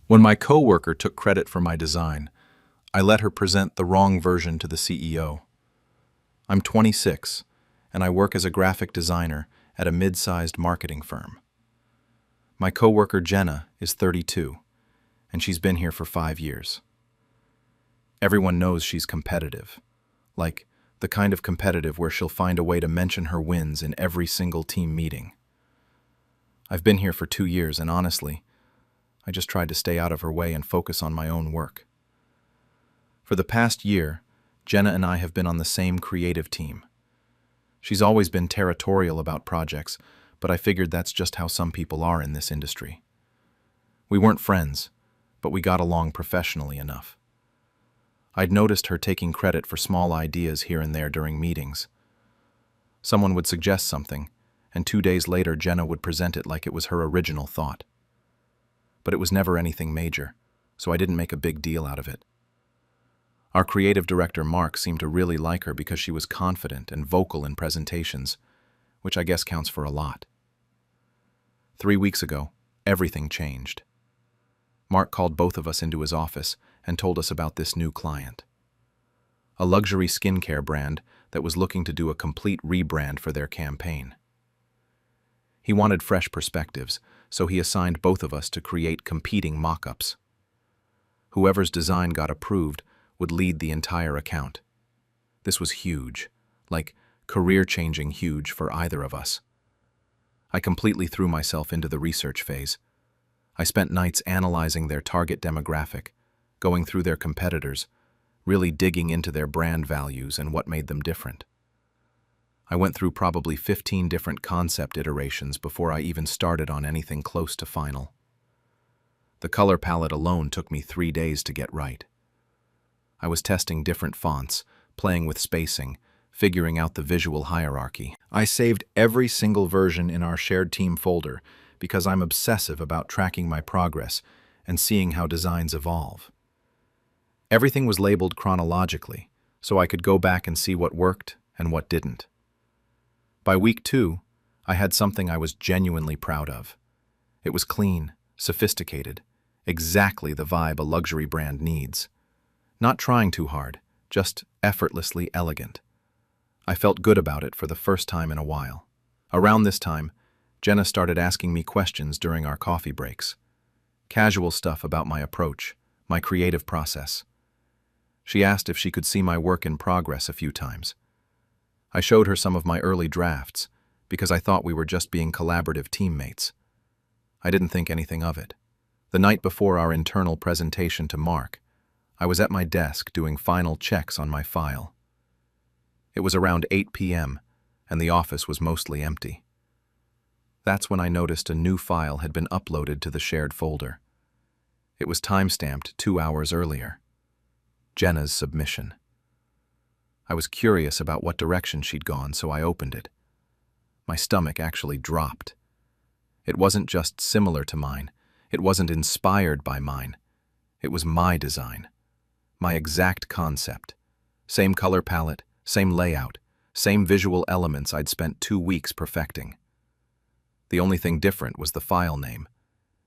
When my coworker took credit for my design, I let her present the wrong version to the CEO. I'm 26, and I work as a graphic designer at a mid-sized marketing firm. My coworker Jenna is 32, and she's been here for 5 years. Everyone knows she's competitive, like the kind of competitive where she'll find a way to mention her wins in every single team meeting. I've been here for 2 years, and honestly, I just tried to stay out of her way and focus on my own work. For the past year, Jenna and I have been on the same creative team. She's always been territorial about projects, but I figured that's just how some people are in this industry. We weren't friends, but we got along professionally enough. I'd noticed her taking credit for small ideas here and there during meetings. Someone would suggest something, and 2 days later Jenna would present it like it was her original thought. But it was never anything major, so I didn't make a big deal out of it. Our creative director Mark seemed to really like her because she was confident and vocal in presentations, which I guess counts for a lot. 3 weeks ago, everything changed. Mark called both of us into his office and told us about this new client. A luxury skincare brand that was looking to do a complete rebrand for their campaign. He wanted fresh perspectives, so he assigned both of us to create competing mock-ups. Whoever's design got approved would lead the entire account. This was huge, like career-changing huge for either of us. I completely threw myself into the research phase. I spent nights analyzing their target demographic, going through their competitors, really digging into their brand values and what made them different. I went through probably 15 different concept iterations before I even started on anything close to final. The color palette alone took me 3 days to get right. I was testing different fonts, playing with spacing, figuring out the visual hierarchy. I saved every single version in our shared team folder because I'm obsessive about tracking my progress and seeing how designs evolve. Everything was labeled chronologically, so I could go back and see what worked and what didn't. By week 2, I had something I was genuinely proud of. It was clean, sophisticated, exactly the vibe a luxury brand needs. Not trying too hard, just effortlessly elegant. I felt good about it for the first time in a while. Around this time, Jenna started asking me questions during our coffee breaks. Casual stuff about my approach, my creative process. She asked if she could see my work in progress a few times. I showed her some of my early drafts because I thought we were just being collaborative teammates. I didn't think anything of it. The night before our internal presentation to Mark, I was at my desk doing final checks on my file. It was around 8 p.m., and the office was mostly empty. That's when I noticed a new file had been uploaded to the shared folder. It was time-stamped 2 hours earlier. Jenna's submission. I was curious about what direction she'd gone, so I opened it. My stomach actually dropped. It wasn't just similar to mine. It wasn't inspired by mine. It was my design. My exact concept. Same color palette, same layout, same visual elements I'd spent 2 weeks perfecting. The only thing different was the file name,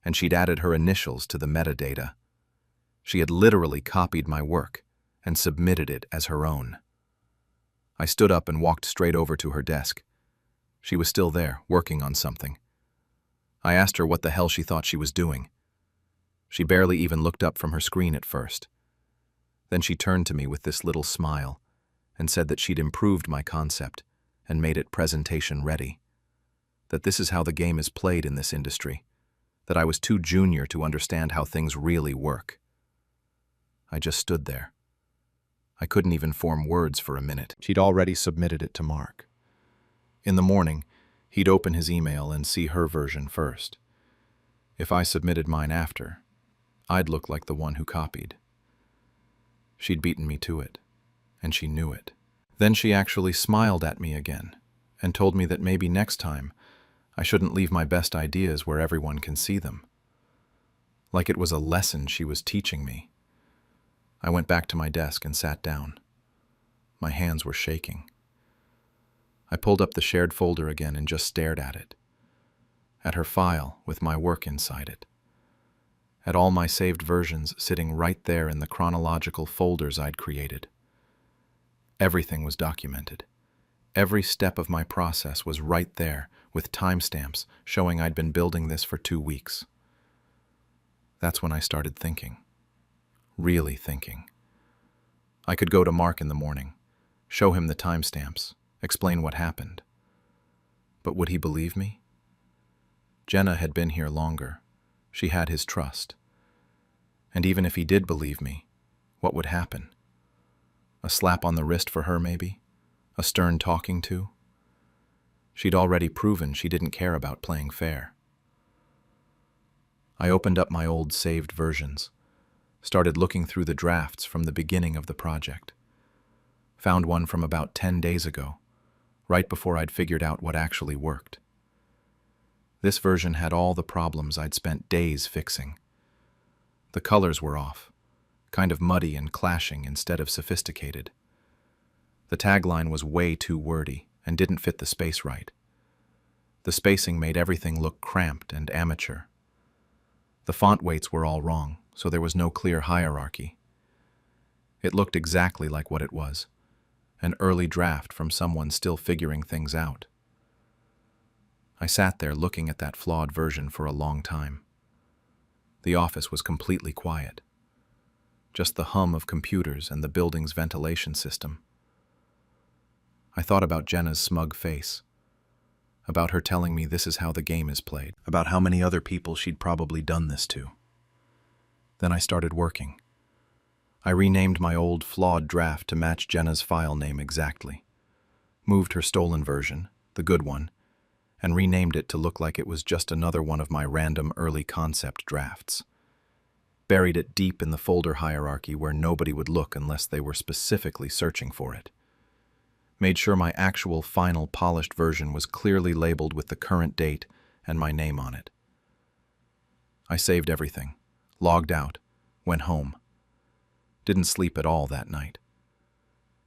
and she'd added her initials to the metadata. She had literally copied my work and submitted it as her own. I stood up and walked straight over to her desk. She was still there, working on something. I asked her what the hell she thought she was doing. She barely even looked up from her screen at first. Then she turned to me with this little smile and said that she'd improved my concept and made it presentation ready. That this is how the game is played in this industry. That I was too junior to understand how things really work. I just stood there. I couldn't even form words for a minute. She'd already submitted it to Mark. In the morning, he'd open his email and see her version first. If I submitted mine after, I'd look like the one who copied. She'd beaten me to it, and she knew it. Then she actually smiled at me again and told me that maybe next time I shouldn't leave my best ideas where everyone can see them. Like it was a lesson she was teaching me. I went back to my desk and sat down. My hands were shaking. I pulled up the shared folder again and just stared at it. At her file with my work inside it. at all my saved versions sitting right there in the chronological folders I'd created. Everything was documented. Every step of my process was right there, with timestamps showing I'd been building this for 2 weeks. That's when I started thinking. Really thinking. I could go to Mark in the morning, show him the timestamps, explain what happened. But would he believe me? Jenna had been here longer. She had his trust. And even if he did believe me, what would happen? A slap on the wrist for her, maybe? A stern talking to? She'd already proven she didn't care about playing fair. I opened up my old saved versions, started looking through the drafts from the beginning of the project. Found one from about 10 days ago, right before I'd figured out what actually worked. This version had all the problems I'd spent days fixing. The colors were off, kind of muddy and clashing instead of sophisticated. The tagline was way too wordy and didn't fit the space right. The spacing made everything look cramped and amateur. The font weights were all wrong, so there was no clear hierarchy. It looked exactly like what it was, an early draft from someone still figuring things out. I sat there looking at that flawed version for a long time. The office was completely quiet. Just the hum of computers and the building's ventilation system. I thought about Jenna's smug face, about her telling me this is how the game is played, about how many other people she'd probably done this to. Then I started working. I renamed my old, flawed draft to match Jenna's file name exactly, moved her stolen version, the good one, and renamed it to look like it was just another one of my random early concept drafts. Buried it deep in the folder hierarchy where nobody would look unless they were specifically searching for it. Made sure my actual final polished version was clearly labeled with the current date and my name on it. I saved everything, logged out, went home. Didn't sleep at all that night.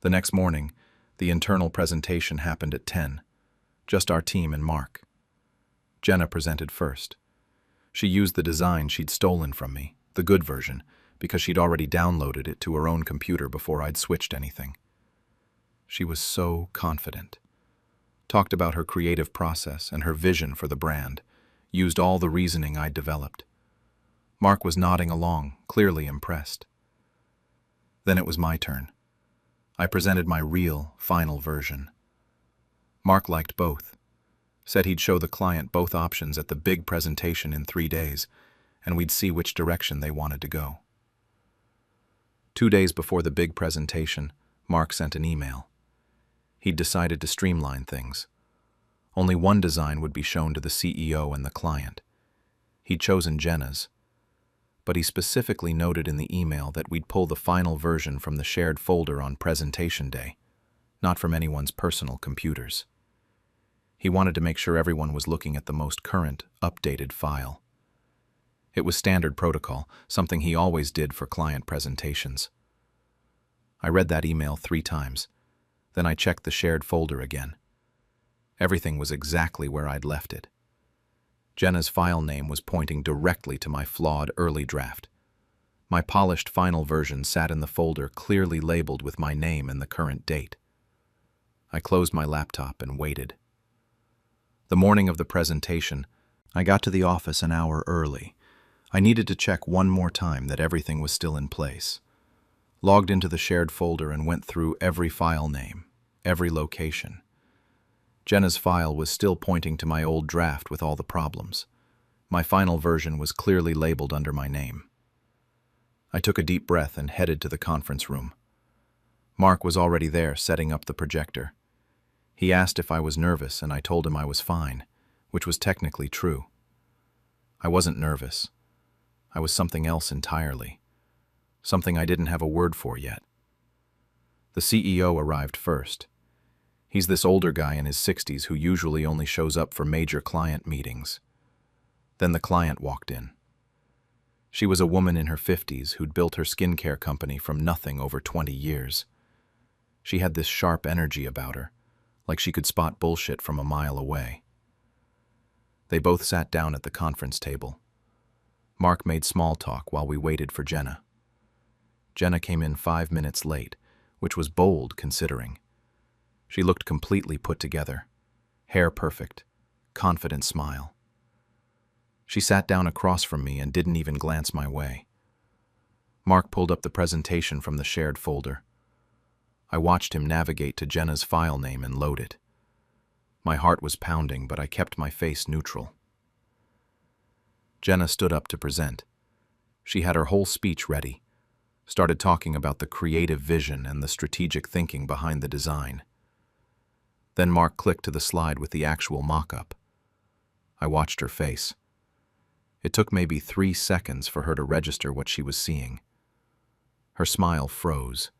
The next morning, the internal presentation happened at 10, just our team and Mark. Jenna presented first. She used the design she'd stolen from me, the good version, because she'd already downloaded it to her own computer before I'd switched anything. She was so confident. Talked about her creative process and her vision for the brand, used all the reasoning I'd developed. Mark was nodding along, clearly impressed. Then it was my turn. I presented my real, final version. Mark liked both. Said he'd show the client both options at the big presentation in 3 days, and we'd see which direction they wanted to go. 2 days before the big presentation, Mark sent an email. He'd decided to streamline things. Only one design would be shown to the CEO and the client. He'd chosen Jenna's, but he specifically noted in the email that we'd pull the final version from the shared folder on presentation day, not from anyone's personal computers. He wanted to make sure everyone was looking at the most current, updated file. It was standard protocol, something he always did for client presentations. I read that email 3 times. Then I checked the shared folder again. Everything was exactly where I'd left it. Jenna's file name was pointing directly to my flawed early draft. My polished final version sat in the folder clearly labeled with my name and the current date. I closed my laptop and waited. The morning of the presentation, I got to the office an hour early. I needed to check one more time that everything was still in place. Logged into the shared folder and went through every file name, every location. Jenna's file was still pointing to my old draft with all the problems. My final version was clearly labeled under my name. I took a deep breath and headed to the conference room. Mark was already there setting up the projector. He asked if I was nervous, and I told him I was fine, which was technically true. I wasn't nervous. I was something else entirely. Something I didn't have a word for yet. The CEO arrived first. He's this older guy in his 60s who usually only shows up for major client meetings. Then the client walked in. She was a woman in her 50s who'd built her skincare company from nothing over 20 years. She had this sharp energy about her, like she could spot bullshit from a mile away. They both sat down at the conference table. Mark made small talk while we waited for Jenna. Jenna came in 5 minutes late, which was bold considering. She looked completely put together, hair perfect, confident smile. She sat down across from me and didn't even glance my way. Mark pulled up the presentation from the shared folder. I watched him navigate to Jenna's file name and load it. My heart was pounding, but I kept my face neutral. Jenna stood up to present. She had her whole speech ready, started talking about the creative vision and the strategic thinking behind the design. Then Mark clicked to the slide with the actual mock-up. I watched her face. It took maybe 3 seconds for her to register what she was seeing. Her smile froze.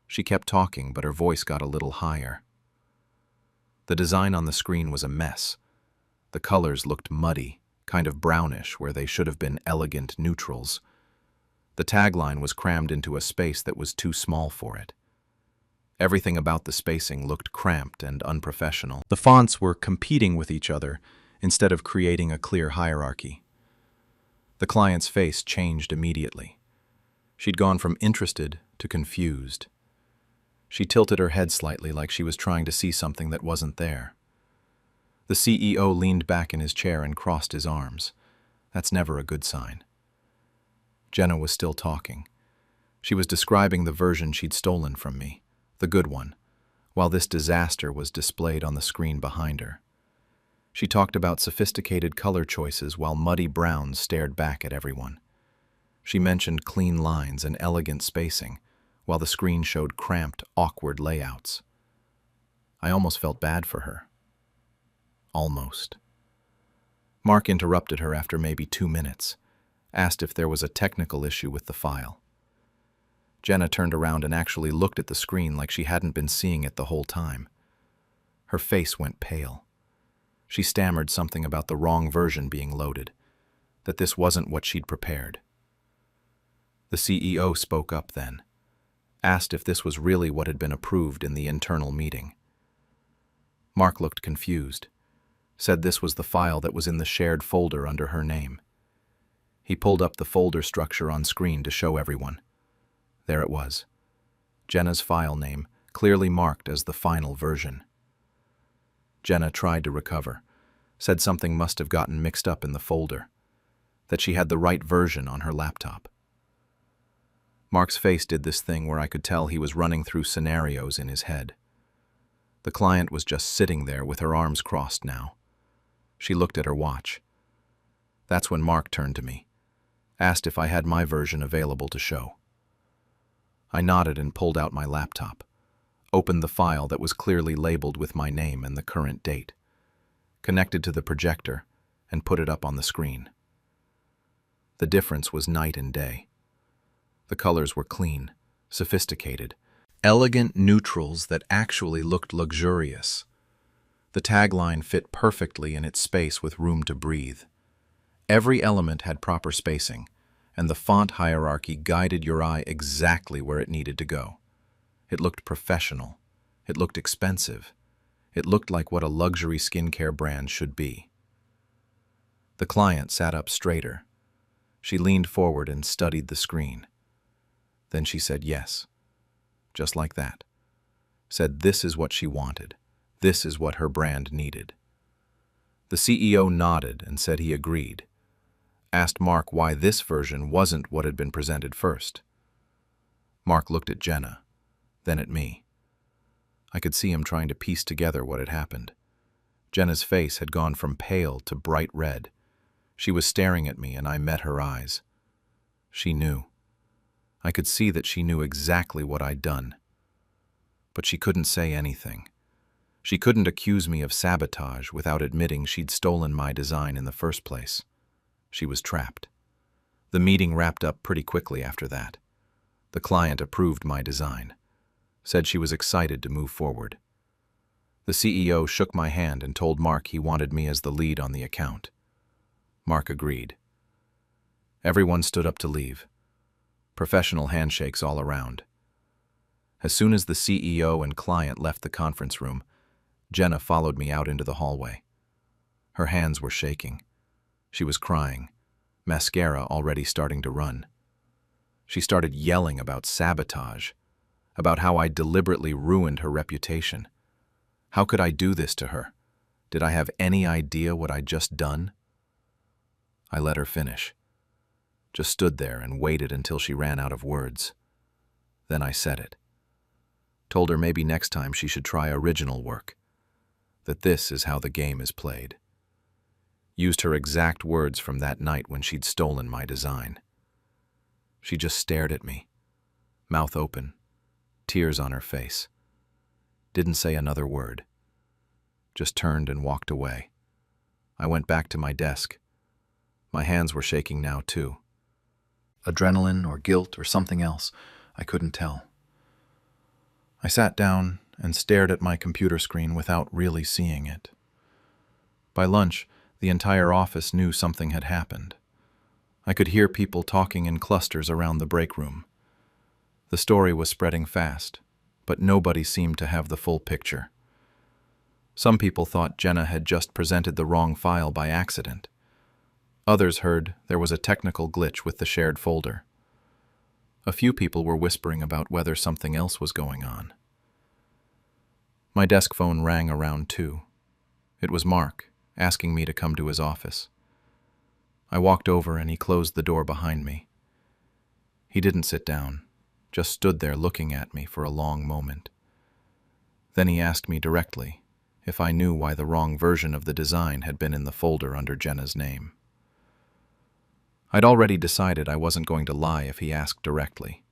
She kept talking, but her voice got a little higher. The design on the screen was a mess. The colors looked muddy, kind of brownish where they should have been elegant neutrals. The tagline was crammed into a space that was too small for it. Everything about the spacing looked cramped and unprofessional. The fonts were competing with each other instead of creating a clear hierarchy. The client's face changed immediately. She'd gone from interested to confused. She tilted her head slightly like she was trying to see something that wasn't there. The CEO leaned back in his chair and crossed his arms. That's never a good sign. Jenna was still talking. She was describing the version she'd stolen from me, the good one, while this disaster was displayed on the screen behind her. She talked about sophisticated color choices while muddy browns stared back at everyone. She mentioned clean lines and elegant spacing, while the screen showed cramped, awkward layouts. I almost felt bad for her. Almost. Mark interrupted her after maybe 2 minutes, asked if there was a technical issue with the file. Jenna turned around and actually looked at the screen like she hadn't been seeing it the whole time. Her face went pale. She stammered something about the wrong version being loaded, that this wasn't what she'd prepared. The CEO spoke up then, asked if this was really what had been approved in the internal meeting. Mark looked confused, said this was the file that was in the shared folder under her name. He pulled up the folder structure on screen to show everyone. There it was, Jenna's file name, clearly marked as the final version. Jenna tried to recover, said something must have gotten mixed up in the folder, that she had the right version on her laptop. Mark's face did this thing where I could tell he was running through scenarios in his head. The client was just sitting there with her arms crossed now. She looked at her watch. That's when Mark turned to me, asked if I had my version available to show. I nodded and pulled out my laptop, opened the file that was clearly labeled with my name and the current date, connected to the projector, and put it up on the screen. The difference was night and day. The colors were clean, sophisticated, elegant neutrals that actually looked luxurious. The tagline fit perfectly in its space with room to breathe. Every element had proper spacing, and the font hierarchy guided your eye exactly where it needed to go. It looked professional. It looked expensive. It looked like what a luxury skincare brand should be. The client sat up straighter. She leaned forward and studied the screen. Then she said yes, just like that. Said this is what she wanted. This is what her brand needed. The CEO nodded and said he agreed. Asked Mark why this version wasn't what had been presented first. Mark looked at Jenna, then at me. I could see him trying to piece together what had happened. Jenna's face had gone from pale to bright red. She was staring at me and I met her eyes. She knew. I could see that she knew exactly what I'd done. But she couldn't say anything. She couldn't accuse me of sabotage without admitting she'd stolen my design in the first place. She was trapped. The meeting wrapped up pretty quickly after that. The client approved my design, said she was excited to move forward. The CEO shook my hand and told Mark he wanted me as the lead on the account. Mark agreed. Everyone stood up to leave. Professional handshakes all around. As soon as the CEO and client left the conference room, Jenna followed me out into the hallway. Her hands were shaking. She was crying, mascara already starting to run. She started yelling about sabotage, about how I deliberately ruined her reputation. How could I do this to her? Did I have any idea what I'd just done? I let her finish. Just stood there and waited until she ran out of words. Then I said it. Told her maybe next time she should try original work. That this is how the game is played. Used her exact words from that night when she'd stolen my design. She just stared at me, mouth open, tears on her face. Didn't say another word. Just turned and walked away. I went back to my desk. My hands were shaking now too. Adrenaline or guilt or something else, I couldn't tell. I sat down and stared at my computer screen without really seeing it. By lunch, the entire office knew something had happened. I could hear people talking in clusters around the break room. The story was spreading fast, but nobody seemed to have the full picture. Some people thought Jenna had just presented the wrong file by accident. Others heard there was a technical glitch with the shared folder. A few people were whispering about whether something else was going on. My desk phone rang around 2. It was Mark, asking me to come to his office. I walked over and he closed the door behind me. He didn't sit down, just stood there looking at me for a long moment. Then he asked me directly if I knew why the wrong version of the design had been in the folder under Jenna's name. I'd already decided I wasn't going to lie if he asked directly.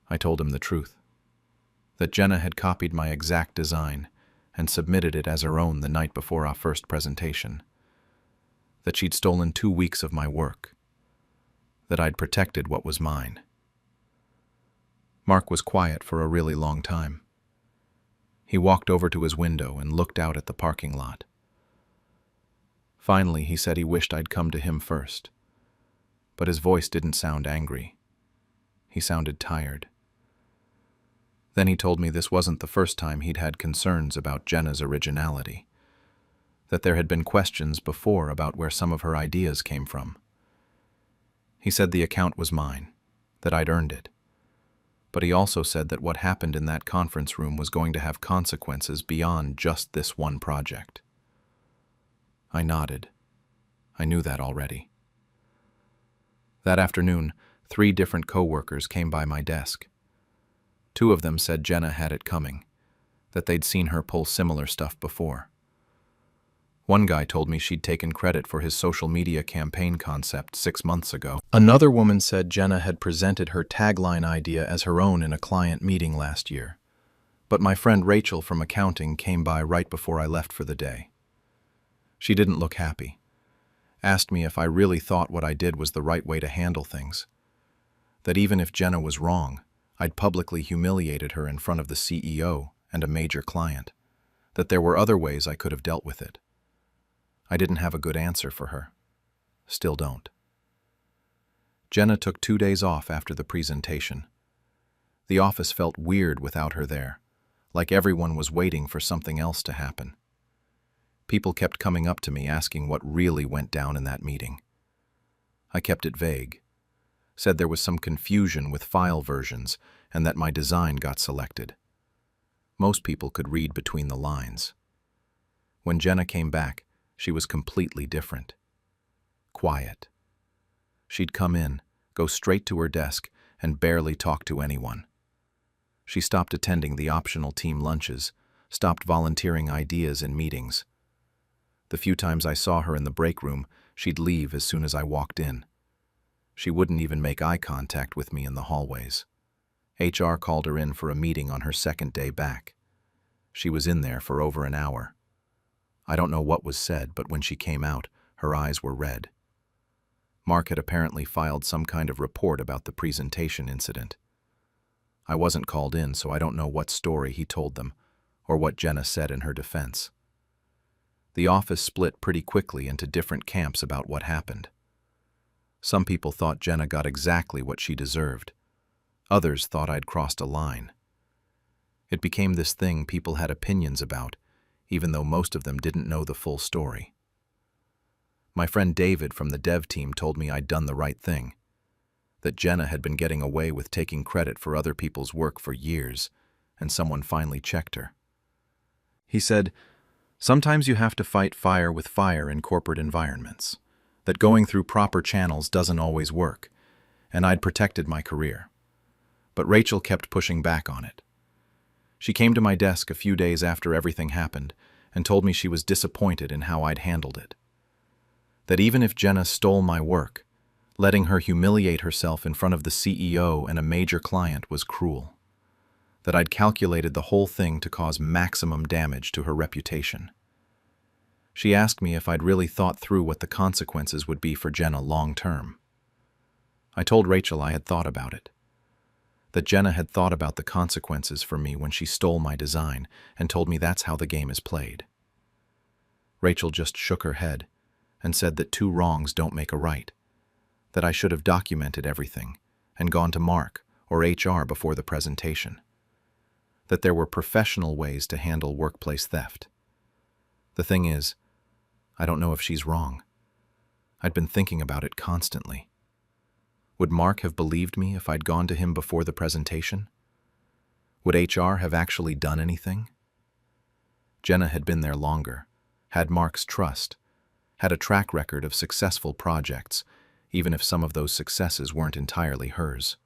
I told him the truth, that Jenna had copied my exact design and submitted it as her own the night before our first presentation, that she'd stolen 2 weeks of my work, that I'd protected what was mine. Mark was quiet for a really long time. He walked over to his window and looked out at the parking lot. Finally, he said he wished I'd come to him first, but his voice didn't sound angry. He sounded tired. Then he told me this wasn't the first time he'd had concerns about Jenna's originality, that there had been questions before about where some of her ideas came from. He said the account was mine, that I'd earned it. But he also said that what happened in that conference room was going to have consequences beyond just this one project. I nodded. I knew that already. That afternoon, 3 different coworkers came by my desk. 2 of them said Jenna had it coming, that they'd seen her pull similar stuff before. One guy told me she'd taken credit for his social media campaign concept 6 months ago. Another woman said Jenna had presented her tagline idea as her own in a client meeting last year. But my friend Rachel from accounting came by right before I left for the day. She didn't look happy. Asked me if I really thought what I did was the right way to handle things. That even if Jenna was wrong, I'd publicly humiliated her in front of the CEO and a major client. That there were other ways I could have dealt with it. I didn't have a good answer for her. Still don't. Jenna took 2 days off after the presentation. The office felt weird without her there, like everyone was waiting for something else to happen. People kept coming up to me asking what really went down in that meeting. I kept it vague. Said there was some confusion with file versions and that my design got selected. Most people could read between the lines. When Jenna came back, she was completely different. Quiet. She'd come in, go straight to her desk, and barely talk to anyone. She stopped attending the optional team lunches, stopped volunteering ideas in meetings. The few times I saw her in the break room, she'd leave as soon as I walked in. She wouldn't even make eye contact with me in the hallways. HR called her in for a meeting on her second day back. She was in there for over an hour. I don't know what was said, but when she came out, her eyes were red. Mark had apparently filed some kind of report about the presentation incident. I wasn't called in, so I don't know what story he told them, or what Jenna said in her defense. The office split pretty quickly into different camps about what happened. Some people thought Jenna got exactly what she deserved. Others thought I'd crossed a line. It became this thing people had opinions about, even though most of them didn't know the full story. My friend David from the dev team told me I'd done the right thing, that Jenna had been getting away with taking credit for other people's work for years, and someone finally checked her. He said, "Sometimes you have to fight fire with fire in corporate environments, that going through proper channels doesn't always work, and I'd protected my career." But Rachel kept pushing back on it. She came to my desk a few days after everything happened and told me she was disappointed in how I'd handled it. That even if Jenna stole my work, letting her humiliate herself in front of the CEO and a major client was cruel. That I'd calculated the whole thing to cause maximum damage to her reputation. She asked me if I'd really thought through what the consequences would be for Jenna long term. I told Rachel I had thought about it. That Jenna had thought about the consequences for me when she stole my design and told me that's how the game is played. Rachel just shook her head and said that two wrongs don't make a right, that I should have documented everything and gone to Mark or HR before the presentation, that there were professional ways to handle workplace theft. The thing is, I don't know if she's wrong. I'd been thinking about it constantly. Would Mark have believed me if I'd gone to him before the presentation? Would HR have actually done anything? Jenna had been there longer, had Mark's trust, had a track record of successful projects, even if some of those successes weren't entirely hers.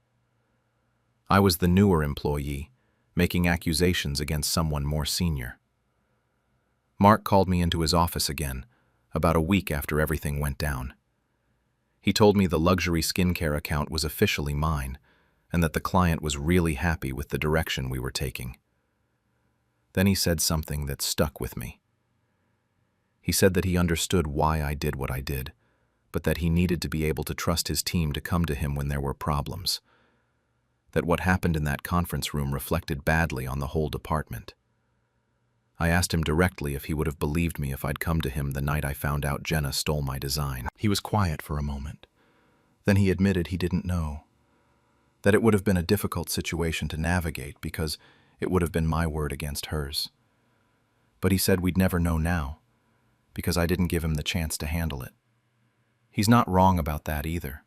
I was the newer employee, making accusations against someone more senior. Mark called me into his office again, about a week after everything went down. He told me the luxury skincare account was officially mine, and that the client was really happy with the direction we were taking. Then he said something that stuck with me. He said that he understood why I did what I did, but that he needed to be able to trust his team to come to him when there were problems. That what happened in that conference room reflected badly on the whole department. I asked him directly if he would have believed me if I'd come to him the night I found out Jenna stole my design. He was quiet for a moment. Then he admitted he didn't know. That it would have been a difficult situation to navigate because it would have been my word against hers. But he said we'd never know now, because I didn't give him the chance to handle it. He's not wrong about that either.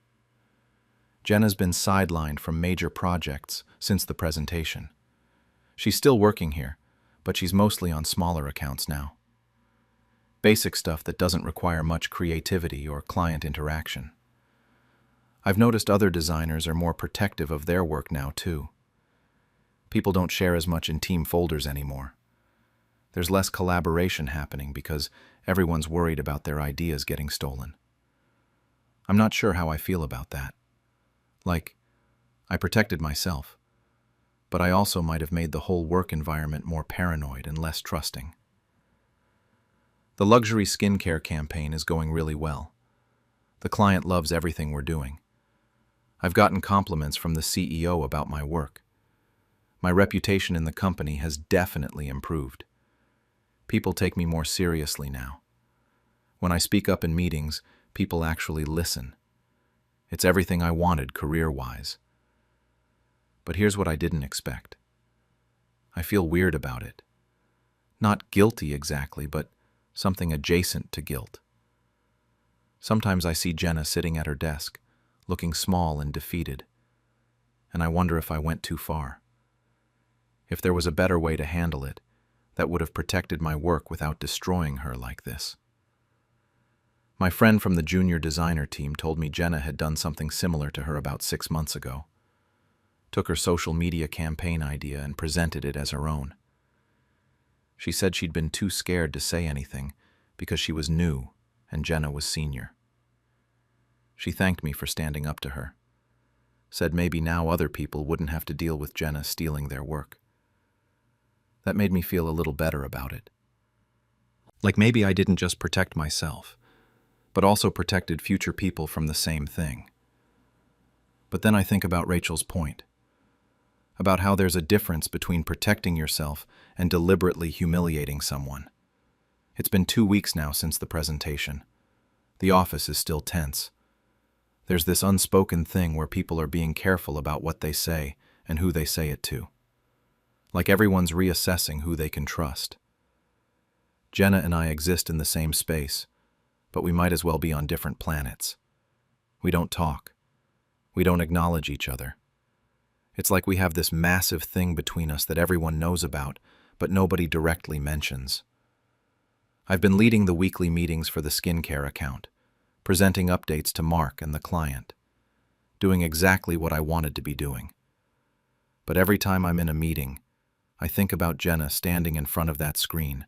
Jenna's been sidelined from major projects since the presentation. She's still working here, but she's mostly on smaller accounts now. Basic stuff that doesn't require much creativity or client interaction. I've noticed other designers are more protective of their work now too. People don't share as much in team folders anymore. There's less collaboration happening because everyone's worried about their ideas getting stolen. I'm not sure how I feel about that. Like, I protected myself, but I also might have made the whole work environment more paranoid and less trusting. The luxury skincare campaign is going really well. The client loves everything we're doing. I've gotten compliments from the CEO about my work. My reputation in the company has definitely improved. People take me more seriously now. When I speak up in meetings, people actually listen. It's everything I wanted career-wise. But here's what I didn't expect. I feel weird about it. Not guilty exactly, but something adjacent to guilt. Sometimes I see Jenna sitting at her desk, looking small and defeated, and I wonder if I went too far. If there was a better way to handle it, that would have protected my work without destroying her like this. My friend from the junior designer team told me Jenna had done something similar to her about 6 months ago. Took her social media campaign idea and presented it as her own. She said she'd been too scared to say anything because she was new and Jenna was senior. She thanked me for standing up to her. Said maybe now other people wouldn't have to deal with Jenna stealing their work. That made me feel a little better about it. Like maybe I didn't just protect myself, but also protected future people from the same thing. But then I think about Rachel's point, about how there's a difference between protecting yourself and deliberately humiliating someone. It's been 2 weeks now since the presentation. The office is still tense. There's this unspoken thing where people are being careful about what they say and who they say it to. Like everyone's reassessing who they can trust. Jenna and I exist in the same space, but we might as well be on different planets. We don't talk. We don't acknowledge each other. It's like we have this massive thing between us that everyone knows about, but nobody directly mentions. I've been leading the weekly meetings for the skincare account, presenting updates to Mark and the client, doing exactly what I wanted to be doing. But every time I'm in a meeting, I think about Jenna standing in front of that screen,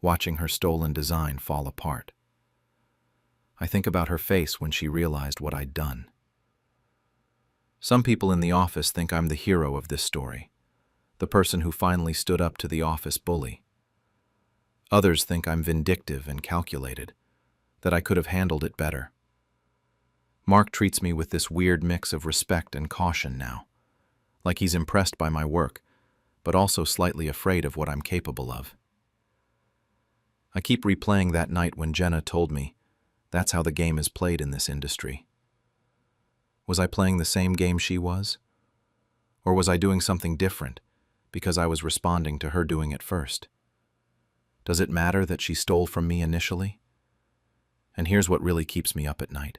watching her stolen design fall apart. I think about her face when she realized what I'd done. Some people in the office think I'm the hero of this story, the person who finally stood up to the office bully. Others think I'm vindictive and calculated, that I could have handled it better. Mark treats me with this weird mix of respect and caution now, like he's impressed by my work, but also slightly afraid of what I'm capable of. I keep replaying that night when Jenna told me, that's how the game is played in this industry. Was I playing the same game she was? Or was I doing something different because I was responding to her doing it first? Does it matter that she stole from me initially? And here's what really keeps me up at night.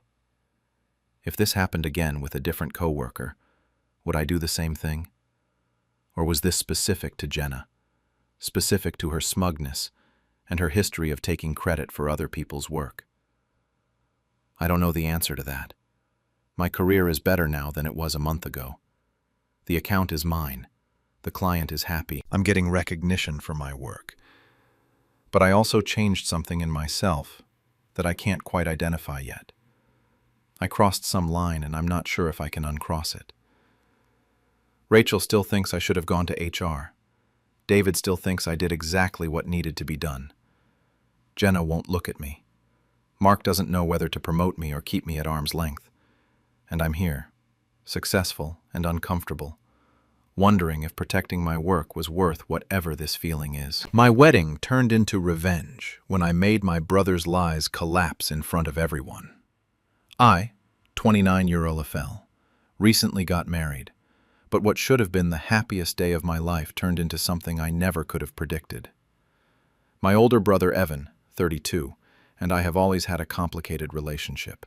If this happened again with a different coworker, would I do the same thing? Or was this specific to Jenna, specific to her smugness and her history of taking credit for other people's work? I don't know the answer to that. My career is better now than it was a month ago. The account is mine. The client is happy. I'm getting recognition for my work. But I also changed something in myself that I can't quite identify yet. I crossed some line and I'm not sure if I can uncross it. Rachel still thinks I should have gone to HR. David still thinks I did exactly what needed to be done. Jenna won't look at me. Mark doesn't know whether to promote me or keep me at arm's length. And I'm here, successful and uncomfortable, wondering if protecting my work was worth whatever this feeling is. My wedding turned into revenge when I made my brother's lies collapse in front of everyone. I, 29-year-old Lafell, recently got married, but what should have been the happiest day of my life turned into something I never could have predicted. My older brother Evan, 32, and I have always had a complicated relationship.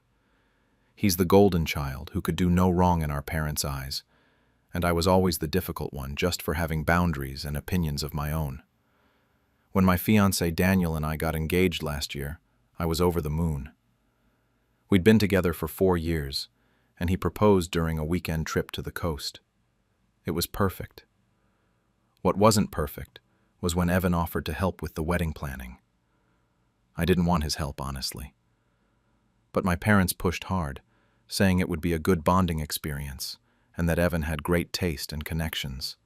He's the golden child who could do no wrong in our parents' eyes, and I was always the difficult one just for having boundaries and opinions of my own. When my fiancé Daniel and I got engaged last year, I was over the moon. We'd been together for 4 years, and he proposed during a weekend trip to the coast. It was perfect. What wasn't perfect was when Evan offered to help with the wedding planning. I didn't want his help, honestly. But my parents pushed hard, saying it would be a good bonding experience, and that Evan had great taste and connections.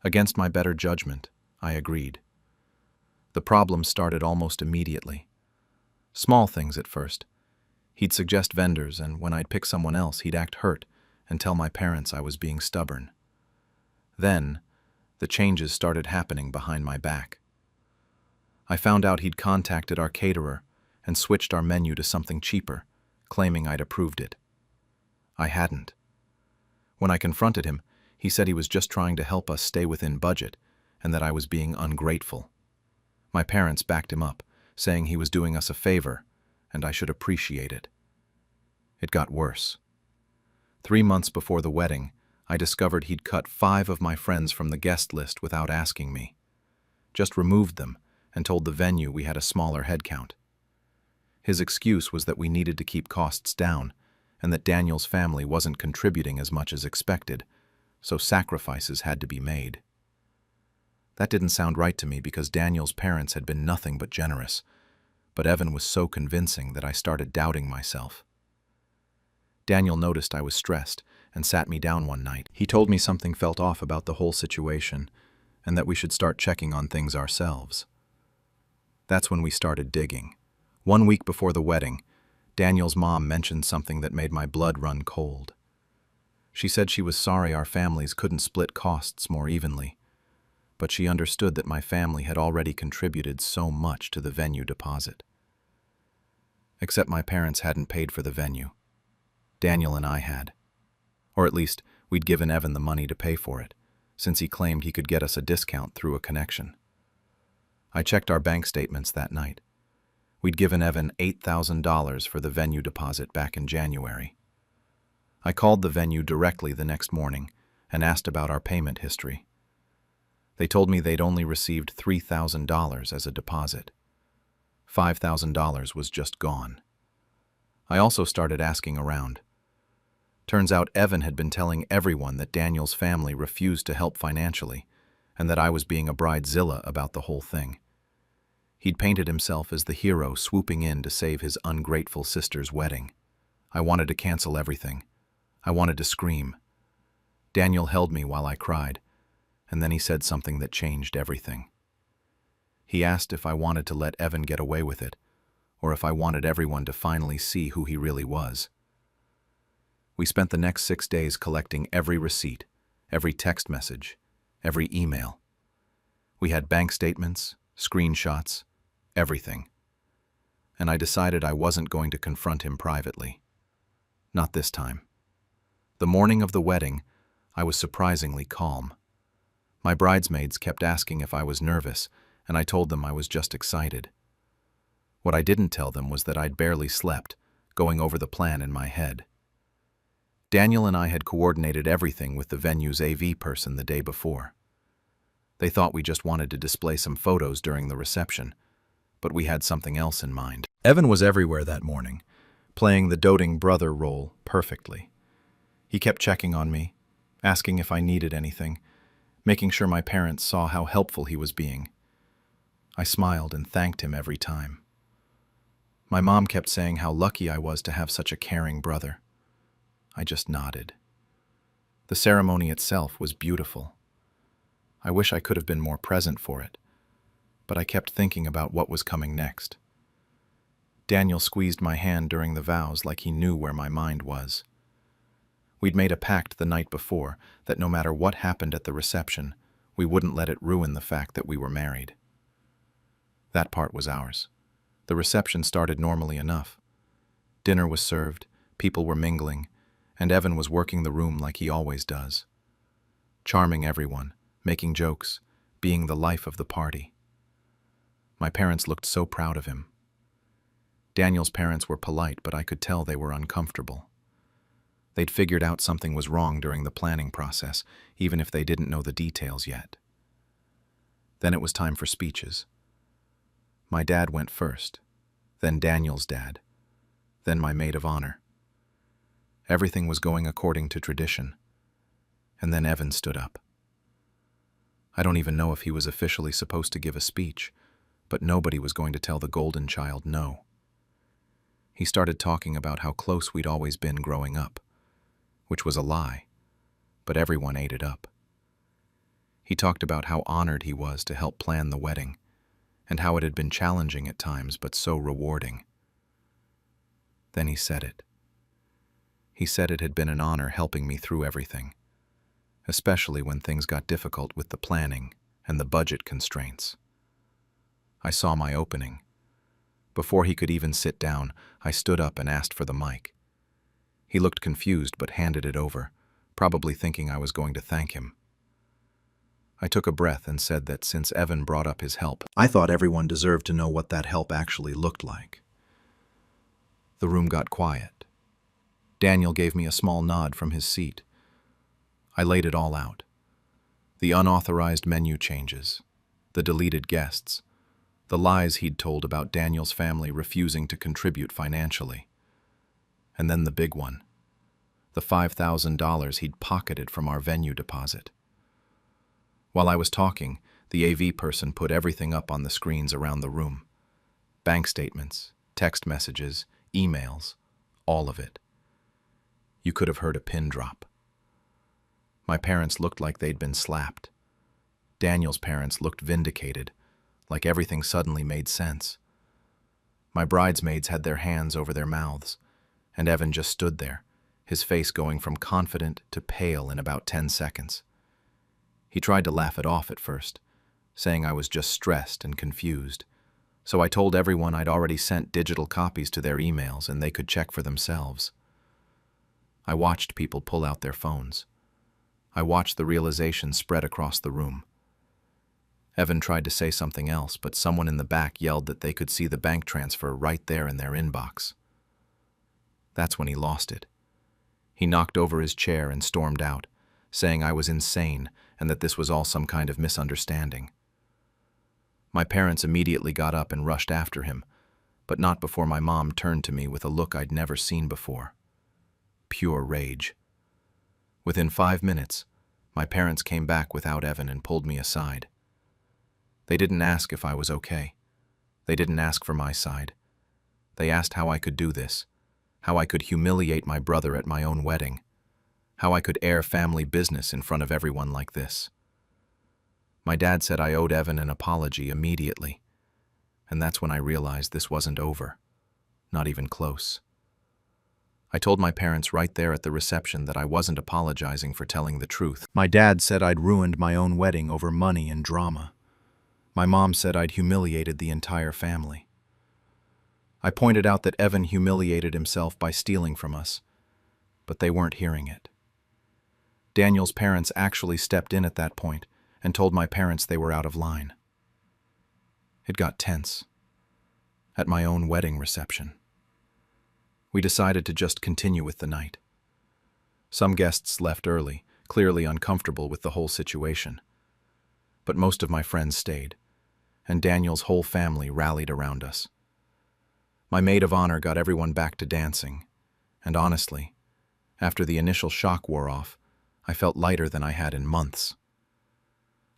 Against my better judgment, I agreed. The problem started almost immediately. Small things at first. He'd suggest vendors, and when I'd pick someone else, he'd act hurt and tell my parents I was being stubborn. Then, the changes started happening behind my back. I found out he'd contacted our caterer and switched our menu to something cheaper, claiming I'd approved it. I hadn't. When I confronted him, he said he was just trying to help us stay within budget and that I was being ungrateful. My parents backed him up, saying he was doing us a favor and I should appreciate it. It got worse. 3 months before the wedding, I discovered he'd cut 5 of my friends from the guest list without asking me. Just removed them and told the venue we had a smaller headcount. His excuse was that we needed to keep costs down and that Daniel's family wasn't contributing as much as expected, so sacrifices had to be made. That didn't sound right to me because Daniel's parents had been nothing but generous, but Evan was so convincing that I started doubting myself. Daniel noticed I was stressed and sat me down one night. He told me something felt off about the whole situation and that we should start checking on things ourselves. That's when we started digging. 1 week before the wedding, Daniel's mom mentioned something that made my blood run cold. She said she was sorry our families couldn't split costs more evenly, but she understood that my family had already contributed so much to the venue deposit. Except my parents hadn't paid for the venue. Daniel and I had. Or at least, we'd given Evan the money to pay for it, since he claimed he could get us a discount through a connection. I checked our bank statements that night. We'd given Evan $8,000 for the venue deposit back in January. I called the venue directly the next morning and asked about our payment history. They told me they'd only received $3,000 as a deposit. $5,000 was just gone. I also started asking around. Turns out Evan had been telling everyone that Daniel's family refused to help financially and that I was being a bridezilla about the whole thing. He'd painted himself as the hero swooping in to save his ungrateful sister's wedding. I wanted to cancel everything. I wanted to scream. Daniel held me while I cried, and then he said something that changed everything. He asked if I wanted to let Evan get away with it, or if I wanted everyone to finally see who he really was. We spent the next 6 days collecting every receipt, every text message, every email. We had bank statements, screenshots, everything. And I decided I wasn't going to confront him privately. Not this time. The morning of the wedding, I was surprisingly calm. My bridesmaids kept asking if I was nervous, and I told them I was just excited. What I didn't tell them was that I'd barely slept, going over the plan in my head. Daniel and I had coordinated everything with the venue's AV person the day before. They thought we just wanted to display some photos during the reception, but we had something else in mind. Evan was everywhere that morning, playing the doting brother role perfectly. He kept checking on me, asking if I needed anything, making sure my parents saw how helpful he was being. I smiled and thanked him every time. My mom kept saying how lucky I was to have such a caring brother. I just nodded. The ceremony itself was beautiful. I wish I could have been more present for it, but I kept thinking about what was coming next. Daniel squeezed my hand during the vows like he knew where my mind was. We'd made a pact the night before that no matter what happened at the reception, we wouldn't let it ruin the fact that we were married. That part was ours. The reception started normally enough. Dinner was served, people were mingling, and Evan was working the room like he always does. Charming everyone, making jokes, being the life of the party. My parents looked so proud of him. Daniel's parents were polite, but I could tell they were uncomfortable. They'd figured out something was wrong during the planning process, even if they didn't know the details yet. Then it was time for speeches. My dad went first, then Daniel's dad, then my maid of honor. Everything was going according to tradition, and then Evan stood up. I don't even know if he was officially supposed to give a speech, but nobody was going to tell the golden child no. He started talking about how close we'd always been growing up, which was a lie, but everyone ate it up. He talked about how honored he was to help plan the wedding, and how it had been challenging at times but so rewarding. Then he said it. He said it had been an honor helping me through everything, especially when things got difficult with the planning and the budget constraints. I saw my opening. Before he could even sit down, I stood up and asked for the mic. He looked confused but handed it over, probably thinking I was going to thank him. I took a breath and said that since Evan brought up his help, I thought everyone deserved to know what that help actually looked like. The room got quiet. Daniel gave me a small nod from his seat. I laid it all out. The unauthorized menu changes, the deleted guests, the lies he'd told about Daniel's family refusing to contribute financially. And then the big one, the $5,000 he'd pocketed from our venue deposit. While I was talking, the AV person put everything up on the screens around the room. Bank statements, text messages, emails, all of it. You could have heard a pin drop. My parents looked like they'd been slapped. Daniel's parents looked vindicated, like everything suddenly made sense. My bridesmaids had their hands over their mouths, and Evan just stood there, his face going from confident to pale in about 10 seconds. He tried to laugh it off at first, saying I was just stressed and confused, so I told everyone I'd already sent digital copies to their emails and they could check for themselves. I watched people pull out their phones. I watched the realization spread across the room. Evan tried to say something else, but someone in the back yelled that they could see the bank transfer right there in their inbox. That's when he lost it. He knocked over his chair and stormed out, saying I was insane and that this was all some kind of misunderstanding. My parents immediately got up and rushed after him, but not before my mom turned to me with a look I'd never seen before. Pure rage. Within 5 minutes, my parents came back without Evan and pulled me aside. They didn't ask if I was okay. They didn't ask for my side. They asked how I could do this, how I could humiliate my brother at my own wedding, how I could air family business in front of everyone like this. My dad said I owed Evan an apology immediately, and that's when I realized this wasn't over, not even close. I told my parents right there at the reception that I wasn't apologizing for telling the truth. My dad said I'd ruined my own wedding over money and drama. My mom said I'd humiliated the entire family. I pointed out that Evan humiliated himself by stealing from us, but they weren't hearing it. Daniel's parents actually stepped in at that point and told my parents they were out of line. It got tense. At my own wedding reception. We decided to just continue with the night. Some guests left early, clearly uncomfortable with the whole situation. But most of my friends stayed, and Daniel's whole family rallied around us. My maid of honor got everyone back to dancing, and honestly, after the initial shock wore off, I felt lighter than I had in months.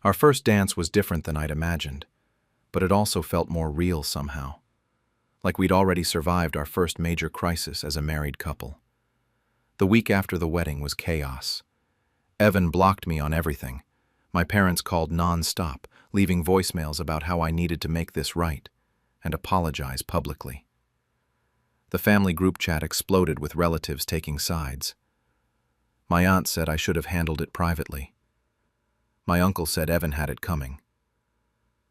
Our first dance was different than I'd imagined, but it also felt more real somehow. Like we'd already survived our first major crisis as a married couple. The week after the wedding was chaos. Evan blocked me on everything. My parents called non-stop, leaving voicemails about how I needed to make this right and apologize publicly. The family group chat exploded with relatives taking sides. My aunt said I should have handled it privately. My uncle said Evan had it coming.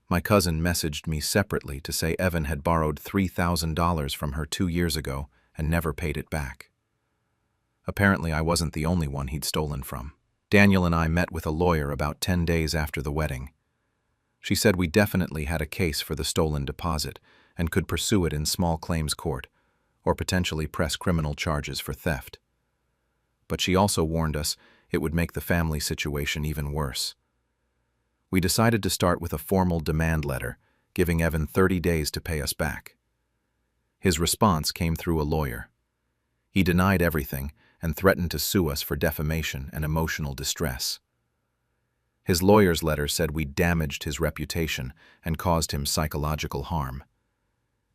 My cousin messaged me separately to say Evan had borrowed $3,000 from her 2 years ago and never paid it back. Apparently, I wasn't the only one he'd stolen from. Daniel and I met with a lawyer about 10 days after the wedding. She said we definitely had a case for the stolen deposit and could pursue it in small claims court or potentially press criminal charges for theft. But she also warned us it would make the family situation even worse. We decided to start with a formal demand letter, giving Evan 30 days to pay us back. His response came through a lawyer. He denied everything and threatened to sue us for defamation and emotional distress. His lawyer's letter said we damaged his reputation and caused him psychological harm.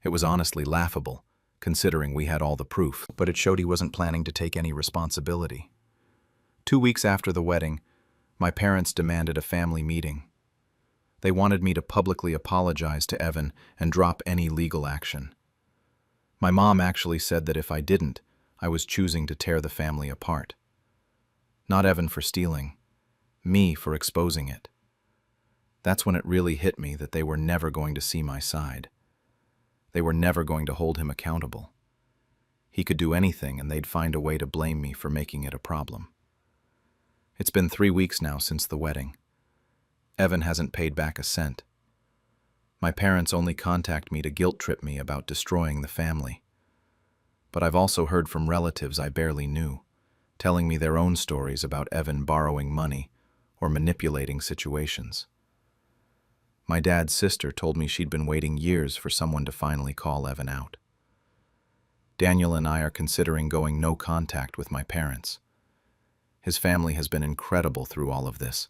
It was honestly laughable, considering we had all the proof, but it showed he wasn't planning to take any responsibility. 2 weeks after the wedding, my parents demanded a family meeting. They wanted me to publicly apologize to Evan and drop any legal action. My mom actually said that if I didn't, I was choosing to tear the family apart. Not Evan for stealing, me for exposing it. That's when it really hit me that they were never going to see my side. They were never going to hold him accountable. He could do anything and they'd find a way to blame me for making it a problem. It's been 3 weeks now since the wedding. Evan hasn't paid back a cent. My parents only contact me to guilt-trip me about destroying the family. But I've also heard from relatives I barely knew, telling me their own stories about Evan borrowing money or manipulating situations. My dad's sister told me she'd been waiting years for someone to finally call Evan out. Daniel and I are considering going no contact with my parents. His family has been incredible through all of this,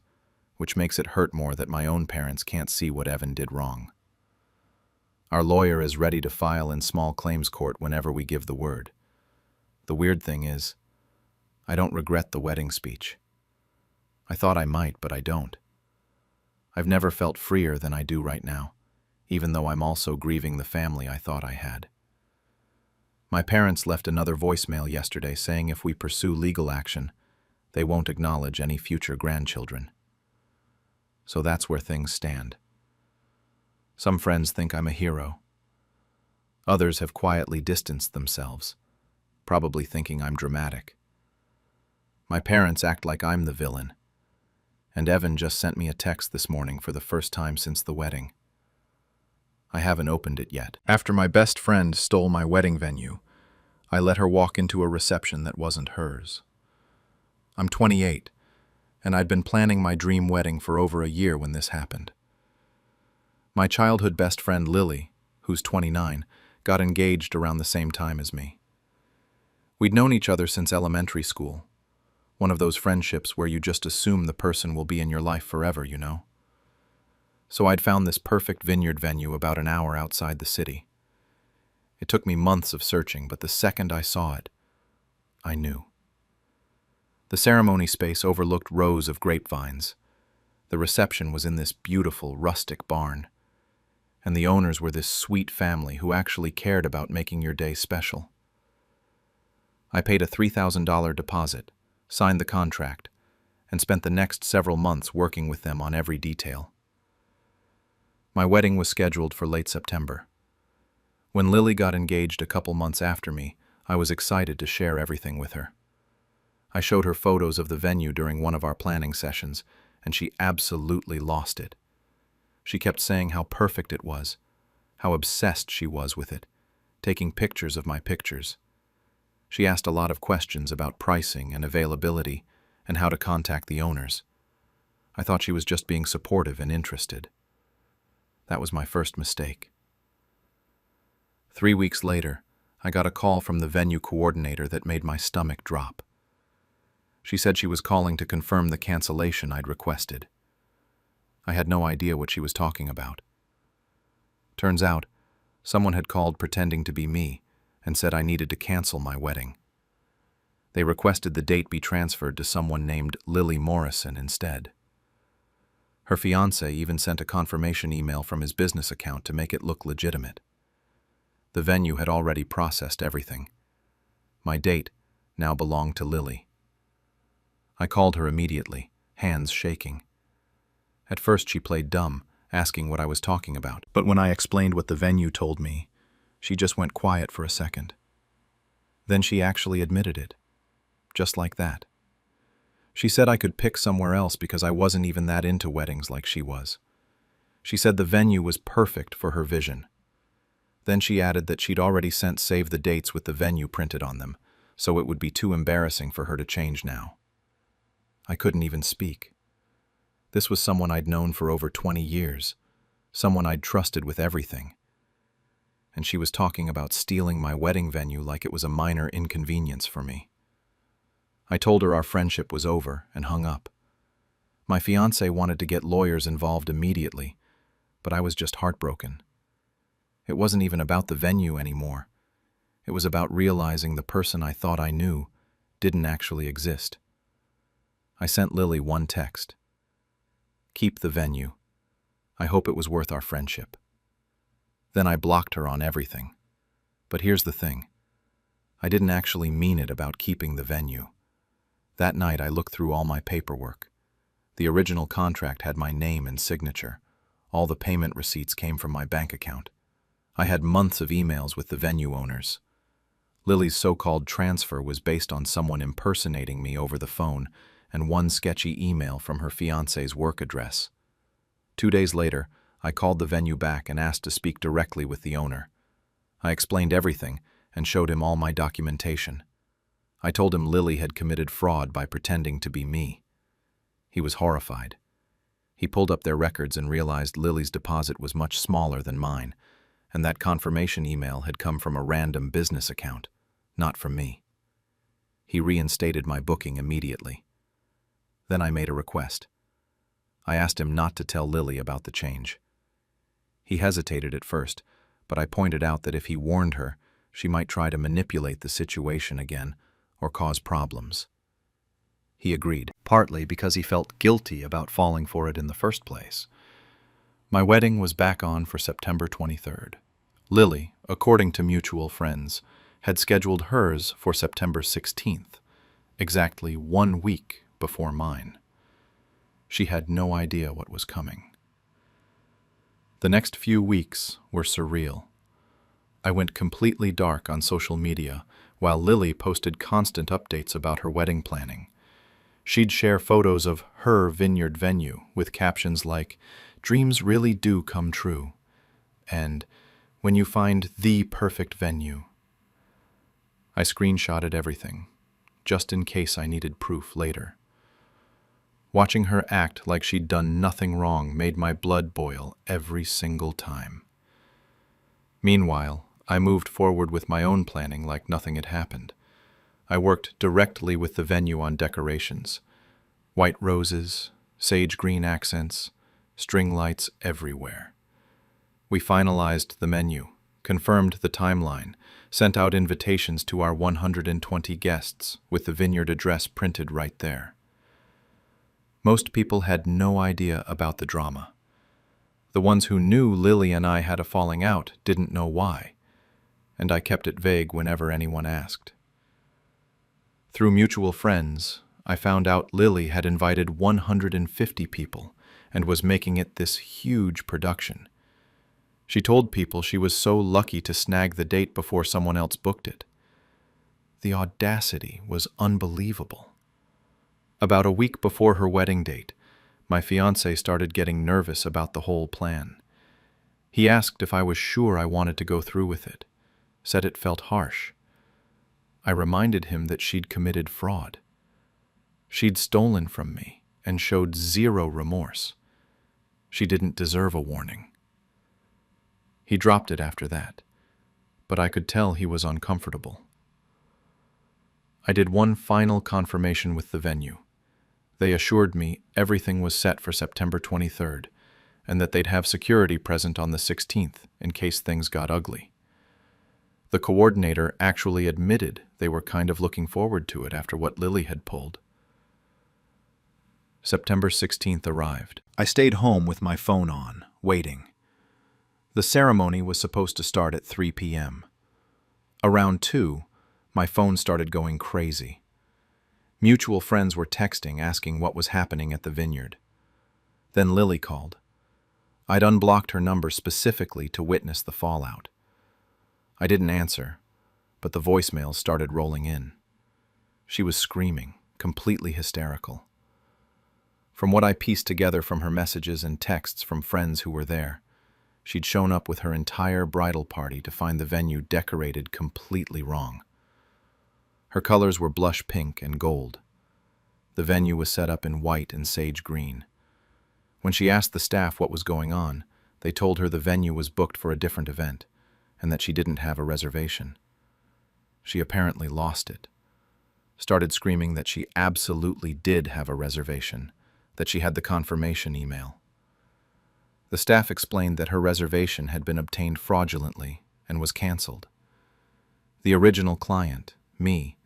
which makes it hurt more that my own parents can't see what Evan did wrong. Our lawyer is ready to file in small claims court whenever we give the word. The weird thing is, I don't regret the wedding speech. I thought I might, but I don't. I've never felt freer than I do right now, even though I'm also grieving the family I thought I had. My parents left another voicemail yesterday saying if we pursue legal action, they won't acknowledge any future grandchildren. So that's where things stand. Some friends think I'm a hero. Others have quietly distanced themselves, probably thinking I'm dramatic. My parents act like I'm the villain, and Evan just sent me a text this morning for the first time since the wedding. I haven't opened it yet. After my best friend stole my wedding venue, I let her walk into a reception that wasn't hers. I'm 28, and I'd been planning my dream wedding for over a year when this happened. My childhood best friend Lily, who's 29, got engaged around the same time as me. We'd known each other since elementary school, one of those friendships where you just assume the person will be in your life forever, you know. So I'd found this perfect vineyard venue about an hour outside the city. It took me months of searching, but the second I saw it, I knew. The ceremony space overlooked rows of grapevines. The reception was in this beautiful, rustic barn. And the owners were this sweet family who actually cared about making your day special. I paid a $3,000 deposit, signed the contract, and spent the next several months working with them on every detail. My wedding was scheduled for late September. When Lily got engaged a couple months after me, I was excited to share everything with her. I showed her photos of the venue during one of our planning sessions, and she absolutely lost it. She kept saying how perfect it was, how obsessed she was with it, taking pictures of my pictures. She asked a lot of questions about pricing and availability and how to contact the owners. I thought she was just being supportive and interested. That was my first mistake. 3 weeks later, I got a call from the venue coordinator that made my stomach drop. She said she was calling to confirm the cancellation I'd requested. I had no idea what she was talking about. Turns out, someone had called pretending to be me and said I needed to cancel my wedding. They requested the date be transferred to someone named Lily Morrison instead. Her fiancé even sent a confirmation email from his business account to make it look legitimate. The venue had already processed everything. My date now belonged to Lily. I called her immediately, hands shaking. At first she played dumb, asking what I was talking about, but when I explained what the venue told me, she just went quiet for a second. Then she actually admitted it, just like that. She said I could pick somewhere else because I wasn't even that into weddings like she was. She said the venue was perfect for her vision. Then she added that she'd already sent save the dates with the venue printed on them, so it would be too embarrassing for her to change now. I couldn't even speak. This was someone I'd known for over 20 years, someone I'd trusted with everything. And she was talking about stealing my wedding venue like it was a minor inconvenience for me. I told her our friendship was over and hung up. My fiancé wanted to get lawyers involved immediately, but I was just heartbroken. It wasn't even about the venue anymore. It was about realizing the person I thought I knew didn't actually exist. I sent Lily one text. Keep the venue. I hope it was worth our friendship. Then I blocked her on everything. But here's the thing. I didn't actually mean it about keeping the venue. That night I looked through all my paperwork. The original contract had my name and signature. All the payment receipts came from my bank account. I had months of emails with the venue owners. Lily's so-called transfer was based on someone impersonating me over the phone and one sketchy email from her fiancé's work address. 2 days later, I called the venue back and asked to speak directly with the owner. I explained everything and showed him all my documentation. I told him Lily had committed fraud by pretending to be me. He was horrified. He pulled up their records and realized Lily's deposit was much smaller than mine, and that confirmation email had come from a random business account, not from me. He reinstated my booking immediately. Then I made a request. I asked him not to tell Lily about the change. He hesitated at first, but I pointed out that if he warned her, she might try to manipulate the situation again or cause problems. He agreed, partly because he felt guilty about falling for it in the first place. My wedding was back on for September 23rd. Lily, according to mutual friends, had scheduled hers for September 16th, exactly 1 week before mine. She had no idea what was coming. The next few weeks were surreal. I went completely dark on social media while Lily posted constant updates about her wedding planning. She'd share photos of her vineyard venue with captions like, "Dreams really do come true," and "When you find the perfect venue." I screenshotted everything, just in case I needed proof later. Watching her act like she'd done nothing wrong made my blood boil every single time. Meanwhile, I moved forward with my own planning like nothing had happened. I worked directly with the venue on decorations. White roses, sage green accents, string lights everywhere. We finalized the menu, confirmed the timeline, sent out invitations to our 120 guests with the vineyard address printed right there. Most people had no idea about the drama. The ones who knew Lily and I had a falling out didn't know why, and I kept it vague whenever anyone asked. Through mutual friends, I found out Lily had invited 150 people and was making it this huge production. She told people she was so lucky to snag the date before someone else booked it. The audacity was unbelievable. About a week before her wedding date, my fiancé started getting nervous about the whole plan. He asked if I was sure I wanted to go through with it, said it felt harsh. I reminded him that she'd committed fraud. She'd stolen from me and showed zero remorse. She didn't deserve a warning. He dropped it after that, but I could tell he was uncomfortable. I did one final confirmation with the venue. They assured me everything was set for September 23rd, and that they'd have security present on the 16th in case things got ugly. The coordinator actually admitted they were kind of looking forward to it after what Lily had pulled. September 16th arrived. I stayed home with my phone on, waiting. The ceremony was supposed to start at 3 p.m. Around 2, my phone started going crazy. Mutual friends were texting asking what was happening at the vineyard. Then Lily called. I'd unblocked her number specifically to witness the fallout. I didn't answer, but the voicemails started rolling in. She was screaming, completely hysterical. From what I pieced together from her messages and texts from friends who were there, she'd shown up with her entire bridal party to find the venue decorated completely wrong. Her colors were blush pink and gold. The venue was set up in white and sage green. When she asked the staff what was going on, they told her the venue was booked for a different event, and that she didn't have a reservation. She apparently lost it. Started screaming that she absolutely did have a reservation, that she had the confirmation email. The staff explained that her reservation had been obtained fraudulently and was canceled. The original client, me,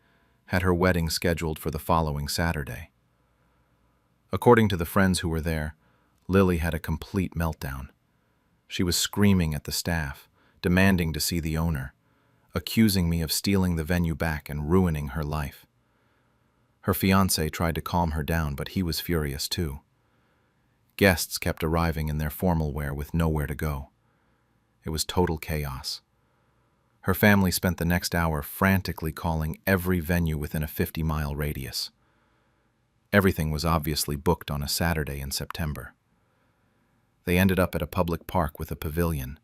had her wedding scheduled for the following Saturday. According to the friends who were there, Lily had a complete meltdown. She was screaming at the staff, demanding to see the owner, accusing me of stealing the venue back and ruining her life. Her fiancé tried to calm her down, but he was furious too. Guests kept arriving in their formal wear with nowhere to go. It was total chaos. Her family spent the next hour frantically calling every venue within a 50-mile radius. Everything was obviously booked on a Saturday in September. They ended up at a public park with a pavilion,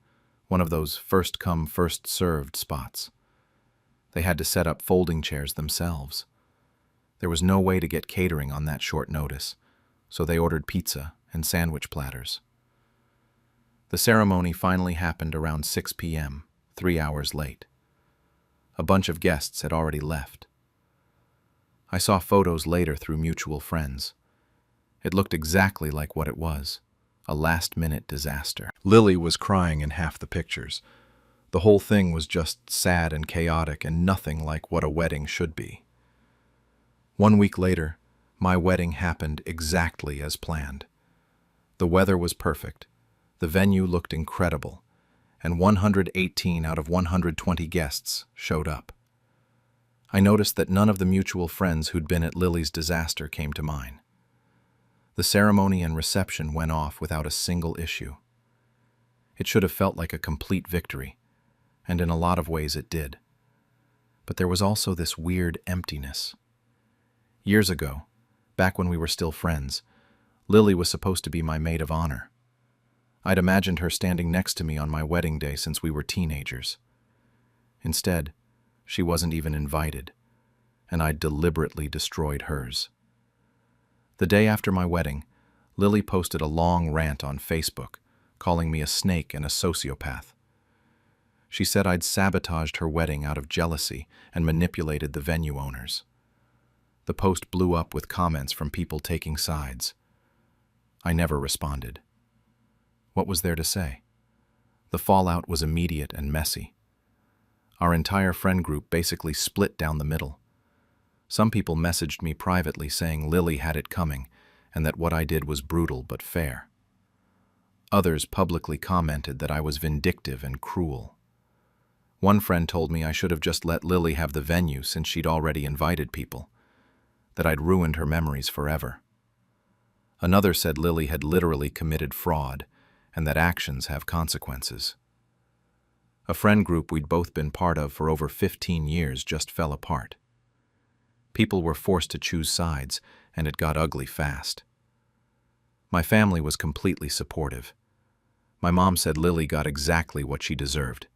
one of those first-come, first-served spots. They had to set up folding chairs themselves. There was no way to get catering on that short notice, so they ordered pizza and sandwich platters. The ceremony finally happened around 6 p.m., 3 hours late. A bunch of guests had already left. I saw photos later through mutual friends. It looked exactly like what it was, a last-minute disaster. Lily was crying in half the pictures. The whole thing was just sad and chaotic and nothing like what a wedding should be. 1 week later, my wedding happened exactly as planned. The weather was perfect, the venue looked incredible, and 118 out of 120 guests showed up. I noticed that none of the mutual friends who'd been at Lily's disaster came to mine. The ceremony and reception went off without a single issue. It should have felt like a complete victory, and in a lot of ways it did. But there was also this weird emptiness. Years ago, back when we were still friends. Lily was supposed to be my maid of honor. I'd imagined her standing next to me on my wedding day since we were teenagers. Instead, she wasn't even invited, and I'd deliberately destroyed hers. The day after my wedding, Lily posted a long rant on Facebook, calling me a snake and a sociopath. She said I'd sabotaged her wedding out of jealousy and manipulated the venue owners. The post blew up with comments from people taking sides. I never responded. What was there to say? The fallout was immediate and messy. Our entire friend group basically split down the middle. Some people messaged me privately saying Lily had it coming and that what I did was brutal but fair. Others publicly commented that I was vindictive and cruel. One friend told me I should have just let Lily have the venue since she'd already invited people, that I'd ruined her memories forever. Another said Lily had literally committed fraud and that actions have consequences. A friend group we'd both been part of for over 15 years just fell apart. People were forced to choose sides, and it got ugly fast. My family was completely supportive. My mom said Lily got exactly what she deserved.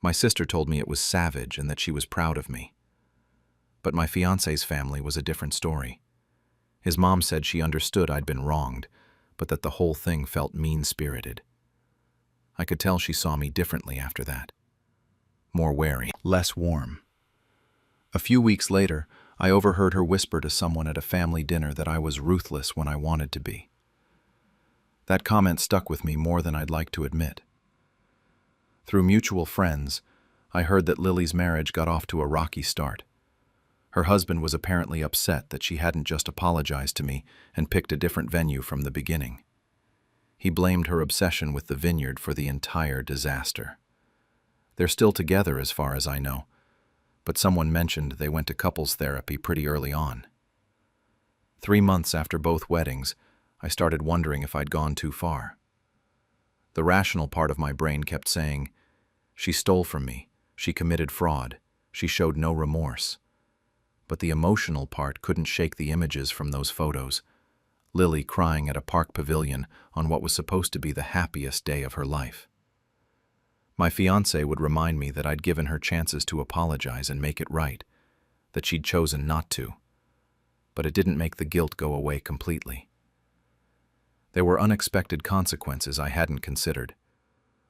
My sister told me it was savage and that she was proud of me. But my fiancé's family was a different story. His mom said she understood I'd been wronged, but that the whole thing felt mean-spirited. I could tell she saw me differently after that. More wary, less warm. A few weeks later, I overheard her whisper to someone at a family dinner that I was ruthless when I wanted to be. That comment stuck with me more than I'd like to admit. Through mutual friends, I heard that Lily's marriage got off to a rocky start. Her husband was apparently upset that she hadn't just apologized to me and picked a different venue from the beginning. He blamed her obsession with the vineyard for the entire disaster. They're still together as far as I know, but someone mentioned they went to couples therapy pretty early on. 3 months after both weddings, I started wondering if I'd gone too far. The rational part of my brain kept saying, she stole from me, she committed fraud, she showed no remorse. But the emotional part couldn't shake the images from those photos. Lily crying at a park pavilion on what was supposed to be the happiest day of her life. My fiancé would remind me that I'd given her chances to apologize and make it right, that she'd chosen not to. But it didn't make the guilt go away completely. There were unexpected consequences I hadn't considered.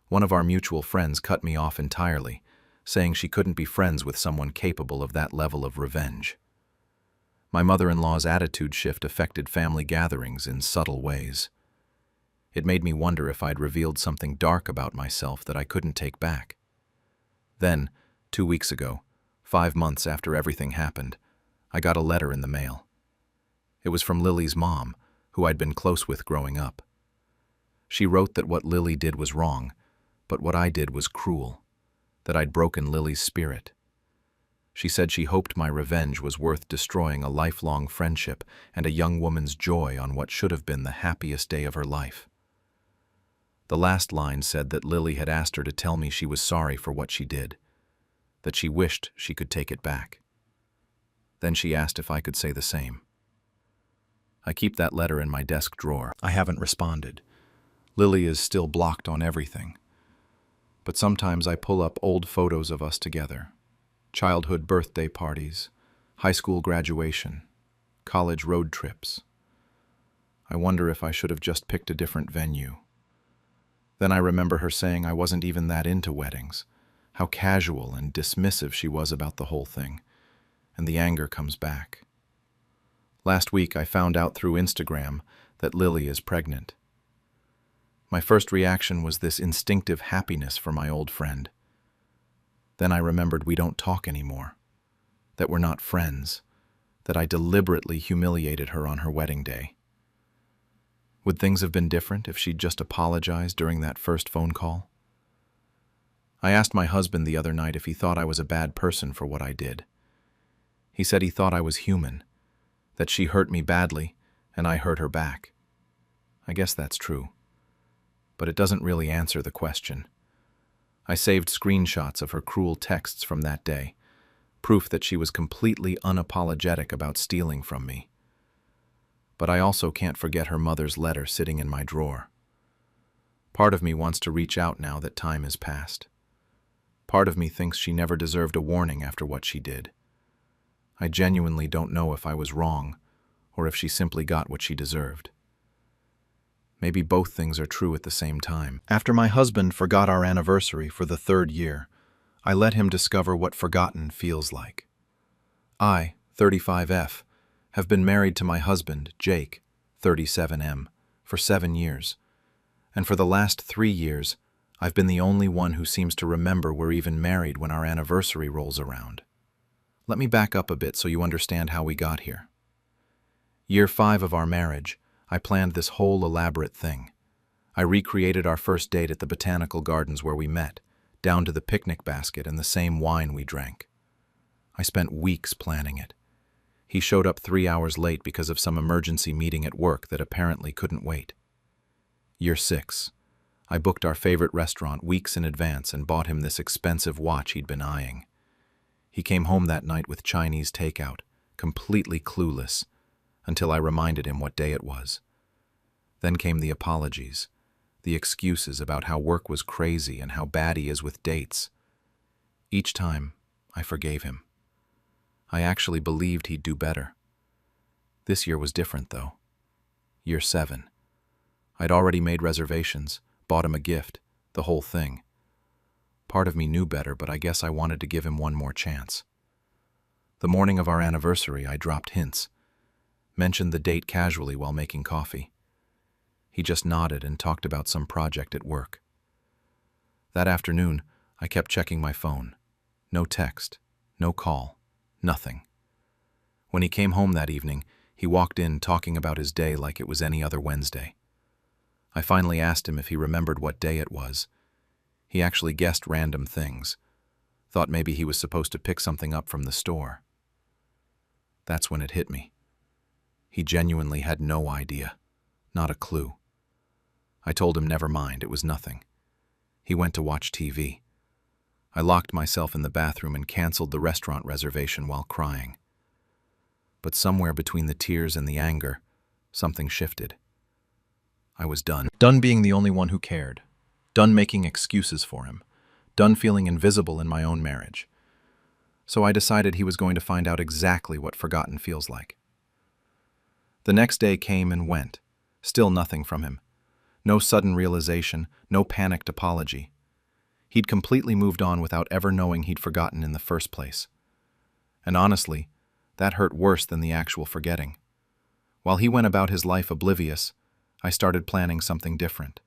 One of our mutual friends cut me off entirely, saying she couldn't be friends with someone capable of that level of revenge. My mother-in-law's attitude shift affected family gatherings in subtle ways. It made me wonder if I'd revealed something dark about myself that I couldn't take back. Then, 2 weeks ago, 5 months after everything happened, I got a letter in the mail. It was from Lily's mom, who I'd been close with growing up. She wrote that what Lily did was wrong, but what I did was cruel, that I'd broken Lily's spirit. She said she hoped my revenge was worth destroying a lifelong friendship and a young woman's joy on what should have been the happiest day of her life. The last line said that Lily had asked her to tell me she was sorry for what she did, that she wished she could take it back. Then she asked if I could say the same. I keep that letter in my desk drawer. I haven't responded. Lily is still blocked on everything. But sometimes I pull up old photos of us together. Childhood birthday parties, high school graduation, college road trips. I wonder if I should have just picked a different venue. Then I remember her saying I wasn't even that into weddings, how casual and dismissive she was about the whole thing, and the anger comes back. Last week I found out through Instagram that Lily is pregnant. My first reaction was this instinctive happiness for my old friend. Then I remembered we don't talk anymore, that we're not friends, that I deliberately humiliated her on her wedding day. Would things have been different if she'd just apologized during that first phone call? I asked my husband the other night if he thought I was a bad person for what I did. He said he thought I was human, that she hurt me badly and I hurt her back. I guess that's true. But it doesn't really answer the question. I saved screenshots of her cruel texts from that day, proof that she was completely unapologetic about stealing from me. but I also can't forget her mother's letter sitting in my drawer. Part of me wants to reach out now that time has passed. Part of me thinks she never deserved a warning after what she did. I genuinely don't know if I was wrong, or if she simply got what she deserved. Maybe both things are true at the same time. After my husband forgot our anniversary for the 3rd year, I let him discover what forgotten feels like. I, 35F, have been married to my husband, Jake, 37M, for 7 years, and for the last 3 years, I've been the only one who seems to remember we're even married when our anniversary rolls around. Let me back up a bit so you understand how we got here. Year 5 of our marriage, I planned this whole elaborate thing. I recreated our first date at the botanical gardens where we met, down to the picnic basket and the same wine we drank. I spent weeks planning it. He showed up 3 hours late because of some emergency meeting at work that apparently couldn't wait. Year 6, I booked our favorite restaurant weeks in advance and bought him this expensive watch he'd been eyeing. He came home that night with Chinese takeout, completely clueless, until I reminded him what day it was. Then came the apologies, the excuses about how work was crazy and how bad he is with dates. Each time, I forgave him. I actually believed he'd do better. This year was different, though. Year 7. I'd already made reservations, bought him a gift, the whole thing. Part of me knew better, but I guess I wanted to give him one more chance. The morning of our anniversary, I dropped hints, mentioned the date casually while making coffee. He just nodded and talked about some project at work. That afternoon, I kept checking my phone. No text, no call, nothing. When he came home that evening, he walked in talking about his day like it was any other Wednesday. I finally asked him if he remembered what day it was. He actually guessed random things, thought maybe he was supposed to pick something up from the store. That's when it hit me. He genuinely had no idea, not a clue. I told him never mind, it was nothing. He went to watch TV. I locked myself in the bathroom and canceled the restaurant reservation while crying. But somewhere between the tears and the anger, something shifted. I was done. Done being the only one who cared. Done making excuses for him. Done feeling invisible in my own marriage. So I decided he was going to find out exactly what forgotten feels like. The next day came and went. Still nothing from him. No sudden realization, no panicked apology. He'd completely moved on without ever knowing he'd forgotten in the first place. And honestly, that hurt worse than the actual forgetting. While he went about his life oblivious, I started planning something different.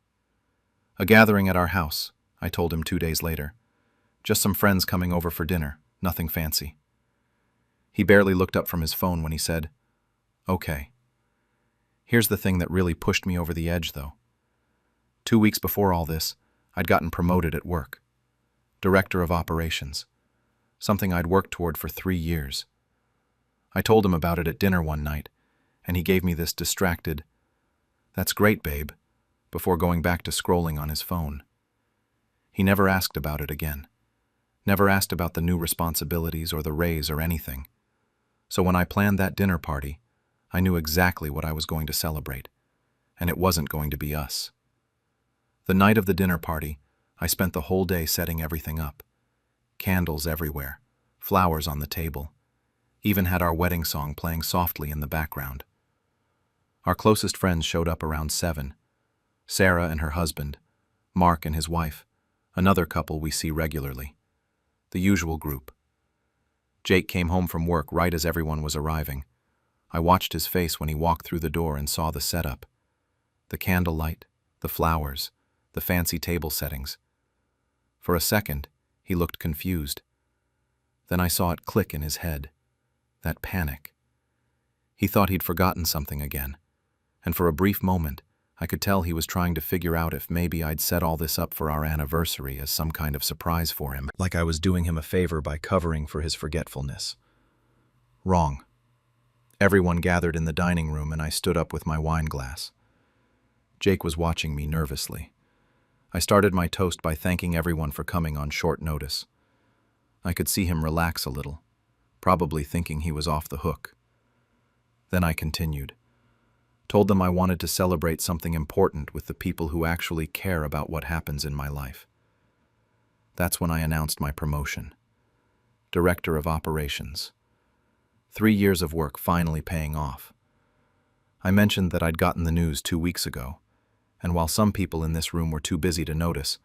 A gathering at our house, I told him 2 days later. Just some friends coming over for dinner, nothing fancy. He barely looked up from his phone when he said, "Okay." Here's the thing that really pushed me over the edge, though. 2 weeks before all this, I'd gotten promoted at work. Director of Operations. Something I'd worked toward for 3 years. I told him about it at dinner one night, and he gave me this distracted, "That's great, babe," before going back to scrolling on his phone. He never asked about it again. Never asked about the new responsibilities or the raise or anything. So when I planned that dinner party, I knew exactly what I was going to celebrate, and it wasn't going to be us. The night of the dinner party, I spent the whole day setting everything up. Candles everywhere, flowers on the table, even had our wedding song playing softly in the background. Our closest friends showed up around 7. Sarah and her husband, Mark and his wife, another couple we see regularly. The usual group. Jake came home from work right as everyone was arriving. I watched his face when he walked through the door and saw the setup. The candlelight, the flowers, the fancy table settings. For a second, he looked confused. Then I saw it click in his head. That panic. He thought he'd forgotten something again, and for a brief moment, I could tell he was trying to figure out if maybe I'd set all this up for our anniversary as some kind of surprise for him, like I was doing him a favor by covering for his forgetfulness. Wrong. Everyone gathered in the dining room and I stood up with my wine glass. Jake was watching me nervously. I started my toast by thanking everyone for coming on short notice. I could see him relax a little, probably thinking he was off the hook. Then I continued. Told them I wanted to celebrate something important with the people who actually care about what happens in my life. That's when I announced my promotion. Director of Operations. 3 years of work finally paying off. I mentioned that I'd gotten the news 2 weeks ago, and while some people in this room were too busy to notice,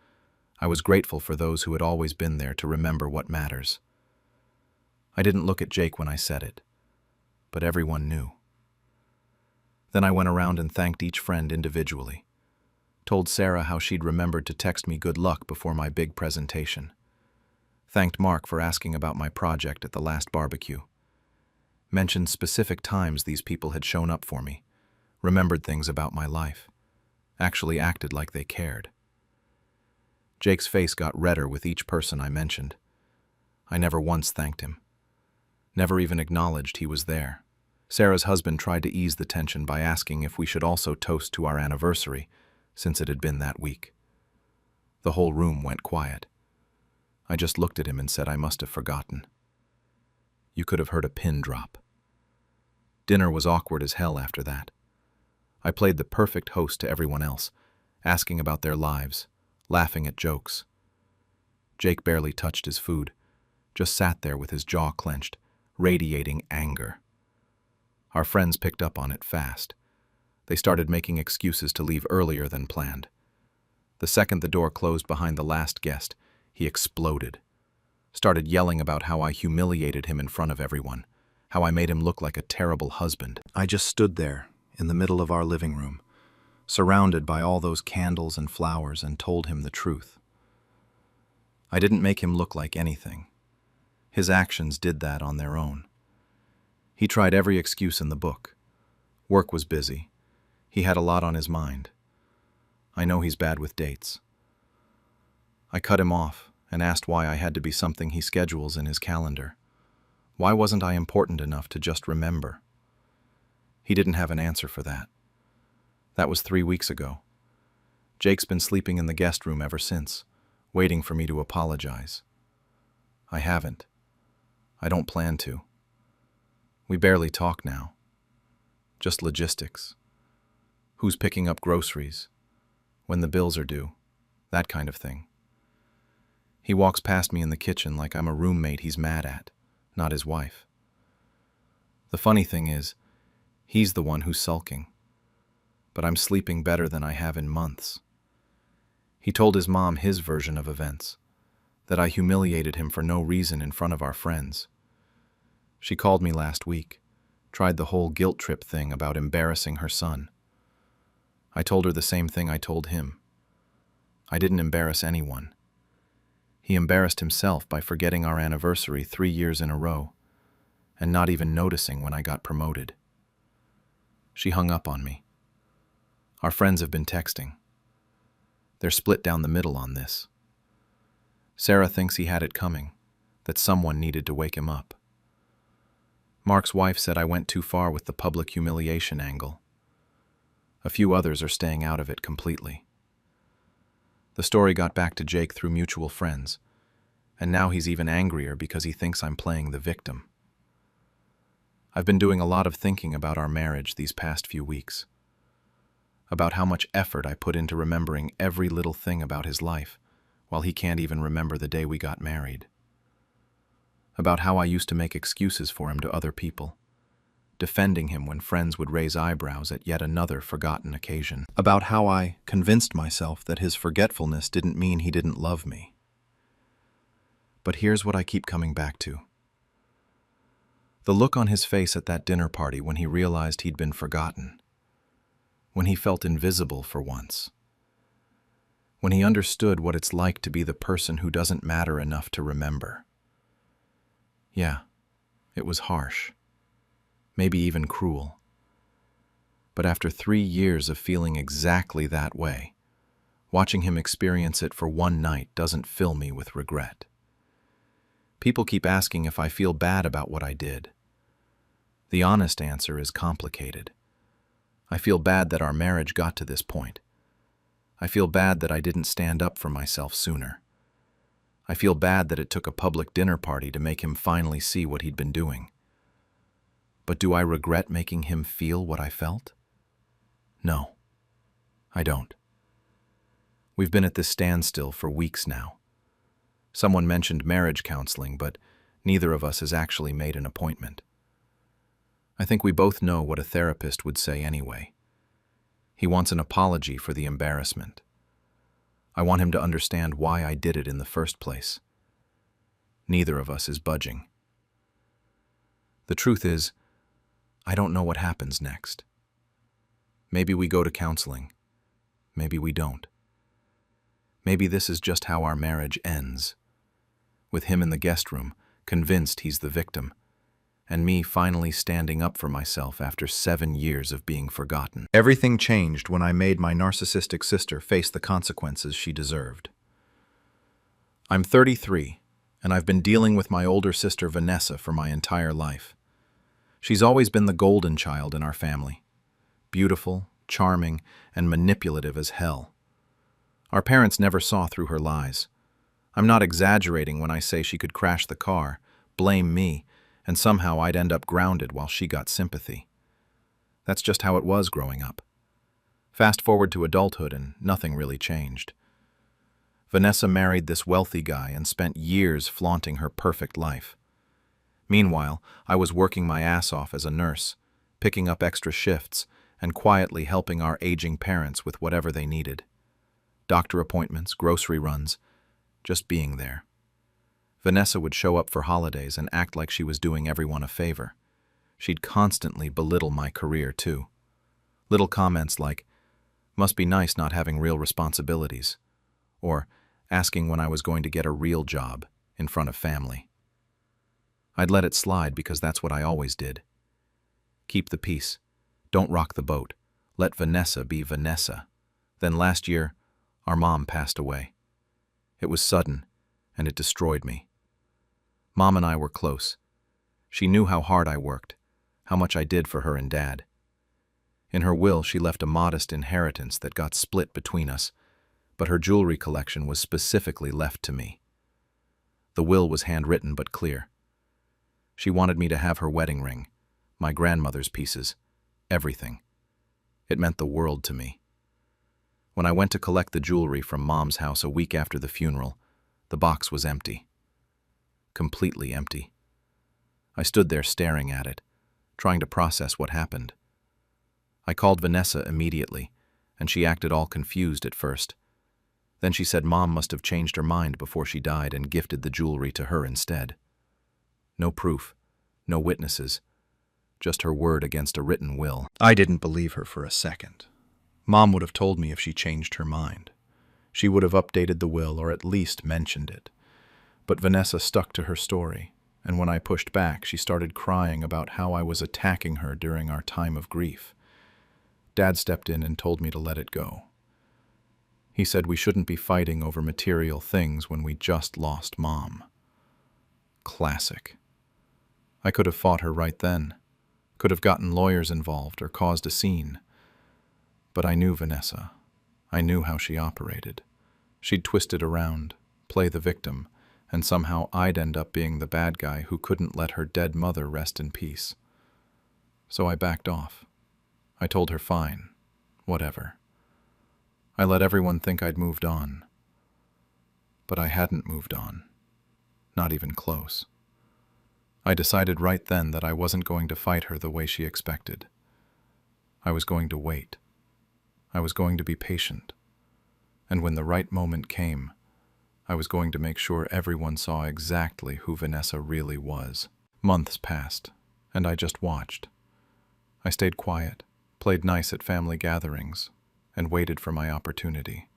I was grateful for those who had always been there to remember what matters. I didn't look at Jake when I said it, but everyone knew. Then I went around and thanked each friend individually. Told Sarah how she'd remembered to text me good luck before my big presentation. Thanked Mark for asking about my project at the last barbecue. Mentioned specific times these people had shown up for me, remembered things about my life, actually acted like they cared. Jake's face got redder with each person I mentioned. I never once thanked him. Never even acknowledged he was there. Sarah's husband tried to ease the tension by asking if we should also toast to our anniversary, since it had been that week. The whole room went quiet. I just looked at him and said I must have forgotten. You could have heard a pin drop. Dinner was awkward as hell after that. I played the perfect host to everyone else, asking about their lives, laughing at jokes. Jake barely touched his food, just sat there with his jaw clenched, radiating anger. Our friends picked up on it fast. They started making excuses to leave earlier than planned. The second the door closed behind the last guest, he exploded. Started yelling about how I humiliated him in front of everyone, how I made him look like a terrible husband. I just stood there, in the middle of our living room, surrounded by all those candles and flowers, and told him the truth. I didn't make him look like anything. His actions did that on their own. He tried every excuse in the book. Work was busy. He had a lot on his mind. I know he's bad with dates. I cut him off and asked why I had to be something he schedules in his calendar. Why wasn't I important enough to just remember? He didn't have an answer for that. That was 3 weeks ago. Jake's been sleeping in the guest room ever since, waiting for me to apologize. I haven't. I don't plan to. We barely talk now. Just logistics. Who's picking up groceries? When the bills are due? That kind of thing. He walks past me in the kitchen like I'm a roommate he's mad at, not his wife. The funny thing is, he's the one who's sulking. But I'm sleeping better than I have in months. He told his mom his version of events, that I humiliated him for no reason in front of our friends. She called me last week, tried the whole guilt trip thing about embarrassing her son. I told her the same thing I told him. I didn't embarrass anyone. He embarrassed himself by forgetting our anniversary 3 years in a row, and not even noticing when I got promoted. She hung up on me. Our friends have been texting. They're split down the middle on this. Sarah thinks he had it coming, that someone needed to wake him up. Mark's wife said I went too far with the public humiliation angle. A few others are staying out of it completely. The story got back to Jake through mutual friends, and now he's even angrier because he thinks I'm playing the victim. I've been doing a lot of thinking about our marriage these past few weeks, about how much effort I put into remembering every little thing about his life, while he can't even remember the day we got married. About how I used to make excuses for him to other people, defending him when friends would raise eyebrows at yet another forgotten occasion. About how I convinced myself that his forgetfulness didn't mean he didn't love me. But here's what I keep coming back to. The look on his face at that dinner party when he realized he'd been forgotten. When he felt invisible for once. When he understood what it's like to be the person who doesn't matter enough to remember. Yeah, it was harsh. Maybe even cruel. But after 3 years of feeling exactly that way, watching him experience it for one night doesn't fill me with regret. People keep asking if I feel bad about what I did. The honest answer is complicated. I feel bad that our marriage got to this point. I feel bad that I didn't stand up for myself sooner. I feel bad that it took a public dinner party to make him finally see what he'd been doing. But do I regret making him feel what I felt? No, I don't. We've been at this standstill for weeks now. Someone mentioned marriage counseling, but neither of us has actually made an appointment. I think we both know what a therapist would say anyway. He wants an apology for the embarrassment. I want him to understand why I did it in the first place. Neither of us is budging. The truth is, I don't know what happens next. Maybe we go to counseling. Maybe we don't. Maybe this is just how our marriage ends, with him in the guest room, convinced he's the victim, and me finally standing up for myself after 7 years of being forgotten. Everything changed when I made my narcissistic sister face the consequences she deserved. I'm 33, and I've been dealing with my older sister Vanessa for my entire life. She's always been the golden child in our family. Beautiful, charming, and manipulative as hell. Our parents never saw through her lies. I'm not exaggerating when I say she could crash the car, blame me, and somehow I'd end up grounded while she got sympathy. That's just how it was growing up. Fast forward to adulthood and nothing really changed. Vanessa married this wealthy guy and spent years flaunting her perfect life. Meanwhile, I was working my ass off as a nurse, picking up extra shifts, and quietly helping our aging parents with whatever they needed. Doctor appointments, grocery runs, just being there. Vanessa would show up for holidays and act like she was doing everyone a favor. She'd constantly belittle my career, too. Little comments like, "Must be nice not having real responsibilities," or asking when I was going to get a real job in front of family. I'd let it slide because that's what I always did. Keep the peace. Don't rock the boat. Let Vanessa be Vanessa. Then last year, our mom passed away. It was sudden, and it destroyed me. Mom and I were close. She knew how hard I worked, how much I did for her and Dad. In her will, she left a modest inheritance that got split between us, but her jewelry collection was specifically left to me. The will was handwritten but clear. She wanted me to have her wedding ring, my grandmother's pieces, everything. It meant the world to me. When I went to collect the jewelry from Mom's house a week after the funeral, the box was empty. Completely empty. I stood there staring at it, trying to process what happened. I called Vanessa immediately, and she acted all confused at first. Then she said Mom must have changed her mind before she died and gifted the jewelry to her instead. No proof, no witnesses, just her word against a written will. I didn't believe her for a second. Mom would have told me if she changed her mind. She would have updated the will or at least mentioned it. But Vanessa stuck to her story, and when I pushed back, she started crying about how I was attacking her during our time of grief. Dad stepped in and told me to let it go. He said we shouldn't be fighting over material things when we just lost Mom. Classic. I could have fought her right then, could have gotten lawyers involved or caused a scene. But I knew Vanessa. I knew how she operated. She'd twist it around, play the victim, and somehow I'd end up being the bad guy who couldn't let her dead mother rest in peace. So I backed off. I told her fine, whatever. I let everyone think I'd moved on. But I hadn't moved on. Not even close. I decided right then that I wasn't going to fight her the way she expected. I was going to wait. I was going to be patient. And when the right moment came, I was going to make sure everyone saw exactly who Vanessa really was. Months passed, and I just watched. I stayed quiet, played nice at family gatherings, and waited for my opportunity.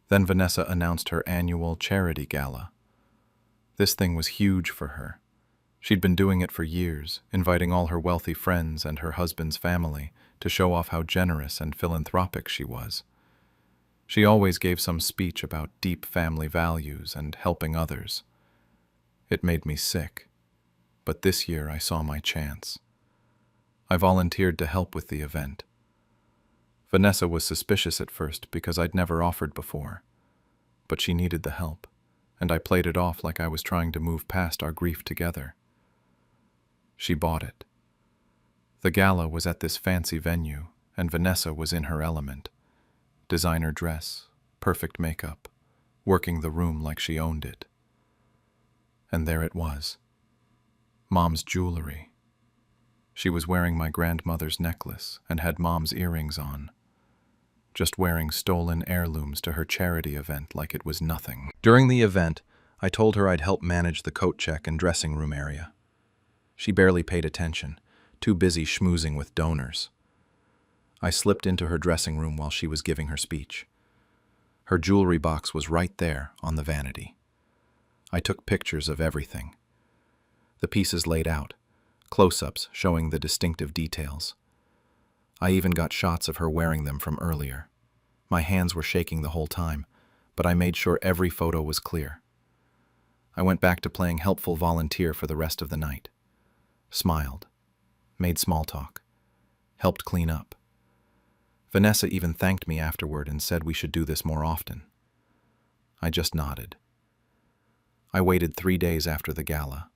Then Vanessa announced her annual charity gala. This thing was huge for her. She'd been doing it for years, inviting all her wealthy friends and her husband's family to show off how generous and philanthropic she was. She always gave some speech about deep family values and helping others. It made me sick, but this year I saw my chance. I volunteered to help with the event. Vanessa was suspicious at first because I'd never offered before, but she needed the help, and I played it off like I was trying to move past our grief together. She bought it. The gala was at this fancy venue, and Vanessa was in her element. Designer dress, perfect makeup, working the room like she owned it. And there it was. Mom's jewelry. She was wearing my grandmother's necklace and had Mom's earrings on. Just wearing stolen heirlooms to her charity event like it was nothing. During the event, I told her I'd help manage the coat check and dressing room area. She barely paid attention, too busy schmoozing with donors. I slipped into her dressing room while she was giving her speech. Her jewelry box was right there on the vanity. I took pictures of everything. The pieces laid out, close-ups showing the distinctive details. I even got shots of her wearing them from earlier. My hands were shaking the whole time, but I made sure every photo was clear. I went back to playing helpful volunteer for the rest of the night. Smiled, made small talk, helped clean up. Vanessa even thanked me afterward and said we should do this more often. I just nodded. I waited 3 days after the gala.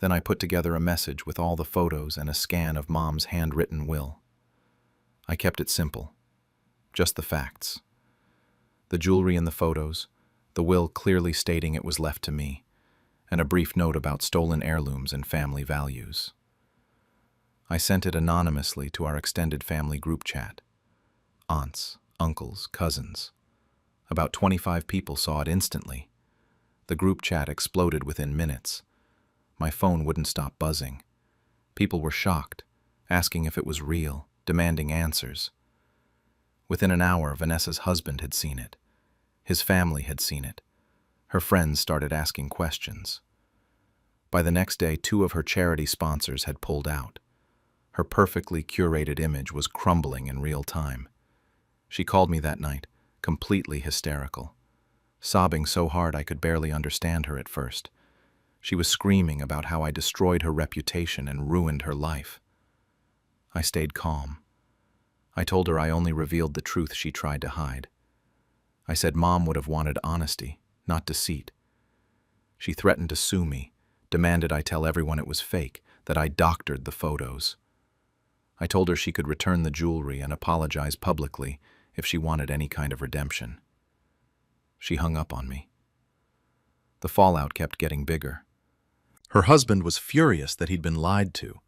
Then I put together a message with all the photos and a scan of Mom's handwritten will. I kept it simple, just the facts. The jewelry in the photos, the will clearly stating it was left to me, and a brief note about stolen heirlooms and family values. I sent it anonymously to our extended family group chat. Aunts, uncles, cousins. About 25 people saw it instantly. The group chat exploded within minutes. My phone wouldn't stop buzzing. People were shocked, asking if it was real, demanding answers. Within an hour, Vanessa's husband had seen it. His family had seen it. Her friends started asking questions. By the next day, 2 of her charity sponsors had pulled out. Her perfectly curated image was crumbling in real time. She called me that night, completely hysterical, sobbing so hard I could barely understand her at first. She was screaming about how I destroyed her reputation and ruined her life. I stayed calm. I told her I only revealed the truth she tried to hide. I said Mom would have wanted honesty, not deceit. She threatened to sue me, demanded I tell everyone it was fake, that I doctored the photos. I told her she could return the jewelry and apologize publicly if she wanted any kind of redemption. She hung up on me. The fallout kept getting bigger. Her husband was furious that he'd been lied to.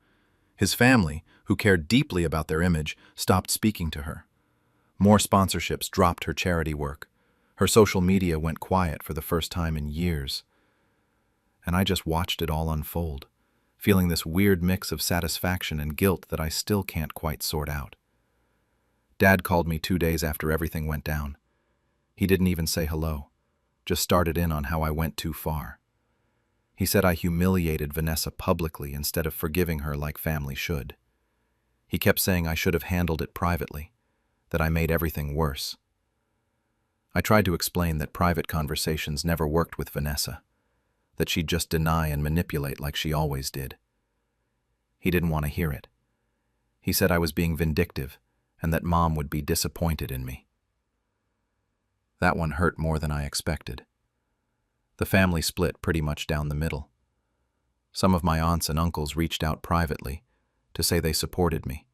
His family, who cared deeply about their image, stopped speaking to her. More sponsorships dropped her charity work. Her social media went quiet for the first time in years. And I just watched it all unfold, feeling this weird mix of satisfaction and guilt that I still can't quite sort out. Dad called me 2 days after everything went down. He didn't even say hello, just started in on how I went too far. He said I humiliated Vanessa publicly instead of forgiving her like family should. He kept saying I should have handled it privately, that I made everything worse. I tried to explain that private conversations never worked with Vanessa, that she'd just deny and manipulate like she always did. He didn't want to hear it. He said I was being vindictive and that Mom would be disappointed in me. That one hurt more than I expected. The family split pretty much down the middle. Some of my aunts and uncles reached out privately to say they supported me,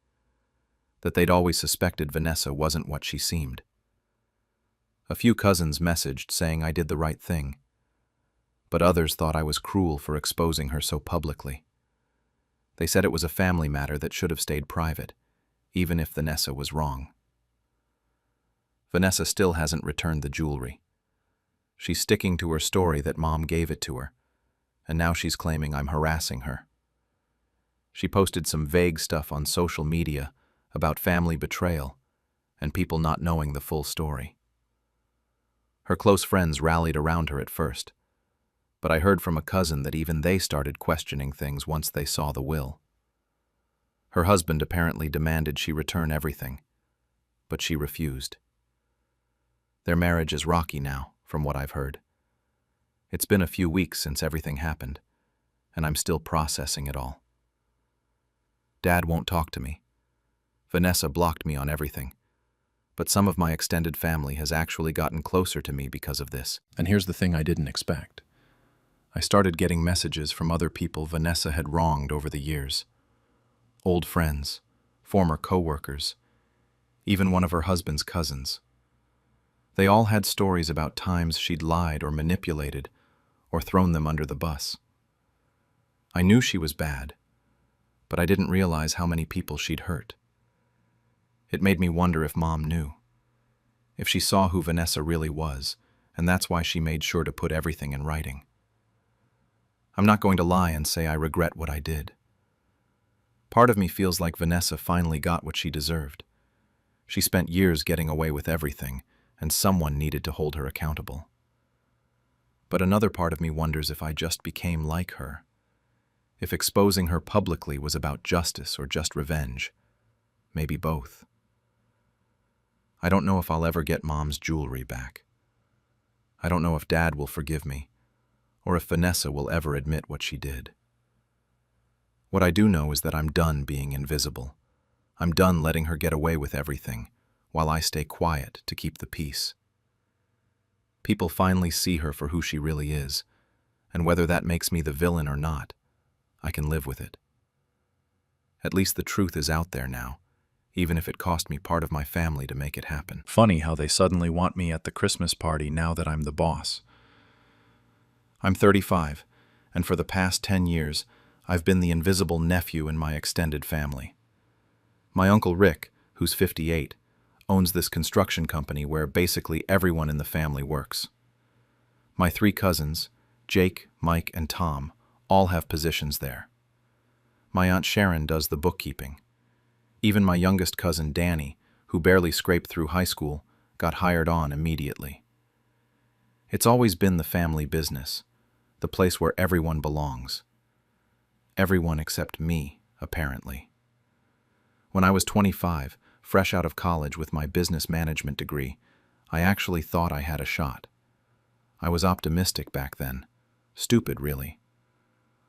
that they'd always suspected Vanessa wasn't what she seemed. A few cousins messaged saying I did the right thing, but others thought I was cruel for exposing her so publicly. They said it was a family matter that should have stayed private, even if Vanessa was wrong. Vanessa still hasn't returned the jewelry. She's sticking to her story that Mom gave it to her, and now she's claiming I'm harassing her. She posted some vague stuff on social media about family betrayal and people not knowing the full story. Her close friends rallied around her at first, but I heard from a cousin that even they started questioning things once they saw the will. Her husband apparently demanded she return everything, but she refused. Their marriage is rocky now, from what I've heard. It's been a few weeks since everything happened, and I'm still processing it all. Dad won't talk to me. Vanessa blocked me on everything, but some of my extended family has actually gotten closer to me because of this. And here's the thing I didn't expect. I started getting messages from other people Vanessa had wronged over the years. Old friends, former coworkers, even one of her husband's cousins. They all had stories about times she'd lied or manipulated or thrown them under the bus. I knew she was bad, but I didn't realize how many people she'd hurt. It made me wonder if Mom knew, if she saw who Vanessa really was, and that's why she made sure to put everything in writing. I'm not going to lie and say I regret what I did. Part of me feels like Vanessa finally got what she deserved. She spent years getting away with everything, and someone needed to hold her accountable. But another part of me wonders if I just became like her, if exposing her publicly was about justice or just revenge, maybe both. I don't know if I'll ever get Mom's jewelry back. I don't know if Dad will forgive me, or if Vanessa will ever admit what she did. What I do know is that I'm done being invisible. I'm done letting her get away with everything, while I stay quiet to keep the peace. People finally see her for who she really is, and whether that makes me the villain or not, I can live with it. At least the truth is out there now, even if it cost me part of my family to make it happen. Funny how they suddenly want me at the Christmas party now that I'm the boss. I'm 35, and for the past 10 years, I've been the invisible nephew in my extended family. My Uncle Rick, who's 58, owns this construction company where basically everyone in the family works. My 3 cousins, Jake, Mike, and Tom, all have positions there. My Aunt Sharon does the bookkeeping. Even my youngest cousin Danny, who barely scraped through high school, got hired on immediately. It's always been the family business, the place where everyone belongs. Everyone except me, apparently. When I was 25, fresh out of college with my business management degree, I actually thought I had a shot. I was optimistic back then. Stupid, really.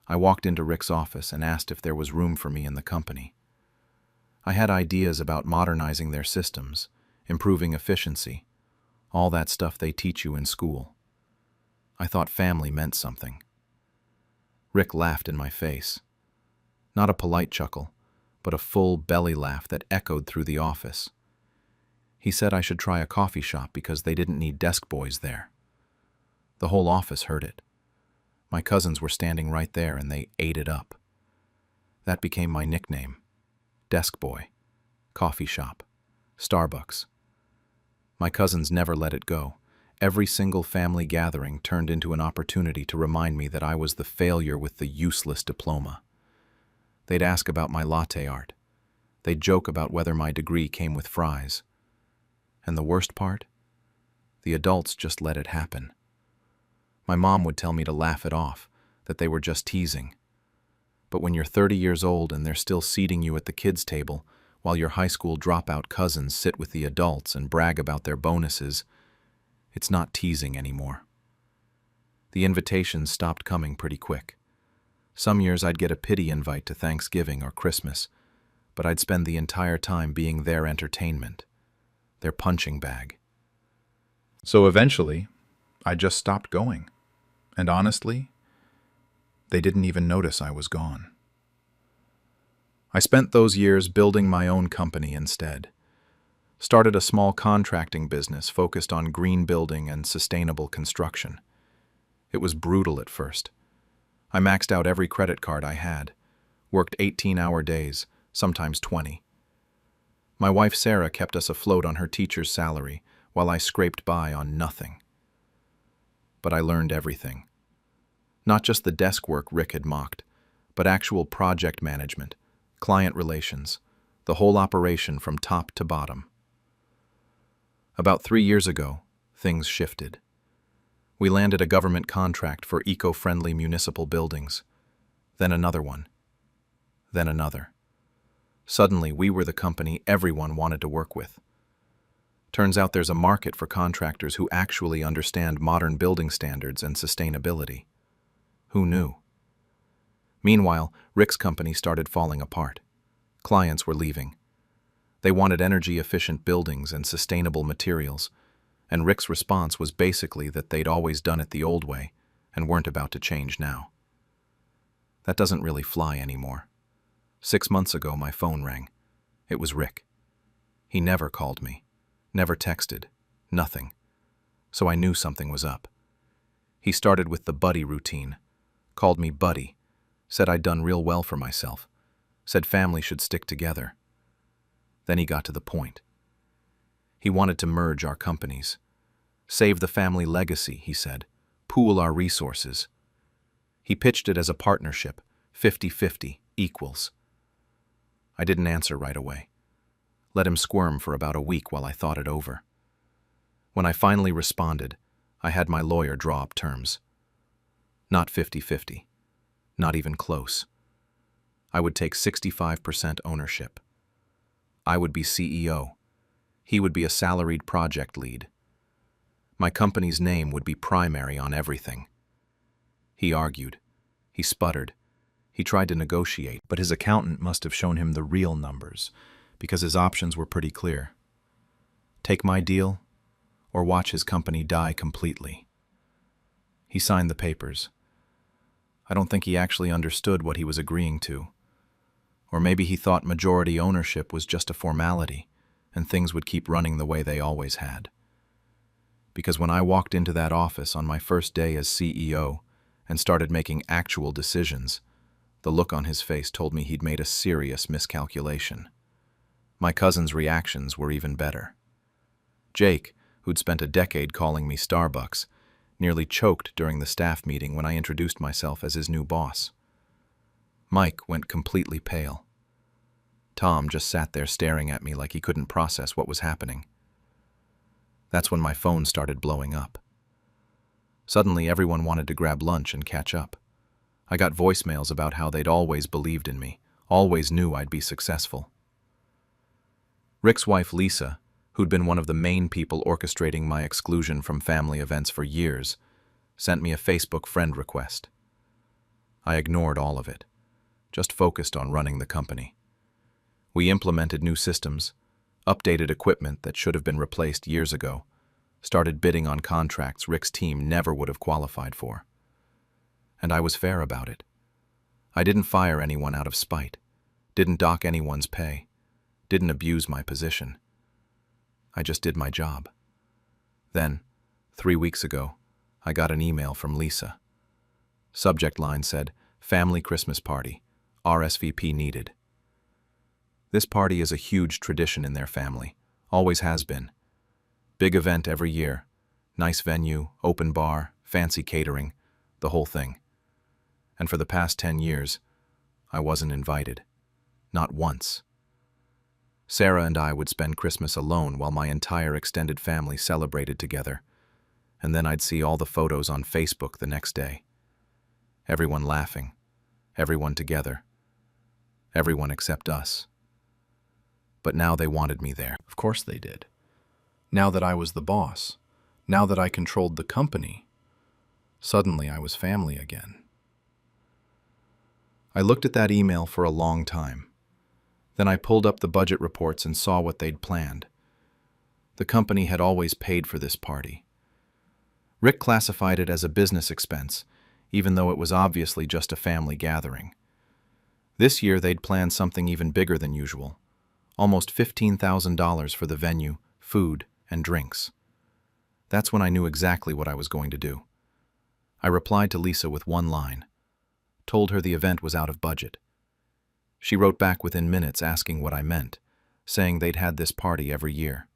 I walked into Rick's office and asked if there was room for me in the company. I had ideas about modernizing their systems, improving efficiency, all that stuff they teach you in school. I thought family meant something. Rick laughed in my face. Not a polite chuckle, but a full belly laugh that echoed through the office. He said I should try a coffee shop because they didn't need desk boys there. The whole office heard it. My cousins were standing right there and they ate it up. That became my nickname. Desk boy, coffee shop, Starbucks. My cousins never let it go. Every single family gathering turned into an opportunity to remind me that I was the failure with the useless diploma. They'd ask about my latte art. They'd joke about whether my degree came with fries. And the worst part? The adults just let it happen. My mom would tell me to laugh it off, that they were just teasing. But when you're 30 years old and they're still seating you at the kids' table, while your high school dropout cousins sit with the adults and brag about their bonuses, it's not teasing anymore. The invitations stopped coming pretty quick. Some years I'd get a pity invite to Thanksgiving or Christmas, but I'd spend the entire time being their entertainment, their punching bag. So eventually, I just stopped going. And honestly, they didn't even notice I was gone. I spent those years building my own company instead. Started a small contracting business focused on green building and sustainable construction. It was brutal at first. I maxed out every credit card I had, worked 18-hour days, sometimes 20. My wife Sarah kept us afloat on her teacher's salary, while I scraped by on nothing. But I learned everything. Not just the desk work Rick had mocked, but actual project management, client relations, the whole operation from top to bottom. About 3 years ago, things shifted. We landed a government contract for eco-friendly municipal buildings, then another one, then another. Suddenly, we were the company everyone wanted to work with. Turns out there's a market for contractors who actually understand modern building standards and sustainability. Who knew? Meanwhile, Rick's company started falling apart. Clients were leaving. They wanted energy-efficient buildings and sustainable materials, and Rick's response was basically that they'd always done it the old way and weren't about to change now. That doesn't really fly anymore. 6 months ago, my phone rang. It was Rick. He never called me, never texted, nothing. So I knew something was up. He started with the buddy routine, called me buddy, said I'd done real well for myself, said family should stick together. Then he got to the point. He wanted to merge our companies. Save the family legacy, he said. Pool our resources. He pitched it as a partnership, 50-50, equals. I didn't answer right away. Let him squirm for about a week while I thought it over. When I finally responded, I had my lawyer draw up terms. Not 50-50. Not even close. I would take 65% ownership. I would be CEO. He would be a salaried project lead. My company's name would be primary on everything. He argued. He sputtered. He tried to negotiate, but his accountant must have shown him the real numbers, because his options were pretty clear. Take my deal, or watch his company die completely. He signed the papers. I don't think he actually understood what he was agreeing to. Or maybe he thought majority ownership was just a formality, and things would keep running the way they always had. Because when I walked into that office on my first day as CEO and started making actual decisions, the look on his face told me he'd made a serious miscalculation. My cousin's reactions were even better. Jake, who'd spent a decade calling me Starbucks, nearly choked during the staff meeting when I introduced myself as his new boss. Mike went completely pale. Tom just sat there staring at me like he couldn't process what was happening. That's when my phone started blowing up. Suddenly, everyone wanted to grab lunch and catch up. I got voicemails about how they'd always believed in me, always knew I'd be successful. Rick's wife, Lisa, who'd been one of the main people orchestrating my exclusion from family events for years, sent me a Facebook friend request. I ignored all of it, just focused on running the company. We implemented new systems, updated equipment that should have been replaced years ago, started bidding on contracts Rick's team never would have qualified for. And I was fair about it. I didn't fire anyone out of spite, didn't dock anyone's pay, didn't abuse my position. I just did my job. Then, 3 weeks ago, I got an email from Lisa. Subject line said, "Family Christmas Party, RSVP needed." This party is a huge tradition in their family, always has been. Big event every year, nice venue, open bar, fancy catering, the whole thing. And for the past 10 years, I wasn't invited. Not once. Sarah and I would spend Christmas alone while my entire extended family celebrated together, and then I'd see all the photos on Facebook the next day. Everyone laughing, everyone together, everyone except us. But now they wanted me there. Of course they did. Now that I was the boss, now that I controlled the company, suddenly I was family again. I looked at that email for a long time. Then I pulled up the budget reports and saw what they'd planned. The company had always paid for this party. Rick classified it as a business expense, even though it was obviously just a family gathering. This year they'd planned something even bigger than usual, almost $15,000 for the venue, food, and drinks. That's when I knew exactly what I was going to do. I replied to Lisa with one line, told her the event was out of budget. She wrote back within minutes asking what I meant, saying they'd had this party every year.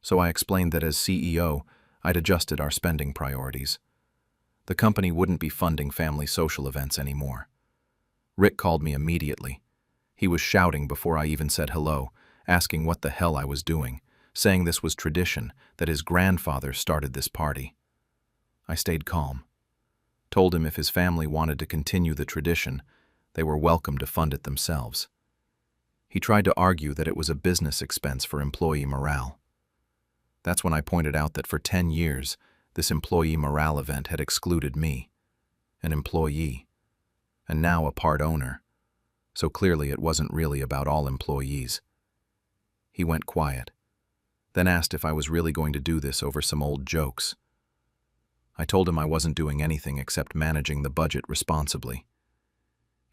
So I explained that as CEO, I'd adjusted our spending priorities. The company wouldn't be funding family social events anymore. Rick called me immediately. He was shouting before I even said hello, asking what the hell I was doing, saying this was tradition, that his grandfather started this party. I stayed calm. Told him if his family wanted to continue the tradition, they were welcome to fund it themselves. He tried to argue that it was a business expense for employee morale. That's when I pointed out that for 10 years, this employee morale event had excluded me, an employee, and now a part owner, so clearly it wasn't really about all employees. He went quiet, then asked if I was really going to do this over some old jokes. I told him I wasn't doing anything except managing the budget responsibly.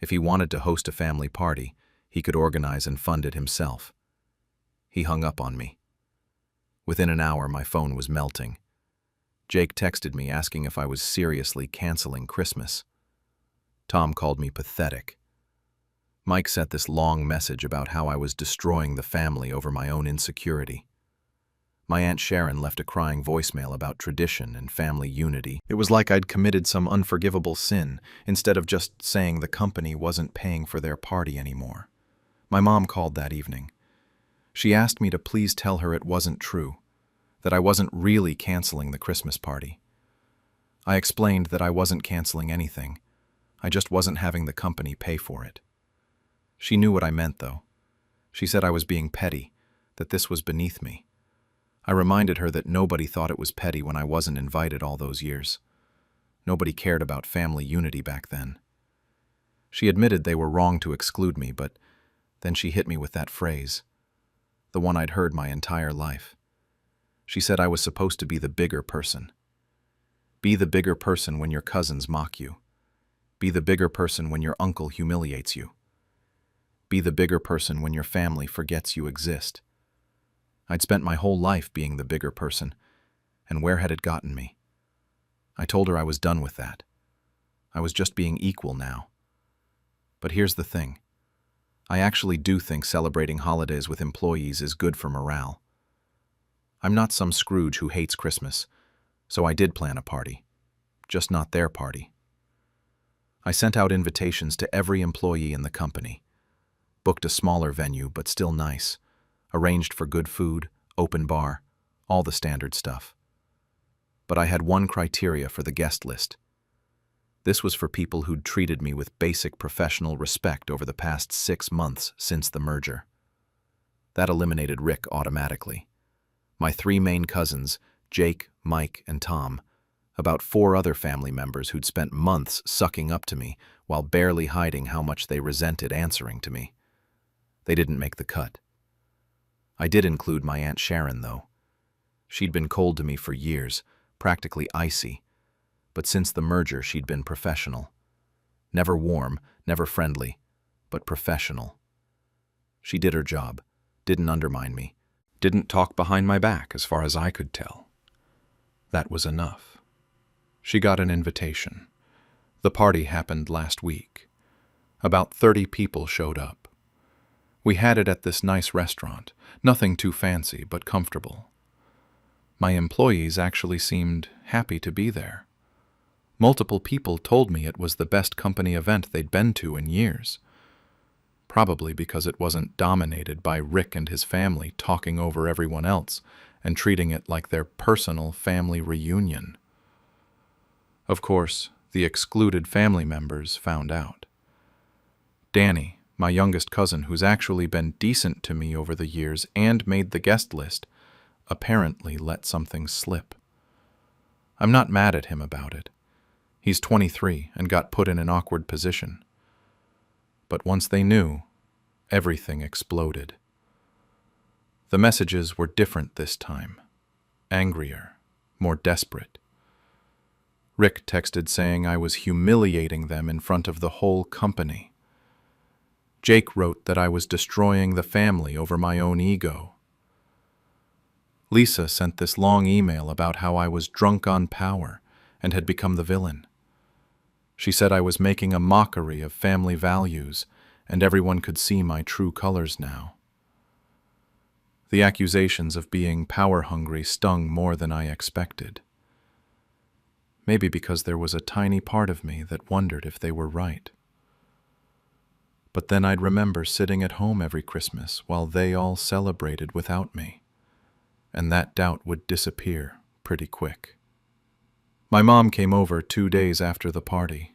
If he wanted to host a family party, he could organize and fund it himself. He hung up on me. Within an hour, my phone was melting. Jake texted me asking if I was seriously canceling Christmas. Tom called me pathetic. Mike sent this long message about how I was destroying the family over my own insecurity. My Aunt Sharon left a crying voicemail about tradition and family unity. It was like I'd committed some unforgivable sin, instead of just saying the company wasn't paying for their party anymore. My mom called that evening. She asked me to please tell her it wasn't true, that I wasn't really canceling the Christmas party. I explained that I wasn't canceling anything. I just wasn't having the company pay for it. She knew what I meant, though. She said I was being petty, that this was beneath me. I reminded her that nobody thought it was petty when I wasn't invited all those years. Nobody cared about family unity back then. She admitted they were wrong to exclude me, but then she hit me with that phrase, the one I'd heard my entire life. She said I was supposed to be the bigger person. Be the bigger person when your cousins mock you. Be the bigger person when your uncle humiliates you. Be the bigger person when your family forgets you exist. I'd spent my whole life being the bigger person, and where had it gotten me? I told her I was done with that. I was just being equal now. But here's the thing. I actually do think celebrating holidays with employees is good for morale. I'm not some Scrooge who hates Christmas, so I did plan a party, just not their party. I sent out invitations to every employee in the company, booked a smaller venue but still nice, arranged for good food, open bar, all the standard stuff. But I had one criteria for the guest list. This was for people who'd treated me with basic professional respect over the past 6 months since the merger. That eliminated Rick automatically. My 3 main cousins, Jake, Mike, and Tom, about 4 other family members who'd spent months sucking up to me while barely hiding how much they resented answering to me. They didn't make the cut. I did include my Aunt Sharon, though. She'd been cold to me for years, practically icy, but since the merger she'd been professional. Never warm, never friendly, but professional. She did her job, didn't undermine me, didn't talk behind my back as far as I could tell. That was enough. She got an invitation. The party happened last week. About 30 people showed up. We had it at this nice restaurant, nothing too fancy but comfortable. My employees actually seemed happy to be there. Multiple people told me it was the best company event they'd been to in years. Probably because it wasn't dominated by Rick and his family talking over everyone else and treating it like their personal family reunion. Of course, the excluded family members found out. Danny, my youngest cousin, who's actually been decent to me over the years and made the guest list, apparently let something slip. I'm not mad at him about it. He's 23 and got put in an awkward position. But once they knew, everything exploded. The messages were different this time. Angrier, more desperate. Rick texted saying I was humiliating them in front of the whole company. Jake wrote that I was destroying the family over my own ego. Lisa sent this long email about how I was drunk on power and had become the villain. She said I was making a mockery of family values and everyone could see my true colors now. The accusations of being power-hungry stung more than I expected. Maybe because there was a tiny part of me that wondered if they were right. But then I'd remember sitting at home every Christmas while they all celebrated without me, and that doubt would disappear pretty quick. My mom came over 2 days after the party.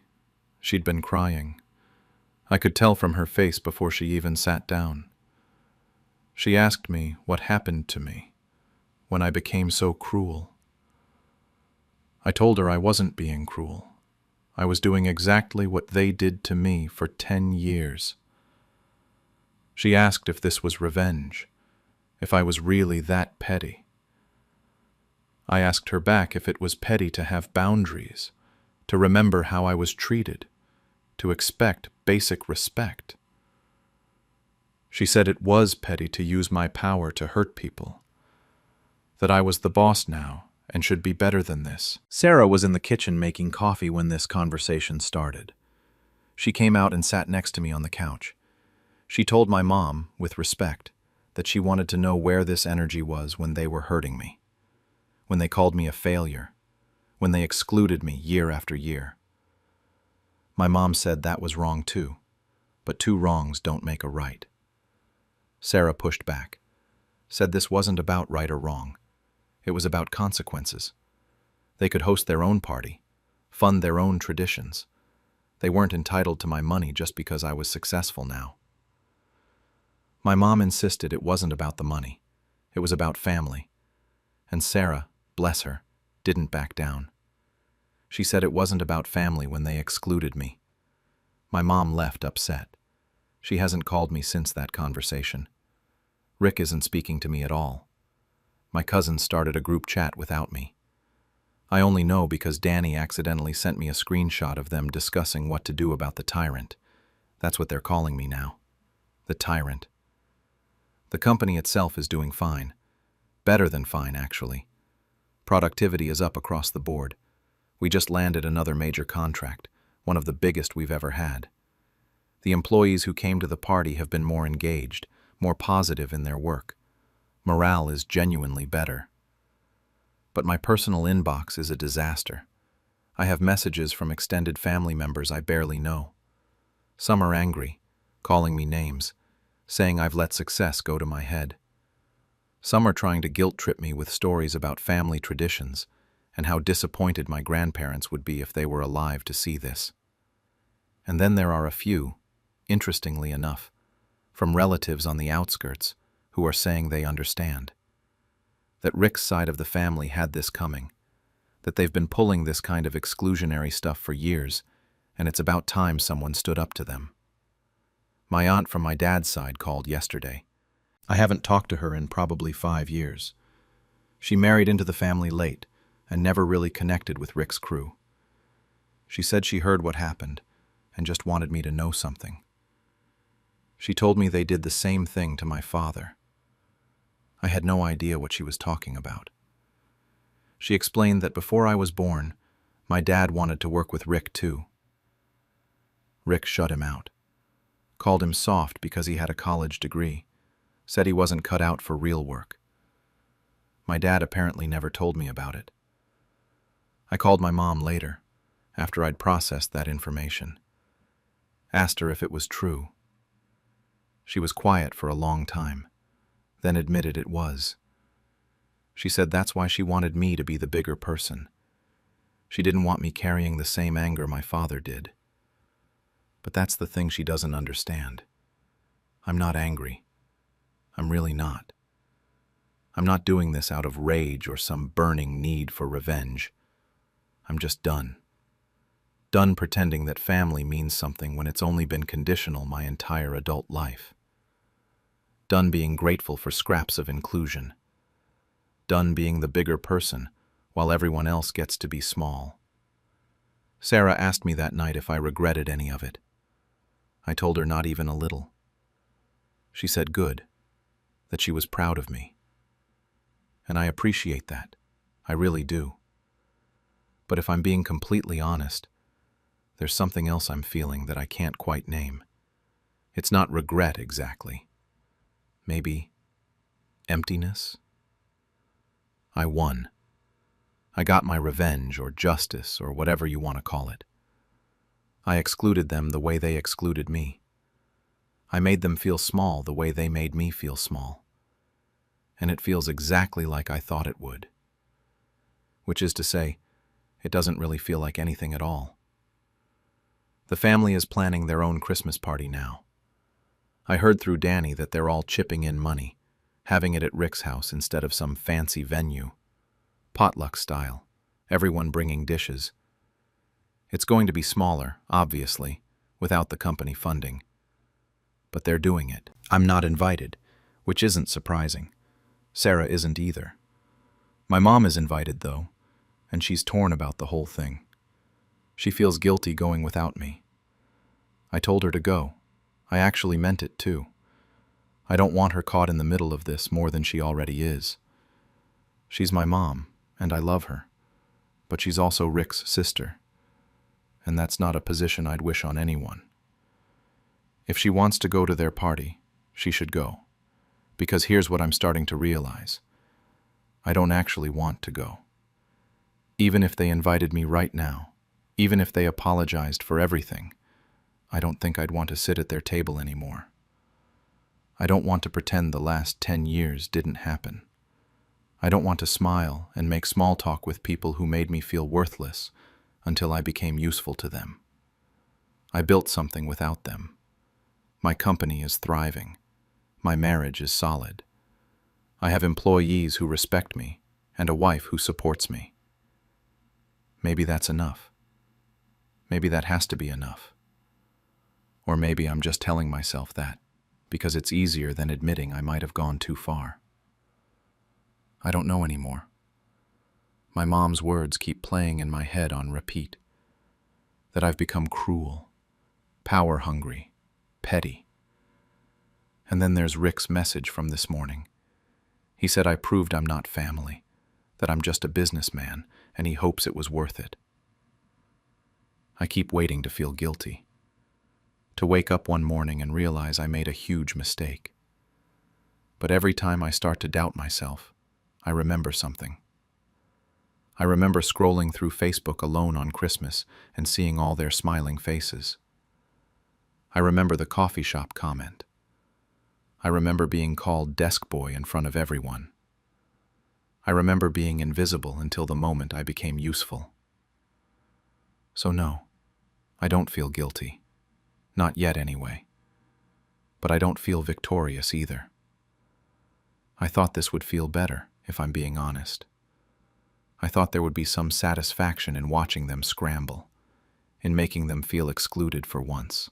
She'd been crying. I could tell from her face before she even sat down. She asked me what happened to me, when I became so cruel. I told her I wasn't being cruel. I was doing exactly what they did to me for 10 years. She asked if this was revenge, if I was really that petty. I asked her back if it was petty to have boundaries, to remember how I was treated, to expect basic respect. She said it was petty to use my power to hurt people, that I was the boss now and should be better than this. Sarah was in the kitchen making coffee when this conversation started. She came out and sat next to me on the couch. She told my mom, with respect, that she wanted to know where this energy was when they were hurting me, when they called me a failure, when they excluded me year after year. My mom said that was wrong too, but two wrongs don't make a right. Sarah pushed back, said this wasn't about right or wrong. It was about consequences. They could host their own party, fund their own traditions. They weren't entitled to my money just because I was successful now. My mom insisted it wasn't about the money. It was about family. And Sarah, bless her, didn't back down. She said it wasn't about family when they excluded me. My mom left upset. She hasn't called me since that conversation. Rick isn't speaking to me at all. My cousins started a group chat without me. I only know because Danny accidentally sent me a screenshot of them discussing what to do about the tyrant. That's what they're calling me now. The tyrant. The company itself is doing fine. Better than fine, actually. Productivity is up across the board. We just landed another major contract, one of the biggest we've ever had. The employees who came to the party have been more engaged, more positive in their work. Morale is genuinely better. But my personal inbox is a disaster. I have messages from extended family members I barely know. Some are angry, calling me names, saying I've let success go to my head. Some are trying to guilt-trip me with stories about family traditions and how disappointed my grandparents would be if they were alive to see this. And then there are a few, interestingly enough, from relatives on the outskirts who are saying they understand. That Rick's side of the family had this coming, that they've been pulling this kind of exclusionary stuff for years, and it's about time someone stood up to them. My aunt from my dad's side called yesterday. I haven't talked to her in probably 5 years. She married into the family late and never really connected with Rick's crew. She said she heard what happened and just wanted me to know something. She told me they did the same thing to my father. I had no idea what she was talking about. She explained that before I was born, my dad wanted to work with Rick too. Rick shut him out, called him soft because he had a college degree, said he wasn't cut out for real work. My dad apparently never told me about it. I called my mom later, after I'd processed that information. Asked her if it was true. She was quiet for a long time, then admitted it was. She said that's why she wanted me to be the bigger person. She didn't want me carrying the same anger my father did. But that's the thing she doesn't understand. I'm not angry. I'm really not. I'm not doing this out of rage or some burning need for revenge. I'm just done. Done pretending that family means something when it's only been conditional my entire adult life. Done being grateful for scraps of inclusion. Done being the bigger person while everyone else gets to be small. Sarah asked me that night if I regretted any of it. I told her not even a little. She said good, that she was proud of me. And I appreciate that. I really do. But if I'm being completely honest, there's something else I'm feeling that I can't quite name. It's not regret exactly. Maybe emptiness? I won. I got my revenge or justice or whatever you want to call it. I excluded them the way they excluded me. I made them feel small the way they made me feel small. And it feels exactly like I thought it would. Which is to say, it doesn't really feel like anything at all. The family is planning their own Christmas party now. I heard through Danny that they're all chipping in money, having it at Rick's house instead of some fancy venue. Potluck style, everyone bringing dishes. It's going to be smaller, obviously, without the company funding. But they're doing it. I'm not invited, which isn't surprising. Sarah isn't either. My mom is invited, though, and she's torn about the whole thing. She feels guilty going without me. I told her to go. I actually meant it, too. I don't want her caught in the middle of this more than she already is. She's my mom, and I love her, but she's also Rick's sister, and that's not a position I'd wish on anyone. If she wants to go to their party, she should go, because here's what I'm starting to realize. I don't actually want to go. Even if they invited me right now, even if they apologized for everything, I don't think I'd want to sit at their table anymore. I don't want to pretend the last 10 years didn't happen. I don't want to smile and make small talk with people who made me feel worthless until I became useful to them. I built something without them. My company is thriving. My marriage is solid. I have employees who respect me and a wife who supports me. Maybe that's enough. Maybe that has to be enough. Or maybe I'm just telling myself that because it's easier than admitting I might have gone too far. I don't know anymore. My mom's words keep playing in my head on repeat. That I've become cruel, power-hungry, petty. And then there's Rick's message from this morning. He said I proved I'm not family, that I'm just a businessman, and he hopes it was worth it. I keep waiting to feel guilty, to wake up one morning and realize I made a huge mistake. But every time I start to doubt myself, I remember something. I remember scrolling through Facebook alone on Christmas and seeing all their smiling faces. I remember the coffee shop comment. I remember being called desk boy in front of everyone. I remember being invisible until the moment I became useful. So no, I don't feel guilty. Not yet anyway. But I don't feel victorious either. I thought this would feel better, if I'm being honest. I thought there would be some satisfaction in watching them scramble, in making them feel excluded for once.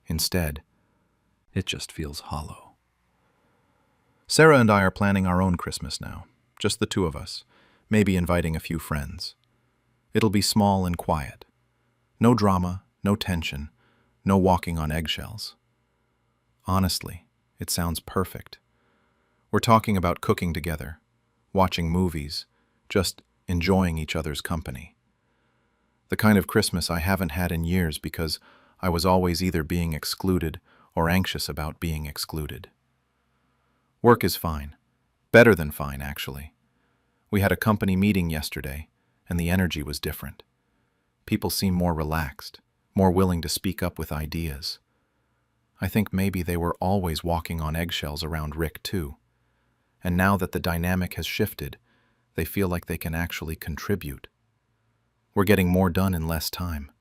Instead, it just feels hollow. Sarah and I are planning our own Christmas now, just the two of us, maybe inviting a few friends. It'll be small and quiet. No drama, no tension, no walking on eggshells. Honestly, it sounds perfect. We're talking about cooking together, watching movies, just enjoying each other's company. The kind of Christmas I haven't had in years because I was always either being excluded or anxious about being excluded. Work is fine. Better than fine, actually. We had a company meeting yesterday, and the energy was different. People seem more relaxed, more willing to speak up with ideas. I think maybe they were always walking on eggshells around Rick, too. And now that the dynamic has shifted, they feel like they can actually contribute. We're getting more done in less time.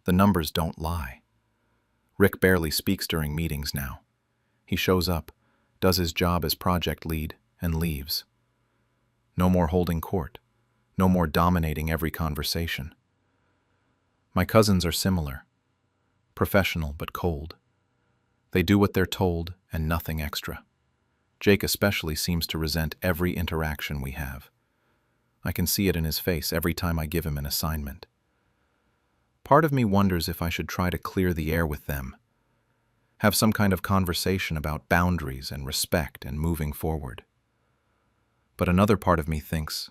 The numbers don't lie. Rick barely speaks during meetings now. He shows up, does his job as project lead, and leaves. No more holding court. No more dominating every conversation. My cousins are similar. Professional but cold. They do what they're told and nothing extra. Jake especially seems to resent every interaction we have. I can see it in his face every time I give him an assignment. Part of me wonders if I should try to clear the air with them. Have some kind of conversation about boundaries and respect and moving forward. But another part of me thinks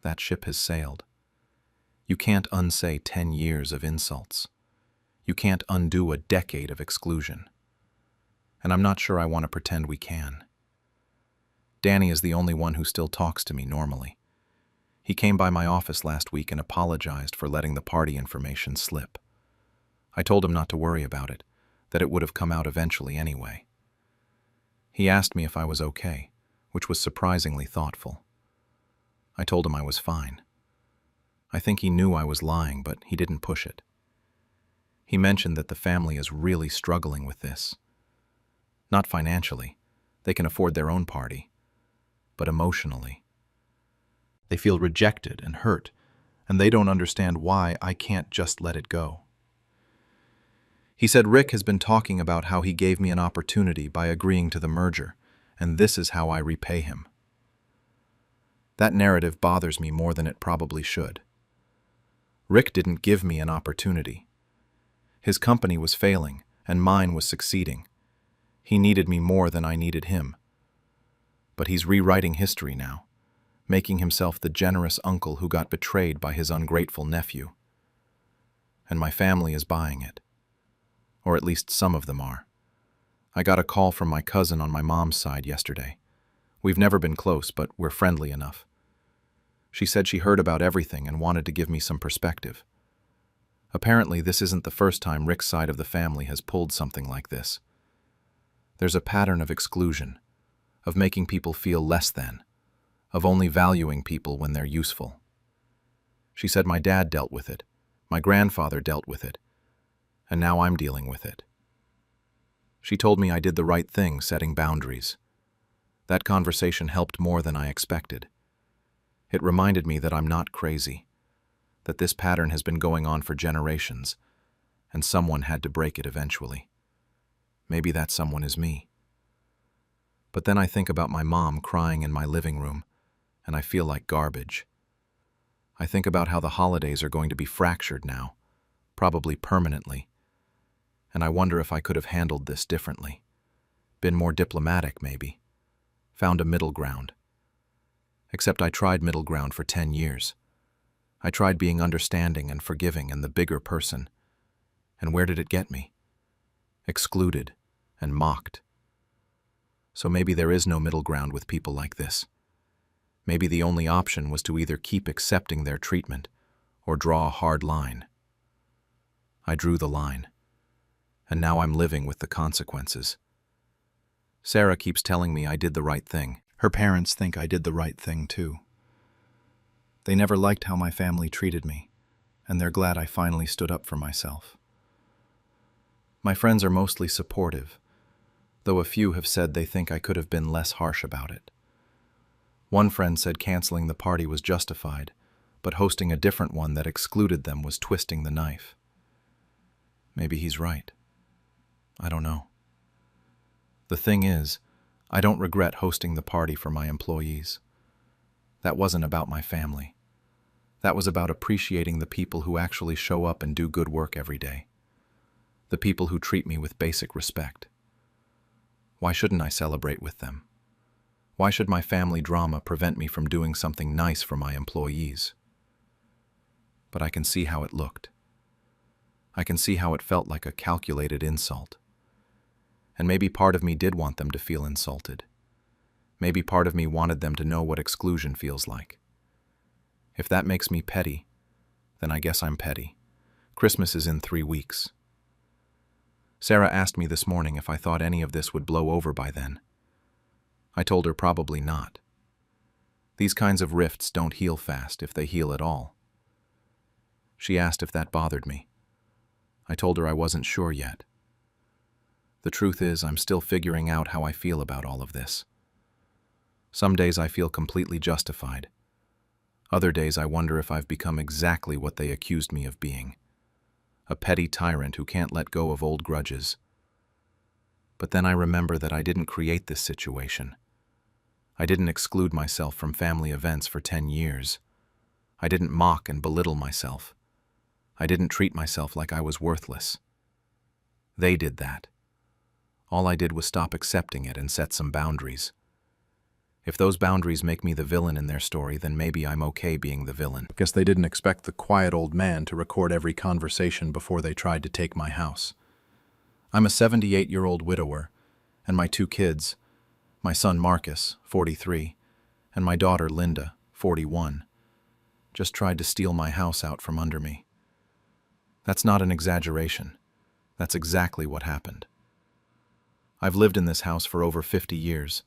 that ship has sailed. You can't unsay 10 years of insults. You can't undo a decade of exclusion. And I'm not sure I want to pretend we can. Danny is the only one who still talks to me normally. He came by my office last week and apologized for letting the party information slip. I told him not to worry about it, that it would have come out eventually anyway. He asked me if I was okay, which was surprisingly thoughtful. I told him I was fine. I think he knew I was lying, but he didn't push it. He mentioned that the family is really struggling with this. Not financially, they can afford their own party, but emotionally. They feel rejected and hurt, and they don't understand why I can't just let it go. He said Rick has been talking about how he gave me an opportunity by agreeing to the merger, and this is how I repay him. That narrative bothers me more than it probably should. Rick didn't give me an opportunity. His company was failing, and mine was succeeding. He needed me more than I needed him. But he's rewriting history now, making himself the generous uncle who got betrayed by his ungrateful nephew. And my family is buying it. Or at least some of them are. I got a call from my cousin on my mom's side yesterday. We've never been close, but we're friendly enough. She said she heard about everything and wanted to give me some perspective. Apparently, this isn't the first time Rick's side of the family has pulled something like this. There's a pattern of exclusion, of making people feel less than, of only valuing people when they're useful. She said my dad dealt with it, my grandfather dealt with it, and now I'm dealing with it. She told me I did the right thing setting boundaries. That conversation helped more than I expected. It reminded me that I'm not crazy, that this pattern has been going on for generations, and someone had to break it eventually. Maybe that someone is me. But then I think about my mom crying in my living room, and I feel like garbage. I think about how the holidays are going to be fractured now, probably permanently, and I wonder if I could have handled this differently. Been more diplomatic, maybe. Found a middle ground. Except I tried middle ground for 10 years. I tried being understanding and forgiving and the bigger person. And where did it get me? Excluded and mocked. So maybe there is no middle ground with people like this. Maybe the only option was to either keep accepting their treatment or draw a hard line. I drew the line. And now I'm living with the consequences. Sarah keeps telling me I did the right thing. Her parents think I did the right thing too. They never liked how my family treated me, and they're glad I finally stood up for myself. My friends are mostly supportive, though a few have said they think I could have been less harsh about it. One friend said canceling the party was justified, but hosting a different one that excluded them was twisting the knife. Maybe he's right. I don't know. The thing is, I don't regret hosting the party for my employees. That wasn't about my family. That was about appreciating the people who actually show up and do good work every day. The people who treat me with basic respect. Why shouldn't I celebrate with them? Why should my family drama prevent me from doing something nice for my employees? But I can see how it looked. I can see how it felt like a calculated insult. And maybe part of me did want them to feel insulted. Maybe part of me wanted them to know what exclusion feels like. If that makes me petty, then I guess I'm petty. Christmas is in 3 weeks. Sarah asked me this morning if I thought any of this would blow over by then. I told her probably not. These kinds of rifts don't heal fast, if they heal at all. She asked if that bothered me. I told her I wasn't sure yet. The truth is, I'm still figuring out how I feel about all of this. Some days I feel completely justified. Other days I wonder if I've become exactly what they accused me of being. A petty tyrant who can't let go of old grudges. But then I remember that I didn't create this situation. I didn't exclude myself from family events for 10 years. I didn't mock and belittle myself. I didn't treat myself like I was worthless. They did that. All I did was stop accepting it and set some boundaries. If those boundaries make me the villain in their story, then maybe I'm okay being the villain. Guess they didn't expect the quiet old man to record every conversation before they tried to take my house. I'm a 78-year-old widower, and my 2 kids, my son Marcus, 43, and my daughter Linda, 41, just tried to steal my house out from under me. That's not an exaggeration. That's exactly what happened. I've lived in this house for over 50 years.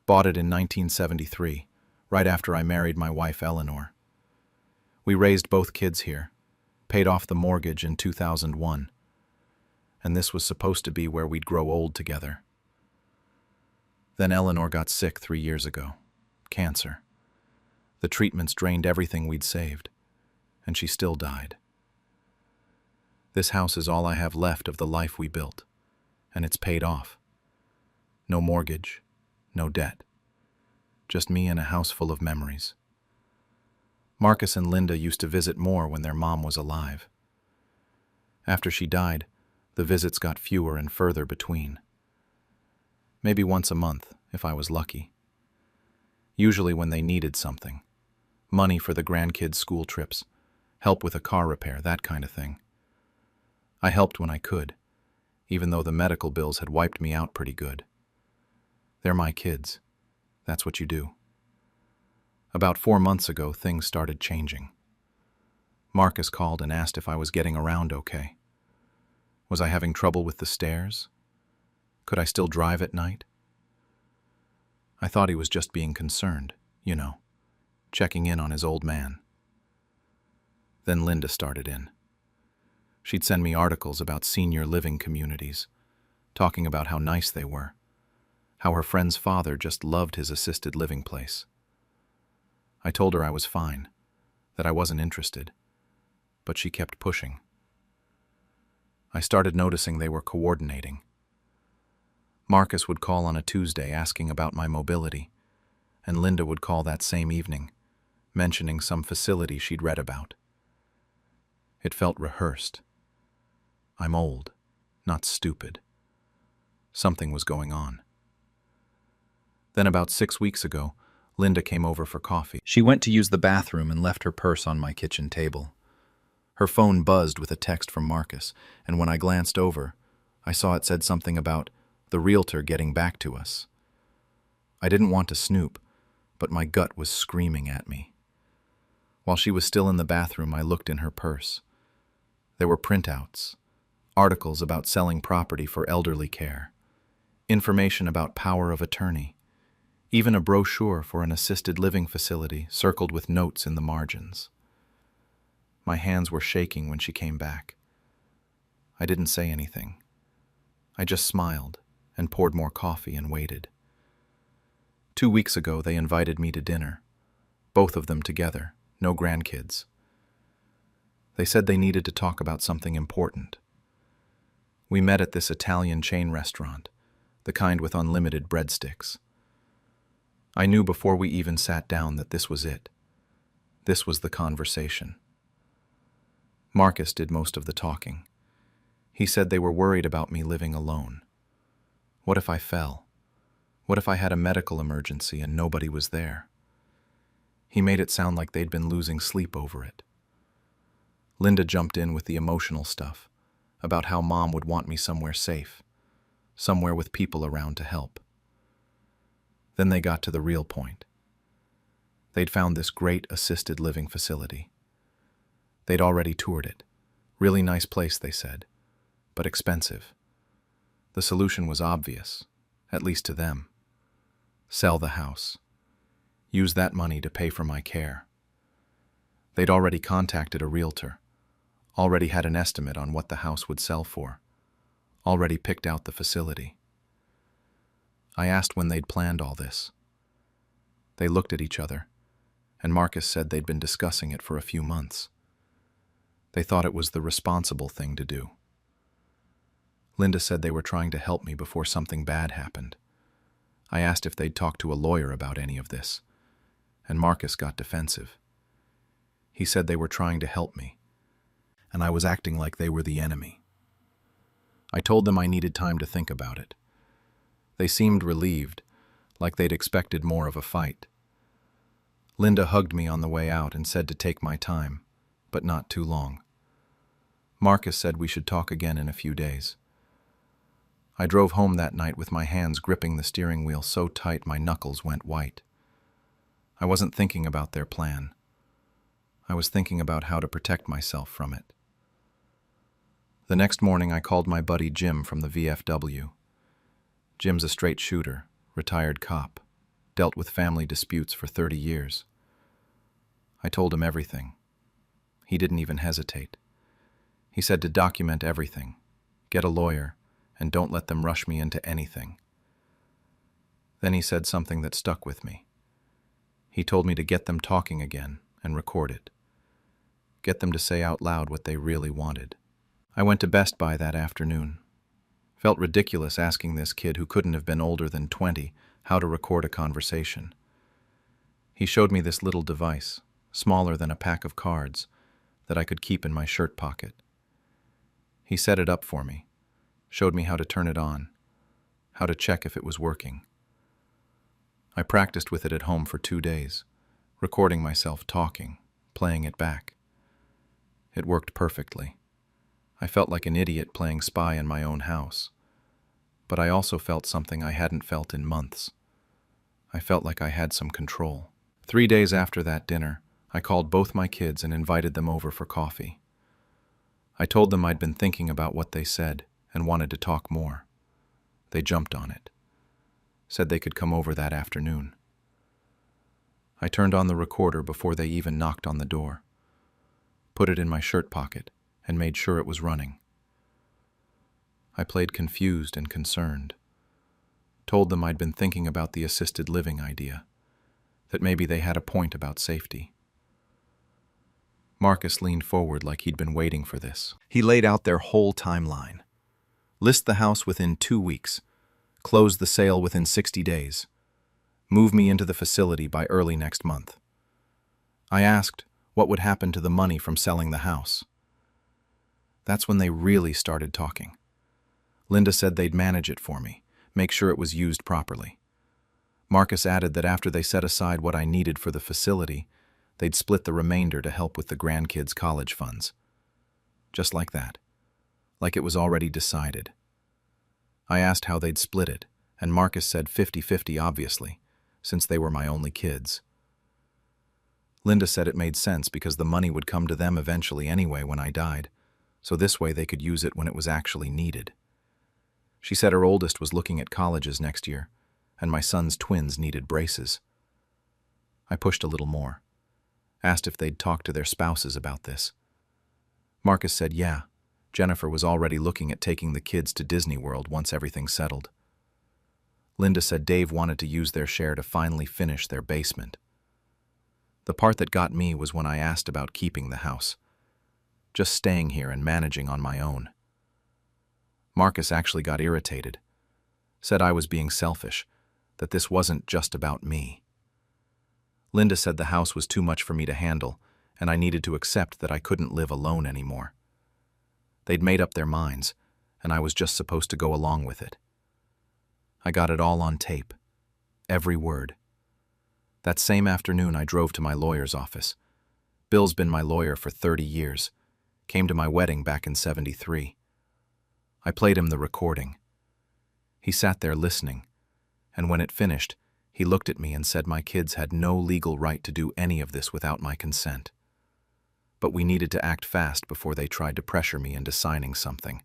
Bought it in 1973, right after I married my wife Eleanor. We raised both kids here, paid off the mortgage in 2001, and this was supposed to be where we'd grow old together. Then Eleanor got sick 3 years ago. Cancer. The treatments drained everything we'd saved, and she still died. This house is all I have left of the life we built, and it's paid off. No mortgage, no debt. Just me and a house full of memories. Marcus and Linda used to visit more when their mom was alive. After she died, the visits got fewer and further between. Maybe once a month, if I was lucky. Usually when they needed something. Money for the grandkids' school trips, help with a car repair, that kind of thing. I helped when I could, even though the medical bills had wiped me out pretty good. They're my kids. That's what you do. About 4 months ago, things started changing. Marcus called and asked if I was getting around okay. Was I having trouble with the stairs? Could I still drive at night? I thought he was just being concerned, checking in on his old man. Then Linda started in. She'd send me articles about senior living communities, talking about how nice they were, how her friend's father just loved his assisted living place. I told her I was fine, that I wasn't interested, but she kept pushing. I started noticing they were coordinating. Marcus would call on a Tuesday asking about my mobility, and Linda would call that same evening, mentioning some facility she'd read about. It felt rehearsed. I'm old, not stupid. Something was going on. Then about 6 weeks ago, Linda came over for coffee. She went to use the bathroom and left her purse on my kitchen table. Her phone buzzed with a text from Marcus, and when I glanced over, I saw it said something about the realtor getting back to us. I didn't want to snoop, but my gut was screaming at me. While she was still in the bathroom, I looked in her purse. There were printouts, articles about selling property for elderly care, information about power of attorney, even a brochure for an assisted living facility circled with notes in the margins. My hands were shaking when she came back. I didn't say anything. I just smiled and poured more coffee and waited. 2 weeks ago, they invited me to dinner, both of them together, no grandkids. They said they needed to talk about something important. We met at this Italian chain restaurant, the kind with unlimited breadsticks. I knew before we even sat down that this was it. This was the conversation. Marcus did most of the talking. He said they were worried about me living alone. What if I fell? What if I had a medical emergency and nobody was there? He made it sound like they'd been losing sleep over it. Linda jumped in with the emotional stuff, about how Mom would want me somewhere safe, somewhere with people around to help. Then they got to the real point. They'd found this great assisted living facility. They'd already toured it. Really nice place, they said, but expensive. The solution was obvious, at least to them. Sell the house. Use that money to pay for my care. They'd already contacted a realtor, already had an estimate on what the house would sell for, already picked out the facility. I asked when they'd planned all this. They looked at each other, and Marcus said they'd been discussing it for a few months. They thought it was the responsible thing to do. Linda said they were trying to help me before something bad happened. I asked if they'd talked to a lawyer about any of this, and Marcus got defensive. He said they were trying to help me, and I was acting like they were the enemy. I told them I needed time to think about it. They seemed relieved, like they'd expected more of a fight. Linda hugged me on the way out and said to take my time, but not too long. Marcus said we should talk again in a few days. I drove home that night with my hands gripping the steering wheel so tight my knuckles went white. I wasn't thinking about their plan. I was thinking about how to protect myself from it. The next morning I called my buddy Jim from the VFW. Jim's a straight shooter, retired cop, dealt with family disputes for 30 years. I told him everything. He didn't even hesitate. He said to document everything, get a lawyer, and don't let them rush me into anything. Then he said something that stuck with me. He told me to get them talking again and record it. Get them to say out loud what they really wanted. I went to Best Buy that afternoon. Felt ridiculous asking this kid who couldn't have been older than 20 how to record a conversation. He showed me this little device, smaller than a pack of cards, that I could keep in my shirt pocket. He set it up for me, showed me how to turn it on, how to check if it was working. I practiced with it at home for 2 days, recording myself talking, playing it back. It worked perfectly. I felt like an idiot playing spy in my own house. But I also felt something I hadn't felt in months. I felt like I had some control. 3 days after that dinner, I called both my kids and invited them over for coffee. I told them I'd been thinking about what they said and wanted to talk more. They jumped on it. Said they could come over that afternoon. I turned on the recorder before they even knocked on the door, put it in my shirt pocket, and made sure it was running. I played confused and concerned. Told them I'd been thinking about the assisted living idea, that maybe they had a point about safety. Marcus leaned forward like he'd been waiting for this. He laid out their whole timeline. List the house within 2 weeks. Close the sale within 60 days. Move me into the facility by early next month. I asked what would happen to the money from selling the house. That's when they really started talking. Linda said they'd manage it for me, make sure it was used properly. Marcus added that after they set aside what I needed for the facility, they'd split the remainder to help with the grandkids' college funds. Just like that. Like it was already decided. I asked how they'd split it, and Marcus said 50-50 obviously, since they were my only kids. Linda said it made sense because the money would come to them eventually anyway when I died, so this way they could use it when it was actually needed. She said her oldest was looking at colleges next year, and my son's twins needed braces. I pushed a little more. Asked if they'd talked to their spouses about this. Marcus said yeah, Jennifer was already looking at taking the kids to Disney World once everything settled. Linda said Dave wanted to use their share to finally finish their basement. The part that got me was when I asked about keeping the house, just staying here and managing on my own. Marcus actually got irritated, said I was being selfish, that this wasn't just about me. Linda said the house was too much for me to handle, and I needed to accept that I couldn't live alone anymore. They'd made up their minds, and I was just supposed to go along with it. I got it all on tape, every word. That same afternoon I drove to my lawyer's office. Bill's been my lawyer for 30 years, came to my wedding back in '73. I played him the recording. He sat there listening, and when it finished, he looked at me and said my kids had no legal right to do any of this without my consent. But we needed to act fast before they tried to pressure me into signing something.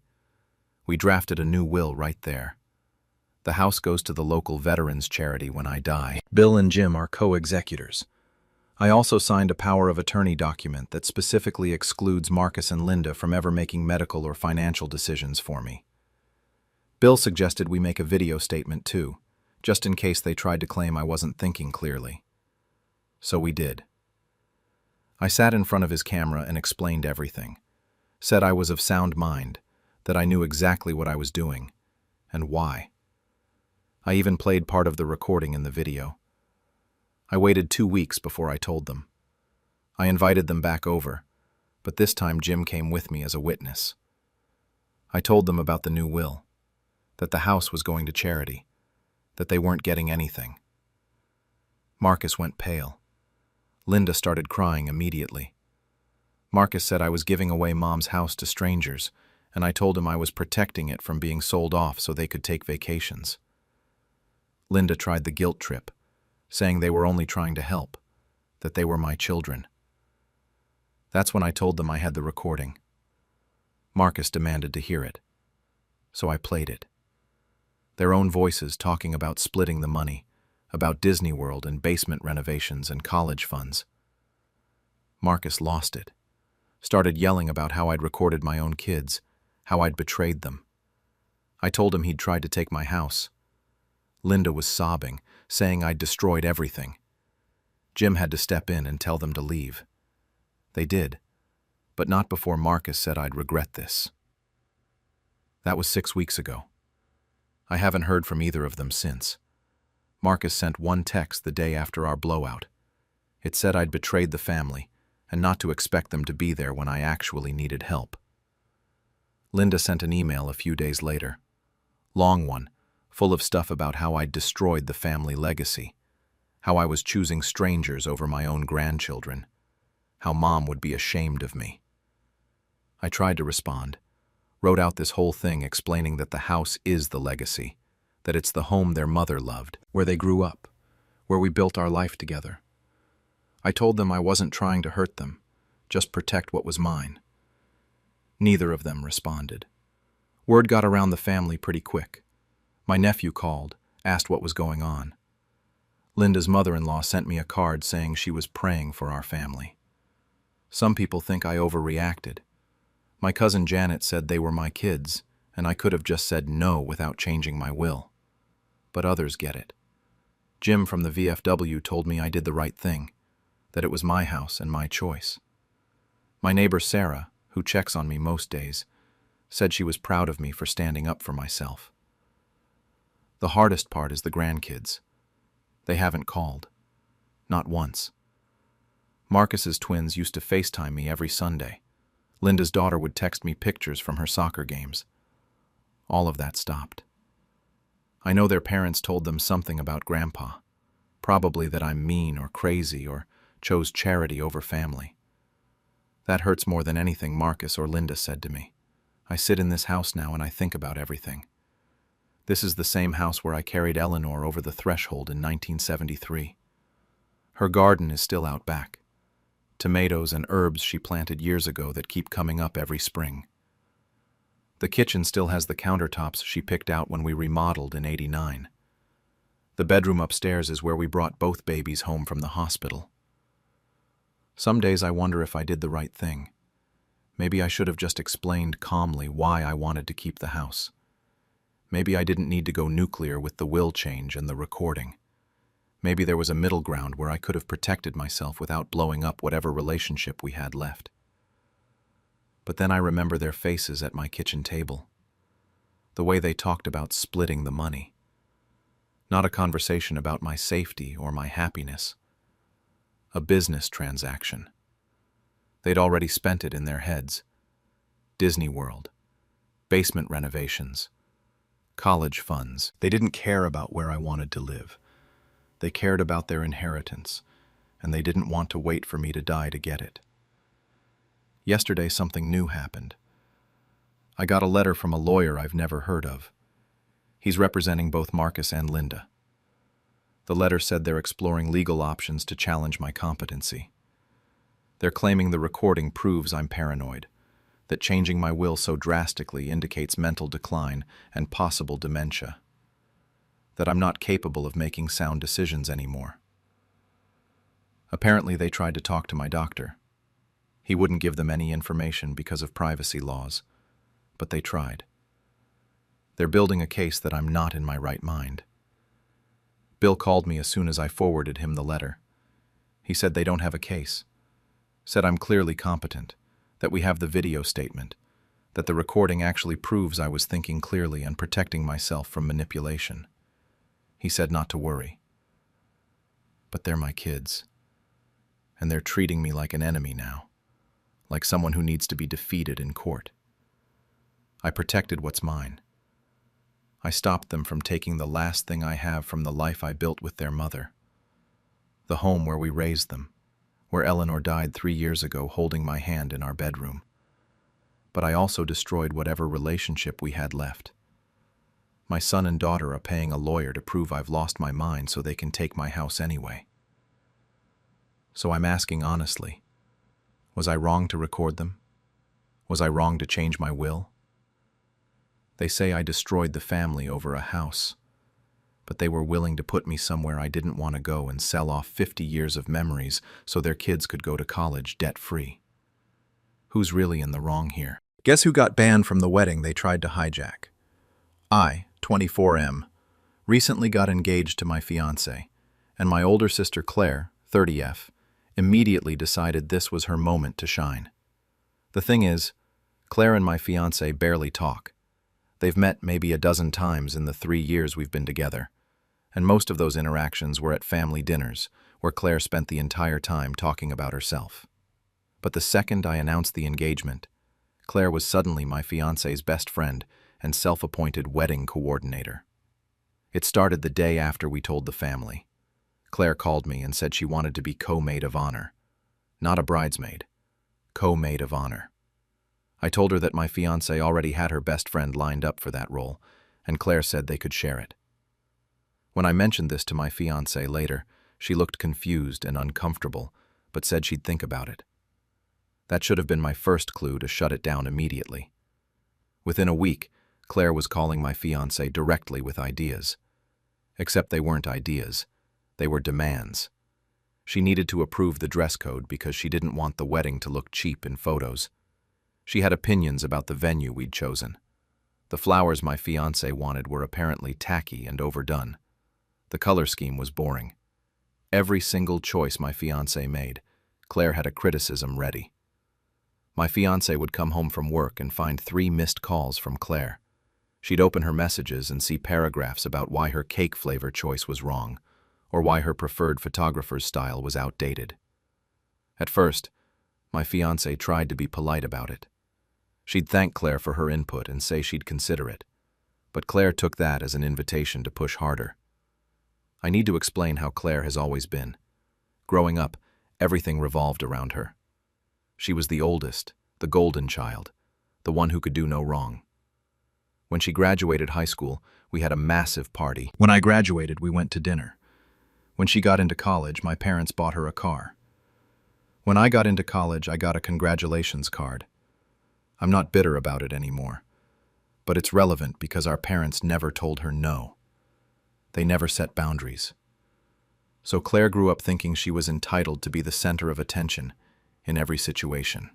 We drafted a new will right there. The house goes to the local veterans charity when I die. Bill and Jim are co-executors. I also signed a power of attorney document that specifically excludes Marcus and Linda from ever making medical or financial decisions for me. Bill suggested we make a video statement too, just in case they tried to claim I wasn't thinking clearly. So we did. I sat in front of his camera and explained everything. Said I was of sound mind, that I knew exactly what I was doing, and why. I even played part of the recording in the video. I waited 2 weeks before I told them. I invited them back over, but this time Jim came with me as a witness. I told them about the new will, that the house was going to charity, that they weren't getting anything. Marcus went pale. Linda started crying immediately. Marcus said I was giving away Mom's house to strangers, and I told him I was protecting it from being sold off so they could take vacations. Linda tried the guilt trip, saying they were only trying to help, that they were my children. That's when I told them I had the recording. Marcus demanded to hear it, so I played it. Their own voices talking about splitting the money, about Disney World and basement renovations and college funds. Marcus lost it, started yelling about how I'd recorded my own kids, how I'd betrayed them. I told him he'd tried to take my house. Linda was sobbing, saying I'd destroyed everything. Jim had to step in and tell them to leave. They did, but not before Marcus said I'd regret this. That was 6 weeks ago. I haven't heard from either of them since. Marcus sent one text the day after our blowout. It said I'd betrayed the family and not to expect them to be there when I actually needed help. Linda sent an email a few days later. Long one, full of stuff about how I'd destroyed the family legacy, how I was choosing strangers over my own grandchildren, how Mom would be ashamed of me. I tried to respond, wrote out this whole thing explaining that the house is the legacy, that it's the home their mother loved, where they grew up, where we built our life together. I told them I wasn't trying to hurt them, just protect what was mine. Neither of them responded. Word got around the family pretty quick. My nephew called, asked what was going on. Linda's mother-in-law sent me a card saying she was praying for our family. Some people think I overreacted. My cousin Janet said they were my kids, and I could have just said no without changing my will. But others get it. Jim from the VFW told me I did the right thing, that it was my house and my choice. My neighbor Sarah, who checks on me most days, said she was proud of me for standing up for myself. The hardest part is the grandkids. They haven't called. Not once. Marcus's twins used to FaceTime me every Sunday. Linda's daughter would text me pictures from her soccer games. All of that stopped. I know their parents told them something about Grandpa, probably that I'm mean or crazy or chose charity over family. That hurts more than anything Marcus or Linda said to me. I sit in this house now and I think about everything. This is the same house where I carried Eleanor over the threshold in 1973. Her garden is still out back. Tomatoes and herbs she planted years ago that keep coming up every spring. The kitchen still has the countertops she picked out when we remodeled in '89. The bedroom upstairs is where we brought both babies home from the hospital. Some days I wonder if I did the right thing. Maybe I should have just explained calmly why I wanted to keep the house. Maybe I didn't need to go nuclear with the will change and the recording. Maybe there was a middle ground where I could have protected myself without blowing up whatever relationship we had left. But then I remember their faces at my kitchen table. The way they talked about splitting the money. Not a conversation about my safety or my happiness. A business transaction. They'd already spent it in their heads. Disney World. Basement renovations. College funds. They didn't care about where I wanted to live. They cared about their inheritance, and they didn't want to wait for me to die to get it. Yesterday, something new happened. I got a letter from a lawyer I've never heard of. He's representing both Marcus and Linda. The letter said they're exploring legal options to challenge my competency. They're claiming the recording proves I'm paranoid, that changing my will so drastically indicates mental decline and possible dementia, that I'm not capable of making sound decisions anymore. Apparently, they tried to talk to my doctor. He wouldn't give them any information because of privacy laws, but they tried. They're building a case that I'm not in my right mind. Bill called me as soon as I forwarded him the letter. He said they don't have a case, said I'm clearly competent, that we have the video statement, that the recording actually proves I was thinking clearly and protecting myself from manipulation. He said not to worry. But they're my kids, and they're treating me like an enemy now, like someone who needs to be defeated in court. I protected what's mine. I stopped them from taking the last thing I have from the life I built with their mother, the home where we raised them, where Eleanor died 3 years ago holding my hand in our bedroom. But I also destroyed whatever relationship we had left. My son and daughter are paying a lawyer to prove I've lost my mind so they can take my house anyway. So I'm asking honestly, was I wrong to record them? Was I wrong to change my will? They say I destroyed the family over a house, but they were willing to put me somewhere I didn't want to go and sell off 50 years of memories so their kids could go to college debt-free. Who's really in the wrong here? Guess who got banned from the wedding they tried to hijack? I, 24M, recently got engaged to my fiancé, and my older sister Claire, 30F, immediately decided this was her moment to shine. The thing is, Claire and my fiancé barely talk. They've met maybe a dozen times in the 3 years we've been together, and most of those interactions were at family dinners, where Claire spent the entire time talking about herself. But the second I announced the engagement, Claire was suddenly my fiancé's best friend and self-appointed wedding coordinator. It started the day after we told the family. Claire called me and said she wanted to be co-maid of honor. Not a bridesmaid. Co-maid of honor. I told her that my fiancé already had her best friend lined up for that role, and Claire said they could share it. When I mentioned this to my fiancé later, she looked confused and uncomfortable, but said she'd think about it. That should have been my first clue to shut it down immediately. Within a week, Claire was calling my fiancé directly with ideas. Except they weren't ideas. They were demands. She needed to approve the dress code because she didn't want the wedding to look cheap in photos. She had opinions about the venue we'd chosen. The flowers my fiancé wanted were apparently tacky and overdone. The color scheme was boring. Every single choice my fiancé made, Claire had a criticism ready. My fiancé would come home from work and find 3 missed calls from Claire. She'd open her messages and see paragraphs about why her cake flavor choice was wrong, or why her preferred photographer's style was outdated. At first, my fiancé tried to be polite about it. She'd thank Claire for her input and say she'd consider it, but Claire took that as an invitation to push harder. I need to explain how Claire has always been. Growing up, everything revolved around her. She was the oldest, the golden child, the one who could do no wrong. When she graduated high school, we had a massive party. When I graduated, we went to dinner. When she got into college, my parents bought her a car. When I got into college, I got a congratulations card. I'm not bitter about it anymore, but it's relevant because our parents never told her no. They never set boundaries. So Claire grew up thinking she was entitled to be the center of attention in every situation.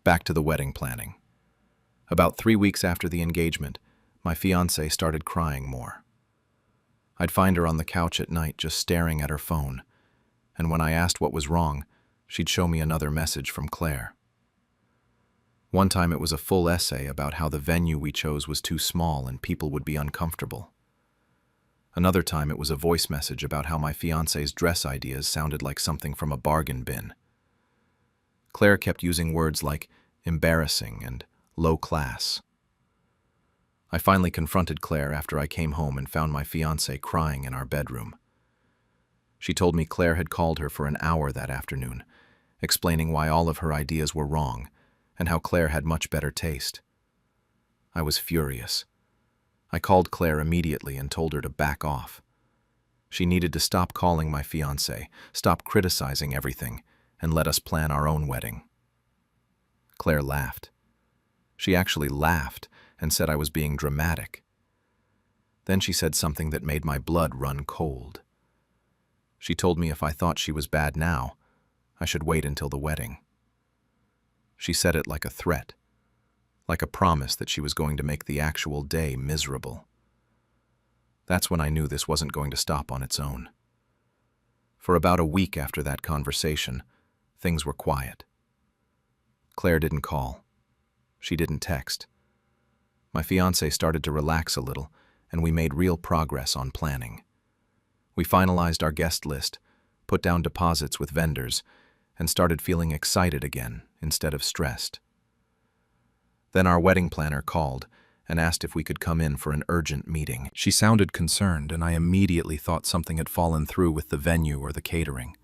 Back to the wedding planning. About 3 weeks after the engagement, my fiancé started crying more. I'd find her on the couch at night just staring at her phone, and when I asked what was wrong, she'd show me another message from Claire. One time it was a full essay about how the venue we chose was too small and people would be uncomfortable. Another time it was a voice message about how my fiancé's dress ideas sounded like something from a bargain bin. Claire kept using words like embarrassing and low class. I finally confronted Claire after I came home and found my fiancé crying in our bedroom. She told me Claire had called her for an hour that afternoon, explaining why all of her ideas were wrong and how Claire had much better taste. I was furious. I called Claire immediately and told her to back off. She needed to stop calling my fiancé, stop criticizing everything, and let us plan our own wedding. Claire laughed. She actually laughed and said I was being dramatic. Then she said something that made my blood run cold. She told me if I thought she was bad now, I should wait until the wedding. She said it like a threat, like a promise that she was going to make the actual day miserable. That's when I knew this wasn't going to stop on its own. For about a week after that conversation, things were quiet. Claire didn't call. She didn't text. My fiancé started to relax a little, and we made real progress on planning. We finalized our guest list, put down deposits with vendors, and started feeling excited again instead of stressed. Then our wedding planner called and asked if we could come in for an urgent meeting. She sounded concerned, and I immediately thought something had fallen through with the venue or the catering.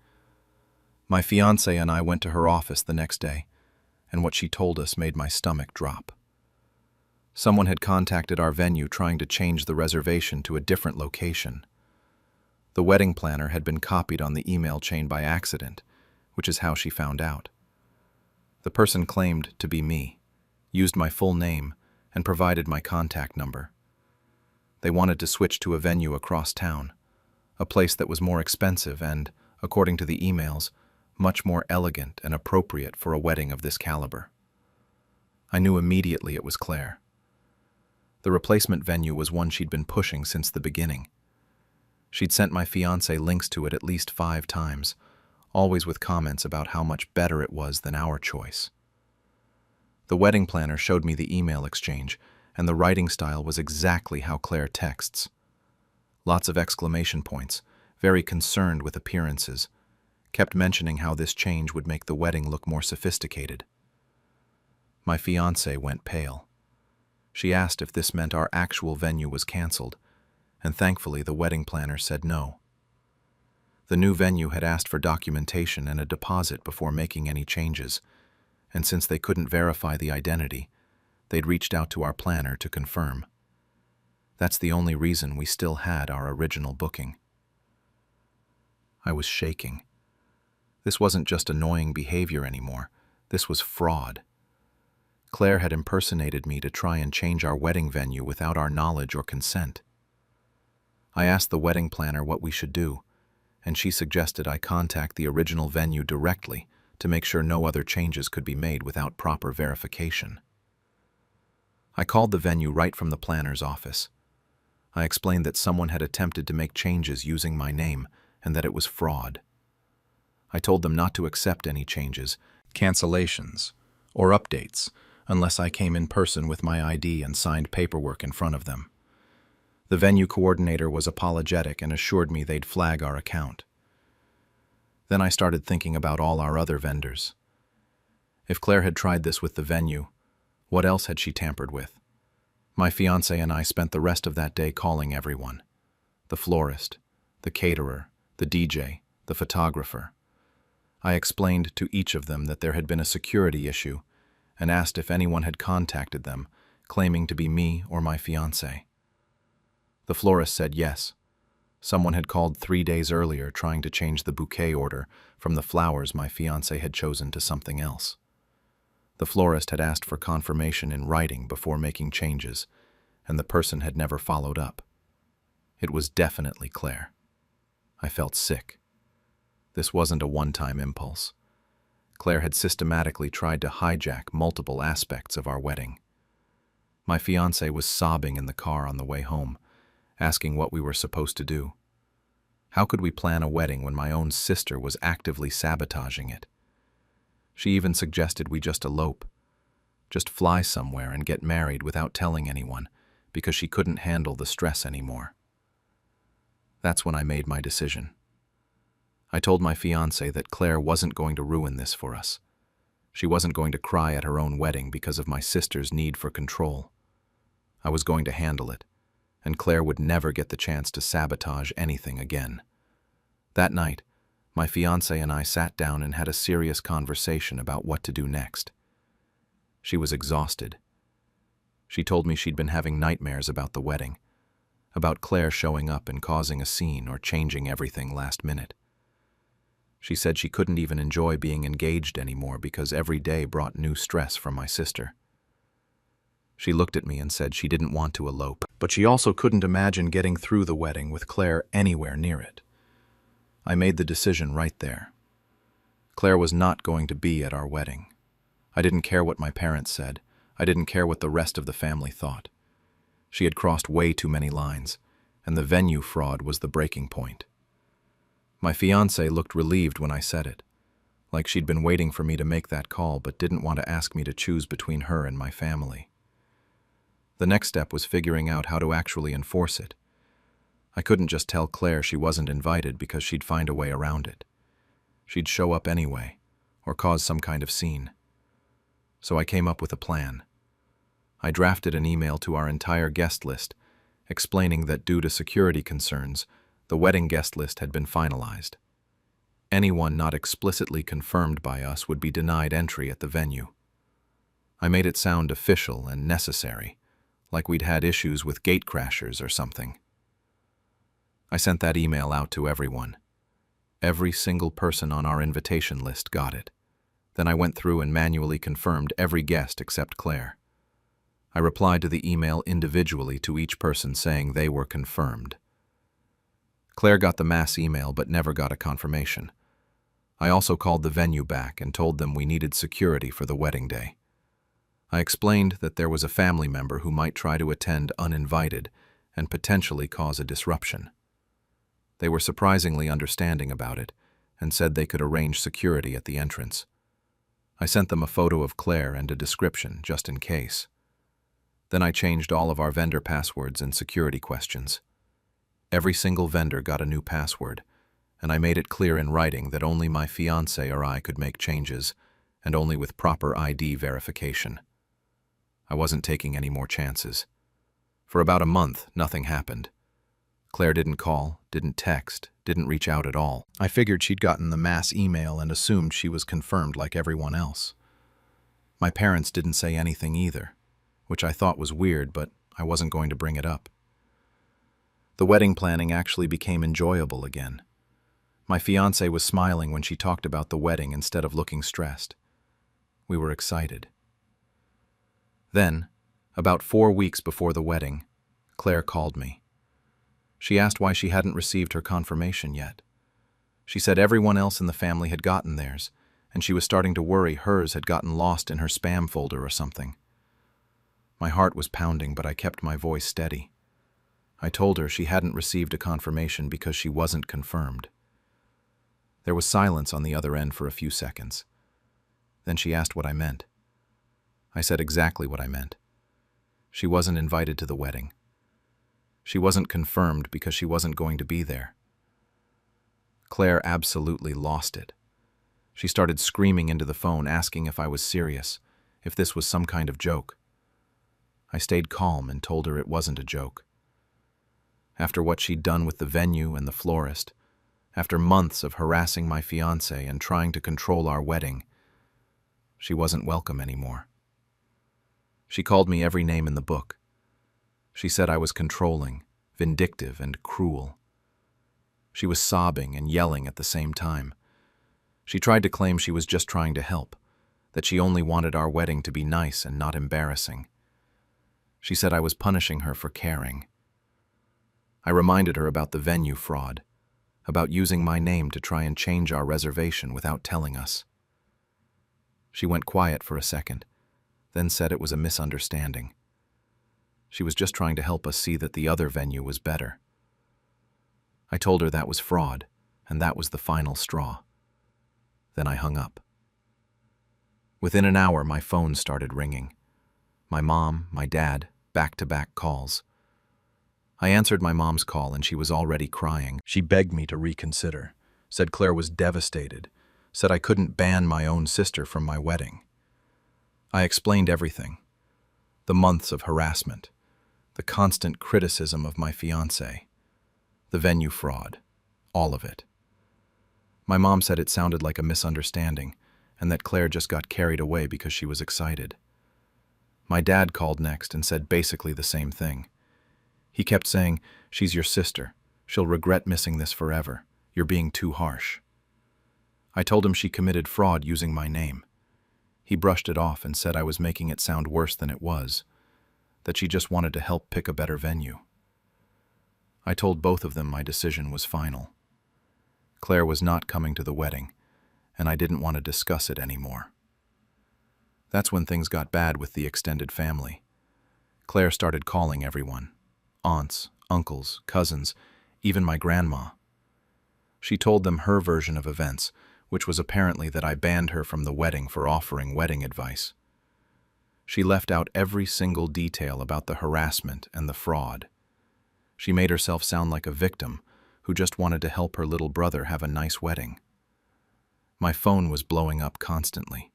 My fiancé and I went to her office the next day, and what she told us made my stomach drop. Someone had contacted our venue trying to change the reservation to a different location. The wedding planner had been copied on the email chain by accident, which is how she found out. The person claimed to be me, used my full name, and provided my contact number. They wanted to switch to a venue across town, a place that was more expensive and, according to the emails, much more elegant and appropriate for a wedding of this caliber. I knew immediately it was Claire. The replacement venue was one she'd been pushing since the beginning. She'd sent my fiancé links to it at least 5 times, always with comments about how much better it was than our choice. The wedding planner showed me the email exchange, and the writing style was exactly how Claire texts. Lots of exclamation points, very concerned with appearances, kept mentioning how this change would make the wedding look more sophisticated. My fiancé went pale. She asked if this meant our actual venue was canceled, and thankfully the wedding planner said no. The new venue had asked for documentation and a deposit before making any changes, and since they couldn't verify the identity, they'd reached out to our planner to confirm. That's the only reason we still had our original booking. I was shaking. This wasn't just annoying behavior anymore. This was fraud. Claire had impersonated me to try and change our wedding venue without our knowledge or consent. I asked the wedding planner what we should do, and she suggested I contact the original venue directly to make sure no other changes could be made without proper verification. I called the venue right from the planner's office. I explained that someone had attempted to make changes using my name and that it was fraud. I told them not to accept any changes, cancellations, or updates unless I came in person with my ID and signed paperwork in front of them. The venue coordinator was apologetic and assured me they'd flag our account. Then I started thinking about all our other vendors. If Claire had tried this with the venue, what else had she tampered with? My fiancé and I spent the rest of that day calling everyone. The florist, the caterer, the DJ, the photographer. I explained to each of them that there had been a security issue and asked if anyone had contacted them, claiming to be me or my fiancé. The florist said yes. Someone had called 3 days earlier trying to change the bouquet order from the flowers my fiancé had chosen to something else. The florist had asked for confirmation in writing before making changes, and the person had never followed up. It was definitely Claire. I felt sick. This wasn't a one-time impulse. Claire had systematically tried to hijack multiple aspects of our wedding. My fiancé was sobbing in the car on the way home, asking what we were supposed to do. How could we plan a wedding when my own sister was actively sabotaging it? She even suggested we just elope, just fly somewhere and get married without telling anyone, because she couldn't handle the stress anymore. That's when I made my decision. I told my fiancé that Claire wasn't going to ruin this for us. She wasn't going to cry at her own wedding because of my sister's need for control. I was going to handle it, and Claire would never get the chance to sabotage anything again. That night, my fiancé and I sat down and had a serious conversation about what to do next. She was exhausted. She told me she'd been having nightmares about the wedding, about Claire showing up and causing a scene or changing everything last minute. She said she couldn't even enjoy being engaged anymore because every day brought new stress from my sister. She looked at me and said she didn't want to elope, but she also couldn't imagine getting through the wedding with Claire anywhere near it. I made the decision right there. Claire was not going to be at our wedding. I didn't care what my parents said. I didn't care what the rest of the family thought. She had crossed way too many lines, and the venue fraud was the breaking point. My fiancé looked relieved when I said it, like she'd been waiting for me to make that call but didn't want to ask me to choose between her and my family. The next step was figuring out how to actually enforce it. I couldn't just tell Claire she wasn't invited because she'd find a way around it. She'd show up anyway, or cause some kind of scene. So I came up with a plan. I drafted an email to our entire guest list, explaining that due to security concerns, the wedding guest list had been finalized. Anyone not explicitly confirmed by us would be denied entry at the venue. I made it sound official and necessary, like we'd had issues with gate crashers or something. I sent that email out to everyone. Every single person on our invitation list got it. Then I went through and manually confirmed every guest except Claire. I replied to the email individually to each person saying they were confirmed. Claire got the mass email but never got a confirmation. I also called the venue back and told them we needed security for the wedding day. I explained that there was a family member who might try to attend uninvited and potentially cause a disruption. They were surprisingly understanding about it and said they could arrange security at the entrance. I sent them a photo of Claire and a description, just in case. Then I changed all of our vendor passwords and security questions. Every single vendor got a new password, and I made it clear in writing that only my fiancé or I could make changes, and only with proper ID verification. I wasn't taking any more chances. For about a month, nothing happened. Claire didn't call, didn't text, didn't reach out at all. I figured she'd gotten the mass email and assumed she was confirmed like everyone else. My parents didn't say anything either, which I thought was weird, but I wasn't going to bring it up. The wedding planning actually became enjoyable again. My fiancée was smiling when she talked about the wedding instead of looking stressed. We were excited. Then, about 4 weeks before the wedding, Claire called me. She asked why she hadn't received her confirmation yet. She said everyone else in the family had gotten theirs, and she was starting to worry hers had gotten lost in her spam folder or something. My heart was pounding, but I kept my voice steady. I told her she hadn't received a confirmation because she wasn't confirmed. There was silence on the other end for a few seconds. Then she asked what I meant. I said exactly what I meant. She wasn't invited to the wedding. She wasn't confirmed because she wasn't going to be there. Claire absolutely lost it. She started screaming into the phone, asking if I was serious, if this was some kind of joke. I stayed calm and told her it wasn't a joke. After what she'd done with the venue and the florist, after months of harassing my fiancé and trying to control our wedding, she wasn't welcome anymore. She called me every name in the book. She said I was controlling, vindictive, and cruel. She was sobbing and yelling at the same time. She tried to claim she was just trying to help, that she only wanted our wedding to be nice and not embarrassing. She said I was punishing her for caring. I reminded her about the venue fraud, about using my name to try and change our reservation without telling us. She went quiet for a second, then said it was a misunderstanding. She was just trying to help us see that the other venue was better. I told her that was fraud, and that was the final straw. Then I hung up. Within an hour, my phone started ringing. My mom, my dad, back-to-back calls. I answered my mom's call, and she was already crying. She begged me to reconsider, said Claire was devastated, said I couldn't ban my own sister from my wedding. I explained everything. The months of harassment, the constant criticism of my fiancé, the venue fraud, all of it. My mom said it sounded like a misunderstanding and that Claire just got carried away because she was excited. My dad called next and said basically the same thing. He kept saying, "She's your sister. She'll regret missing this forever. You're being too harsh." I told him she committed fraud using my name. He brushed it off and said I was making it sound worse than it was, that she just wanted to help pick a better venue. I told both of them my decision was final. Claire was not coming to the wedding, and I didn't want to discuss it anymore. That's when things got bad with the extended family. Claire started calling everyone, aunts, uncles, cousins, even my grandma. She told them her version of events, which was apparently that I banned her from the wedding for offering wedding advice. She left out every single detail about the harassment and the fraud. She made herself sound like a victim who just wanted to help her little brother have a nice wedding. My phone was blowing up constantly.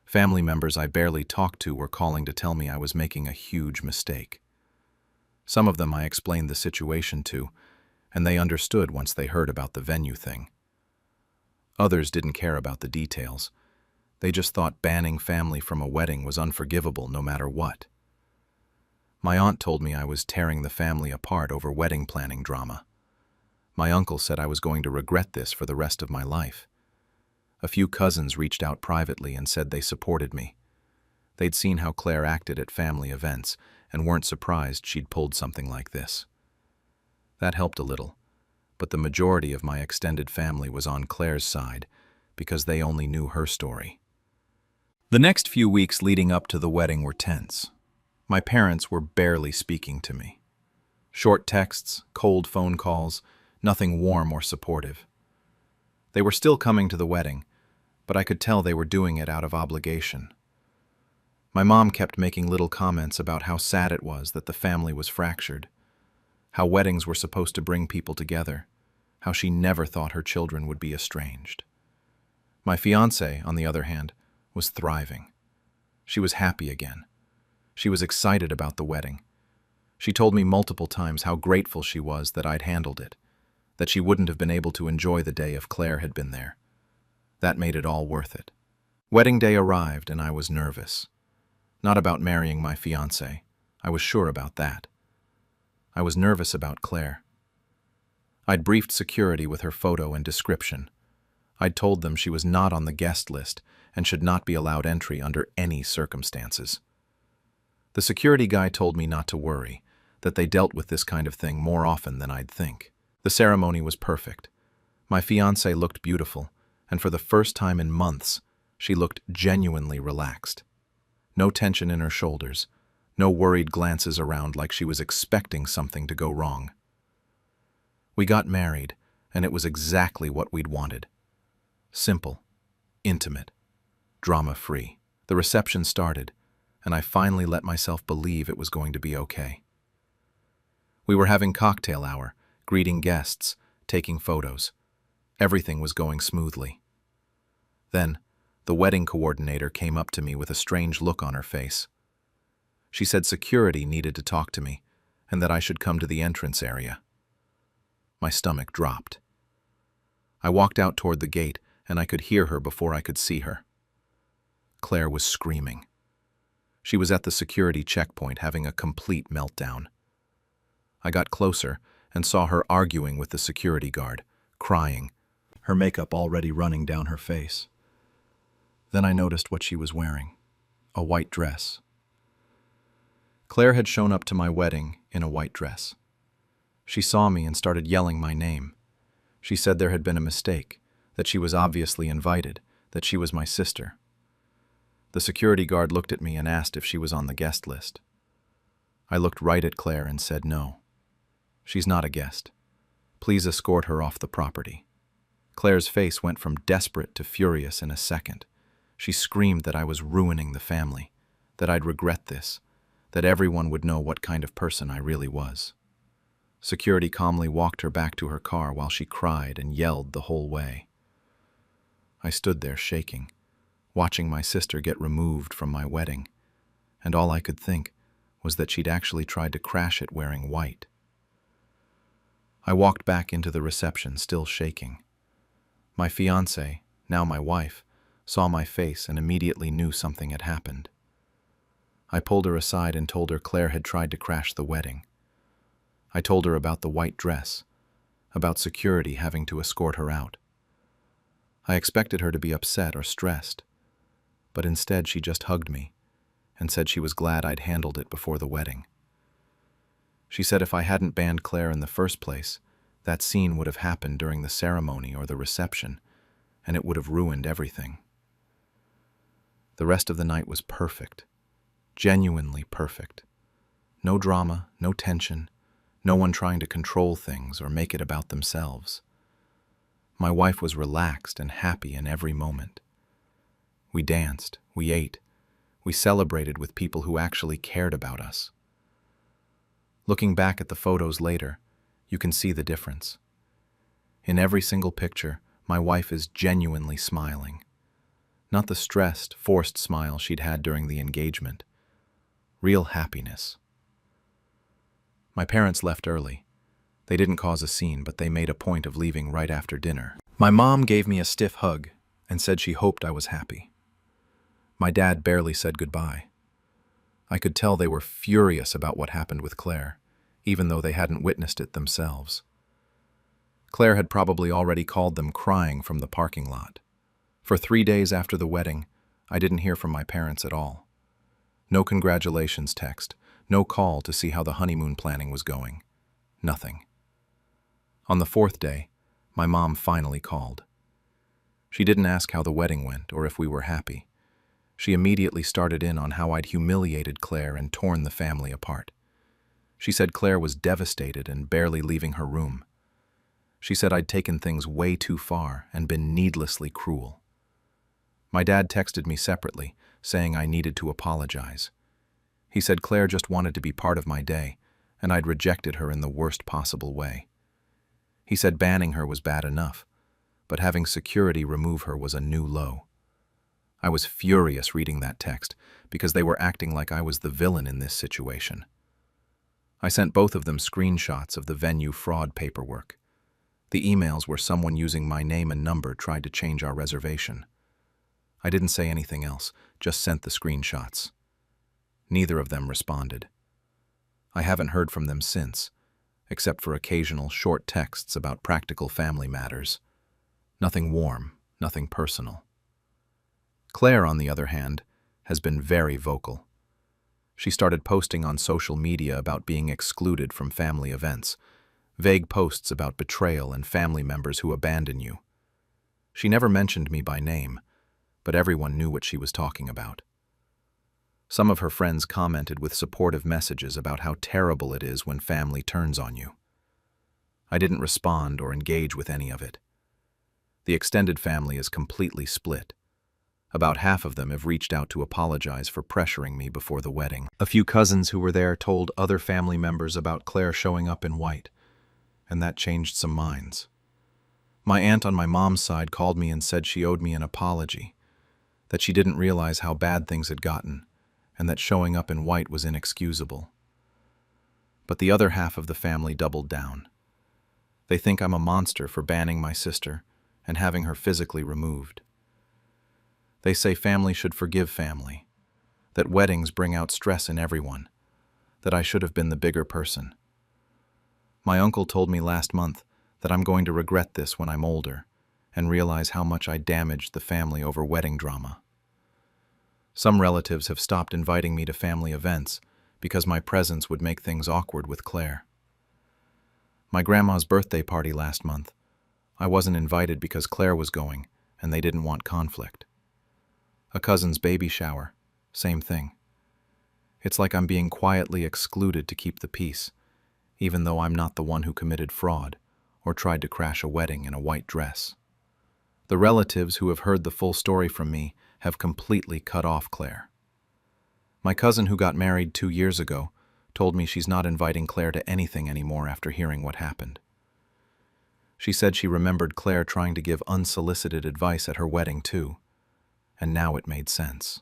Family members I barely talked to were calling to tell me I was making a huge mistake. Some of them I explained the situation to, and they understood once they heard about the venue thing. Others didn't care about the details. They just thought banning family from a wedding was unforgivable no matter what. My aunt told me I was tearing the family apart over wedding planning drama. My uncle said I was going to regret this for the rest of my life. A few cousins reached out privately and said they supported me. They'd seen how Claire acted at family events and weren't surprised she'd pulled something like this. That helped a little, but the majority of my extended family was on Claire's side because they only knew her story. The next few weeks leading up to the wedding were tense. My parents were barely speaking to me. Short texts, cold phone calls, nothing warm or supportive. They were still coming to the wedding, but I could tell they were doing it out of obligation. My mom kept making little comments about how sad it was that the family was fractured, how weddings were supposed to bring people together, how she never thought her children would be estranged. My fiancé, on the other hand, was thriving. She was happy again. She was excited about the wedding. She told me multiple times how grateful she was that I'd handled it, that she wouldn't have been able to enjoy the day if Claire had been there. That made it all worth it. Wedding day arrived and I was nervous. Not about marrying my fiancé. I was sure about that. I was nervous about Claire. I'd briefed security with her photo and description. I'd told them she was not on the guest list and should not be allowed entry under any circumstances. The security guy told me not to worry, that they dealt with this kind of thing more often than I'd think. The ceremony was perfect. My fiancée looked beautiful, and for the first time in months, she looked genuinely relaxed. No tension in her shoulders, no worried glances around like she was expecting something to go wrong. We got married, and it was exactly what we'd wanted. Simple, intimate, drama-free. The reception started, and I finally let myself believe it was going to be okay. We were having cocktail hour, greeting guests, taking photos. Everything was going smoothly. Then, the wedding coordinator came up to me with a strange look on her face. She said security needed to talk to me, and that I should come to the entrance area. My stomach dropped. I walked out toward the gate, and I could hear her before I could see her. Claire was screaming. She was at the security checkpoint having a complete meltdown. I got closer and saw her arguing with the security guard, crying, her makeup already running down her face. Then I noticed what she was wearing, a white dress. Claire had shown up to my wedding in a white dress. She saw me and started yelling my name. She said there had been a mistake, that she was obviously invited, that she was my sister. The security guard looked at me and asked if she was on the guest list. I looked right at Claire and said no. She's not a guest. Please escort her off the property. Claire's face went from desperate to furious in a second. She screamed that I was ruining the family, that I'd regret this, that everyone would know what kind of person I really was. Security calmly walked her back to her car while she cried and yelled the whole way. I stood there shaking, watching my sister get removed from my wedding, and all I could think was that she'd actually tried to crash it wearing white. I walked back into the reception, still shaking. My fiancée, now my wife, saw my face and immediately knew something had happened. I pulled her aside and told her Claire had tried to crash the wedding. I told her about the white dress, about security having to escort her out. I expected her to be upset or stressed, but instead she just hugged me and said she was glad I'd handled it before the wedding. She said if I hadn't banned Claire in the first place, that scene would have happened during the ceremony or the reception, and it would have ruined everything. The rest of the night was perfect, genuinely perfect. No drama, no tension, no one trying to control things or make it about themselves. My wife was relaxed and happy in every moment. We danced, we ate, we celebrated with people who actually cared about us. Looking back at the photos later, you can see the difference. In every single picture, my wife is genuinely smiling. Not the stressed, forced smile she'd had during the engagement. Real happiness. My parents left early. They didn't cause a scene, but they made a point of leaving right after dinner. My mom gave me a stiff hug and said she hoped I was happy. My dad barely said goodbye. I could tell they were furious about what happened with Claire, even though they hadn't witnessed it themselves. Claire had probably already called them crying from the parking lot. For 3 days after the wedding, I didn't hear from my parents at all. No congratulations text, no call to see how the honeymoon planning was going. Nothing. On the 4th day, my mom finally called. She didn't ask how the wedding went or if we were happy. She immediately started in on how I'd humiliated Claire and torn the family apart. She said Claire was devastated and barely leaving her room. She said I'd taken things way too far and been needlessly cruel. My dad texted me separately, saying I needed to apologize. He said Claire just wanted to be part of my day, and I'd rejected her in the worst possible way. He said banning her was bad enough, but having security remove her was a new low. I was furious reading that text because they were acting like I was the villain in this situation. I sent both of them screenshots of the venue fraud paperwork. The emails were someone using my name and number tried to change our reservation. I didn't say anything else, just sent the screenshots. Neither of them responded. I haven't heard from them since, except for occasional short texts about practical family matters. Nothing warm, nothing personal. Claire, on the other hand, has been very vocal. She started posting on social media about being excluded from family events, vague posts about betrayal and family members who abandon you. She never mentioned me by name, but everyone knew what she was talking about. Some of her friends commented with supportive messages about how terrible it is when family turns on you. I didn't respond or engage with any of it. The extended family is completely split. About half of them have reached out to apologize for pressuring me before the wedding. A few cousins who were there told other family members about Claire showing up in white, and that changed some minds. My aunt on my mom's side called me and said she owed me an apology, that she didn't realize how bad things had gotten, and that showing up in white was inexcusable. But the other half of the family doubled down. They think I'm a monster for banning my sister and having her physically removed. They say family should forgive family, that weddings bring out stress in everyone, that I should have been the bigger person. My uncle told me last month that I'm going to regret this when I'm older and realize how much I damaged the family over wedding drama. Some relatives have stopped inviting me to family events because my presence would make things awkward with Claire. My grandma's birthday party last month, I wasn't invited because Claire was going and they didn't want conflict. A cousin's baby shower, same thing. It's like I'm being quietly excluded to keep the peace, even though I'm not the one who committed fraud or tried to crash a wedding in a white dress. The relatives who have heard the full story from me have completely cut off Claire. My cousin who got married 2 years ago told me she's not inviting Claire to anything anymore after hearing what happened. She said she remembered Claire trying to give unsolicited advice at her wedding too, and now it made sense.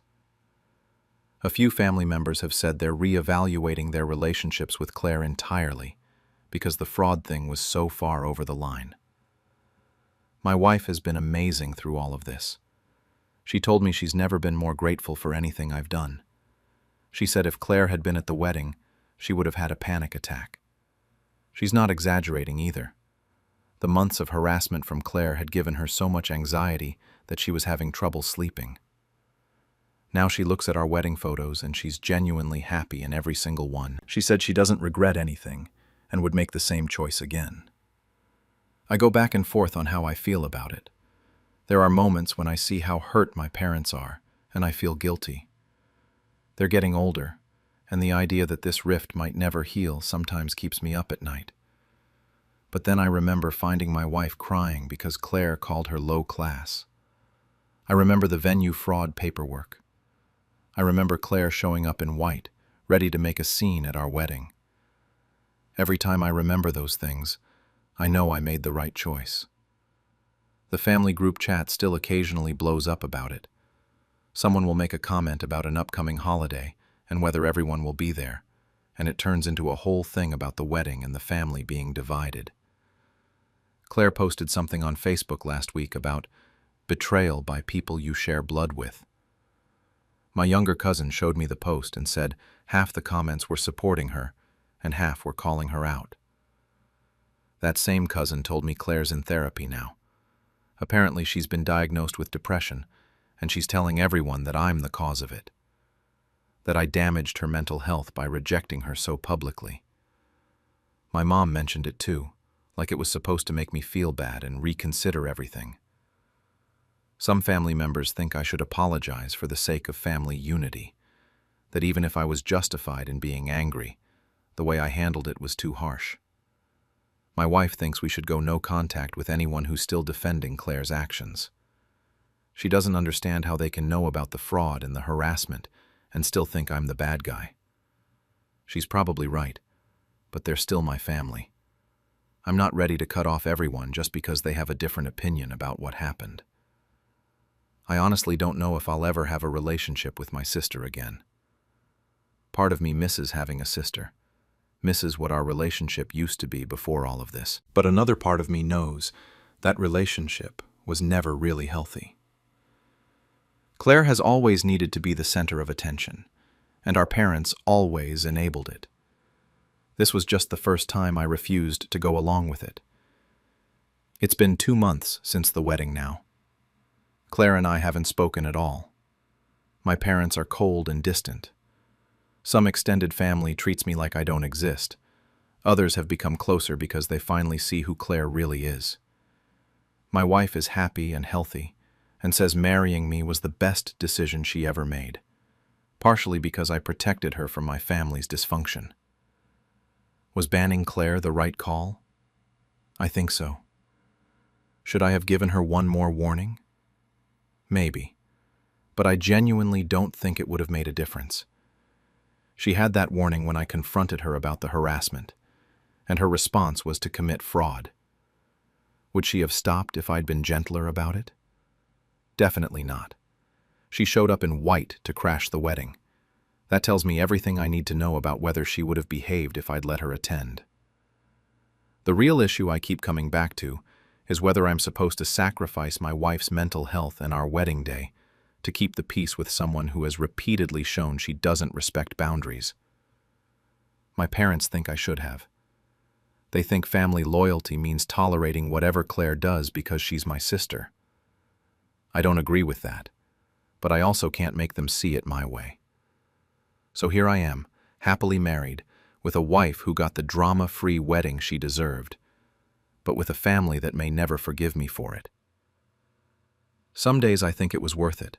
A few family members have said they're reevaluating their relationships with Claire entirely because the fraud thing was so far over the line. My wife has been amazing through all of this. She told me she's never been more grateful for anything I've done. She said if Claire had been at the wedding, she would have had a panic attack. She's not exaggerating either. The months of harassment from Claire had given her so much anxiety that she was having trouble sleeping. Now she looks at our wedding photos and she's genuinely happy in every single one. She said she doesn't regret anything and would make the same choice again. I go back and forth on how I feel about it. There are moments when I see how hurt my parents are, and I feel guilty. They're getting older, and the idea that this rift might never heal sometimes keeps me up at night. But then I remember finding my wife crying because Claire called her low class. I remember the venue fraud paperwork. I remember Claire showing up in white, ready to make a scene at our wedding. Every time I remember those things, I know I made the right choice. The family group chat still occasionally blows up about it. Someone will make a comment about an upcoming holiday and whether everyone will be there, and it turns into a whole thing about the wedding and the family being divided. Claire posted something on Facebook last week about betrayal by people you share blood with. My younger cousin showed me the post and said half the comments were supporting her and half were calling her out. That same cousin told me Claire's in therapy now. Apparently she's been diagnosed with depression, and she's telling everyone that I'm the cause of it. That I damaged her mental health by rejecting her so publicly. My mom mentioned it too, like it was supposed to make me feel bad and reconsider everything. Some family members think I should apologize for the sake of family unity, that even if I was justified in being angry, the way I handled it was too harsh. My wife thinks we should go no contact with anyone who's still defending Claire's actions. She doesn't understand how they can know about the fraud and the harassment and still think I'm the bad guy. She's probably right, but they're still my family. I'm not ready to cut off everyone just because they have a different opinion about what happened. I honestly don't know if I'll ever have a relationship with my sister again. Part of me misses having a sister, misses what our relationship used to be before all of this. But another part of me knows that relationship was never really healthy. Claire has always needed to be the center of attention, and our parents always enabled it. This was just the first time I refused to go along with it. It's been 2 months since the wedding now. Claire and I haven't spoken at all. My parents are cold and distant. Some extended family treats me like I don't exist. Others have become closer because they finally see who Claire really is. My wife is happy and healthy, and says marrying me was the best decision she ever made, partially because I protected her from my family's dysfunction. Was banning Claire the right call? I think so. Should I have given her one more warning? Maybe, but I genuinely don't think it would have made a difference. She had that warning when I confronted her about the harassment, and her response was to commit fraud. Would she have stopped if I'd been gentler about it? Definitely not. She showed up in white to crash the wedding. That tells me everything I need to know about whether she would have behaved if I'd let her attend. The real issue I keep coming back to is whether I'm supposed to sacrifice my wife's mental health and our wedding day to keep the peace with someone who has repeatedly shown she doesn't respect boundaries. My parents think I should have. They think family loyalty means tolerating whatever Claire does because she's my sister. I don't agree with that, but I also can't make them see it my way. So here I am, happily married, with a wife who got the drama-free wedding she deserved, but with a family that may never forgive me for it. Some days I think it was worth it.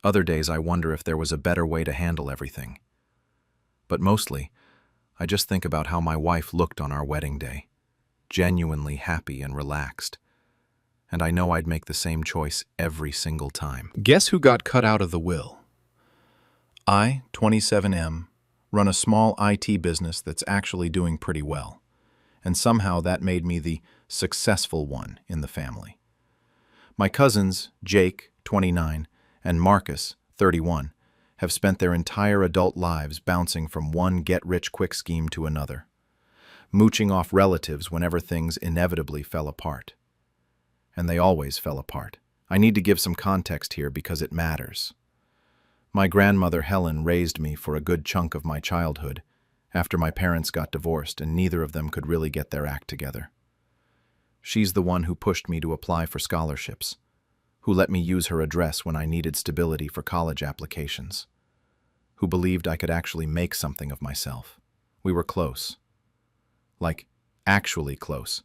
Other days I wonder if there was a better way to handle everything. But mostly, I just think about how my wife looked on our wedding day, genuinely happy and relaxed. And I know I'd make the same choice every single time. Guess who got cut out of the will? I, 27M, run a small IT business that's actually doing pretty well, and somehow that made me the successful one in the family. My cousins, Jake, 29, and Marcus, 31, have spent their entire adult lives bouncing from one get-rich-quick scheme to another, mooching off relatives whenever things inevitably fell apart. And they always fell apart. I need to give some context here because it matters. My grandmother Helen raised me for a good chunk of my childhood after my parents got divorced and neither of them could really get their act together. She's the one who pushed me to apply for scholarships, who let me use her address when I needed stability for college applications, who believed I could actually make something of myself. We were close. Like, actually close.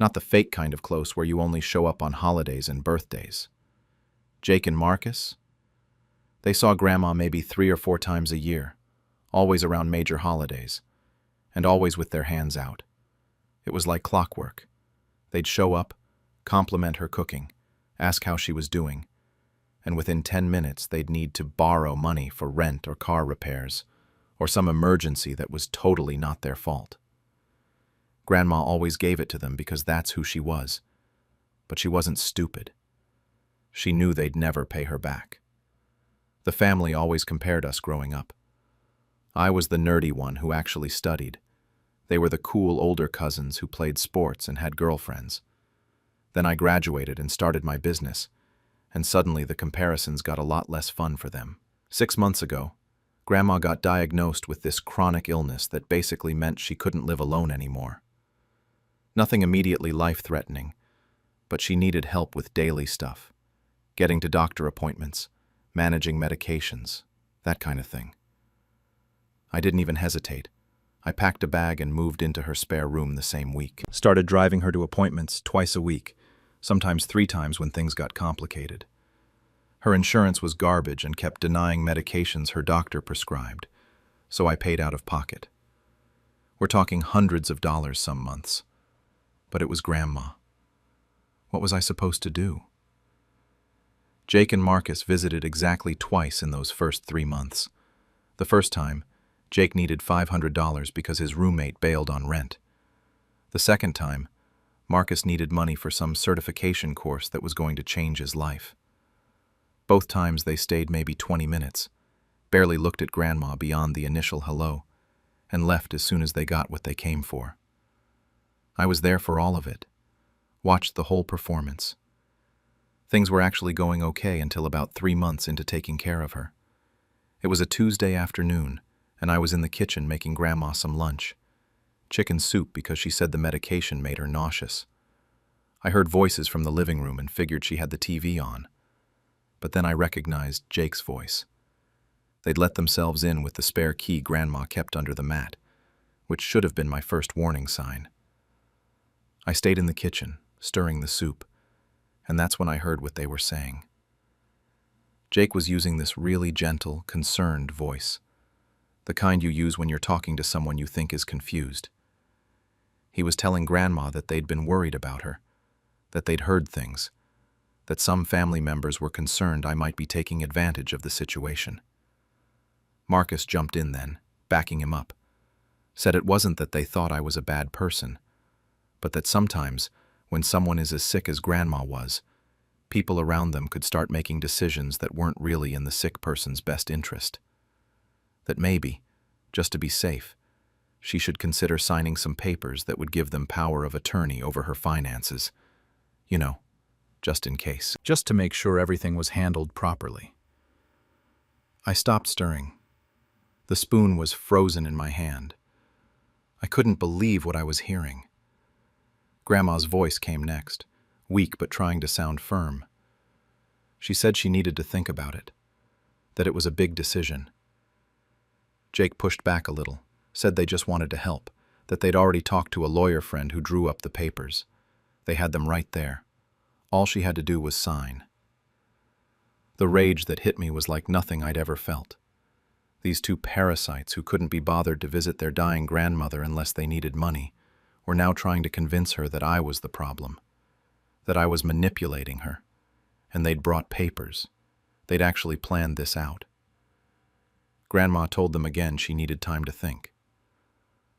Not the fake kind of close where you only show up on holidays and birthdays. Jake and Marcus? They saw Grandma maybe 3 or 4 times a year, always around major holidays, and always with their hands out. It was like clockwork. They'd show up, compliment her cooking, ask how she was doing, and within 10 minutes they'd need to borrow money for rent or car repairs, or some emergency that was totally not their fault. Grandma always gave it to them because that's who she was, but she wasn't stupid. She knew they'd never pay her back. The family always compared us growing up. I was the nerdy one who actually studied. They were the cool older cousins who played sports and had girlfriends. Then I graduated and started my business, and suddenly the comparisons got a lot less fun for them. 6 months ago, Grandma got diagnosed with this chronic illness that basically meant she couldn't live alone anymore. Nothing immediately life-threatening, but she needed help with daily stuff, getting to doctor appointments, managing medications, that kind of thing. I didn't even hesitate. I packed a bag and moved into her spare room the same week. Started driving her to appointments twice a week, sometimes 3 times when things got complicated. Her insurance was garbage and kept denying medications her doctor prescribed, so I paid out of pocket. We're talking hundreds of dollars some months. But it was Grandma. What was I supposed to do? Jake and Marcus visited exactly twice in those first 3 months. The first time, Jake needed $500 because his roommate bailed on rent. The second time, Marcus needed money for some certification course that was going to change his life. Both times they stayed maybe 20 minutes, barely looked at Grandma beyond the initial hello, and left as soon as they got what they came for. I was there for all of it, watched the whole performance. Things were actually going okay until about 3 months into taking care of her. It was a Tuesday afternoon, and I was in the kitchen making Grandma some lunch. Chicken soup because she said the medication made her nauseous. I heard voices from the living room and figured she had the TV on. But then I recognized Jake's voice. They'd let themselves in with the spare key Grandma kept under the mat, which should have been my first warning sign. I stayed in the kitchen, stirring the soup, and that's when I heard what they were saying. Jake was using this really gentle, concerned voice, the kind you use when you're talking to someone you think is confused. He was telling Grandma that they'd been worried about her, that they'd heard things, that some family members were concerned I might be taking advantage of the situation. Marcus jumped in then, backing him up, said it wasn't that they thought I was a bad person, but that sometimes, when someone is as sick as Grandma was, people around them could start making decisions that weren't really in the sick person's best interest. That maybe, just to be safe, she should consider signing some papers that would give them power of attorney over her finances. You know, just in case. Just to make sure everything was handled properly. I stopped stirring. The spoon was frozen in my hand. I couldn't believe what I was hearing. Grandma's voice came next, weak but trying to sound firm. She said she needed to think about it, that it was a big decision. Jake pushed back a little, said they just wanted to help, that they'd already talked to a lawyer friend who drew up the papers. They had them right there. All she had to do was sign. The rage that hit me was like nothing I'd ever felt. These two parasites who couldn't be bothered to visit their dying grandmother unless they needed money were now trying to convince her that I was the problem, that I was manipulating her, and they'd brought papers. They'd actually planned this out. Grandma told them again she needed time to think.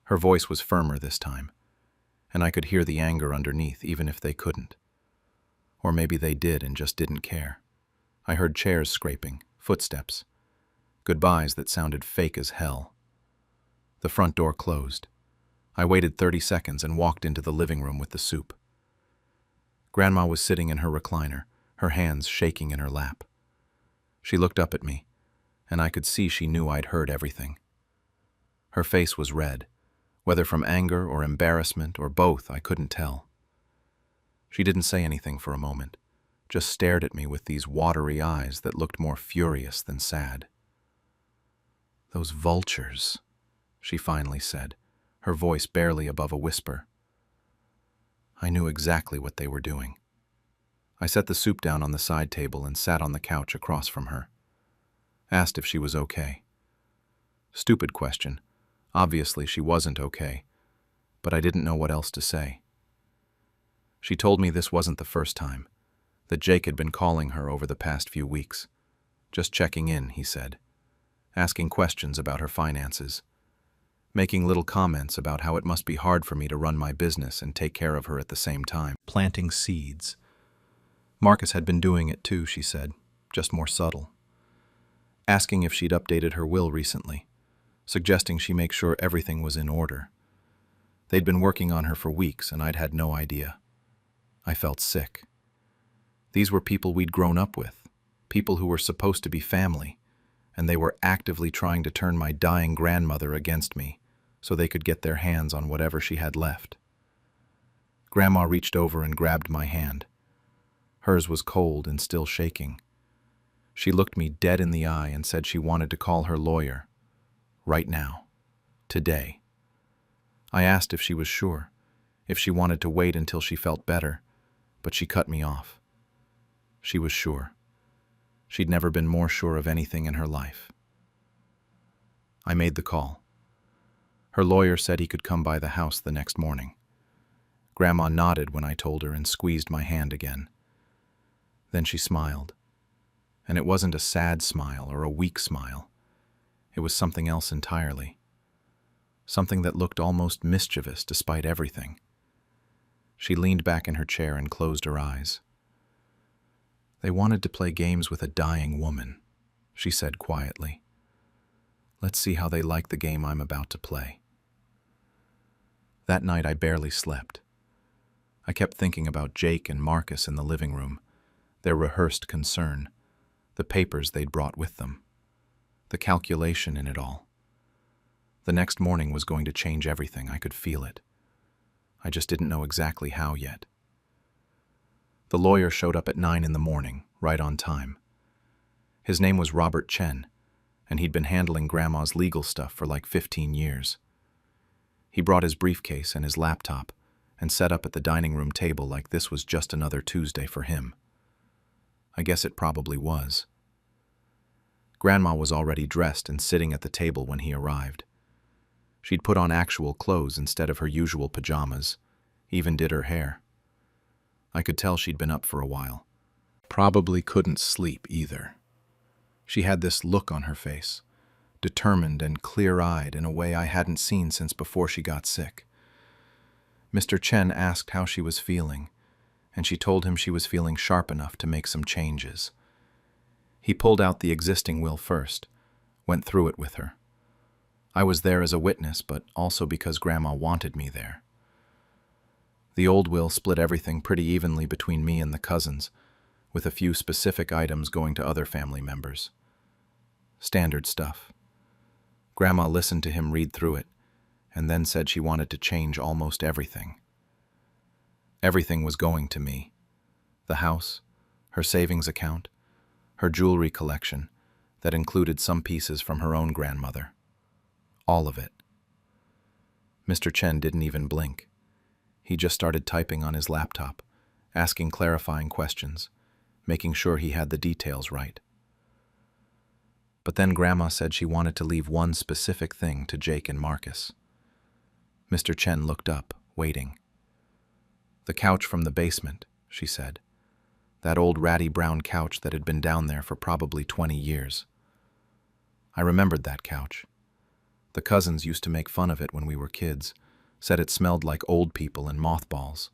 Her voice was firmer this time, and I could hear the anger underneath even if they couldn't. Or maybe they did and just didn't care. I heard chairs scraping, footsteps, goodbyes that sounded fake as hell. The front door closed. I waited 30 seconds and walked into the living room with the soup. Grandma was sitting in her recliner, her hands shaking in her lap. She looked up at me, and I could see she knew I'd heard everything. Her face was red, whether from anger or embarrassment or both, I couldn't tell. She didn't say anything for a moment, just stared at me with these watery eyes that looked more furious than sad. "Those vultures," she finally said, her voice barely above a whisper. I knew exactly what they were doing. I set the soup down on the side table and sat on the couch across from her. Asked if she was okay. Stupid question. Obviously she wasn't okay, but I didn't know what else to say. She told me this wasn't the first time, that Jake had been calling her over the past few weeks. Just checking in, he said, asking questions about her finances, making little comments about how it must be hard for me to run my business and take care of her at the same time. Planting seeds. Marcus had been doing it too, she said, just more subtle. Asking if she'd updated her will recently, suggesting she make sure everything was in order. They'd been working on her for weeks and I'd had no idea. I felt sick. These were people we'd grown up with, people who were supposed to be family, and they were actively trying to turn my dying grandmother against me so they could get their hands on whatever she had left. Grandma reached over and grabbed my hand. Hers was cold and still shaking. She looked me dead in the eye and said she wanted to call her lawyer. Right now. Today. I asked if she was sure, if she wanted to wait until she felt better, but she cut me off. She was sure. She'd never been more sure of anything in her life. I made the call. Her lawyer said he could come by the house the next morning. Grandma nodded when I told her and squeezed my hand again. Then she smiled. And it wasn't a sad smile or a weak smile. It was something else entirely. Something that looked almost mischievous despite everything. She leaned back in her chair and closed her eyes. "They wanted to play games with a dying woman," she said quietly. "Let's see how they like the game I'm about to play." That night I barely slept. I kept thinking about Jake and Marcus in the living room, their rehearsed concern, the papers they'd brought with them, the calculation in it all. The next morning was going to change everything. I could feel it. I just didn't know exactly how yet. The lawyer showed up at 9 in the morning, right on time. His name was Robert Chen, and he'd been handling Grandma's legal stuff for like 15 years. He brought his briefcase and his laptop and set up at the dining room table like this was just another Tuesday for him. I guess it probably was. Grandma was already dressed and sitting at the table when he arrived. She'd put on actual clothes instead of her usual pajamas, even did her hair. I could tell she'd been up for a while. Probably couldn't sleep either. She had this look on her face, determined and clear-eyed in a way I hadn't seen since before she got sick. Mr. Chen asked how she was feeling, and she told him she was feeling sharp enough to make some changes. He pulled out the existing will first, went through it with her. I was there as a witness, but also because Grandma wanted me there. The old will split everything pretty evenly between me and the cousins, with a few specific items going to other family members. Standard stuff. Grandma listened to him read through it, and then said she wanted to change almost everything. Everything was going to me. The house, her savings account, her jewelry collection that included some pieces from her own grandmother. All of it. Mr. Chen didn't even blink. He just started typing on his laptop, asking clarifying questions, making sure he had the details right. But then Grandma said she wanted to leave one specific thing to Jake and Marcus. Mr. Chen looked up, waiting. The couch from the basement, she said. That old ratty brown couch that had been down there for probably 20 years. I remembered that couch. The cousins used to make fun of it when we were kids, said it smelled like old people and mothballs.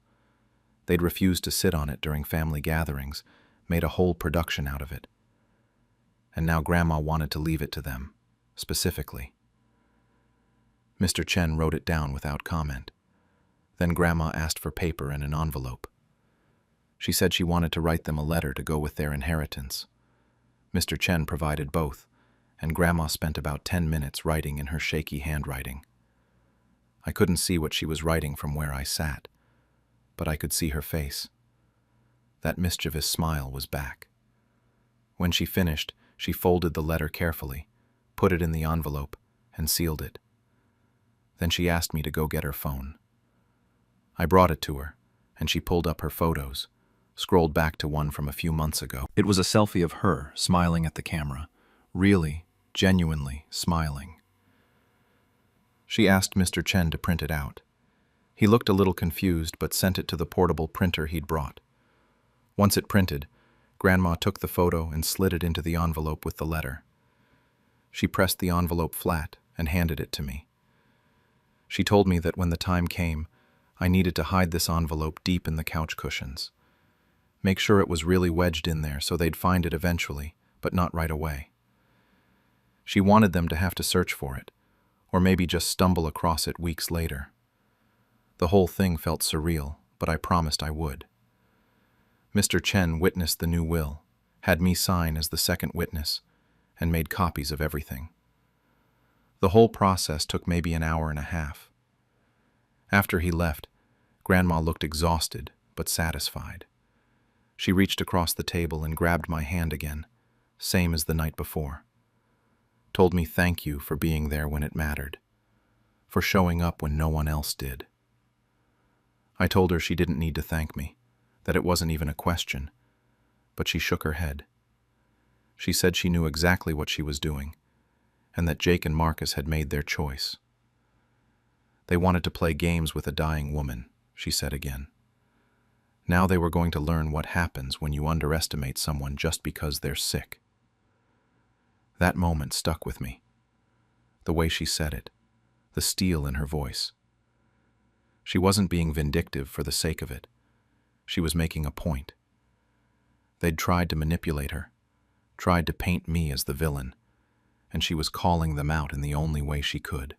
They'd refused to sit on it during family gatherings, made a whole production out of it. And now Grandma wanted to leave it to them, specifically. Mr. Chen wrote it down without comment. Then Grandma asked for paper and an envelope. She said she wanted to write them a letter to go with their inheritance. Mr. Chen provided both, and Grandma spent about 10 minutes writing in her shaky handwriting. I couldn't see what she was writing from where I sat, but I could see her face. That mischievous smile was back. When she finished, she folded the letter carefully, put it in the envelope, and sealed it. Then she asked me to go get her phone. I brought it to her, and she pulled up her photos, scrolled back to one from a few months ago. It was a selfie of her, smiling at the camera, really, genuinely smiling. She asked Mr. Chen to print it out. He looked a little confused, but sent it to the portable printer he'd brought. Once it printed, Grandma took the photo and slid it into the envelope with the letter. She pressed the envelope flat and handed it to me. She told me that when the time came, I needed to hide this envelope deep in the couch cushions. Make sure it was really wedged in there so they'd find it eventually, but not right away. She wanted them to have to search for it, or maybe just stumble across it weeks later. The whole thing felt surreal, but I promised I would. Mr. Chen witnessed the new will, had me sign as the second witness, and made copies of everything. The whole process took maybe an hour and a half. After he left, Grandma looked exhausted but satisfied. She reached across the table and grabbed my hand again, same as the night before. Told me thank you for being there when it mattered, for showing up when no one else did. I told her she didn't need to thank me, that it wasn't even a question, but she shook her head. She said she knew exactly what she was doing, and that Jake and Marcus had made their choice. They wanted to play games with a dying woman, she said again. Now they were going to learn what happens when you underestimate someone just because they're sick. That moment stuck with me. The way she said it, the steel in her voice. She wasn't being vindictive for the sake of it. She was making a point. They'd tried to manipulate her, tried to paint me as the villain, and she was calling them out in the only way she could.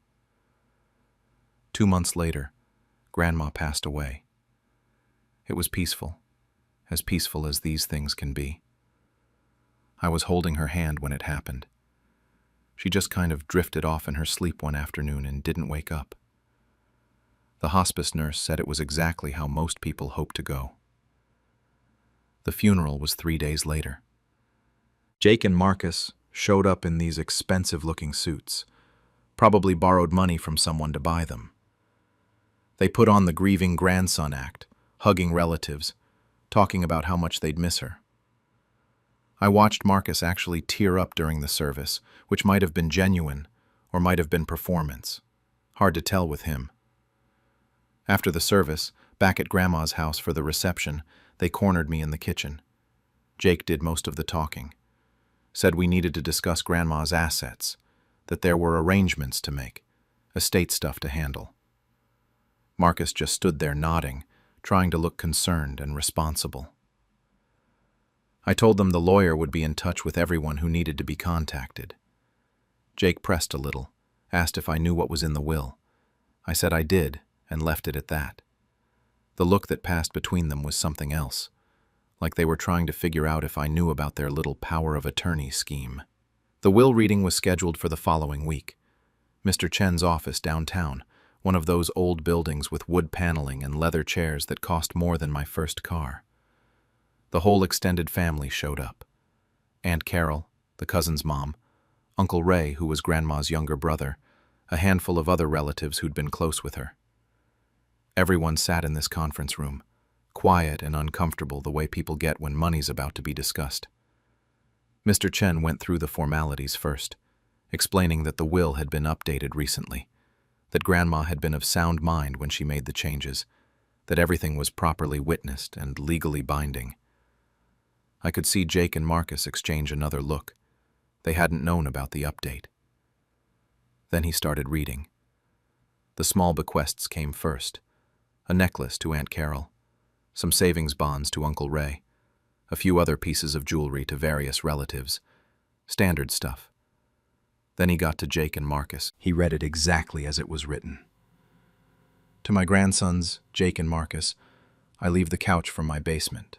2 months later, Grandma passed away. It was peaceful as these things can be. I was holding her hand when it happened. She just kind of drifted off in her sleep one afternoon and didn't wake up. The hospice nurse said it was exactly how most people hope to go. The funeral was 3 days later. Jake and Marcus showed up in these expensive-looking suits, probably borrowed money from someone to buy them. They put on the grieving grandson act, hugging relatives, talking about how much they'd miss her. I watched Marcus actually tear up during the service, which might have been genuine or might have been performance. Hard to tell with him. After the service, back at Grandma's house for the reception, they cornered me in the kitchen. Jake did most of the talking. Said we needed to discuss Grandma's assets, that there were arrangements to make, estate stuff to handle. Marcus just stood there nodding, trying to look concerned and responsible. I told them the lawyer would be in touch with everyone who needed to be contacted. Jake pressed a little, asked if I knew what was in the will. I said I did, and left it at that. The look that passed between them was something else, like they were trying to figure out if I knew about their little power of attorney scheme. The will reading was scheduled for the following week. Mr. Chen's office downtown, one of those old buildings with wood paneling and leather chairs that cost more than my first car. The whole extended family showed up. Aunt Carol, the cousin's mom, Uncle Ray, who was Grandma's younger brother, a handful of other relatives who'd been close with her. Everyone sat in this conference room, quiet and uncomfortable the way people get when money's about to be discussed. Mr. Chen went through the formalities first, explaining that the will had been updated recently, that Grandma had been of sound mind when she made the changes, that everything was properly witnessed and legally binding. I could see Jake and Marcus exchange another look. They hadn't known about the update. Then he started reading. The small bequests came first. A necklace to Aunt Carol, some savings bonds to Uncle Ray, a few other pieces of jewelry to various relatives. Standard stuff. Then he got to Jake and Marcus. He read it exactly as it was written. To my grandsons, Jake and Marcus, I leave the couch from my basement.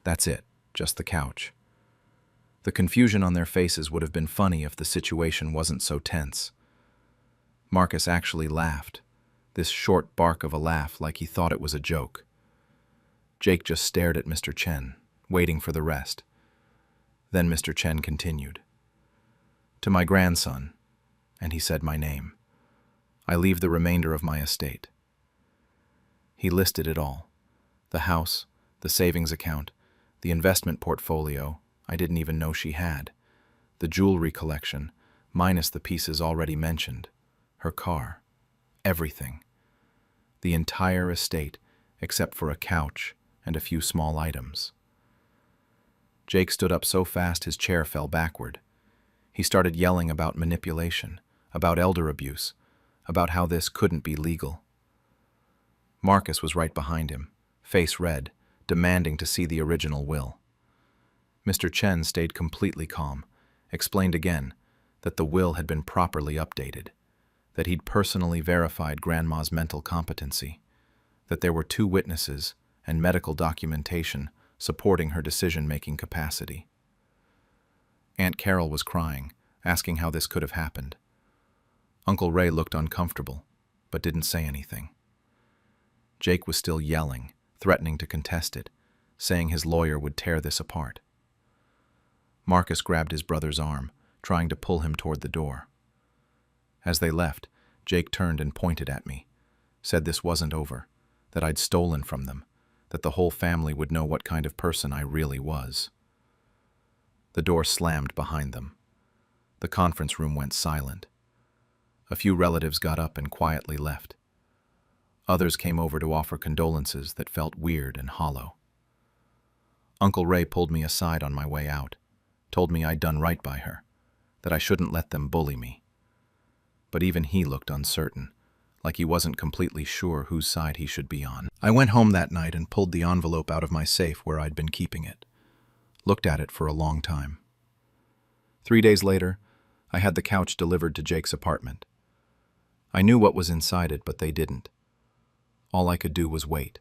That's it, just the couch. The confusion on their faces would have been funny if the situation wasn't so tense. Marcus actually laughed, this short bark of a laugh like he thought it was a joke. Jake just stared at Mr. Chen, waiting for the rest. Then Mr. Chen continued. To my grandson, and he said my name, I leave the remainder of my estate. He listed it all. The house, the savings account, the investment portfolio I didn't even know she had, the jewelry collection, minus the pieces already mentioned, her car, everything. The entire estate, except for a couch and a few small items. Jake stood up so fast his chair fell backward. He started yelling about manipulation, about elder abuse, about how this couldn't be legal. Marcus was right behind him, face red, demanding to see the original will. Mr. Chen stayed completely calm, explained again that the will had been properly updated, that he'd personally verified Grandma's mental competency, that there were 2 witnesses and medical documentation supporting her decision-making capacity. Aunt Carol was crying, asking how this could have happened. Uncle Ray looked uncomfortable, but didn't say anything. Jake was still yelling, threatening to contest it, saying his lawyer would tear this apart. Marcus grabbed his brother's arm, trying to pull him toward the door. As they left, Jake turned and pointed at me, said this wasn't over, that I'd stolen from them, that the whole family would know what kind of person I really was. The door slammed behind them. The conference room went silent. A few relatives got up and quietly left. Others came over to offer condolences that felt weird and hollow. Uncle Ray pulled me aside on my way out, told me I'd done right by her, that I shouldn't let them bully me. But even he looked uncertain, like he wasn't completely sure whose side he should be on. I went home that night and pulled the envelope out of my safe where I'd been keeping it. Looked at it for a long time. 3 days later, I had the couch delivered to Jake's apartment. I knew what was inside it, but they didn't. All I could do was wait.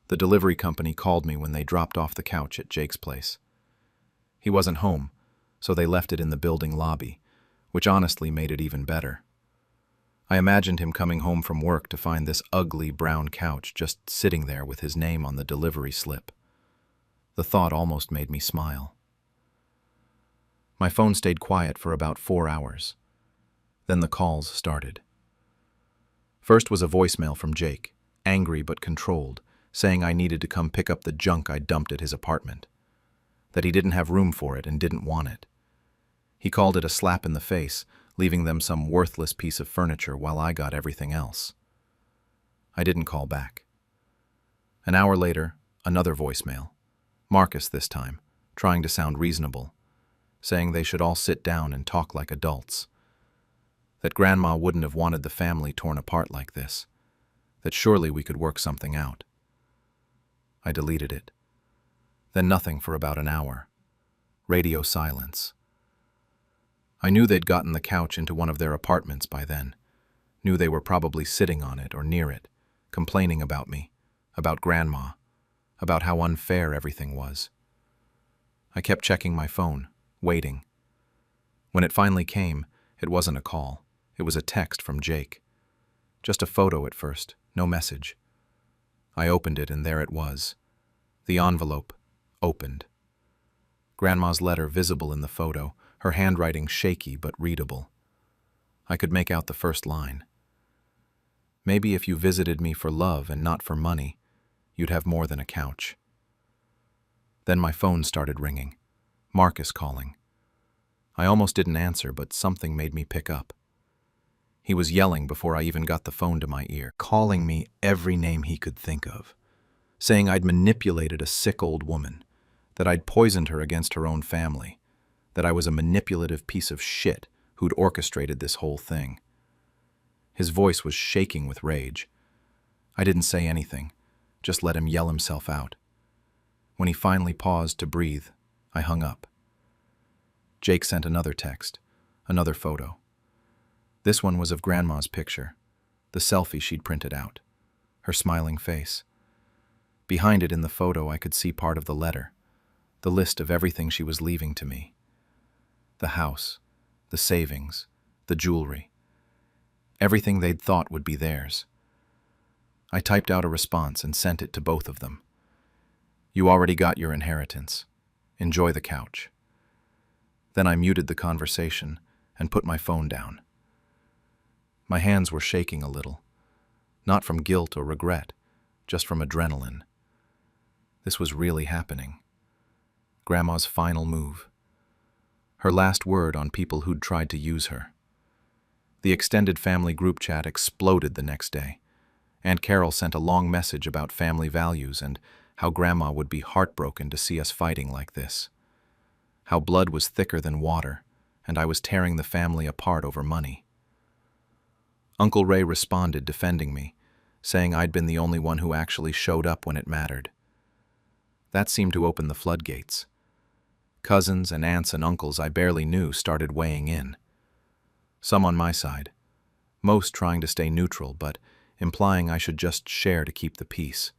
The delivery company called me when they dropped off the couch at Jake's place. He wasn't home, so they left it in the building lobby, which honestly made it even better. I imagined him coming home from work to find this ugly brown couch just sitting there with his name on the delivery slip. The thought almost made me smile. My phone stayed quiet for about 4 hours. Then the calls started. First was a voicemail from Jake, angry but controlled, saying I needed to come pick up the junk I dumped at his apartment, that he didn't have room for it and didn't want it. He called it a slap in the face, leaving them some worthless piece of furniture while I got everything else. I didn't call back. An hour later, another voicemail. Marcus this time, trying to sound reasonable, saying they should all sit down and talk like adults. That Grandma wouldn't have wanted the family torn apart like this. That surely we could work something out. I deleted it. Then nothing for about an hour. Radio silence. I knew they'd gotten the couch into one of their apartments by then. Knew they were probably sitting on it or near it, complaining about me, about Grandma, about how unfair everything was. I kept checking my phone, waiting. When it finally came, it wasn't a call. It was a text from Jake. Just a photo at first, no message. I opened it and there it was. The envelope, opened. Grandma's letter visible in the photo, her handwriting shaky but readable. I could make out the first line. Maybe if you visited me for love and not for money, you'd have more than a couch. Then my phone started ringing. Marcus calling. I almost didn't answer, but something made me pick up. He was yelling before I even got the phone to my ear, calling me every name he could think of, saying I'd manipulated a sick old woman, that I'd poisoned her against her own family, that I was a manipulative piece of shit who'd orchestrated this whole thing. His voice was shaking with rage. I didn't say anything, just let him yell himself out. When he finally paused to breathe, I hung up. Jake sent another text, another photo. This one was of Grandma's picture, the selfie she'd printed out, her smiling face. Behind it in the photo I could see part of the letter, the list of everything she was leaving to me. The house, the savings, the jewelry. Everything they'd thought would be theirs. I typed out a response and sent it to both of them. You already got your inheritance. Enjoy the couch. Then I muted the conversation and put my phone down. My hands were shaking a little, not from guilt or regret, just from adrenaline. This was really happening. Grandma's final move. Her last word on people who'd tried to use her. The extended family group chat exploded the next day. Aunt Carol sent a long message about family values and how Grandma would be heartbroken to see us fighting like this. How blood was thicker than water, and I was tearing the family apart over money. Uncle Ray responded, defending me, saying I'd been the only one who actually showed up when it mattered. That seemed to open the floodgates. Cousins and aunts and uncles I barely knew started weighing in. Some on my side, most trying to stay neutral, but implying I should just share to keep the peace.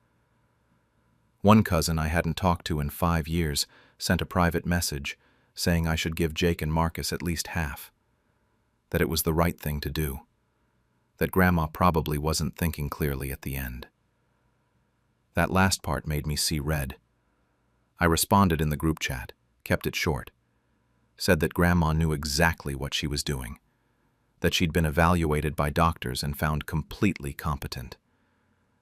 One cousin I hadn't talked to in 5 years sent a private message saying I should give Jake and Marcus at least half, that it was the right thing to do, that Grandma probably wasn't thinking clearly at the end. That last part made me see red. I responded in the group chat, kept it short, said that Grandma knew exactly what she was doing, that she'd been evaluated by doctors and found completely competent,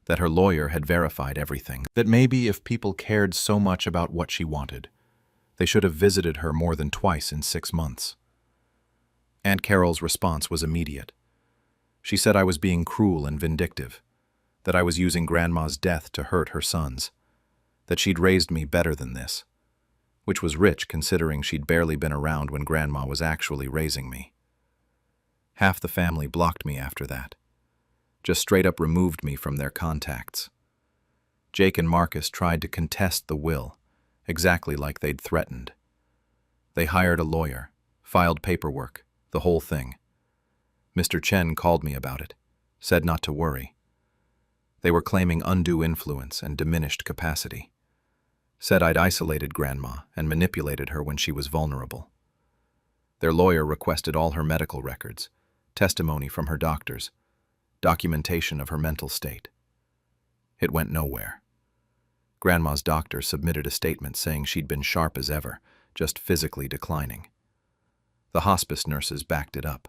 that her lawyer had verified everything, that maybe if people cared so much about what she wanted, they should have visited her more than twice in 6 months. Aunt Carol's response was immediate. She said I was being cruel and vindictive, that I was using Grandma's death to hurt her sons, that she'd raised me better than this, which was rich considering she'd barely been around when Grandma was actually raising me. Half the family blocked me after that, just straight up removed me from their contacts. Jake and Marcus tried to contest the will, exactly like they'd threatened. They hired a lawyer, filed paperwork, the whole thing. Mr. Chen called me about it, said not to worry. They were claiming undue influence and diminished capacity. Said I'd isolated Grandma and manipulated her when she was vulnerable. Their lawyer requested all her medical records, testimony from her doctors, documentation of her mental state. It went nowhere. Grandma's doctor submitted a statement saying she'd been sharp as ever, just physically declining. The hospice nurses backed it up.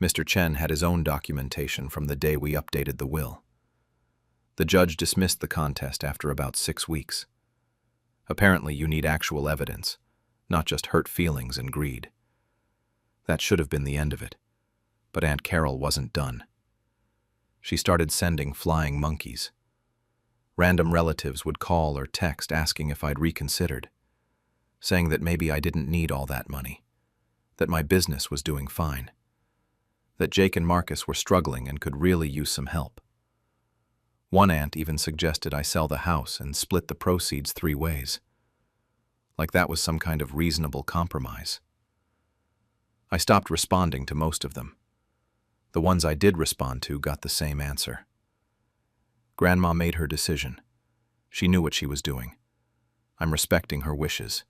Mr. Chen had his own documentation from the day we updated the will. The judge dismissed the contest after about 6 weeks. Apparently, you need actual evidence, not just hurt feelings and greed. That should have been the end of it, but Aunt Carol wasn't done. She started sending flying monkeys. Random relatives would call or text asking if I'd reconsidered, saying that maybe I didn't need all that money, that my business was doing fine, that Jake and Marcus were struggling and could really use some help. One aunt even suggested I sell the house and split the proceeds 3 ways, like that was some kind of reasonable compromise. I stopped responding to most of them. The ones I did respond to got the same answer. Grandma made her decision. She knew what she was doing. I'm respecting her wishes.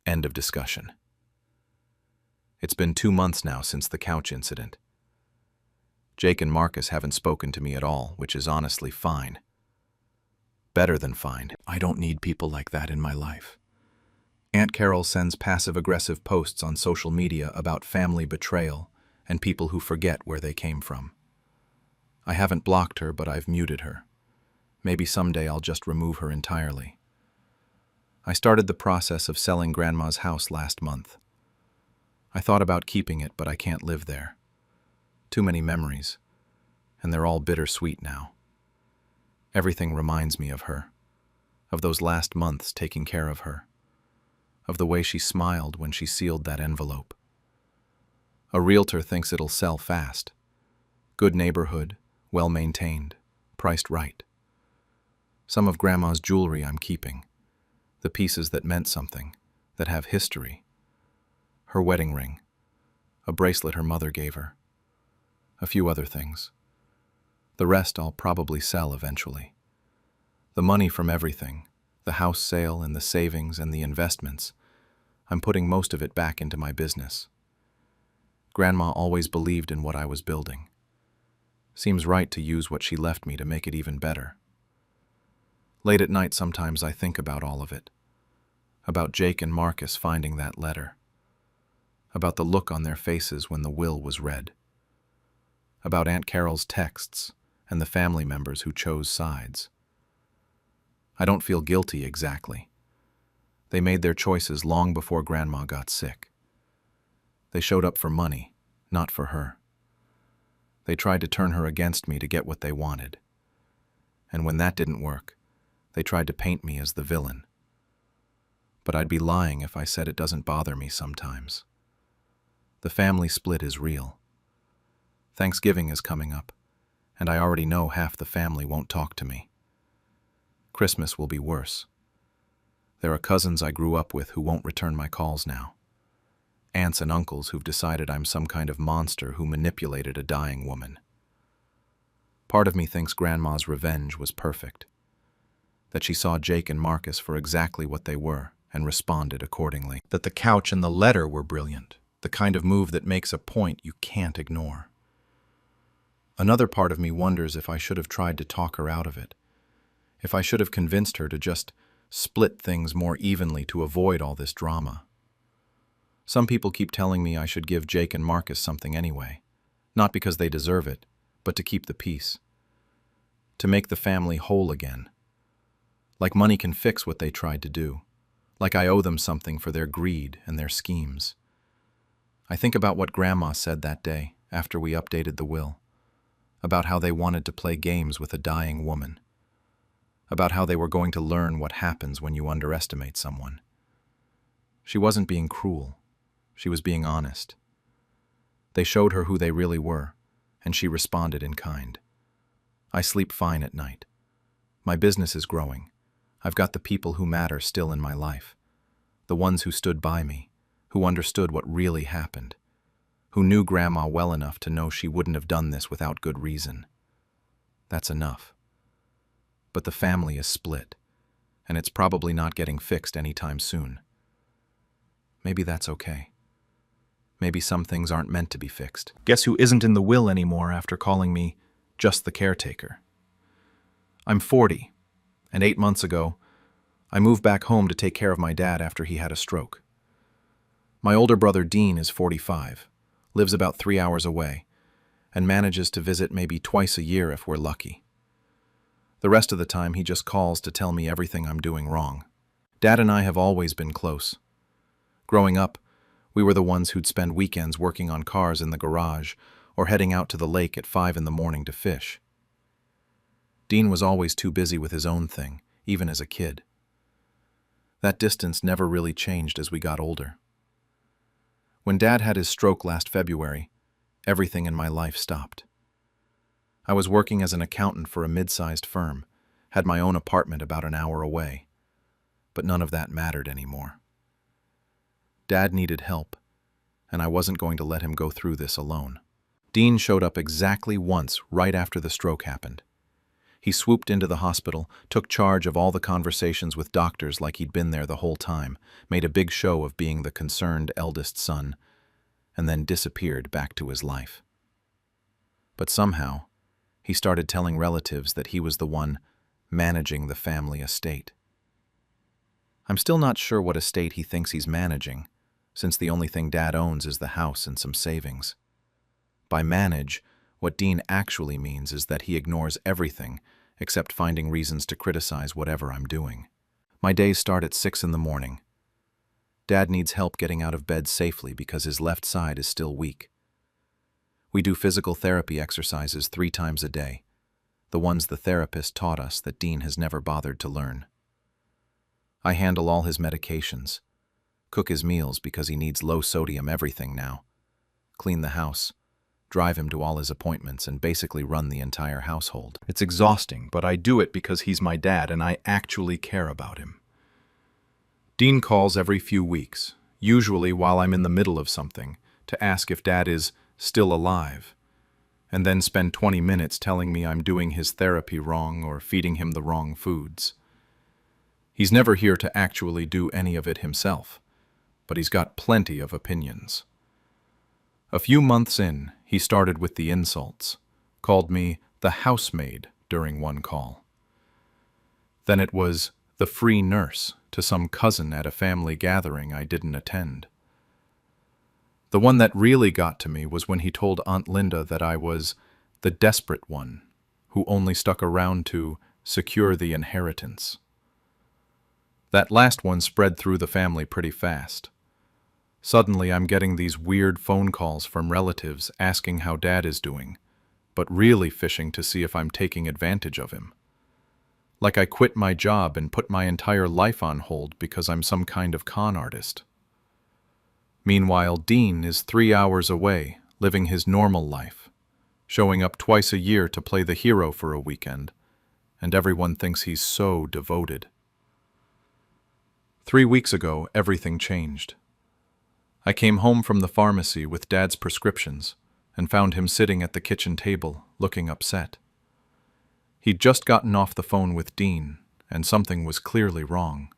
End of discussion. It's been 2 months now since the couch incident. Jake and Marcus haven't spoken to me at all, which is honestly fine. Better than fine. I don't need people like that in my life. Aunt Carol sends passive-aggressive posts on social media about family betrayal and people who forget where they came from. I haven't blocked her, but I've muted her. Maybe someday I'll just remove her entirely. I started the process of selling Grandma's house last month. I thought about keeping it, but I can't live there. Too many memories, and they're all bittersweet now. Everything reminds me of her, of those last months taking care of her, of the way she smiled when she sealed that envelope. A realtor thinks it'll sell fast. Good neighborhood, well-maintained, priced right. Some of Grandma's jewelry I'm keeping, the pieces that meant something, that have history. Her wedding ring, a bracelet her mother gave her, a few other things. The rest I'll probably sell eventually. The money from everything, the house sale and the savings and the investments, I'm putting most of it back into my business. Grandma always believed in what I was building. Seems right to use what she left me to make it even better. Late at night sometimes I think about all of it. About Jake and Marcus finding that letter. About the look on their faces when the will was read. About Aunt Carol's texts and the family members who chose sides. I don't feel guilty exactly. They made their choices long before Grandma got sick. They showed up for money, not for her. They tried to turn her against me to get what they wanted. And when that didn't work, they tried to paint me as the villain. But I'd be lying if I said it doesn't bother me sometimes. The family split is real. Thanksgiving is coming up, and I already know half the family won't talk to me. Christmas will be worse. There are cousins I grew up with who won't return my calls now. Aunts and uncles who've decided I'm some kind of monster who manipulated a dying woman. Part of me thinks Grandma's revenge was perfect. That she saw Jake and Marcus for exactly what they were and responded accordingly. That the couch and the letter were brilliant, the kind of move that makes a point you can't ignore. Another part of me wonders if I should have tried to talk her out of it. If I should have convinced her to just split things more evenly to avoid all this drama. Some people keep telling me I should give Jake and Marcus something anyway, not because they deserve it, but to keep the peace. To make the family whole again. Like money can fix what they tried to do. Like I owe them something for their greed and their schemes. I think about what Grandma said that day after we updated the will. About how they wanted to play games with a dying woman. About how they were going to learn what happens when you underestimate someone. She wasn't being cruel. She was being honest. They showed her who they really were, and she responded in kind. I sleep fine at night. My business is growing. I've got the people who matter still in my life. The ones who stood by me, who understood what really happened, who knew Grandma well enough to know she wouldn't have done this without good reason. That's enough. but the family is split, and it's probably not getting fixed anytime soon. Maybe that's okay. Maybe some things aren't meant to be fixed. Guess who isn't in the will anymore after calling me just the caretaker? I'm 40, and 8 months ago, I moved back home to take care of my dad after he had a stroke. My older brother Dean is 45, lives about 3 hours away, and manages to visit maybe twice a year if we're lucky. The rest of the time he just calls to tell me everything I'm doing wrong. Dad and I have always been close. Growing up, we were the ones who'd spend weekends working on cars in the garage or heading out to the lake at 5 in the morning to fish. Dean was always too busy with his own thing, even as a kid. That distance never really changed as we got older. When Dad had his stroke last February, everything in my life stopped. I was working as an accountant for a mid-sized firm, had my own apartment about an hour away, but none of that mattered anymore. Dad needed help, and I wasn't going to let him go through this alone. Dean showed up exactly once right after the stroke happened. He swooped into the hospital, took charge of all the conversations with doctors like he'd been there the whole time, made a big show of being the concerned eldest son, and then disappeared back to his life. But somehow, he started telling relatives that he was the one managing the family estate. I'm still not sure what estate he thinks he's managing, since the only thing Dad owns is the house and some savings. By manage, what Dean actually means is that he ignores everything except finding reasons to criticize whatever I'm doing. My days start at 6 in the morning. Dad needs help getting out of bed safely because his left side is still weak. We do physical therapy exercises 3 times a day, the ones the therapist taught us that Dean has never bothered to learn. I handle all his medications, cook his meals because he needs low-sodium everything now, clean the house, drive him to all his appointments, and basically run the entire household. It's exhausting, but I do it because he's my dad and I actually care about him. Dean calls every few weeks, usually while I'm in the middle of something, to ask if Dad is still alive, and then spend 20 minutes telling me I'm doing his therapy wrong or feeding him the wrong foods. He's never here to actually do any of it himself, but he's got plenty of opinions. A few months in, he started with the insults, called me the housemaid during one call. Then it was the free nurse to some cousin at a family gathering I didn't attend. The one that really got to me was when he told Aunt Linda that I was the desperate one who only stuck around to secure the inheritance. That last one spread through the family pretty fast. Suddenly I'm getting these weird phone calls from relatives asking how Dad is doing, but really fishing to see if I'm taking advantage of him. Like I quit my job and put my entire life on hold because I'm some kind of con artist. Meanwhile, Dean is 3 hours away, living his normal life, showing up twice a year to play the hero for a weekend, and everyone thinks he's so devoted. 3 weeks ago, everything changed. I came home from the pharmacy with Dad's prescriptions and found him sitting at the kitchen table, looking upset. He'd just gotten off the phone with Dean, and something was clearly wrong.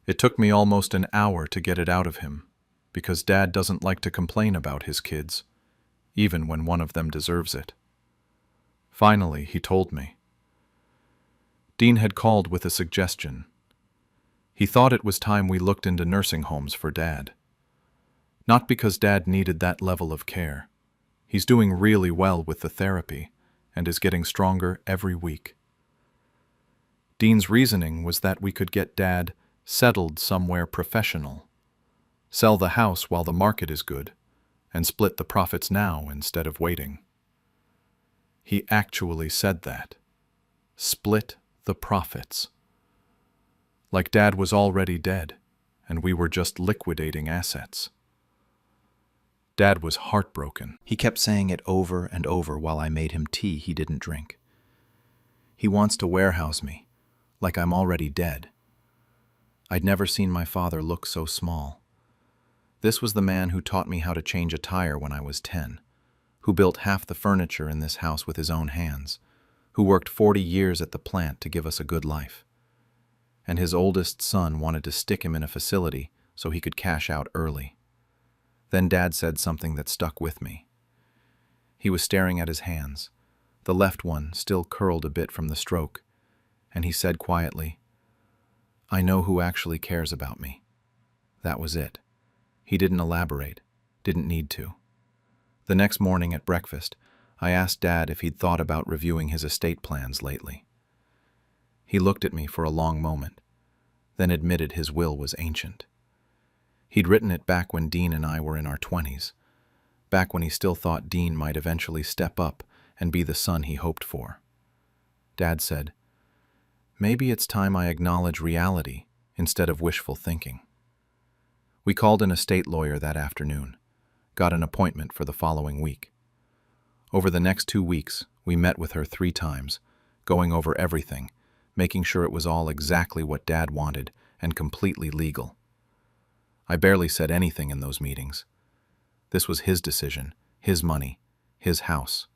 It took me almost an hour to get it out of him, because Dad doesn't like to complain about his kids, even when one of them deserves it. Finally, he told me. Dean had called with a suggestion. He thought it was time we looked into nursing homes for Dad. Not because Dad needed that level of care. He's doing really well with the therapy and is getting stronger every week. Dean's reasoning was that we could get Dad settled somewhere professional, sell the house while the market is good, and split the profits now instead of waiting. He actually said that. Split the profits. Like Dad was already dead, and we were just liquidating assets. Dad was heartbroken. He kept saying it over and over while I made him tea he didn't drink. He wants to warehouse me, like I'm already dead. I'd never seen my father look so small. This was the man who taught me how to change a tire when I was 10, who built half the furniture in this house with his own hands, who worked 40 years at the plant to give us a good life. And his oldest son wanted to stick him in a facility so he could cash out early. Then Dad said something that stuck with me. He was staring at his hands, the left one still curled a bit from the stroke, and he said quietly, "I know who actually cares about me." That was it. He didn't elaborate, didn't need to. The next morning at breakfast, I asked Dad if he'd thought about reviewing his estate plans lately. He looked at me for a long moment, then admitted his will was ancient. He'd written it back when Dean and I were in our 20s, back when he still thought Dean might eventually step up and be the son he hoped for. Dad said, "Maybe it's time I acknowledge reality instead of wishful thinking." We called an estate lawyer that afternoon, got an appointment for the following week. Over the next 2 weeks, we met with her 3 times, going over everything, making sure it was all exactly what Dad wanted and completely legal. I barely said anything in those meetings. This was his decision, his money, his house.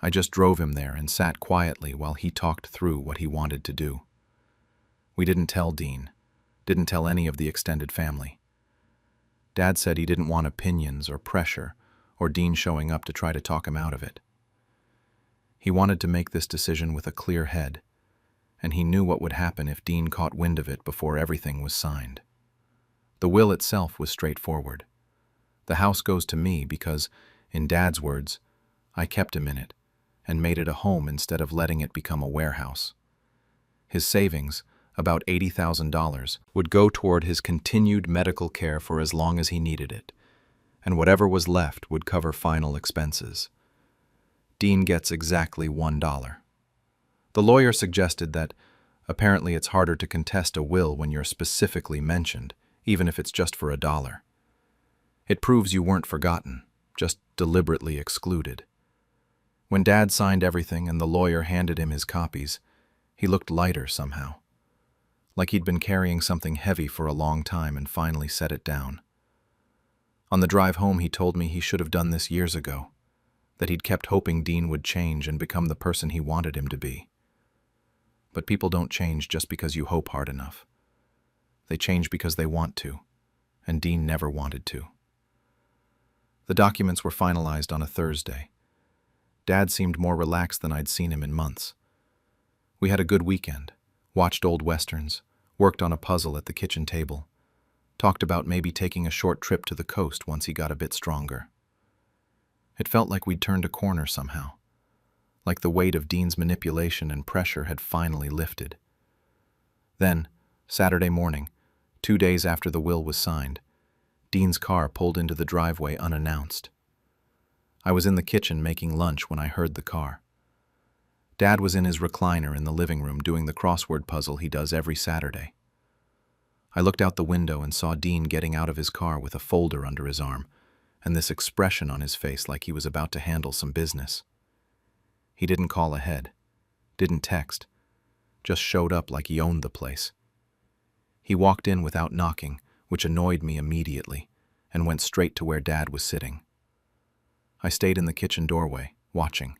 I just drove him there and sat quietly while he talked through what he wanted to do. We didn't tell Dean, didn't tell any of the extended family. Dad said he didn't want opinions or pressure or Dean showing up to try to talk him out of it. He wanted to make this decision with a clear head, and he knew what would happen if Dean caught wind of it before everything was signed. The will itself was straightforward. The house goes to me because, in Dad's words, I kept him in it and made it a home instead of letting it become a warehouse. His savings, about $80,000, would go toward his continued medical care for as long as he needed it, and whatever was left would cover final expenses. Dean gets exactly $1. The lawyer suggested that apparently it's harder to contest a will when you're specifically mentioned, even if it's just for $1. It proves you weren't forgotten, just deliberately excluded. When Dad signed everything and the lawyer handed him his copies, he looked lighter somehow, like he'd been carrying something heavy for a long time and finally set it down. On the drive home, he told me he should have done this years ago, that he'd kept hoping Dean would change and become the person he wanted him to be. But people don't change just because you hope hard enough. They change because they want to, and Dean never wanted to. The documents were finalized on a Thursday. Dad seemed more relaxed than I'd seen him in months. We had a good weekend, watched old westerns, worked on a puzzle at the kitchen table, talked about maybe taking a short trip to the coast once he got a bit stronger. It felt like we'd turned a corner somehow, like the weight of Dean's manipulation and pressure had finally lifted. Then, Saturday morning, 2 days after the will was signed, Dean's car pulled into the driveway unannounced. I was in the kitchen making lunch when I heard the car. Dad was in his recliner in the living room doing the crossword puzzle he does every Saturday. I looked out the window and saw Dean getting out of his car with a folder under his arm and this expression on his face like he was about to handle some business. He didn't call ahead, didn't text, just showed up like he owned the place. He walked in without knocking, which annoyed me immediately, and went straight to where Dad was sitting. I stayed in the kitchen doorway, watching.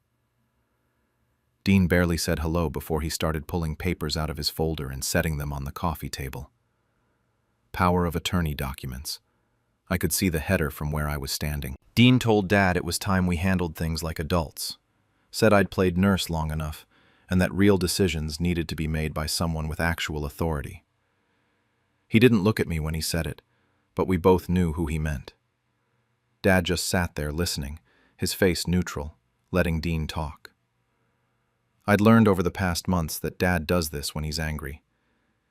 Dean barely said hello before he started pulling papers out of his folder and setting them on the coffee table. Power of attorney documents. I could see the header from where I was standing. Dean told Dad it was time we handled things like adults. Said I'd played nurse long enough, and that real decisions needed to be made by someone with actual authority. He didn't look at me when he said it, but we both knew who he meant. Dad just sat there listening, his face neutral, letting Dean talk. I'd learned over the past months that Dad does this when he's angry.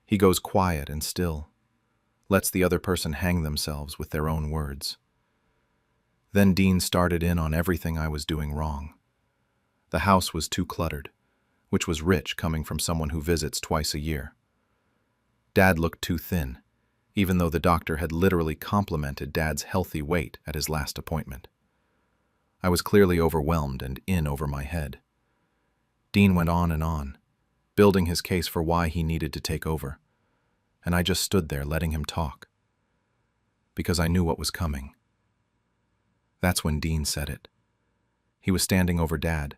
He goes quiet and still, lets the other person hang themselves with their own words. Then Dean started in on everything I was doing wrong. The house was too cluttered, which was rich coming from someone who visits twice a year. Dad looked too thin, even though the doctor had literally complimented Dad's healthy weight at his last appointment. I was clearly overwhelmed and in over my head. Dean went on, building his case for why he needed to take over, and I just stood there letting him talk, because I knew what was coming. That's when Dean said it. He was standing over Dad,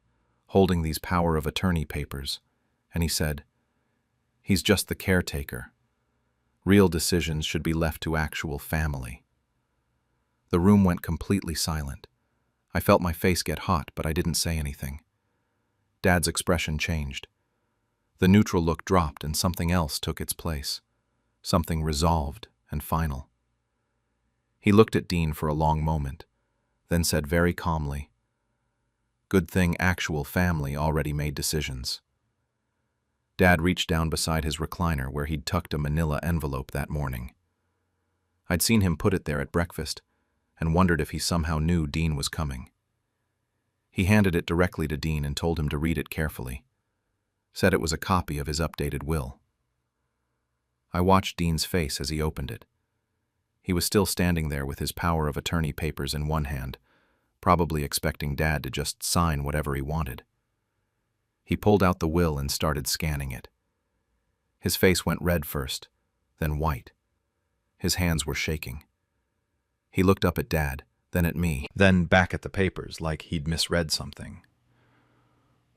holding these power of attorney papers, and he said, "He's just the caretaker. Real decisions should be left to actual family." The room went completely silent. I felt my face get hot, but I didn't say anything. Dad's expression changed. The neutral look dropped and something else took its place. Something resolved and final. He looked at Dean for a long moment, then said very calmly, "Good thing actual family already made decisions." Dad reached down beside his recliner where he'd tucked a manila envelope that morning. I'd seen him put it there at breakfast and wondered if he somehow knew Dean was coming. He handed it directly to Dean and told him to read it carefully. Said it was a copy of his updated will. I watched Dean's face as he opened it. He was still standing there with his power of attorney papers in one hand, probably expecting Dad to just sign whatever he wanted. He pulled out the will and started scanning it. His face went red first, then white. His hands were shaking. He looked up at Dad, then at me, then back at the papers like he'd misread something.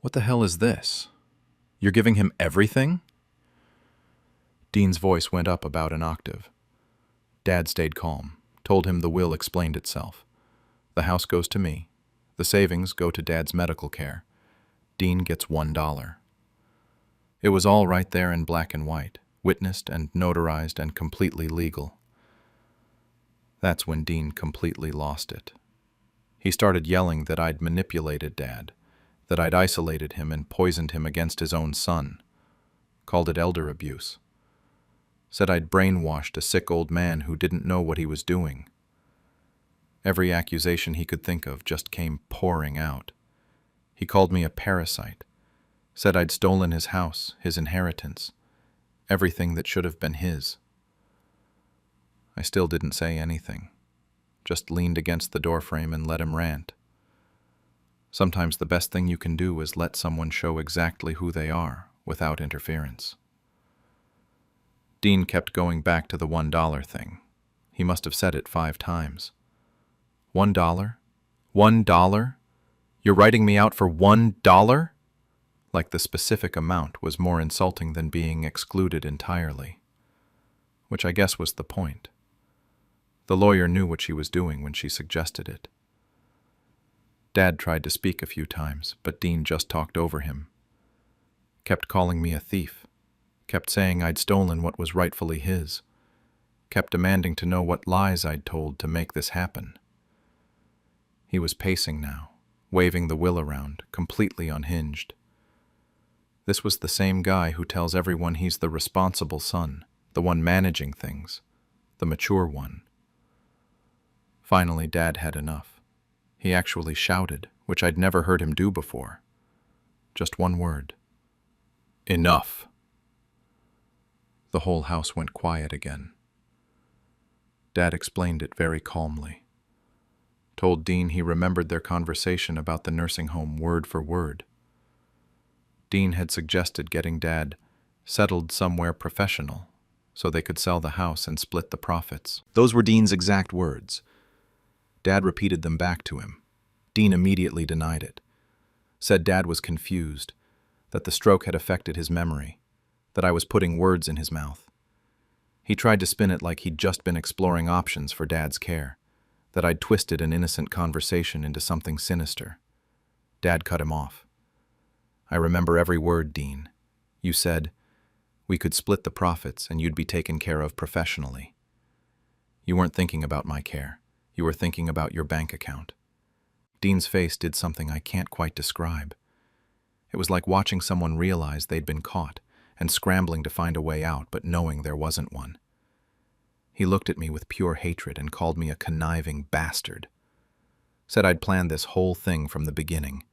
"What the hell is this? You're giving him everything?" Dean's voice went up about an octave. Dad stayed calm, told him the will explained itself. The house goes to me. The savings go to Dad's medical care. Dean gets $1. It was all right there in black and white, witnessed and notarized and completely legal. That's when Dean completely lost it. He started yelling that I'd manipulated Dad, that I'd isolated him and poisoned him against his own son. Called it elder abuse. Said I'd brainwashed a sick old man who didn't know what he was doing. Every accusation he could think of just came pouring out. He called me a parasite. Said I'd stolen his house, his inheritance, everything that should have been his. I still didn't say anything, just leaned against the doorframe and let him rant. Sometimes the best thing you can do is let someone show exactly who they are without interference. Dean kept going back to the $1 thing. He must have said it 5 times. $1? $1? You're writing me out for $1? Like the specific amount was more insulting than being excluded entirely. Which I guess was the point. The lawyer knew what she was doing when she suggested it. Dad tried to speak a few times, but Dean just talked over him. Kept calling me a thief. Kept saying I'd stolen what was rightfully his. Kept demanding to know what lies I'd told to make this happen. He was pacing now, waving the will around, completely unhinged. This was the same guy who tells everyone he's the responsible son, the one managing things, the mature one. Finally, Dad had enough. He actually shouted, which I'd never heard him do before. Just one word. Enough. The whole house went quiet again. Dad explained it very calmly. Told Dean he remembered their conversation about the nursing home word for word. Dean had suggested getting Dad settled somewhere professional so they could sell the house and split the profits. Those were Dean's exact words. Dad repeated them back to him. Dean immediately denied it. Said Dad was confused, that the stroke had affected his memory, that I was putting words in his mouth. He tried to spin it like he'd just been exploring options for Dad's care, that I'd twisted an innocent conversation into something sinister. Dad cut him off. I remember every word, Dean. You said, we could split the profits and you'd be taken care of professionally. You weren't thinking about my care. You were thinking about your bank account. Dean's face did something I can't quite describe. It was like watching someone realize they'd been caught and scrambling to find a way out, but knowing there wasn't one. He looked at me with pure hatred and called me a conniving bastard. Said I'd planned this whole thing from the beginning,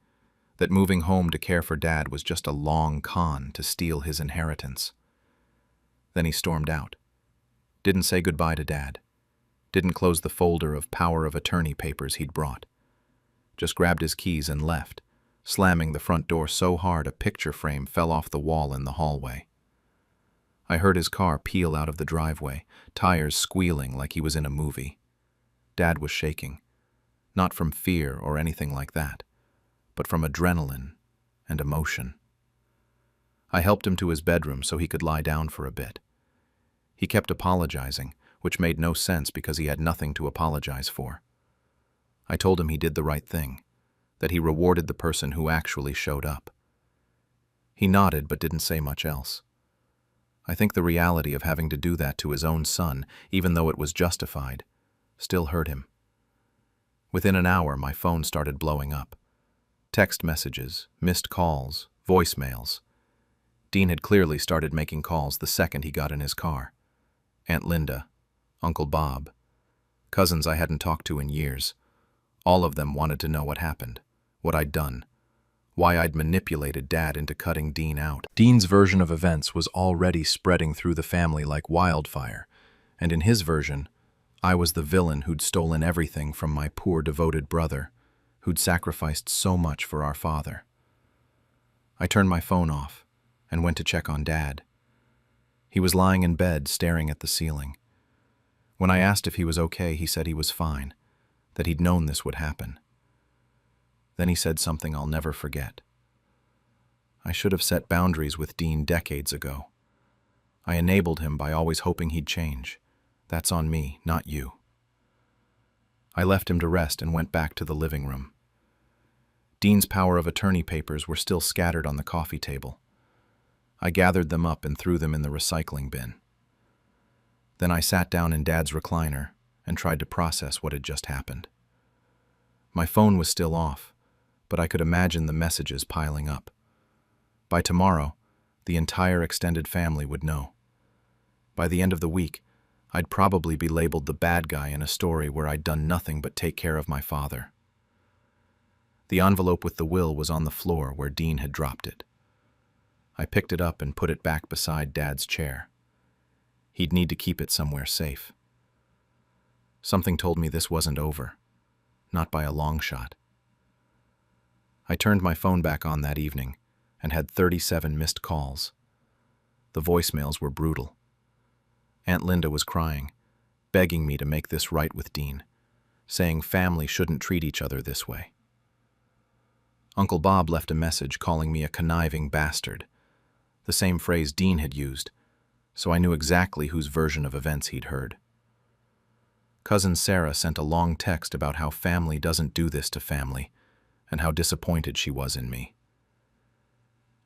that moving home to care for Dad was just a long con to steal his inheritance. Then he stormed out. Didn't say goodbye to Dad. Didn't close the folder of power of attorney papers he'd brought. Just grabbed his keys and left, slamming the front door so hard a picture frame fell off the wall in the hallway. I heard his car peel out of the driveway, tires squealing like he was in a movie. Dad was shaking, not from fear or anything like that, but from adrenaline and emotion. I helped him to his bedroom so he could lie down for a bit. He kept apologizing, which made no sense because he had nothing to apologize for. I told him he did the right thing, that he rewarded the person who actually showed up. He nodded but didn't say much else. I think the reality of having to do that to his own son, even though it was justified, still hurt him. Within an hour, my phone started blowing up. Text messages, missed calls, voicemails. Dean had clearly started making calls the second he got in his car. Aunt Linda, Uncle Bob, cousins I hadn't talked to in years. All of them wanted to know what happened, what I'd done, why I'd manipulated Dad into cutting Dean out. Dean's version of events was already spreading through the family like wildfire, and in his version, I was the villain who'd stolen everything from my poor devoted brother, who'd sacrificed so much for our father. I turned my phone off and went to check on Dad. He was lying in bed staring at the ceiling. When I asked if he was okay, he said he was fine, that he'd known this would happen. Then he said something I'll never forget. I should have set boundaries with Dean decades ago. I enabled him by always hoping he'd change. That's on me, not you. I left him to rest and went back to the living room. Dean's power of attorney papers were still scattered on the coffee table. I gathered them up and threw them in the recycling bin. Then I sat down in Dad's recliner and tried to process what had just happened. My phone was still off, but I could imagine the messages piling up. By tomorrow, the entire extended family would know. By the end of the week, I'd probably be labeled the bad guy in a story where I'd done nothing but take care of my father. The envelope with the will was on the floor where Dean had dropped it. I picked it up and put it back beside Dad's chair. He'd need to keep it somewhere safe. Something told me this wasn't over, not by a long shot. I turned my phone back on that evening and had 37 missed calls. The voicemails were brutal. Aunt Linda was crying, begging me to make this right with Dean, saying family shouldn't treat each other this way. Uncle Bob left a message calling me a conniving bastard, the same phrase Dean had used, so I knew exactly whose version of events he'd heard. Cousin Sarah sent a long text about how family doesn't do this to family, and how disappointed she was in me.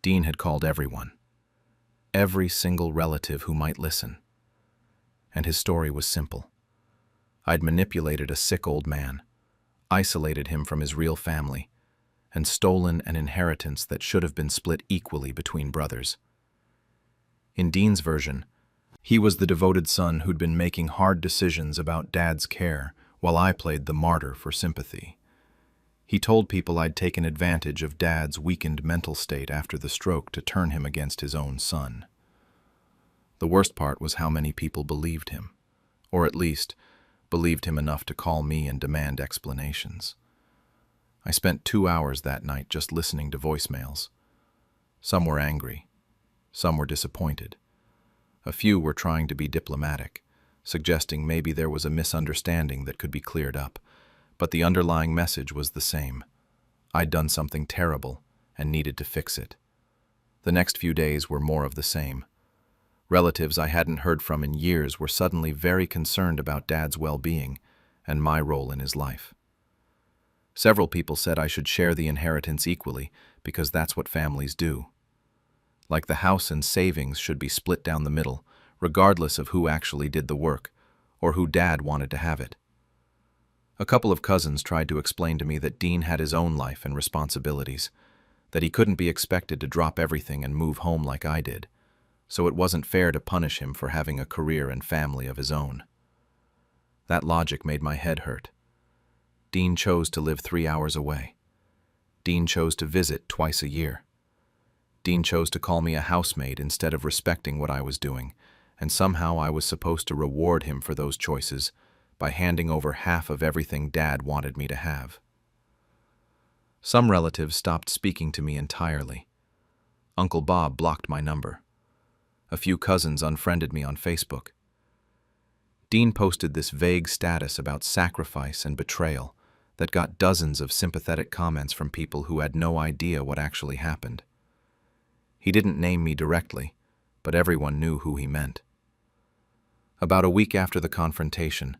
Dean had called everyone, every single relative who might listen. And his story was simple. I'd manipulated a sick old man, isolated him from his real family, and stolen an inheritance that should have been split equally between brothers. In Dean's version, he was the devoted son who'd been making hard decisions about Dad's care while I played the martyr for sympathy. He told people I'd taken advantage of Dad's weakened mental state after the stroke to turn him against his own son. The worst part was how many people believed him, or at least believed him enough to call me and demand explanations. I spent 2 hours that night just listening to voicemails. Some were angry. Some were disappointed. A few were trying to be diplomatic, suggesting maybe there was a misunderstanding that could be cleared up, but the underlying message was the same. I'd done something terrible and needed to fix it. The next few days were more of the same. Relatives I hadn't heard from in years were suddenly very concerned about Dad's well-being and my role in his life. Several people said I should share the inheritance equally because that's what families do. Like the house and savings should be split down the middle, regardless of who actually did the work or who Dad wanted to have it. A couple of cousins tried to explain to me that Dean had his own life and responsibilities, that he couldn't be expected to drop everything and move home like I did, so it wasn't fair to punish him for having a career and family of his own. That logic made my head hurt. Dean chose to live 3 hours away. Dean chose to visit twice a year. Dean chose to call me a housemaid instead of respecting what I was doing, and somehow I was supposed to reward him for those choices by handing over half of everything Dad wanted me to have. Some relatives stopped speaking to me entirely. Uncle Bob blocked my number. A few cousins unfriended me on Facebook. Dean posted this vague status about sacrifice and betrayal that got dozens of sympathetic comments from people who had no idea what actually happened. He didn't name me directly, but everyone knew who he meant. About a week after the confrontation,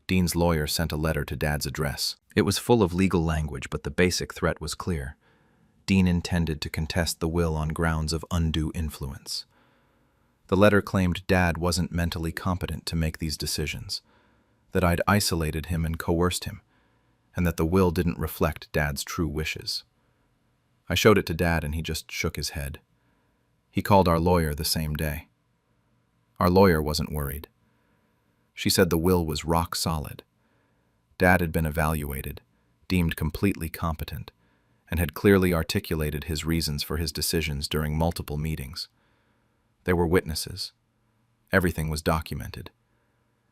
Dean's lawyer sent a letter to Dad's address. It was full of legal language, but the basic threat was clear. Dean intended to contest the will on grounds of undue influence. The letter claimed Dad wasn't mentally competent to make these decisions, that I'd isolated him and coerced him, and that the will didn't reflect Dad's true wishes. I showed it to Dad and he just shook his head. He called our lawyer the same day. Our lawyer wasn't worried. She said the will was rock solid. Dad had been evaluated, deemed completely competent, and had clearly articulated his reasons for his decisions during multiple meetings. There were witnesses. Everything was documented.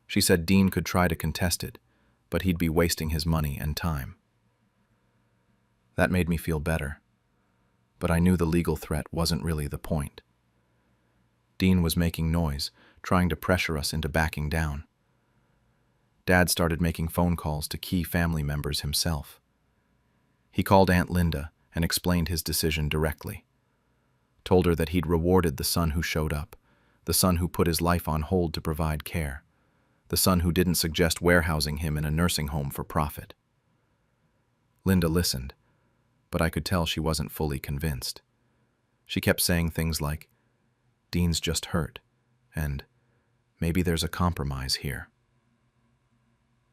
She said Dean could try to contest it, but he'd be wasting his money and time. That made me feel better, but I knew the legal threat wasn't really the point. Dean was making noise, trying to pressure us into backing down. Dad started making phone calls to key family members himself. He called Aunt Linda and explained his decision directly. Told her that he'd rewarded the son who showed up, the son who put his life on hold to provide care, the son who didn't suggest warehousing him in a nursing home for profit. Linda listened, but I could tell she wasn't fully convinced. She kept saying things like, "Dean's just hurt," and "maybe there's a compromise here."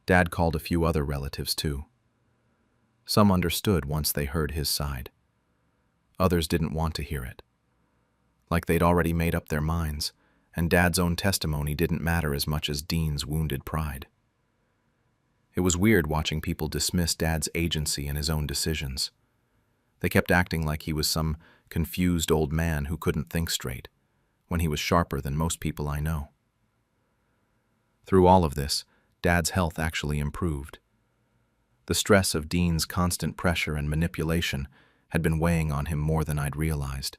Dad called a few other relatives too. Some understood once they heard his side. Others didn't want to hear it. Like they'd already made up their minds, and Dad's own testimony didn't matter as much as Dean's wounded pride. It was weird watching people dismiss Dad's agency in his own decisions. They kept acting like he was some confused old man who couldn't think straight, when he was sharper than most people I know. Through all of this, Dad's health actually improved. The stress of Dean's constant pressure and manipulation had been weighing on him more than I'd realized.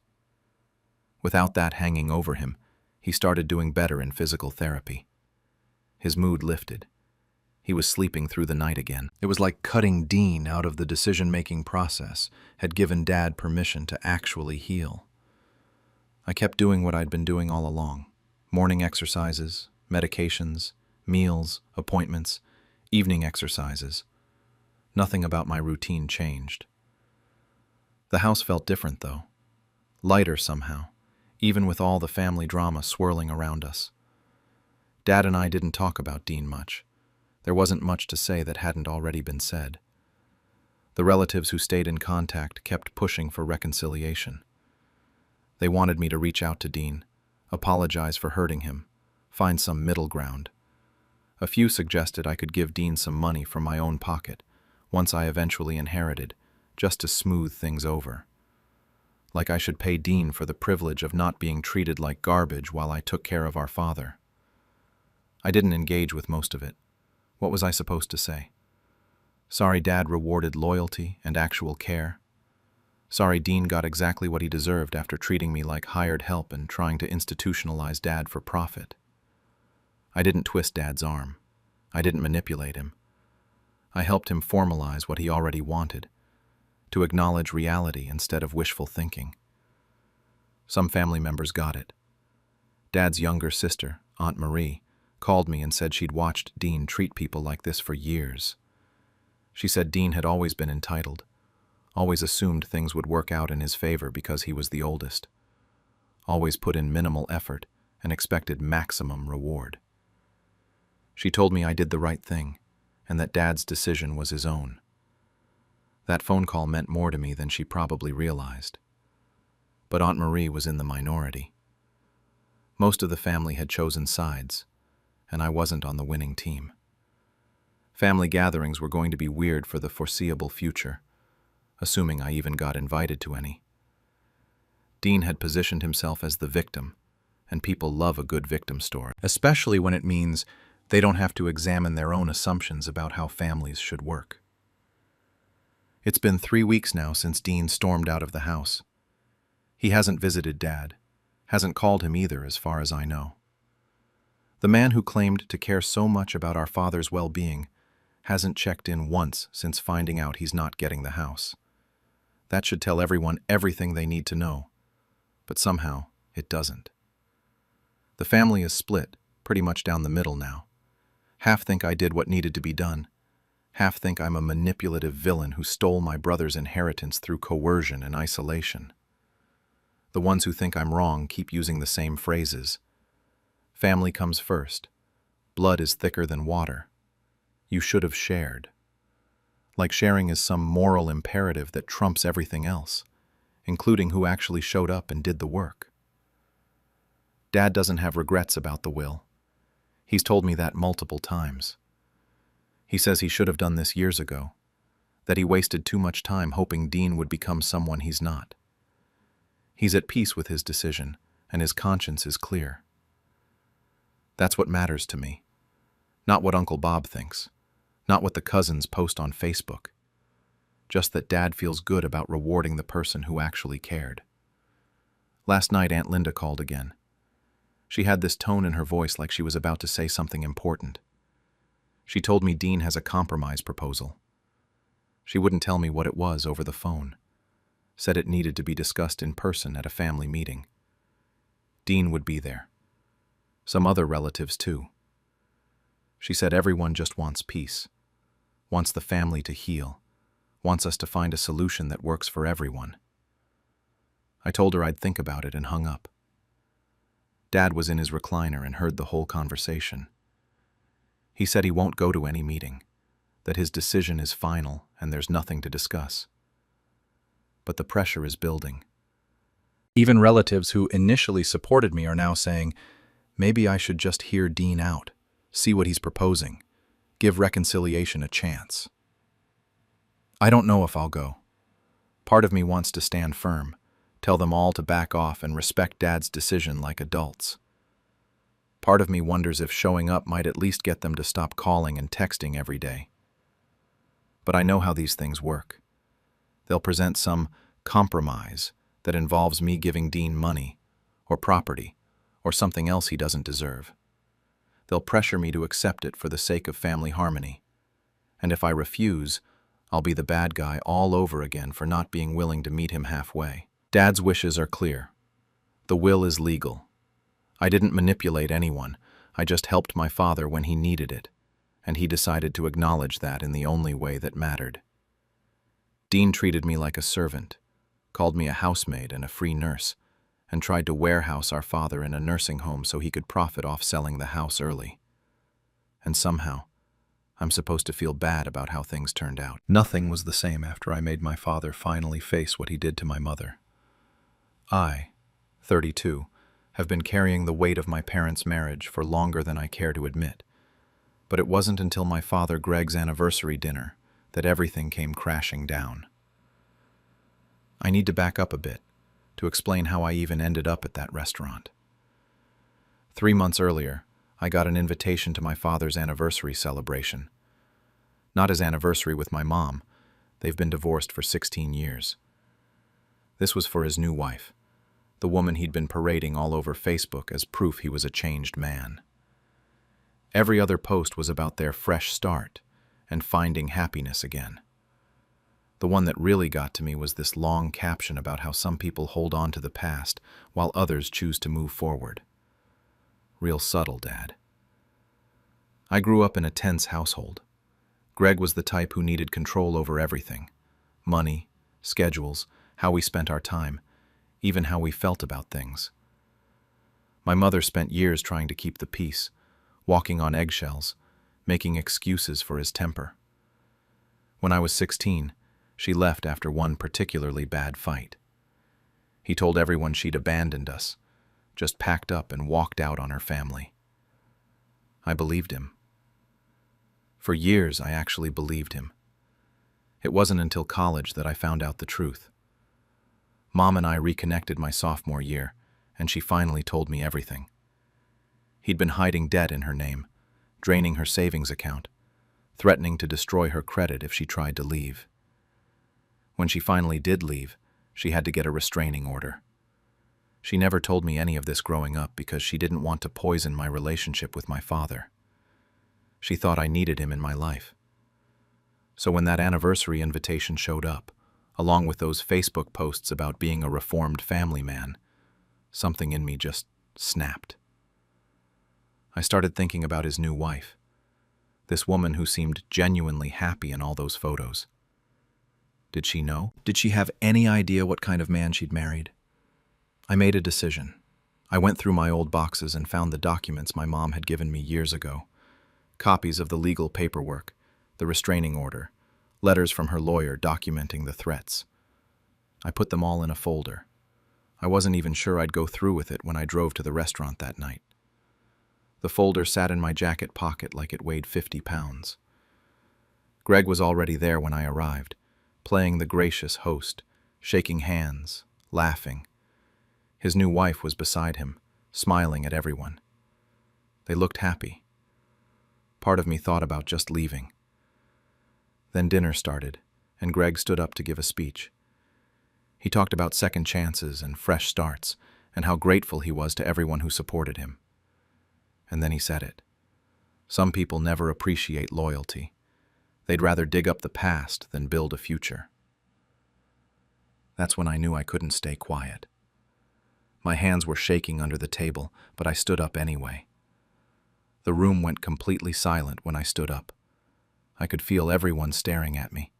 Without that hanging over him, he started doing better in physical therapy. His mood lifted. He was sleeping through the night again. It was like cutting Dean out of the decision-making process had given Dad permission to actually heal. I kept doing what I'd been doing all along. Morning exercises, medications, meals, appointments, evening exercises. Nothing about my routine changed. The house felt different, though. Lighter somehow, even with all the family drama swirling around us. Dad and I didn't talk about Dean much. There wasn't much to say that hadn't already been said. The relatives who stayed in contact kept pushing for reconciliation. They wanted me to reach out to Dean, apologize for hurting him, find some middle ground. A few suggested I could give Dean some money from my own pocket, once I eventually inherited, just to smooth things over. Like I should pay Dean for the privilege of not being treated like garbage while I took care of our father. I didn't engage with most of it. What was I supposed to say? Sorry Dad rewarded loyalty and actual care. Sorry Dean got exactly what he deserved after treating me like hired help and trying to institutionalize Dad for profit. I didn't twist Dad's arm. I didn't manipulate him. I helped him formalize what he already wanted, to acknowledge reality instead of wishful thinking. Some family members got it. Dad's younger sister, Aunt Marie, called me and said she'd watched Dean treat people like this for years. She said Dean had always been entitled, always assumed things would work out in his favor because he was the oldest, always put in minimal effort and expected maximum reward. She told me I did the right thing and that Dad's decision was his own. That phone call meant more to me than she probably realized. But Aunt Marie was in the minority. Most of the family had chosen sides, and I wasn't on the winning team. Family gatherings were going to be weird for the foreseeable future, assuming I even got invited to any. Dean had positioned himself as the victim, and people love a good victim story, especially when it means they don't have to examine their own assumptions about how families should work. It's been 3 weeks now since Dean stormed out of the house. He hasn't visited Dad, hasn't called him either as far as I know. The man who claimed to care so much about our father's well-being Hasn't checked in once since finding out he's not getting the house. That should tell everyone everything they need to know, but somehow it doesn't. The family is split, pretty much down the middle now. Half think I did what needed to be done. Half think I'm a manipulative villain who stole my brother's inheritance through coercion and isolation. The ones who think I'm wrong keep using the same phrases. Family comes first. Blood is thicker than water. You should have shared. Like sharing is some moral imperative that trumps everything else, including who actually showed up and did the work. Dad doesn't have regrets about the will. He's told me that multiple times. He says he should have done this years ago, that he wasted too much time hoping Dean would become someone he's not. He's at peace with his decision, and his conscience is clear. That's what matters to me. Not what Uncle Bob thinks. Not what the cousins post on Facebook. Just that Dad feels good about rewarding the person who actually cared. Last night, Aunt Linda called again. She had this tone in her voice like she was about to say something important. She told me Dean has a compromise proposal. She wouldn't tell me what it was over the phone. Said it needed to be discussed in person at a family meeting. Dean would be there. Some other relatives, too. She said everyone just wants peace, wants the family to heal, wants us to find a solution that works for everyone. I told her I'd think about it and hung up. Dad was in his recliner and heard the whole conversation. He said he won't go to any meeting, that his decision is final and there's nothing to discuss. But the pressure is building. Even relatives who initially supported me are now saying, maybe I should just hear Dean out, see what he's proposing, give reconciliation a chance. I don't know if I'll go. Part of me wants to stand firm, tell them all to back off and respect Dad's decision like adults. Part of me wonders if showing up might at least get them to stop calling and texting every day. But I know how these things work. They'll present some compromise that involves me giving Dean money, or property, or something else he doesn't deserve. They'll pressure me to accept it for the sake of family harmony. And if I refuse, I'll be the bad guy all over again for not being willing to meet him halfway. Dad's wishes are clear. The will is legal. I didn't manipulate anyone. I just helped my father when he needed it, and he decided to acknowledge that in the only way that mattered. Dean treated me like a servant, called me a housemaid and a free nurse, and tried to warehouse our father in a nursing home so he could profit off selling the house early. And somehow, I'm supposed to feel bad about how things turned out. Nothing was the same after I made my father finally face what he did to my mother. I, 32, have been carrying the weight of my parents' marriage for longer than I care to admit. But it wasn't until my father Greg's anniversary dinner that everything came crashing down. I need to back up a bit to explain how I even ended up at that restaurant. 3 months earlier, I got an invitation to my father's anniversary celebration. Not his anniversary with my mom. They've been divorced for 16 years. This was for his new wife, the woman he'd been parading all over Facebook as proof he was a changed man. Every other post was about their fresh start and finding happiness again. The one that really got to me was this long caption about how some people hold on to the past while others choose to move forward. Real subtle, Dad. I grew up in a tense household. Greg was the type who needed control over everything. Money, schedules, how we spent our time, even how we felt about things. My mother spent years trying to keep the peace, walking on eggshells, making excuses for his temper. When I was 16, she left after one particularly bad fight. He told everyone she'd abandoned us, just packed up and walked out on her family. I believed him. For years, I actually believed him. It wasn't until college that I found out the truth. Mom and I reconnected my sophomore year, and she finally told me everything. He'd been hiding debt in her name, draining her savings account, threatening to destroy her credit if she tried to leave. When she finally did leave, she had to get a restraining order. She never told me any of this growing up because she didn't want to poison my relationship with my father. She thought I needed him in my life. So when that anniversary invitation showed up, along with those Facebook posts about being a reformed family man, something in me just snapped. I started thinking about his new wife, this woman who seemed genuinely happy in all those photos. Did she know? Did she have any idea what kind of man she'd married? I made a decision. I went through my old boxes and found the documents my mom had given me years ago. Copies of the legal paperwork, the restraining order, letters from her lawyer documenting the threats. I put them all in a folder. I wasn't even sure I'd go through with it when I drove to the restaurant that night. The folder sat in my jacket pocket like it weighed 50 pounds. Greg was already there when I arrived, playing the gracious host, shaking hands, laughing. His new wife was beside him, smiling at everyone. They looked happy. Part of me thought about just leaving. Then dinner started, and Greg stood up to give a speech. He talked about second chances and fresh starts, and how grateful he was to everyone who supported him. And then he said it. Some people never appreciate loyalty. They'd rather dig up the past than build a future. That's when I knew I couldn't stay quiet. My hands were shaking under the table, but I stood up anyway. The room went completely silent when I stood up. I could feel everyone staring at me,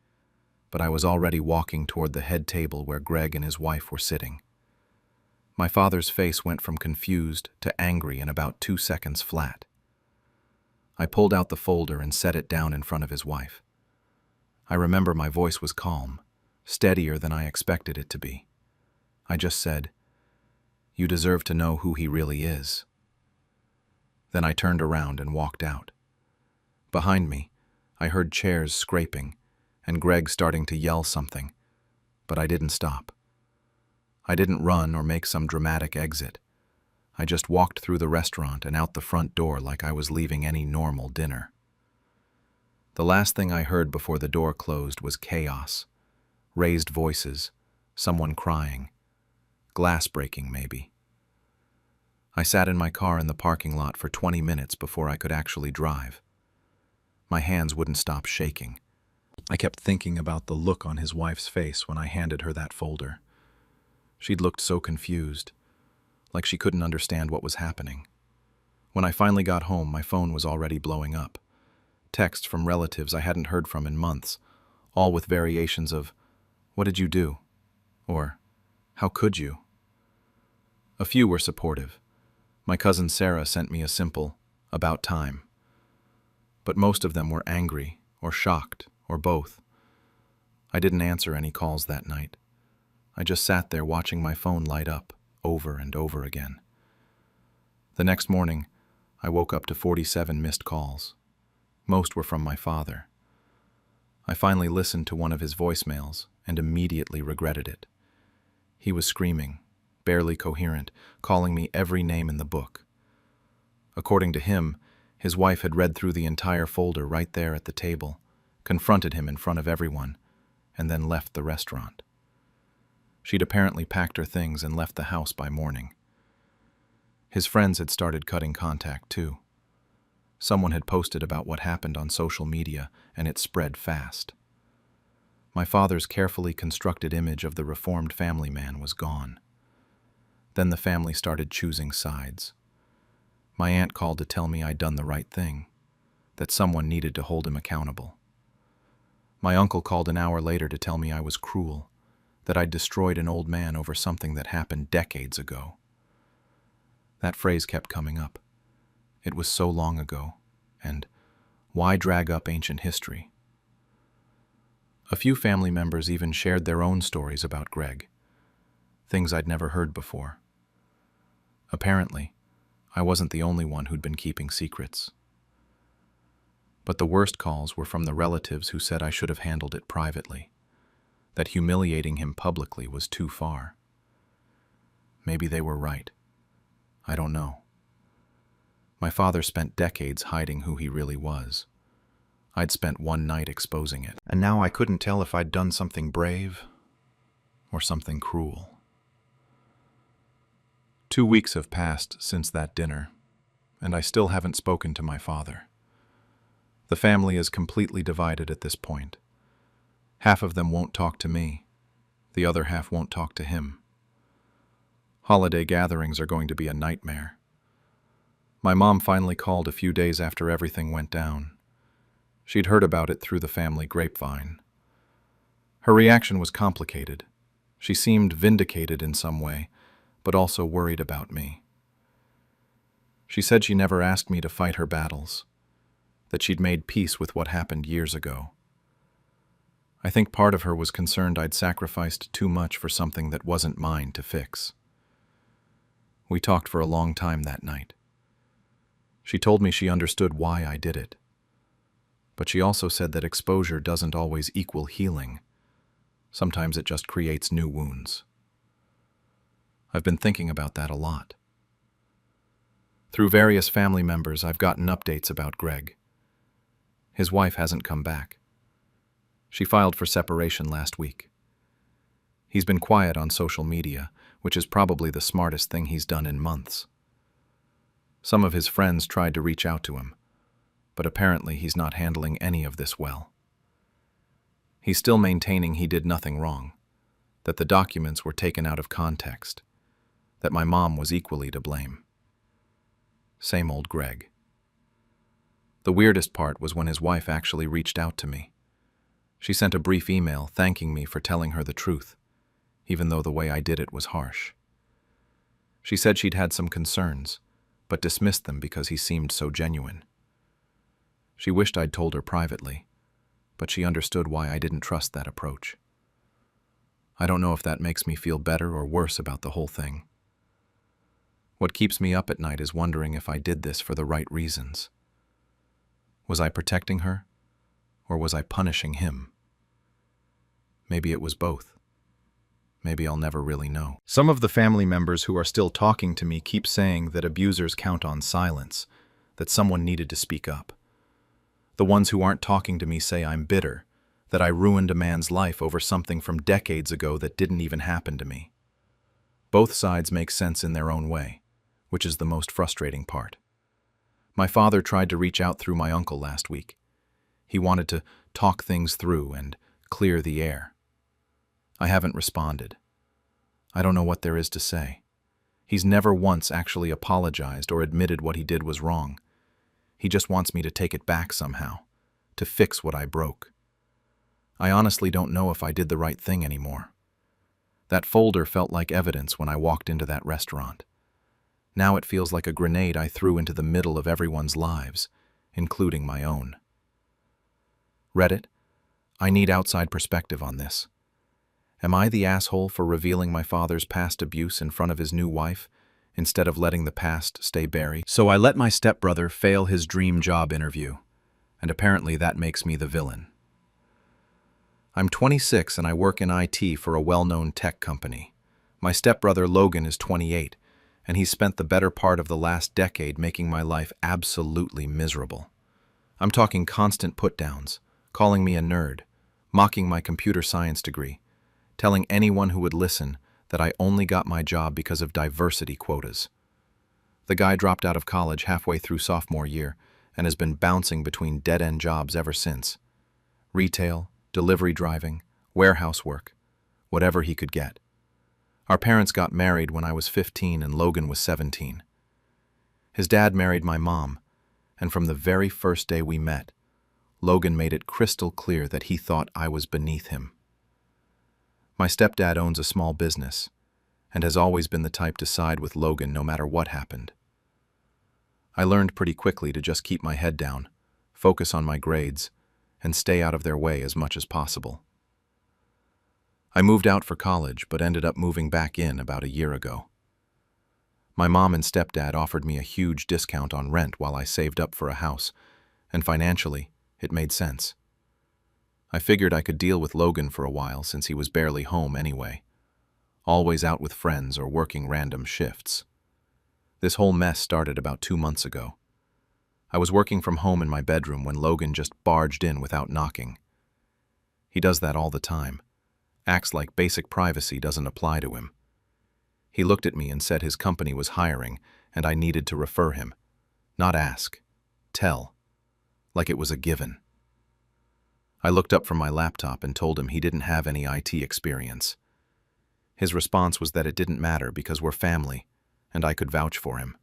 but I was already walking toward the head table where Greg and his wife were sitting. My father's face went from confused to angry in about 2 seconds flat. I pulled out the folder and set it down in front of his wife. I remember my voice was calm, steadier than I expected it to be. I just said, "You deserve to know who he really is." Then I turned around and walked out. Behind me, I heard chairs scraping and Greg starting to yell something, but I didn't stop. I didn't run or make some dramatic exit. I just walked through the restaurant and out the front door like I was leaving any normal dinner. The last thing I heard before the door closed was chaos. Raised voices, someone crying, glass breaking maybe. I sat in my car in the parking lot for 20 minutes before I could actually drive. My hands wouldn't stop shaking. I kept thinking about the look on his wife's face when I handed her that folder. She'd looked so confused, like she couldn't understand what was happening. When I finally got home, my phone was already blowing up. Texts from relatives I hadn't heard from in months, all with variations of, "What did you do?" or "How could you?" A few were supportive. My cousin Sarah sent me a simple, "About time." But most of them were angry, or shocked, or both. I didn't answer any calls that night. I just sat there watching my phone light up, over and over again. The next morning, I woke up to 47 missed calls. Most were from my father. I finally listened to one of his voicemails and immediately regretted it. He was screaming, barely coherent, calling me every name in the book. According to him, his wife had read through the entire folder right there at the table, confronted him in front of everyone, and then left the restaurant. She'd apparently packed her things and left the house by morning. His friends had started cutting contact too. Someone had posted about what happened on social media, and it spread fast. My father's carefully constructed image of the reformed family man was gone. Then the family started choosing sides. My aunt called to tell me I'd done the right thing, that someone needed to hold him accountable. My uncle called an hour later to tell me I was cruel, that I'd destroyed an old man over something that happened decades ago. That phrase kept coming up. It was so long ago, and why drag up ancient history? A few family members even shared their own stories about Greg, things I'd never heard before. Apparently, I wasn't the only one who'd been keeping secrets. But the worst calls were from the relatives who said I should have handled it privately, that humiliating him publicly was too far. Maybe they were right. I don't know. My father spent decades hiding who he really was. I'd spent one night exposing it, and now I couldn't tell if I'd done something brave or something cruel. 2 weeks have passed since that dinner, and I still haven't spoken to my father. The family is completely divided at this point, Half of them won't talk to me. The other half won't talk to him. Holiday gatherings are going to be a nightmare. My mom finally called a few days after everything went down. She'd heard about it through the family grapevine. Her reaction was complicated. She seemed vindicated in some way, but also worried about me. She said she never asked me to fight her battles, that she'd made peace with what happened years ago. I think part of her was concerned I'd sacrificed too much for something that wasn't mine to fix. We talked for a long time that night. She told me she understood why I did it. But she also said that exposure doesn't always equal healing. Sometimes it just creates new wounds. I've been thinking about that a lot. Through various family members, I've gotten updates about Greg. His wife hasn't come back. She filed for separation last week. He's been quiet on social media, which is probably the smartest thing he's done in months. Some of his friends tried to reach out to him, but apparently he's not handling any of this well. He's still maintaining he did nothing wrong, that the documents were taken out of context, that my mom was equally to blame. Same old Greg. The weirdest part was when his wife actually reached out to me. She sent a brief email thanking me for telling her the truth, even though the way I did it was harsh. She said she'd had some concerns, but dismissed them because he seemed so genuine. She wished I'd told her privately, but she understood why I didn't trust that approach. I don't know if that makes me feel better or worse about the whole thing. What keeps me up at night is wondering if I did this for the right reasons. Was I protecting her, or was I punishing him? Maybe it was both. Maybe I'll never really know. Some of the family members who are still talking to me keep saying that abusers count on silence, that someone needed to speak up. The ones who aren't talking to me say I'm bitter, that I ruined a man's life over something from decades ago that didn't even happen to me. Both sides make sense in their own way, which is the most frustrating part. My father tried to reach out through my uncle last week. He wanted to talk things through and clear the air. I haven't responded. I don't know what there is to say. He's never once actually apologized or admitted what he did was wrong. He just wants me to take it back somehow, to fix what I broke. I honestly don't know if I did the right thing anymore. That folder felt like evidence when I walked into that restaurant. Now it feels like a grenade I threw into the middle of everyone's lives, including my own. Reddit, I need outside perspective on this. Am I the asshole for revealing my father's past abuse in front of his new wife, instead of letting the past stay buried? So I let my stepbrother fail his dream job interview, and apparently that makes me the villain. I'm 26 and I work in IT for a well-known tech company. My stepbrother Logan is 28, and he's spent the better part of the last decade making my life absolutely miserable. I'm talking constant put-downs, calling me a nerd, mocking my computer science degree, telling anyone who would listen that I only got my job because of diversity quotas. The guy dropped out of college halfway through sophomore year and has been bouncing between dead-end jobs ever since. Retail, delivery driving, warehouse work, whatever he could get. Our parents got married when I was 15 and Logan was 17. His dad married my mom, and from the very first day we met, Logan made it crystal clear that he thought I was beneath him. My stepdad owns a small business and has always been the type to side with Logan no matter what happened. I learned pretty quickly to just keep my head down, focus on my grades, and stay out of their way as much as possible. I moved out for college but ended up moving back in about a year ago. My mom and stepdad offered me a huge discount on rent while I saved up for a house, and financially, it made sense. I figured I could deal with Logan for a while since he was barely home anyway, always out with friends or working random shifts. This whole mess started about 2 months ago. I was working from home in my bedroom when Logan just barged in without knocking. He does that all the time, acts like basic privacy doesn't apply to him. He looked at me and said his company was hiring and I needed to refer him, not ask, tell, like it was a given. I looked up from my laptop and told him he didn't have any IT experience. His response was that it didn't matter because we're family, and I could vouch for him.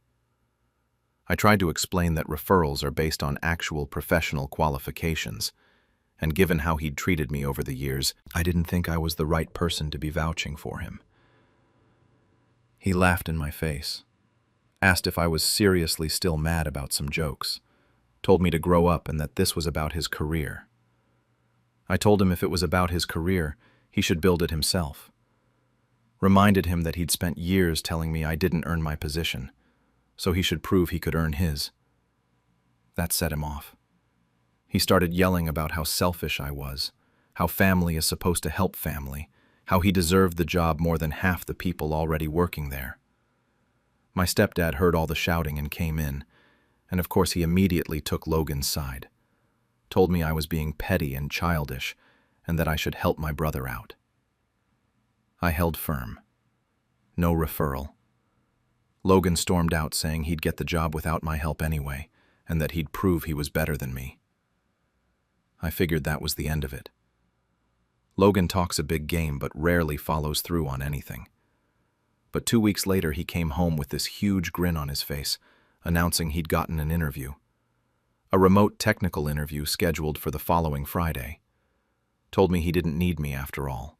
I tried to explain that referrals are based on actual professional qualifications, and given how he'd treated me over the years, I didn't think I was the right person to be vouching for him. He laughed in my face, asked if I was seriously still mad about some jokes, told me to grow up and that this was about his career. I told him if it was about his career, he should build it himself. Reminded him that he'd spent years telling me I didn't earn my position, so he should prove he could earn his. That set him off. He started yelling about how selfish I was, how family is supposed to help family, how he deserved the job more than half the people already working there. My stepdad heard all the shouting and came in, and of course he immediately took Logan's side. Told me I was being petty and childish, and that I should help my brother out. I held firm. No referral. Logan stormed out saying he'd get the job without my help anyway, and that he'd prove he was better than me. I figured that was the end of it. Logan talks a big game but rarely follows through on anything. But 2 weeks later he came home with this huge grin on his face, announcing he'd gotten an interview. A remote technical interview scheduled for the following Friday. Told me he didn't need me after all.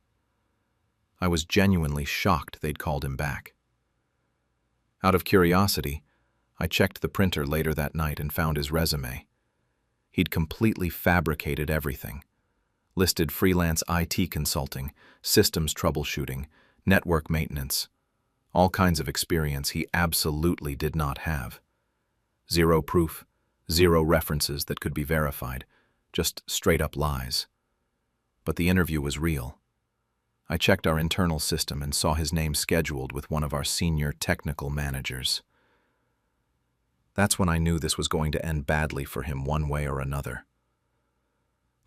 I was genuinely shocked they'd called him back. Out of curiosity, I checked the printer later that night and found his resume. He'd completely fabricated everything. Listed freelance IT consulting, systems troubleshooting, network maintenance. All kinds of experience he absolutely did not have. Zero proof, zero references that could be verified, just straight-up lies. But the interview was real. I checked our internal system and saw his name scheduled with one of our senior technical managers. That's when I knew this was going to end badly for him one way or another.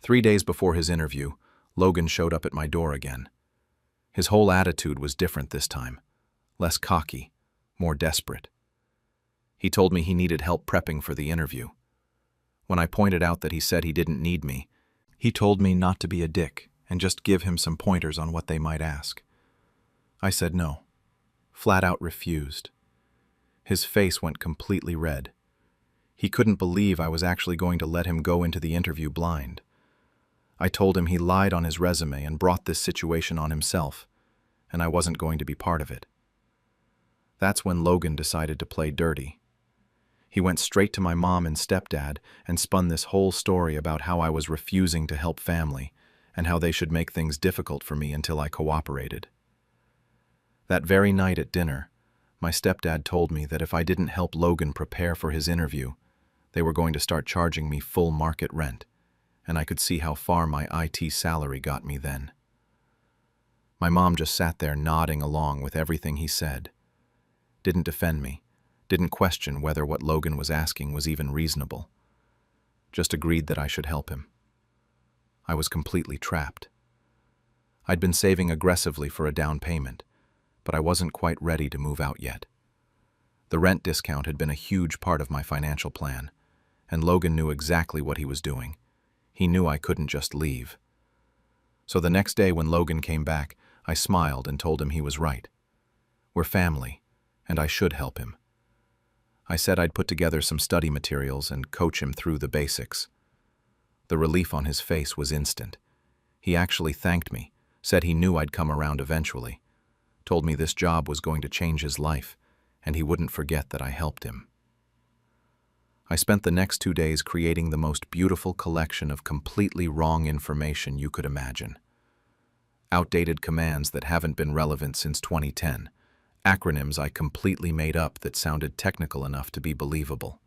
3 days before his interview, Logan showed up at my door again. His whole attitude was different this time. Less cocky, more desperate. He told me he needed help prepping for the interview. When I pointed out that he said he didn't need me, he told me not to be a dick and just give him some pointers on what they might ask. I said no. Flat out refused. His face went completely red. He couldn't believe I was actually going to let him go into the interview blind. I told him he lied on his resume and brought this situation on himself, and I wasn't going to be part of it. That's when Logan decided to play dirty. He went straight to my mom and stepdad and spun this whole story about how I was refusing to help family and how they should make things difficult for me until I cooperated. That very night at dinner, my stepdad told me that if I didn't help Logan prepare for his interview, they were going to start charging me full market rent, and I could see how far my IT salary got me then. My mom just sat there nodding along with everything he said. Didn't defend me, didn't question whether what Logan was asking was even reasonable. Just agreed that I should help him. I was completely trapped. I'd been saving aggressively for a down payment, but I wasn't quite ready to move out yet. The rent discount had been a huge part of my financial plan, and Logan knew exactly what he was doing. He knew I couldn't just leave. So the next day when Logan came back, I smiled and told him he was right. We're family, and I should help him. I said I'd put together some study materials and coach him through the basics. The relief on his face was instant. He actually thanked me, said he knew I'd come around eventually, told me this job was going to change his life, and he wouldn't forget that I helped him. I spent the next 2 days creating the most beautiful collection of completely wrong information you could imagine. Outdated commands that haven't been relevant since 2010, acronyms I completely made up that sounded technical enough to be believable.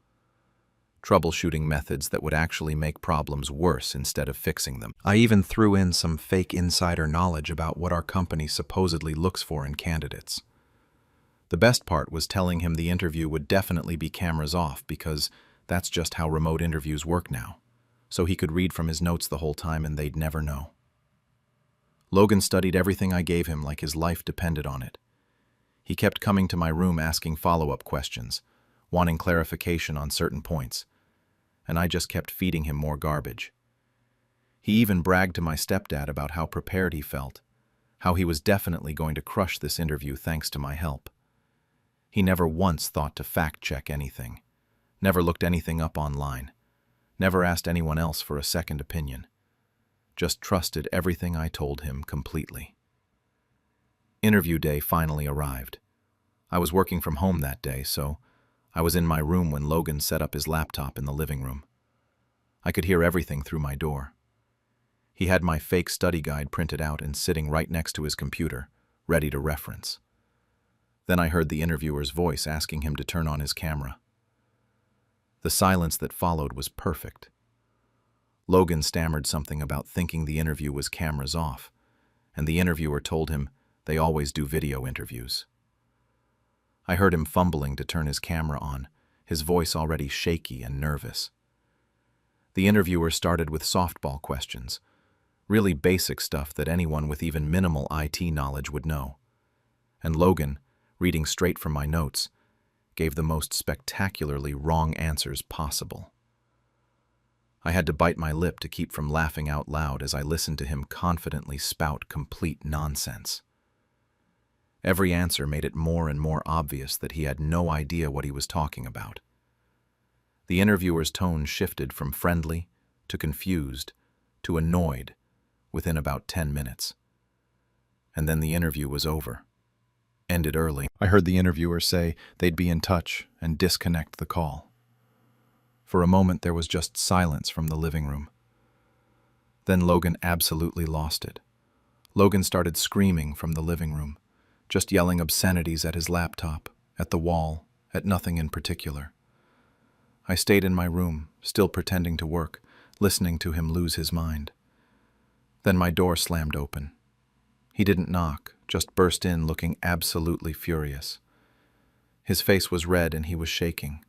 Troubleshooting methods that would actually make problems worse instead of fixing them. I even threw in some fake insider knowledge about what our company supposedly looks for in candidates. The best part was telling him the interview would definitely be cameras off because that's just how remote interviews work now, so he could read from his notes the whole time and they'd never know. Logan studied everything I gave him like his life depended on it. He kept coming to my room asking follow-up questions, wanting clarification on certain points, and I just kept feeding him more garbage. He even bragged to my stepdad about how prepared he felt, how he was definitely going to crush this interview thanks to my help. He never once thought to fact-check anything, never looked anything up online, never asked anyone else for a second opinion, just trusted everything I told him completely. Interview day finally arrived. I was working from home that day, so I was in my room when Logan set up his laptop in the living room. I could hear everything through my door. He had my fake study guide printed out and sitting right next to his computer, ready to reference. Then I heard the interviewer's voice asking him to turn on his camera. The silence that followed was perfect. Logan stammered something about thinking the interview was cameras off, and the interviewer told him they always do video interviews. I heard him fumbling to turn his camera on, his voice already shaky and nervous. The interviewer started with softball questions, really basic stuff that anyone with even minimal IT knowledge would know. And Logan, reading straight from my notes, gave the most spectacularly wrong answers possible. I had to bite my lip to keep from laughing out loud as I listened to him confidently spout complete nonsense. Every answer made it more and more obvious that he had no idea what he was talking about. The interviewer's tone shifted from friendly to confused to annoyed within about 10 minutes. And then the interview was over. Ended early. I heard the interviewer say they'd be in touch and disconnect the call. For a moment there was just silence from the living room. Then Logan absolutely lost it. Logan started screaming from the living room, just yelling obscenities at his laptop, at the wall, at nothing in particular. I stayed in my room, still pretending to work, listening to him lose his mind. Then my door slammed open. He didn't knock, just burst in looking absolutely furious. His face was red and he was shaking.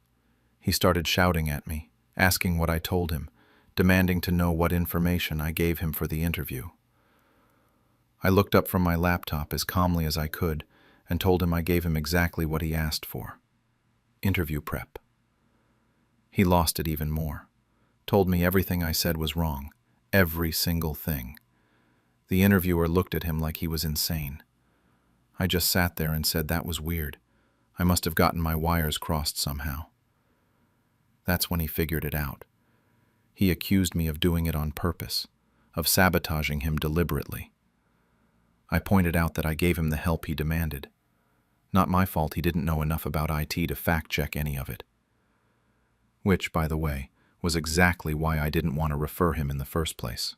He started shouting at me, asking what I told him, demanding to know what information I gave him for the interview. I looked up from my laptop as calmly as I could and told him I gave him exactly what he asked for. Interview prep. He lost it even more, told me everything I said was wrong, every single thing. The interviewer looked at him like he was insane. I just sat there and said that was weird. I must have gotten my wires crossed somehow. That's when he figured it out. He accused me of doing it on purpose, of sabotaging him deliberately. I pointed out that I gave him the help he demanded. Not my fault he didn't know enough about IT to fact-check any of it. Which, by the way, was exactly why I didn't want to refer him in the first place.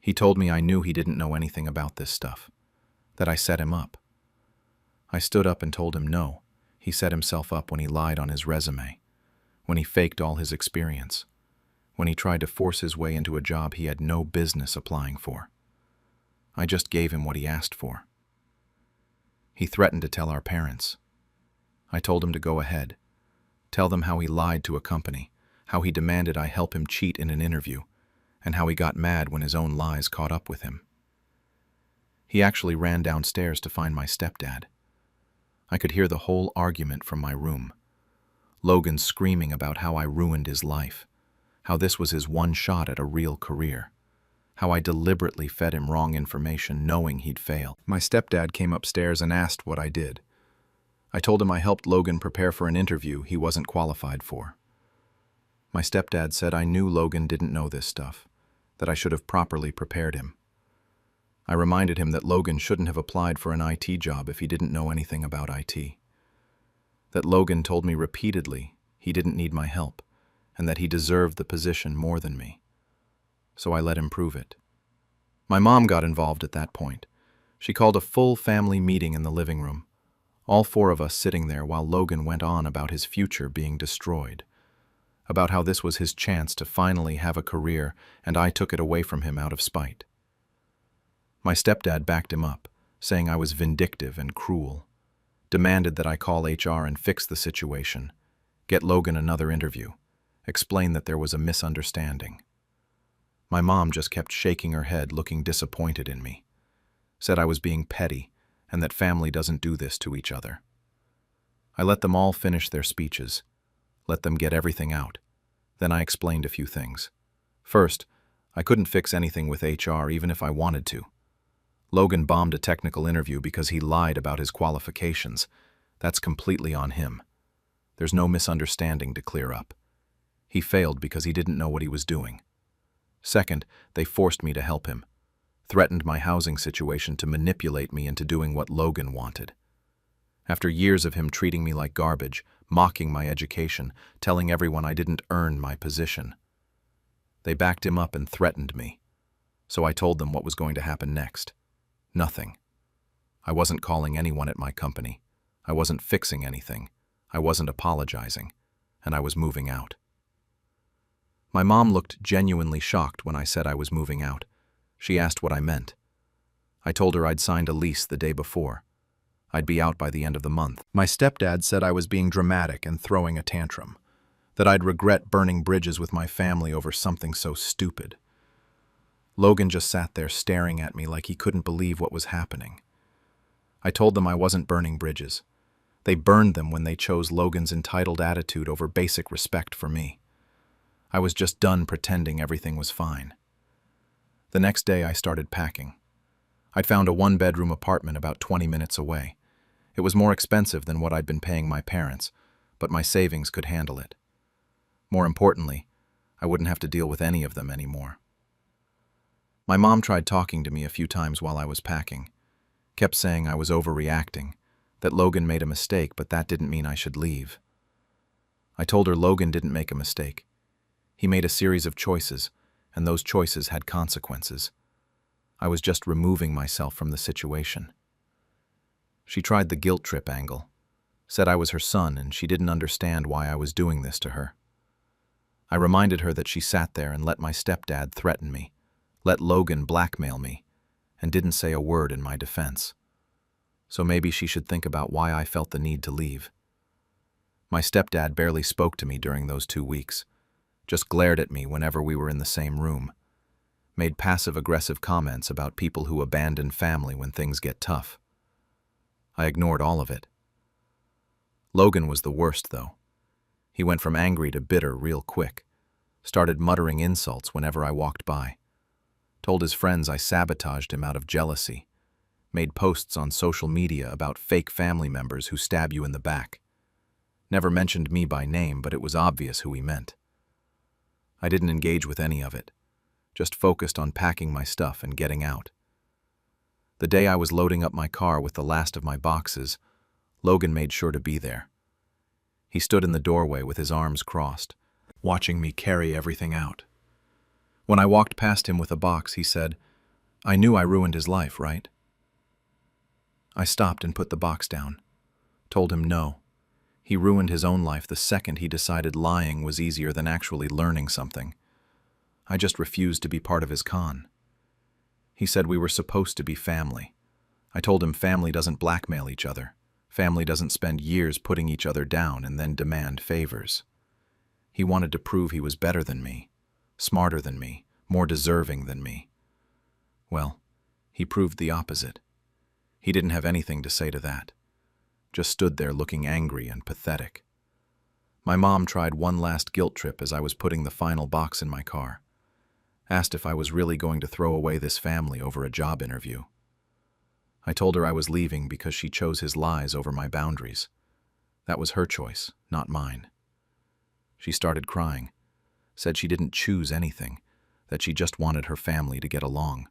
He told me I knew he didn't know anything about this stuff, that I set him up. I stood up and told him no, he set himself up when he lied on his resume, when he faked all his experience, when he tried to force his way into a job he had no business applying for. I just gave him what he asked for. He threatened to tell our parents. I told him to go ahead, tell them how he lied to a company, how he demanded I help him cheat in an interview, and how he got mad when his own lies caught up with him. He actually ran downstairs to find my stepdad. I could hear the whole argument from my room. Logan screaming about how I ruined his life, how this was his one shot at a real career, how I deliberately fed him wrong information knowing he'd fail. My stepdad came upstairs and asked what I did. I told him I helped Logan prepare for an interview he wasn't qualified for. My stepdad said I knew Logan didn't know this stuff, that I should have properly prepared him. I reminded him that Logan shouldn't have applied for an IT job if he didn't know anything about IT. That Logan told me repeatedly he didn't need my help, and that he deserved the position more than me. So I let him prove it. My mom got involved at that point. She called a full family meeting in the living room, all four of us sitting there while Logan went on about his future being destroyed, about how this was his chance to finally have a career and I took it away from him out of spite. My stepdad backed him up, saying I was vindictive and cruel, demanded that I call HR and fix the situation, get Logan another interview, explain that there was a misunderstanding. My mom just kept shaking her head, looking disappointed in me, said I was being petty and that family doesn't do this to each other. I let them all finish their speeches, let them get everything out. Then I explained a few things. First, I couldn't fix anything with HR even if I wanted to. Logan bombed a technical interview because he lied about his qualifications. That's completely on him. There's no misunderstanding to clear up. He failed because he didn't know what he was doing. Second, they forced me to help him, threatened my housing situation to manipulate me into doing what Logan wanted. After years of him treating me like garbage, mocking my education, telling everyone I didn't earn my position, they backed him up and threatened me. So I told them what was going to happen next. Nothing. I wasn't calling anyone at my company. I wasn't fixing anything. I wasn't apologizing. And I was moving out. My mom looked genuinely shocked when I said I was moving out. She asked what I meant. I told her I'd signed a lease the day before. I'd be out by the end of the month. My stepdad said I was being dramatic and throwing a tantrum, that I'd regret burning bridges with my family over something so stupid. Logan just sat there staring at me like he couldn't believe what was happening. I told them I wasn't burning bridges. They burned them when they chose Logan's entitled attitude over basic respect for me. I was just done pretending everything was fine. The next day I started packing. I'd found a one-bedroom apartment about 20 minutes away. It was more expensive than what I'd been paying my parents, but my savings could handle it. More importantly, I wouldn't have to deal with any of them anymore. My mom tried talking to me a few times while I was packing, kept saying I was overreacting, that Logan made a mistake, but that didn't mean I should leave. I told her Logan didn't make a mistake. He made a series of choices, and those choices had consequences. I was just removing myself from the situation. She tried the guilt trip angle, said I was her son and she didn't understand why I was doing this to her. I reminded her that she sat there and let my stepdad threaten me, let Logan blackmail me, and didn't say a word in my defense. So maybe she should think about why I felt the need to leave. My stepdad barely spoke to me during those 2 weeks, just glared at me whenever we were in the same room, made passive-aggressive comments about people who abandon family when things get tough. I ignored all of it. Logan was the worst, though. He went from angry to bitter real quick, started muttering insults whenever I walked by, told his friends I sabotaged him out of jealousy, made posts on social media about fake family members who stab you in the back. Never mentioned me by name, but it was obvious who he meant. I didn't engage with any of it, just focused on packing my stuff and getting out. The day I was loading up my car with the last of my boxes, Logan made sure to be there. He stood in the doorway with his arms crossed, watching me carry everything out. When I walked past him with a box, he said, "I knew I ruined his life, right?" I stopped and put the box down, told him no. He ruined his own life the second he decided lying was easier than actually learning something. I just refused to be part of his con. He said we were supposed to be family. I told him family doesn't blackmail each other. Family doesn't spend years putting each other down and then demand favors. He wanted to prove he was better than me, smarter than me, more deserving than me. Well, he proved the opposite. He didn't have anything to say to that. Just stood there looking angry and pathetic. My mom tried one last guilt trip as I was putting the final box in my car. Asked if I was really going to throw away this family over a job interview. I told her I was leaving because she chose his lies over my boundaries. That was her choice, not mine. She started crying, said she didn't choose anything, that she just wanted her family to get along.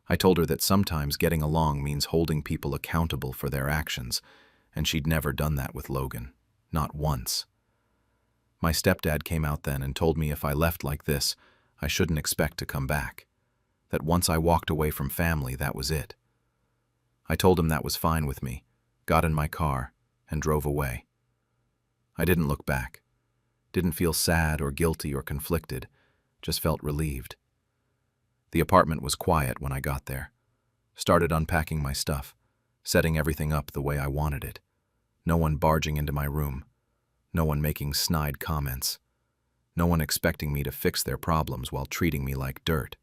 I told her that sometimes getting along means holding people accountable for their actions, and she'd never done that with Logan, not once. My stepdad came out then and told me if I left like this, I shouldn't expect to come back, that once I walked away from family, that was it. I told him that was fine with me, got in my car, and drove away. I didn't look back, didn't feel sad or guilty or conflicted, just felt relieved. The apartment was quiet when I got there. Started unpacking my stuff, setting everything up the way I wanted it. No one barging into my room. No one making snide comments. No one expecting me to fix their problems while treating me like dirt.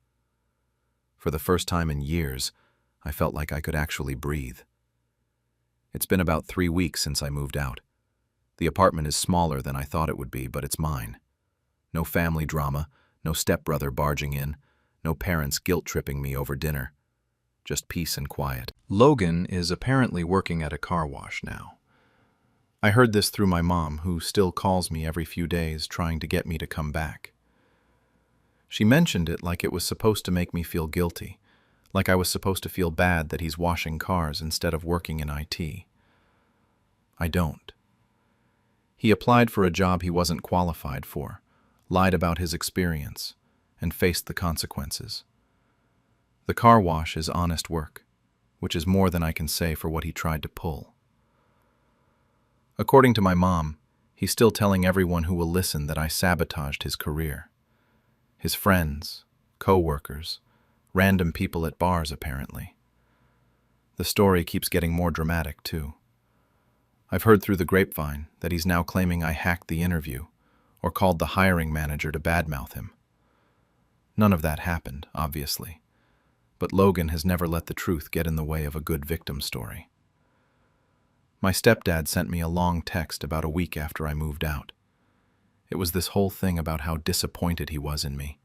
For the first time in years, I felt like I could actually breathe. It's been about 3 weeks since I moved out. The apartment is smaller than I thought it would be, but it's mine. No family drama, No stepbrother barging in, no parents guilt-tripping me over dinner. Just peace and quiet. Logan is apparently working at a car wash now. I heard this through my mom, who still calls me every few days trying to get me to come back. She mentioned it like it was supposed to make me feel guilty, like I was supposed to feel bad that he's washing cars instead of working in IT. I don't. He applied for a job he wasn't qualified for, lied about his experience, and faced the consequences. The car wash is honest work, which is more than I can say for what he tried to pull. According to my mom, he's still telling everyone who will listen that I sabotaged his career. His friends, coworkers, random people at bars apparently. The story keeps getting more dramatic too. I've heard through the grapevine that he's now claiming I hacked the interview or called the hiring manager to badmouth him. None of that happened, obviously, but Logan has never let the truth get in the way of a good victim story. My stepdad sent me a long text about a week after I moved out. It was this whole thing about how disappointed he was in me,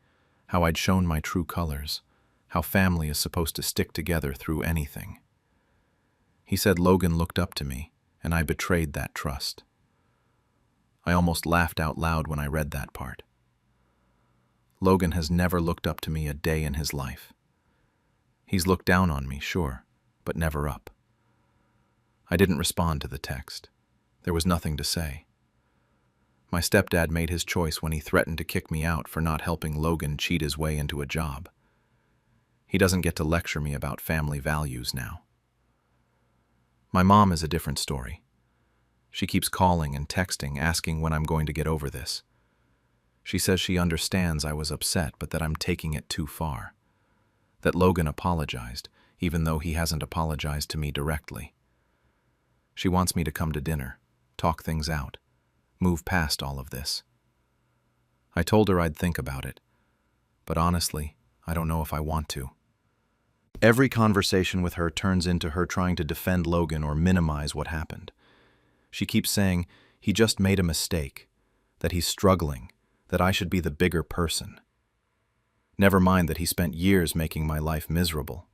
how I'd shown my true colors, how family is supposed to stick together through anything. He said Logan looked up to me, and I betrayed that trust. I almost laughed out loud when I read that part. Logan has never looked up to me a day in his life. He's looked down on me, sure, but never up. I didn't respond to the text. There was nothing to say. My stepdad made his choice when he threatened to kick me out for not helping Logan cheat his way into a job. He doesn't get to lecture me about family values now. My mom is a different story. She keeps calling and texting, asking when I'm going to get over this. She says she understands I was upset, but that I'm taking it too far. That Logan apologized, even though he hasn't apologized to me directly. She wants me to come to dinner, talk things out, move past all of this. I told her I'd think about it, but honestly, I don't know if I want to. Every conversation with her turns into her trying to defend Logan or minimize what happened. She keeps saying he just made a mistake, that he's struggling, that I should be the bigger person. Never mind that he spent years making my life miserable.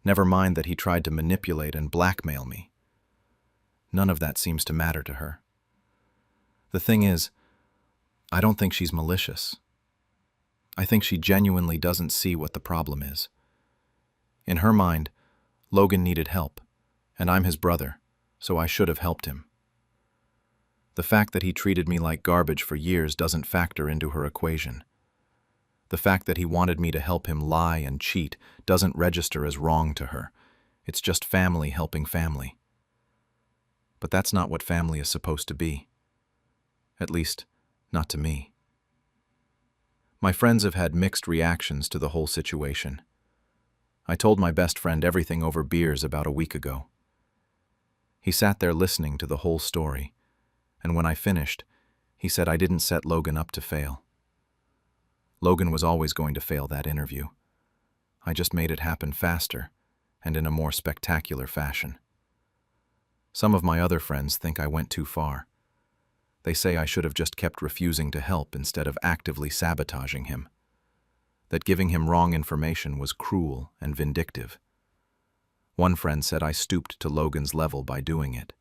Never mind that he tried to manipulate and blackmail me. None of that seems to matter to her. The thing is, I don't think she's malicious. I think she genuinely doesn't see what the problem is. In her mind, Logan needed help, and I'm his brother, so I should have helped him. The fact that he treated me like garbage for years doesn't factor into her equation. The fact that he wanted me to help him lie and cheat doesn't register as wrong to her. It's just family helping family. But that's not what family is supposed to be. At least, not to me. My friends have had mixed reactions to the whole situation. I told my best friend everything over beers about a week ago. He sat there listening to the whole story, and when I finished, he said I didn't set Logan up to fail. Logan was always going to fail that interview. I just made it happen faster and in a more spectacular fashion. Some of my other friends think I went too far. They say I should have just kept refusing to help instead of actively sabotaging him. That giving him wrong information was cruel and vindictive. One friend said I stooped to Logan's level by doing it.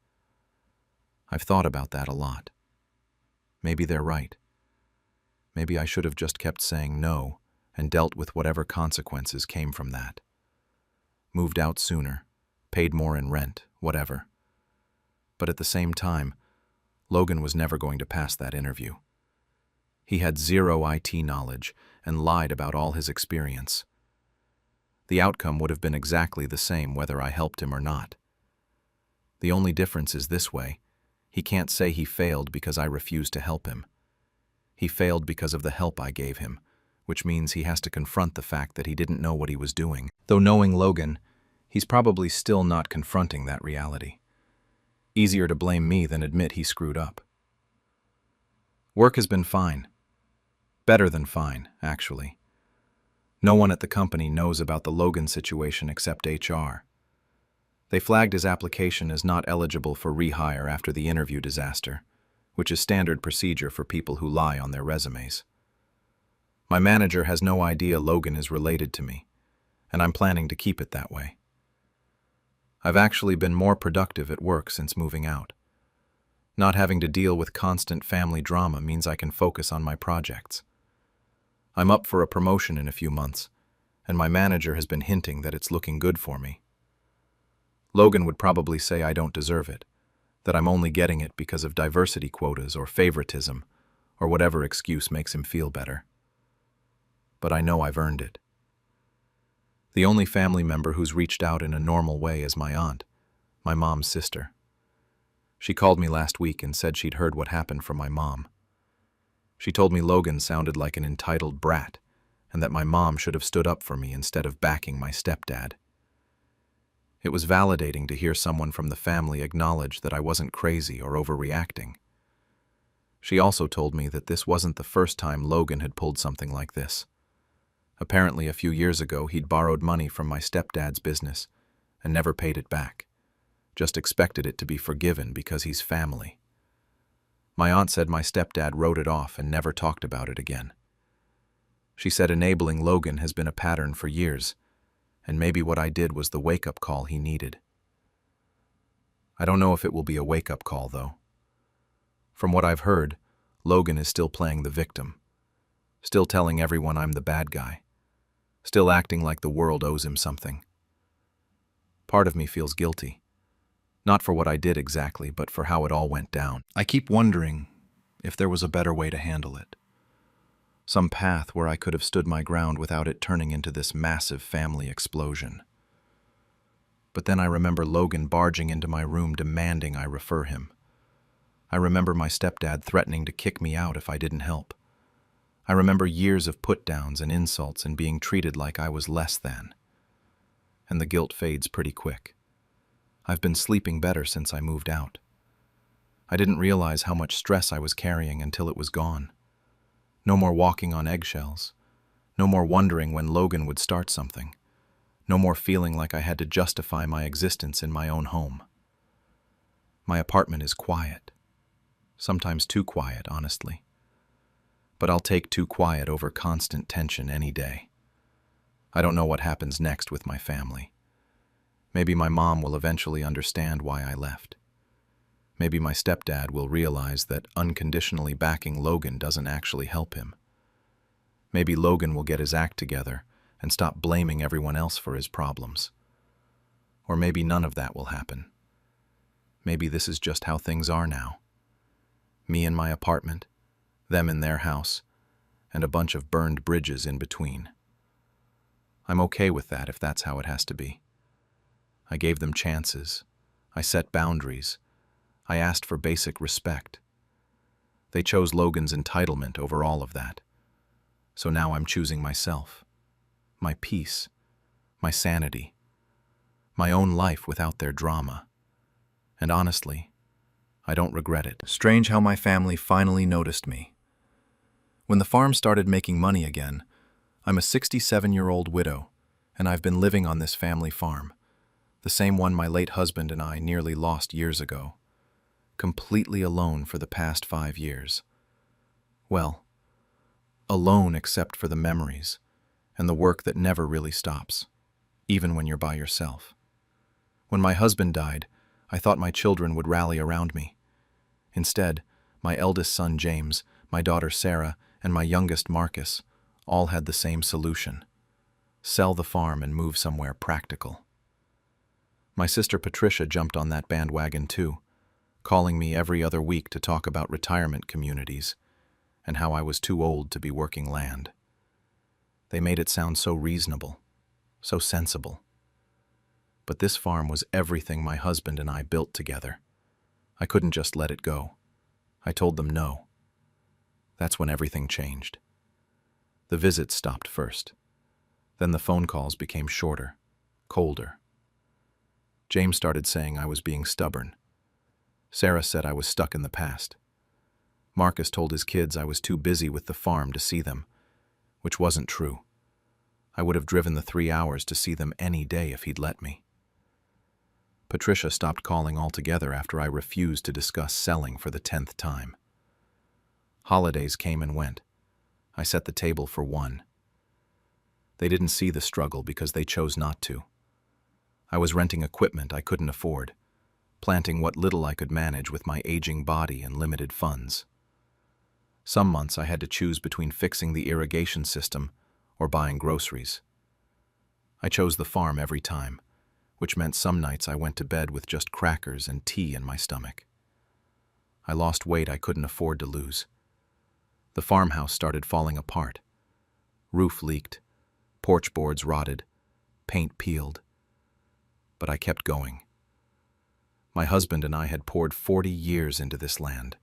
I've thought about that a lot. Maybe they're right. Maybe I should have just kept saying no and dealt with whatever consequences came from that. Moved out sooner, paid more in rent, whatever. But at the same time, Logan was never going to pass that interview. He had zero IT knowledge and lied about all his experience. The outcome would have been exactly the same whether I helped him or not. The only difference is this way: he can't say he failed because I refused to help him. He failed because of the help I gave him, which means he has to confront the fact that he didn't know what he was doing. Though knowing Logan, he's probably still not confronting that reality. Easier to blame me than admit he screwed up. Work has been fine. Better than fine, actually. No one at the company knows about the Logan situation except HR. They flagged his application as not eligible for rehire after the interview disaster, which is standard procedure for people who lie on their resumes. My manager has no idea Logan is related to me, and I'm planning to keep it that way. I've actually been more productive at work since moving out. Not having to deal with constant family drama means I can focus on my projects. I'm up for a promotion in a few months, and my manager has been hinting that it's looking good for me. Logan would probably say I don't deserve it, that I'm only getting it because of diversity quotas or favoritism, or whatever excuse makes him feel better. But I know I've earned it. The only family member who's reached out in a normal way is my aunt, my mom's sister. She called me last week and said she'd heard what happened from my mom. She told me Logan sounded like an entitled brat, and that my mom should have stood up for me instead of backing my stepdad. It was validating to hear someone from the family acknowledge that I wasn't crazy or overreacting. She also told me that this wasn't the first time Logan had pulled something like this. Apparently, a few years ago, he'd borrowed money from my stepdad's business and never paid it back. Just expected it to be forgiven because he's family. My aunt said my stepdad wrote it off and never talked about it again. She said enabling Logan has been a pattern for years, and maybe what I did was the wake-up call he needed. I don't know if it will be a wake-up call, though. From what I've heard, Logan is still playing the victim, still telling everyone I'm the bad guy, still acting like the world owes him something. Part of me feels guilty. Not for what I did exactly, but for how it all went down. I keep wondering if there was a better way to handle it. Some path where I could have stood my ground without it turning into this massive family explosion. But then I remember Logan barging into my room demanding I refer him. I remember my stepdad threatening to kick me out if I didn't help. I remember years of put-downs and insults and being treated like I was less than. And the guilt fades pretty quick. I've been sleeping better since I moved out. I didn't realize how much stress I was carrying until it was gone. No more walking on eggshells. No more wondering when Logan would start something. No more feeling like I had to justify my existence in my own home. My apartment is quiet. Sometimes too quiet, honestly. But I'll take too quiet over constant tension any day. I don't know what happens next with my family. Maybe my mom will eventually understand why I left. Maybe my stepdad will realize that unconditionally backing Logan doesn't actually help him. Maybe Logan will get his act together and stop blaming everyone else for his problems. Or maybe none of that will happen. Maybe this is just how things are now. Me in my apartment, them in their house, and a bunch of burned bridges in between. I'm okay with that if that's how it has to be. I gave them chances. I set boundaries. I asked for basic respect. They chose Logan's entitlement over all of that. So now I'm choosing myself, my peace, my sanity, my own life without their drama. And honestly, I don't regret it. Strange how my family finally noticed me. When the farm started making money again, I'm a 67-year-old widow, and I've been living on this family farm, the same one my late husband and I nearly lost years ago, completely alone for the past 5 years. Well, alone except for the memories and the work that never really stops, even when you're by yourself. When my husband died, I thought my children would rally around me. Instead, my eldest son James, my daughter Sarah, and my youngest Marcus all had the same solution: sell the farm and move somewhere practical. My sister Patricia jumped on that bandwagon too, calling me every other week to talk about retirement communities and how I was too old to be working land. They made it sound so reasonable, so sensible. But this farm was everything my husband and I built together. I couldn't just let it go. I told them no. That's when everything changed. The visits stopped first. Then the phone calls became shorter, colder. James started saying I was being stubborn. Sarah said I was stuck in the past. Marcus told his kids I was too busy with the farm to see them, which wasn't true. I would have driven the 3 hours to see them any day if he'd let me. Patricia stopped calling altogether after I refused to discuss selling for the 10th time. Holidays came and went. I set the table for one. They didn't see the struggle because they chose not to. I was renting equipment I couldn't afford, planting what little I could manage with my aging body and limited funds. Some months I had to choose between fixing the irrigation system or buying groceries. I chose the farm every time, which meant some nights I went to bed with just crackers and tea in my stomach. I lost weight I couldn't afford to lose. The farmhouse started falling apart. Roof leaked, porch boards rotted, paint peeled. But I kept going. My husband and I had poured 40 years into this land.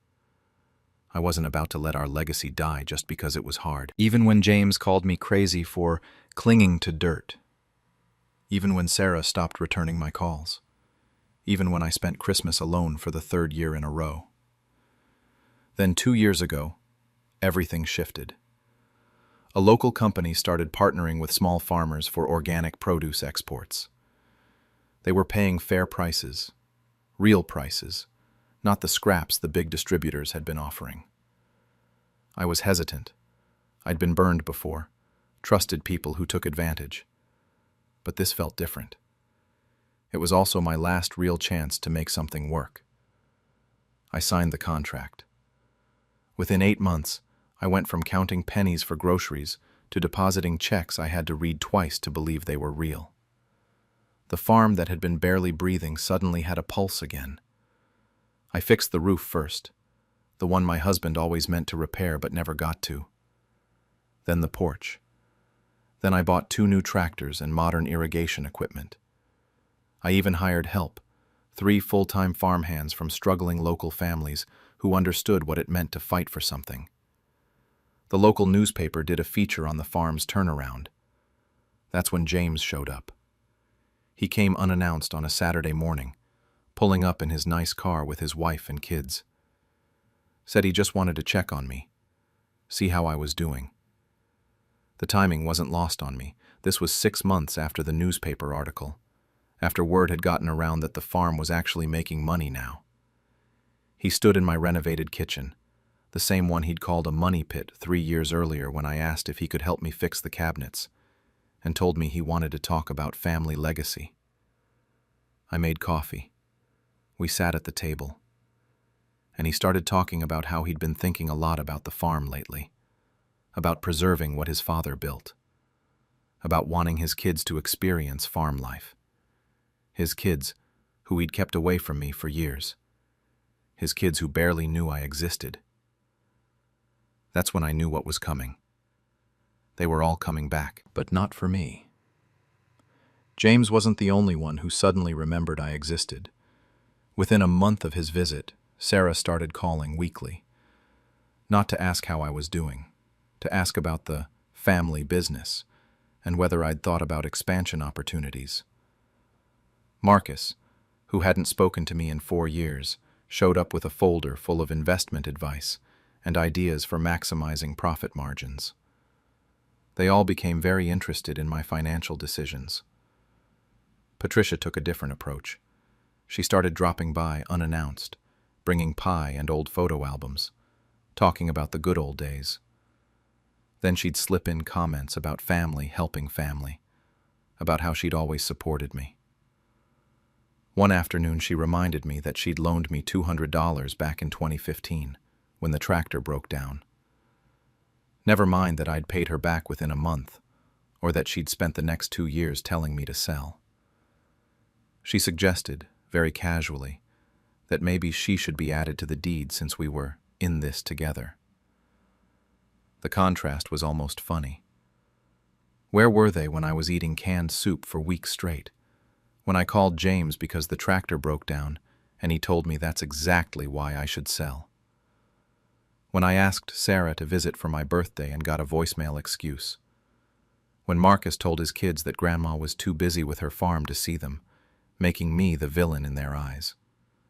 I wasn't about to let our legacy die just because it was hard. Even when James called me crazy for clinging to dirt. Even when Sarah stopped returning my calls. Even when I spent Christmas alone for the third year in a row. Then 2 years ago, everything shifted. A local company started partnering with small farmers for organic produce exports. They were paying fair prices, real prices, not the scraps the big distributors had been offering. I was hesitant. I'd been burned before, trusted people who took advantage. But this felt different. It was also my last real chance to make something work. I signed the contract. Within 8 months, I went from counting pennies for groceries to depositing checks I had to read twice to believe they were real. The farm that had been barely breathing suddenly had a pulse again. I fixed the roof first, the one my husband always meant to repair but never got to. Then the porch. Then I bought 2 new tractors and modern irrigation equipment. I even hired help, 3 full-time farmhands from struggling local families who understood what it meant to fight for something. The local newspaper did a feature on the farm's turnaround. That's when James showed up. He came unannounced on a Saturday morning, pulling up in his nice car with his wife and kids. Said he just wanted to check on me, see how I was doing. The timing wasn't lost on me. This was 6 months after the newspaper article, after word had gotten around that the farm was actually making money now. He stood in my renovated kitchen, the same one he'd called a money pit 3 years earlier when I asked if he could help me fix the cabinets, and told me he wanted to talk about family legacy. I made coffee. We sat at the table, and he started talking about how he'd been thinking a lot about the farm lately, about preserving what his father built, about wanting his kids to experience farm life. His kids, who he'd kept away from me for years. His kids who barely knew I existed. That's when I knew what was coming. They were all coming back, but not for me. James wasn't the only one who suddenly remembered I existed. Within a month of his visit, Sarah started calling weekly. Not to ask how I was doing, to ask about the family business and whether I'd thought about expansion opportunities. Marcus, who hadn't spoken to me in 4 years, showed up with a folder full of investment advice and ideas for maximizing profit margins. They all became very interested in my financial decisions. Patricia took a different approach. She started dropping by unannounced, bringing pie and old photo albums, talking about the good old days. Then she'd slip in comments about family helping family, about how she'd always supported me. One afternoon she reminded me that she'd loaned me $200 back in 2015, when the tractor broke down. Never mind that I'd paid her back within a month, or that she'd spent the next 2 years telling me to sell. She suggested, very casually, that maybe she should be added to the deed since we were in this together. The contrast was almost funny. Where were they when I was eating canned soup for weeks straight? When I called James because the tractor broke down, and he told me that's exactly why I should sell. When I asked Sarah to visit for my birthday and got a voicemail excuse. When Marcus told his kids that Grandma was too busy with her farm to see them, making me the villain in their eyes.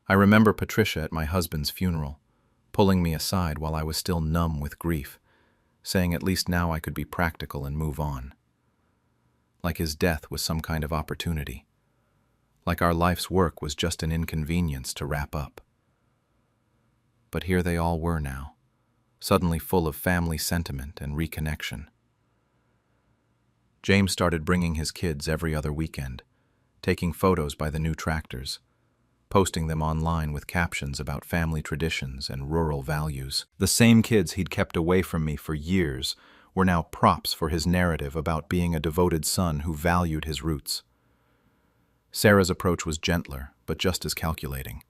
I remember Patricia at my husband's funeral, pulling me aside while I was still numb with grief, saying at least now I could be practical and move on. Like his death was some kind of opportunity. Like our life's work was just an inconvenience to wrap up. But here they all were now, suddenly full of family sentiment and reconnection. James started bringing his kids every other weekend, taking photos by the new tractors, posting them online with captions about family traditions and rural values. The same kids he'd kept away from me for years were now props for his narrative about being a devoted son who valued his roots. Sarah's approach was gentler, but just as calculating.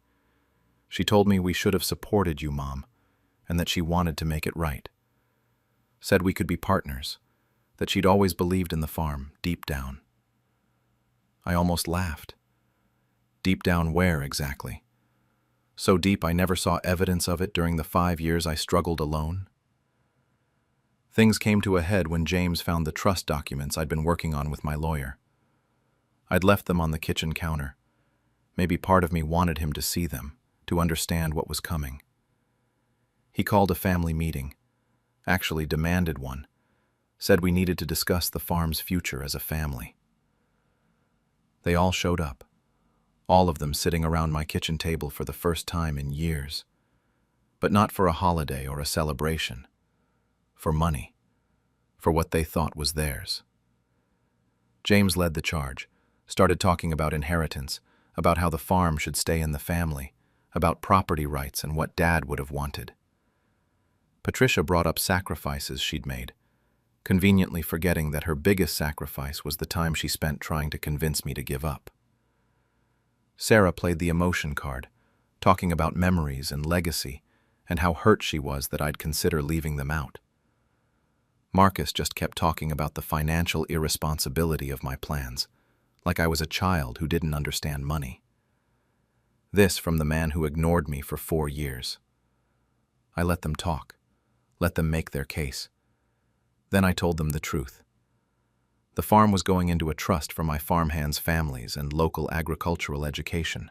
She told me we should have supported you, Mom, and that she wanted to make it right. Said we could be partners, that she'd always believed in the farm, deep down. I almost laughed. Deep down where, exactly? So deep I never saw evidence of it during the 5 years I struggled alone. Things came to a head when James found the trust documents I'd been working on with my lawyer. I'd left them on the kitchen counter. Maybe part of me wanted him to see them, to understand what was coming. He called a family meeting, actually demanded one, said we needed to discuss the farm's future as a family. They all showed up, all of them sitting around my kitchen table for the first time in years, but not for a holiday or a celebration, for money, for what they thought was theirs. James led the charge, started talking about inheritance, about how the farm should stay in the family, about property rights and what Dad would have wanted. Patricia brought up sacrifices she'd made, conveniently forgetting that her biggest sacrifice was the time she spent trying to convince me to give up. Sarah played the emotion card, talking about memories and legacy, and how hurt she was that I'd consider leaving them out. Marcus just kept talking about the financial irresponsibility of my plans, like I was a child who didn't understand money. This from the man who ignored me for 4 years. I let them talk, let them make their case. Then I told them the truth. The farm was going into a trust for my farmhands' families and local agricultural education.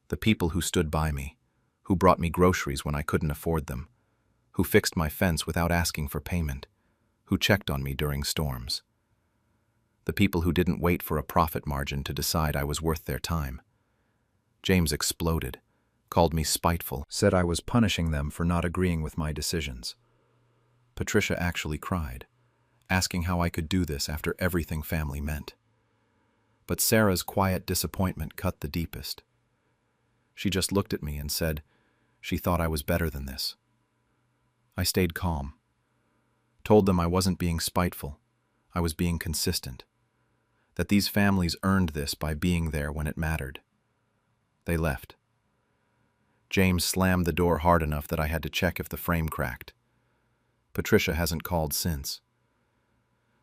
The people who stood by me, who brought me groceries when I couldn't afford them, who fixed my fence without asking for payment, who checked on me during storms. The people who didn't wait for a profit margin to decide I was worth their time. James exploded, called me spiteful, said I was punishing them for not agreeing with my decisions. Patricia actually cried, asking how I could do this after everything family meant. But Sarah's quiet disappointment cut the deepest. She just looked at me and said she thought I was better than this. I stayed calm, told them I wasn't being spiteful, I was being consistent, that these families earned this by being there when it mattered. They left. James slammed the door hard enough that I had to check if the frame cracked. Patricia hasn't called since.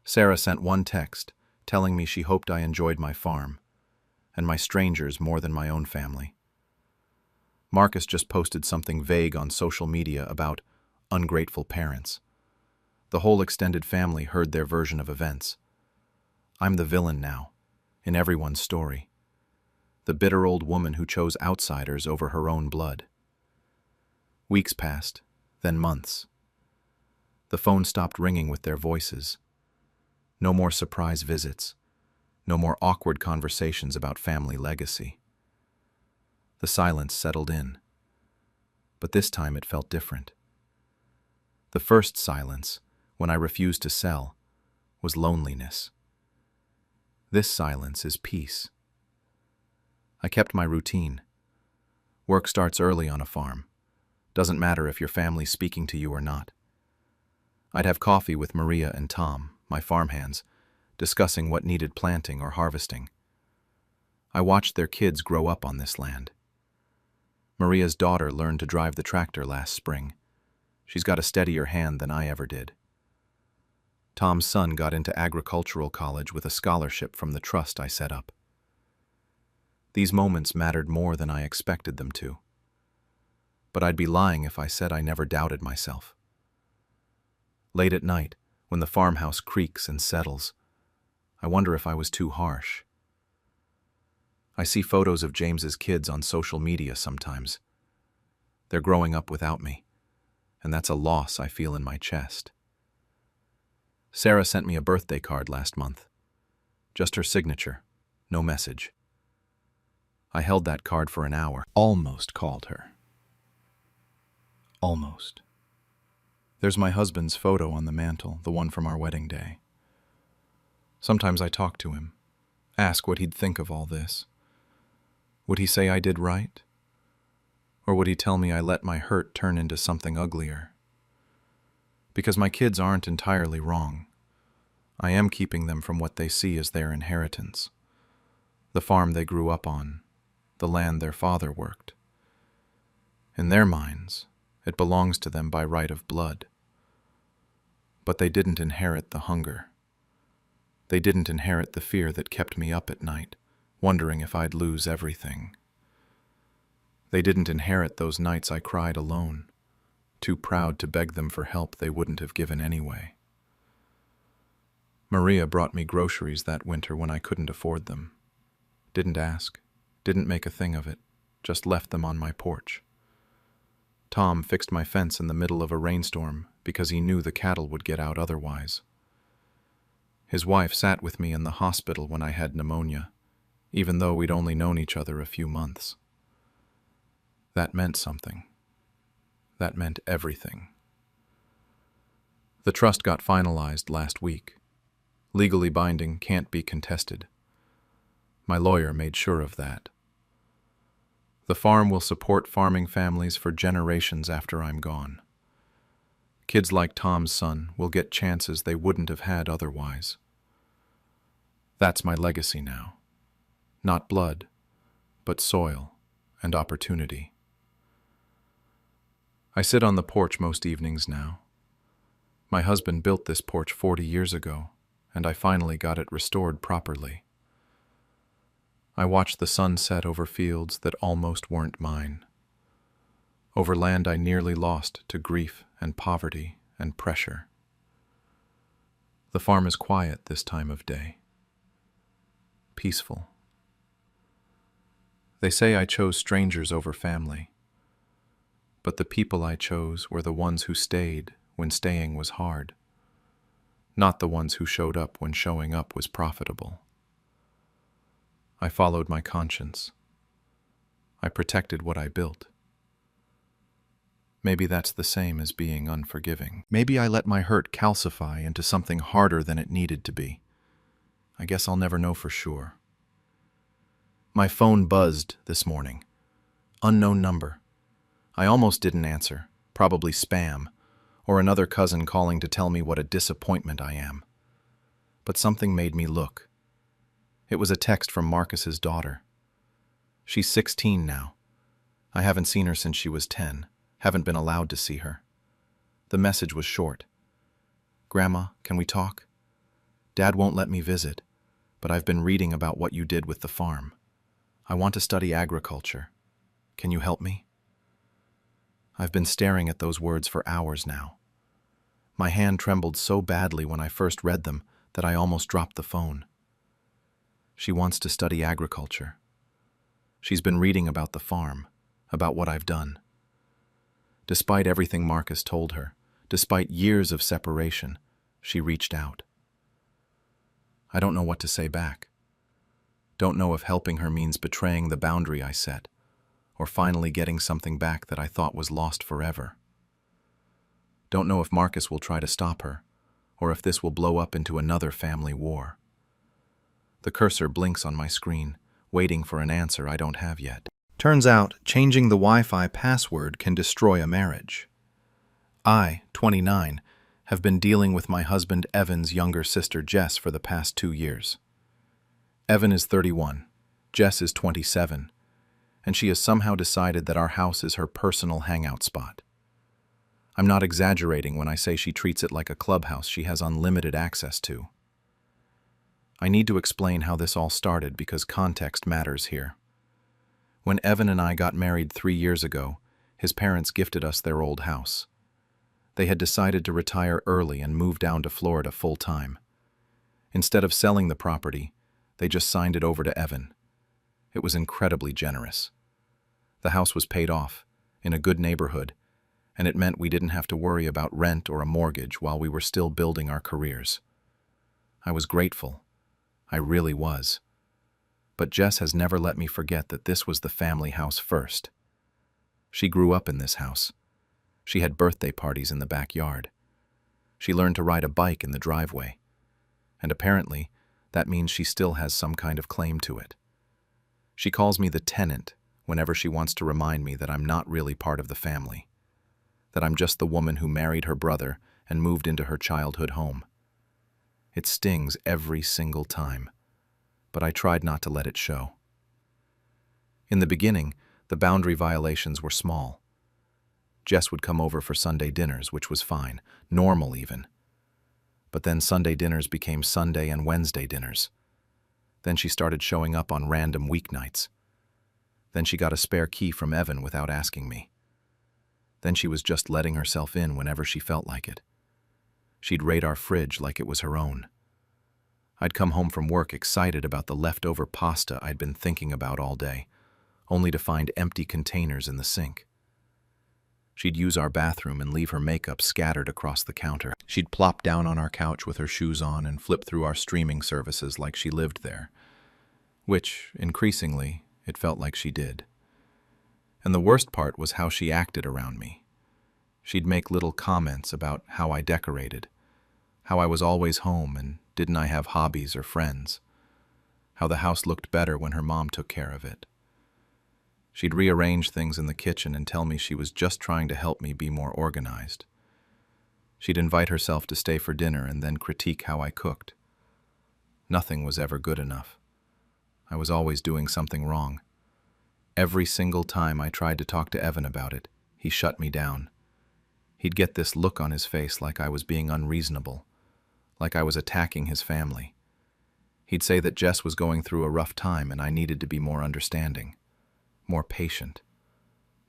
Sarah sent one text, telling me she hoped I enjoyed my farm, and my strangers more than my own family. Marcus just posted something vague on social media about ungrateful parents. The whole extended family heard their version of events. I'm the villain now, in everyone's story. The bitter old woman who chose outsiders over her own blood. Weeks passed, then months. The phone stopped ringing with their voices. No more surprise visits. No more awkward conversations about family legacy. The silence settled in. But this time it felt different. The first silence, when I refused to sell, was loneliness. This silence is peace. I kept my routine. Work starts early on a farm. Doesn't matter if your family's speaking to you or not. I'd have coffee with Maria and Tom, my farmhands, discussing what needed planting or harvesting. I watched their kids grow up on this land. Maria's daughter learned to drive the tractor last spring. She's got a steadier hand than I ever did. Tom's son got into agricultural college with a scholarship from the trust I set up. These moments mattered more than I expected them to. But I'd be lying if I said I never doubted myself. Late at night, when the farmhouse creaks and settles, I wonder if I was too harsh. I see photos of James's kids on social media sometimes. They're growing up without me, and that's a loss I feel in my chest. Sarah sent me a birthday card last month. Just her signature, no message. I held that card for an hour, almost called her. Almost. There's my husband's photo on the mantel, the one from our wedding day. Sometimes I talk to him, ask what he'd think of all this. Would he say I did right? Or would he tell me I let my hurt turn into something uglier? Because my kids aren't entirely wrong. I am keeping them from what they see as their inheritance. The farm they grew up on, the land their father worked. In their minds, it belongs to them by right of blood. But they didn't inherit the hunger. They didn't inherit the fear that kept me up at night, wondering if I'd lose everything. They didn't inherit those nights I cried alone, too proud to beg them for help they wouldn't have given anyway. Maria brought me groceries that winter when I couldn't afford them. Didn't ask, didn't make a thing of it, just left them on my porch. Tom fixed my fence in the middle of a rainstorm because he knew the cattle would get out otherwise. His wife sat with me in the hospital when I had pneumonia, even though we'd only known each other a few months. That meant something. That meant everything. The trust got finalized last week. Legally binding, can't be contested. My lawyer made sure of that. The farm will support farming families for generations after I'm gone. Kids like Tom's son will get chances they wouldn't have had otherwise. That's my legacy now. Not blood, but soil and opportunity. I sit on the porch most evenings now. My husband built this porch 40 years ago, and I finally got it restored properly. I watch the sun set over fields that almost weren't mine, over land I nearly lost to grief and poverty and pressure. The farm is quiet this time of day, peaceful. They say I chose strangers over family, but the people I chose were the ones who stayed when staying was hard, not the ones who showed up when showing up was profitable. I followed my conscience. I protected what I built. Maybe that's the same as being unforgiving. Maybe I let my hurt calcify into something harder than it needed to be. I guess I'll never know for sure. My phone buzzed this morning. Unknown number. I almost didn't answer, probably spam, or another cousin calling to tell me what a disappointment I am. But something made me look. It was a text from Marcus's daughter. She's 16 now. I haven't seen her since she was 10, haven't been allowed to see her. The message was short. Grandma, can we talk? Dad won't let me visit, but I've been reading about what you did with the farm. I want to study agriculture. Can you help me? I've been staring at those words for hours now. My hand trembled so badly when I first read them that I almost dropped the phone. She wants to study agriculture. She's been reading about the farm, about what I've done. Despite everything Marcus told her, despite years of separation, she reached out. I don't know what to say back. Don't know if helping her means betraying the boundary I set, or finally getting something back that I thought was lost forever. Don't know if Marcus will try to stop her, or if this will blow up into another family war. The cursor blinks on my screen, waiting for an answer I don't have yet. Turns out, changing the Wi-Fi password can destroy a marriage. I, 29, have been dealing with my husband Evan's younger sister Jess for the past 2 years. Evan is 31, Jess is 27, and she has somehow decided that our house is her personal hangout spot. I'm not exaggerating when I say she treats it like a clubhouse she has unlimited access to. I need to explain how this all started because context matters here. When Evan and I got married 3 years ago, his parents gifted us their old house. They had decided to retire early and move down to Florida full-time. Instead of selling the property, they just signed it over to Evan. It was incredibly generous. The house was paid off, in a good neighborhood, and it meant we didn't have to worry about rent or a mortgage while we were still building our careers. I was grateful. I really was. But Jess has never let me forget that this was the family house first. She grew up in this house. She had birthday parties in the backyard. She learned to ride a bike in the driveway. And apparently, that means she still has some kind of claim to it. She calls me the tenant whenever she wants to remind me that I'm not really part of the family, that I'm just the woman who married her brother and moved into her childhood home. It stings every single time, but I tried not to let it show. In the beginning, the boundary violations were small. Jess would come over for Sunday dinners, which was fine, normal even. But then Sunday dinners became Sunday and Wednesday dinners. Then she started showing up on random weeknights. Then she got a spare key from Evan without asking me. Then she was just letting herself in whenever she felt like it. She'd raid our fridge like it was her own. I'd come home from work excited about the leftover pasta I'd been thinking about all day, only to find empty containers in the sink. She'd use our bathroom and leave her makeup scattered across the counter. She'd plop down on our couch with her shoes on and flip through our streaming services like she lived there, which, increasingly, it felt like she did. And the worst part was how she acted around me. She'd make little comments about how I decorated, how I was always home and didn't I have hobbies or friends, how the house looked better when her mom took care of it. She'd rearrange things in the kitchen and tell me she was just trying to help me be more organized. She'd invite herself to stay for dinner and then critique how I cooked. Nothing was ever good enough. I was always doing something wrong. Every single time I tried to talk to Evan about it, he shut me down. He'd get this look on his face like I was being unreasonable, like I was attacking his family. He'd say that Jess was going through a rough time and I needed to be more understanding, more patient,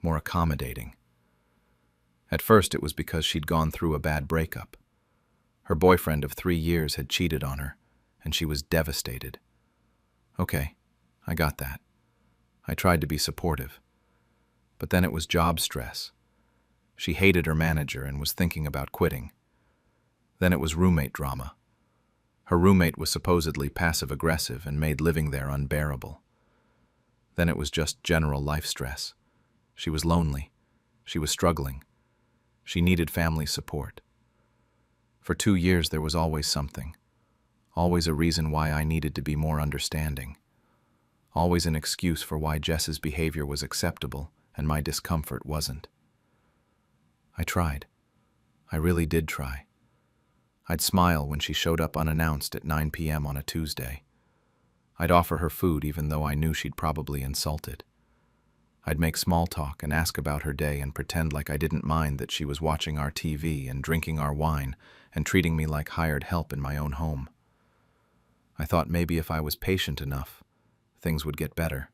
more accommodating. At first it was because she'd gone through a bad breakup. Her boyfriend of 3 years had cheated on her, and she was devastated. Okay, I got that. I tried to be supportive. But then it was job stress. She hated her manager and was thinking about quitting. Then it was roommate drama. Her roommate was supposedly passive-aggressive and made living there unbearable. Then it was just general life stress. She was lonely. She was struggling. She needed family support. For 2 years there was always something. Always a reason why I needed to be more understanding. Always an excuse for why Jess's behavior was acceptable and my discomfort wasn't. I tried. I really did try. I'd smile when she showed up unannounced at 9 p.m. on a Tuesday. I'd offer her food even though I knew she'd probably insult it. I'd make small talk and ask about her day and pretend like I didn't mind that she was watching our TV and drinking our wine and treating me like hired help in my own home. I thought maybe if I was patient enough, things would get better.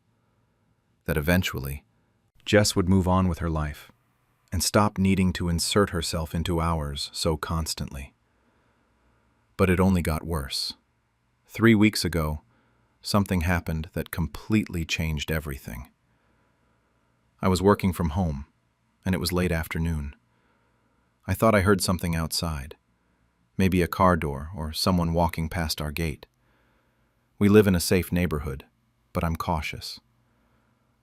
That eventually, Jess would move on with her life and stop needing to insert herself into ours so constantly. But it only got worse. 3 weeks ago, something happened that completely changed everything. I was working from home, and it was late afternoon. I thought I heard something outside, maybe a car door or someone walking past our gate. We live in a safe neighborhood, but I'm cautious.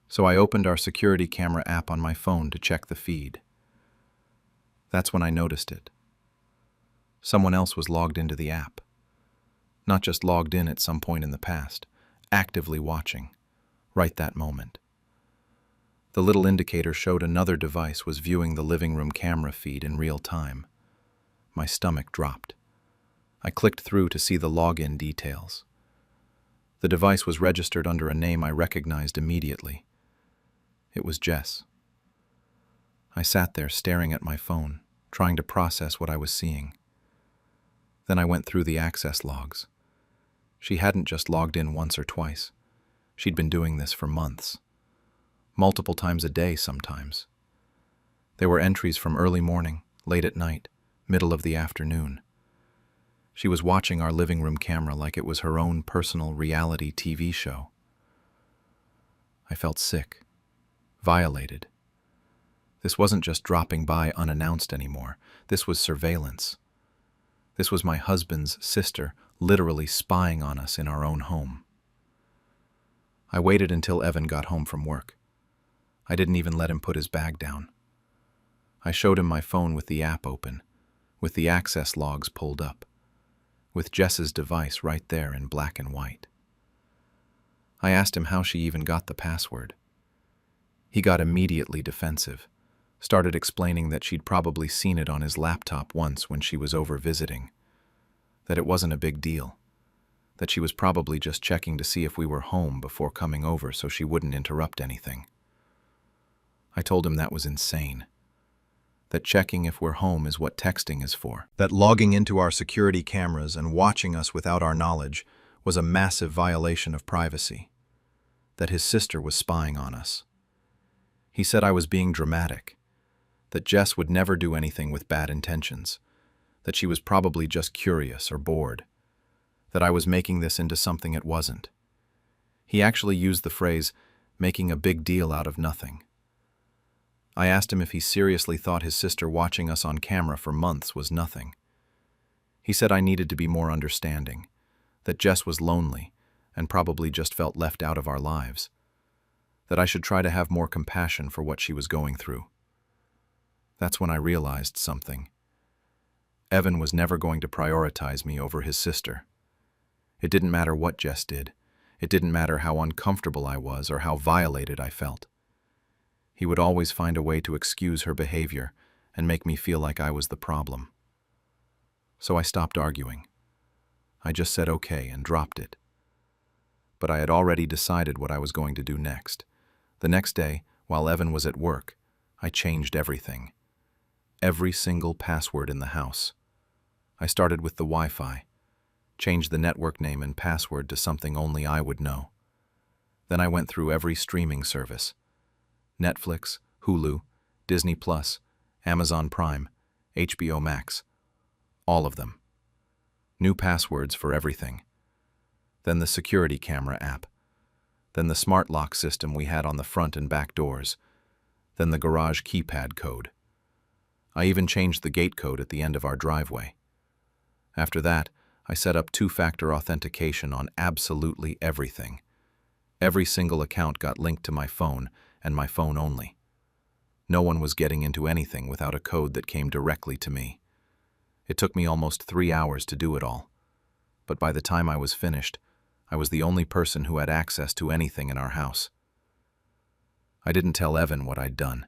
So I opened our security camera app on my phone to check the feed. That's when I noticed it. Someone else was logged into the app. Not just logged in at some point in the past, actively watching, right that moment. The little indicator showed another device was viewing the living room camera feed in real time. My stomach dropped. I clicked through to see the login details. The device was registered under a name I recognized immediately. It was Jess. I sat there staring at my phone, trying to process what I was seeing. Then I went through the access logs. She hadn't just logged in once or twice. She'd been doing this for months. Multiple times a day sometimes. There were entries from early morning, late at night, middle of the afternoon. She was watching our living room camera like it was her own personal reality TV show. I felt sick, violated. This wasn't just dropping by unannounced anymore. This was surveillance. This was my husband's sister literally spying on us in our own home. I waited until Evan got home from work. I didn't even let him put his bag down. I showed him my phone with the app open, with the access logs pulled up, with Jess's device right there in black and white. I asked him how she even got the password. He got immediately defensive, started explaining that she'd probably seen it on his laptop once when she was over visiting, that it wasn't a big deal, that she was probably just checking to see if we were home before coming over so she wouldn't interrupt anything. I told him that was insane, that checking if we're home is what texting is for, that logging into our security cameras and watching us without our knowledge was a massive violation of privacy, that his sister was spying on us. He said I was being dramatic, that Jess would never do anything with bad intentions, that she was probably just curious or bored, that I was making this into something it wasn't. He actually used the phrase, making a big deal out of nothing. I asked him if he seriously thought his sister watching us on camera for months was nothing. He said I needed to be more understanding, that Jess was lonely and probably just felt left out of our lives, that I should try to have more compassion for what she was going through. That's when I realized something. Evan was never going to prioritize me over his sister. It didn't matter what Jess did. It didn't matter how uncomfortable I was or how violated I felt. He would always find a way to excuse her behavior and make me feel like I was the problem. So I stopped arguing. I just said okay and dropped it. But I had already decided what I was going to do next. The next day, while Evan was at work, I changed everything. Every single password in the house. I started with the Wi-Fi, changed the network name and password to something only I would know. Then I went through every streaming service. Netflix, Hulu, Disney+, Amazon Prime, HBO Max. All of them. New passwords for everything. Then the security camera app. Then the smart lock system we had on the front and back doors. Then the garage keypad code. I even changed the gate code at the end of our driveway. After that, I set up two-factor authentication on absolutely everything. Every single account got linked to my phone, and my phone only. No one was getting into anything without a code that came directly to me. It took me almost 3 hours to do it all. But by the time I was finished, I was the only person who had access to anything in our house. I didn't tell Evan what I'd done.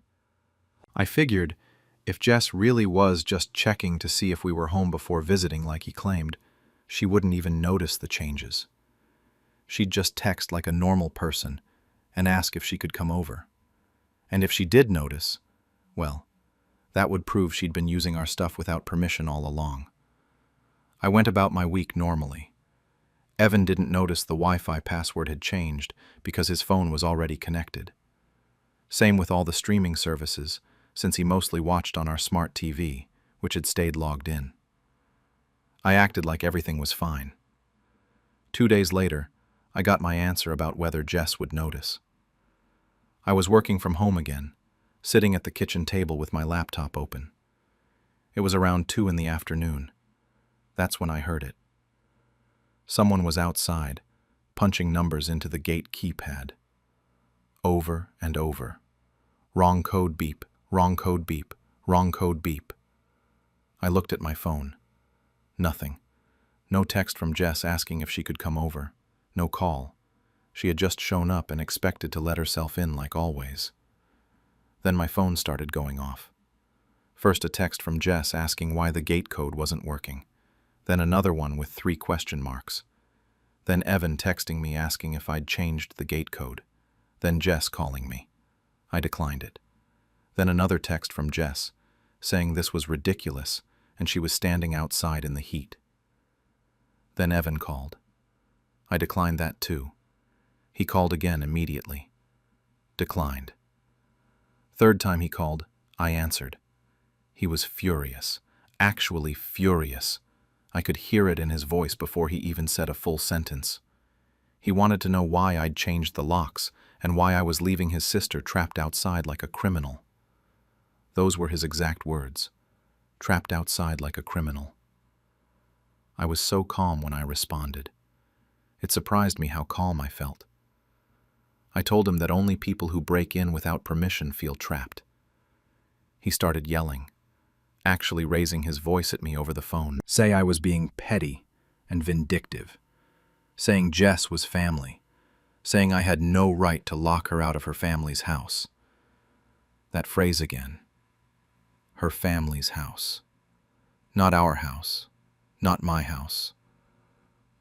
I figured, if Jess really was just checking to see if we were home before visiting like he claimed, she wouldn't even notice the changes. She'd just text like a normal person and ask if she could come over. And if she did notice, well, that would prove she'd been using our stuff without permission all along. I went about my week normally. Evan didn't notice the Wi-Fi password had changed because his phone was already connected. Same with all the streaming services, since he mostly watched on our smart TV, which had stayed logged in. I acted like everything was fine. 2 days later, I got my answer about whether Jess would notice. I was working from home again, sitting at the kitchen table with my laptop open. It was around 2 in the afternoon. That's when I heard it. Someone was outside, punching numbers into the gate keypad. Over and over. Wrong code beep, wrong code beep, wrong code beep. I looked at my phone. Nothing. No text from Jess asking if she could come over. No call. She had just shown up and expected to let herself in like always. Then my phone started going off. First a text from Jess asking why the gate code wasn't working. Then another one with 3 question marks. Then Evan texting me asking if I'd changed the gate code. Then Jess calling me. I declined it. Then another text from Jess, saying this was ridiculous and she was standing outside in the heat. Then Evan called. I declined that too. He called again immediately. Declined. Third time he called, I answered. He was furious, actually furious. I could hear it in his voice before he even said a full sentence. He wanted to know why I'd changed the locks and why I was leaving his sister trapped outside like a criminal. Those were his exact words. Trapped outside like a criminal. I was so calm when I responded. It surprised me how calm I felt. I told him that only people who break in without permission feel trapped. He started yelling, actually raising his voice at me over the phone. Say I was being petty and vindictive. Saying Jess was family. Saying I had no right to lock her out of her family's house. That phrase again. Her family's house. Not our house. Not my house.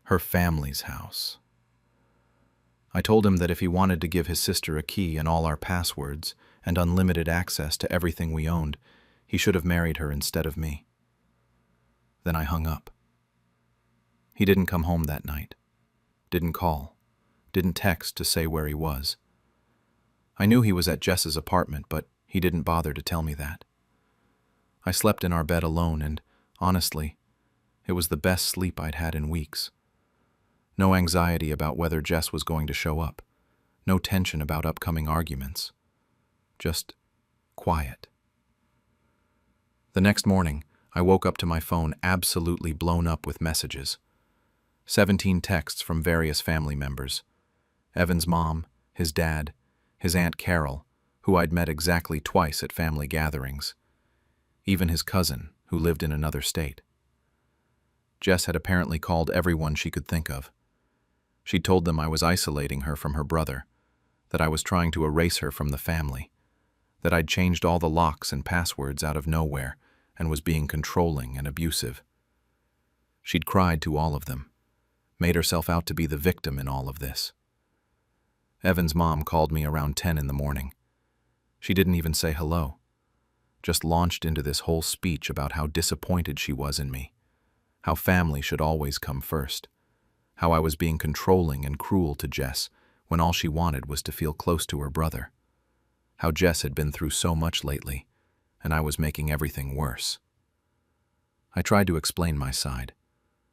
Her family's house. I told him that if he wanted to give his sister a key and all our passwords and unlimited access to everything we owned, he should have married her instead of me. Then I hung up. He didn't come home that night. Didn't call. Didn't text to say where he was. I knew he was at Jess's apartment, but he didn't bother to tell me that. I slept in our bed alone, and, honestly, it was the best sleep I'd had in weeks. No anxiety about whether Jess was going to show up. No tension about upcoming arguments. Just quiet. The next morning, I woke up to my phone absolutely blown up with messages. 17 texts from various family members. Evan's mom, his dad, his Aunt Carol, who I'd met exactly twice at family gatherings. Even his cousin, who lived in another state. Jess had apparently called everyone she could think of. She told them I was isolating her from her brother, that I was trying to erase her from the family, that I'd changed all the locks and passwords out of nowhere and was being controlling and abusive. She'd cried to all of them, made herself out to be the victim in all of this. Evan's mom called me around 10 in the morning. She didn't even say hello, just launched into this whole speech about how disappointed she was in me, how family should always come first, how I was being controlling and cruel to Jess when all she wanted was to feel close to her brother, how Jess had been through so much lately, and I was making everything worse. I tried to explain my side,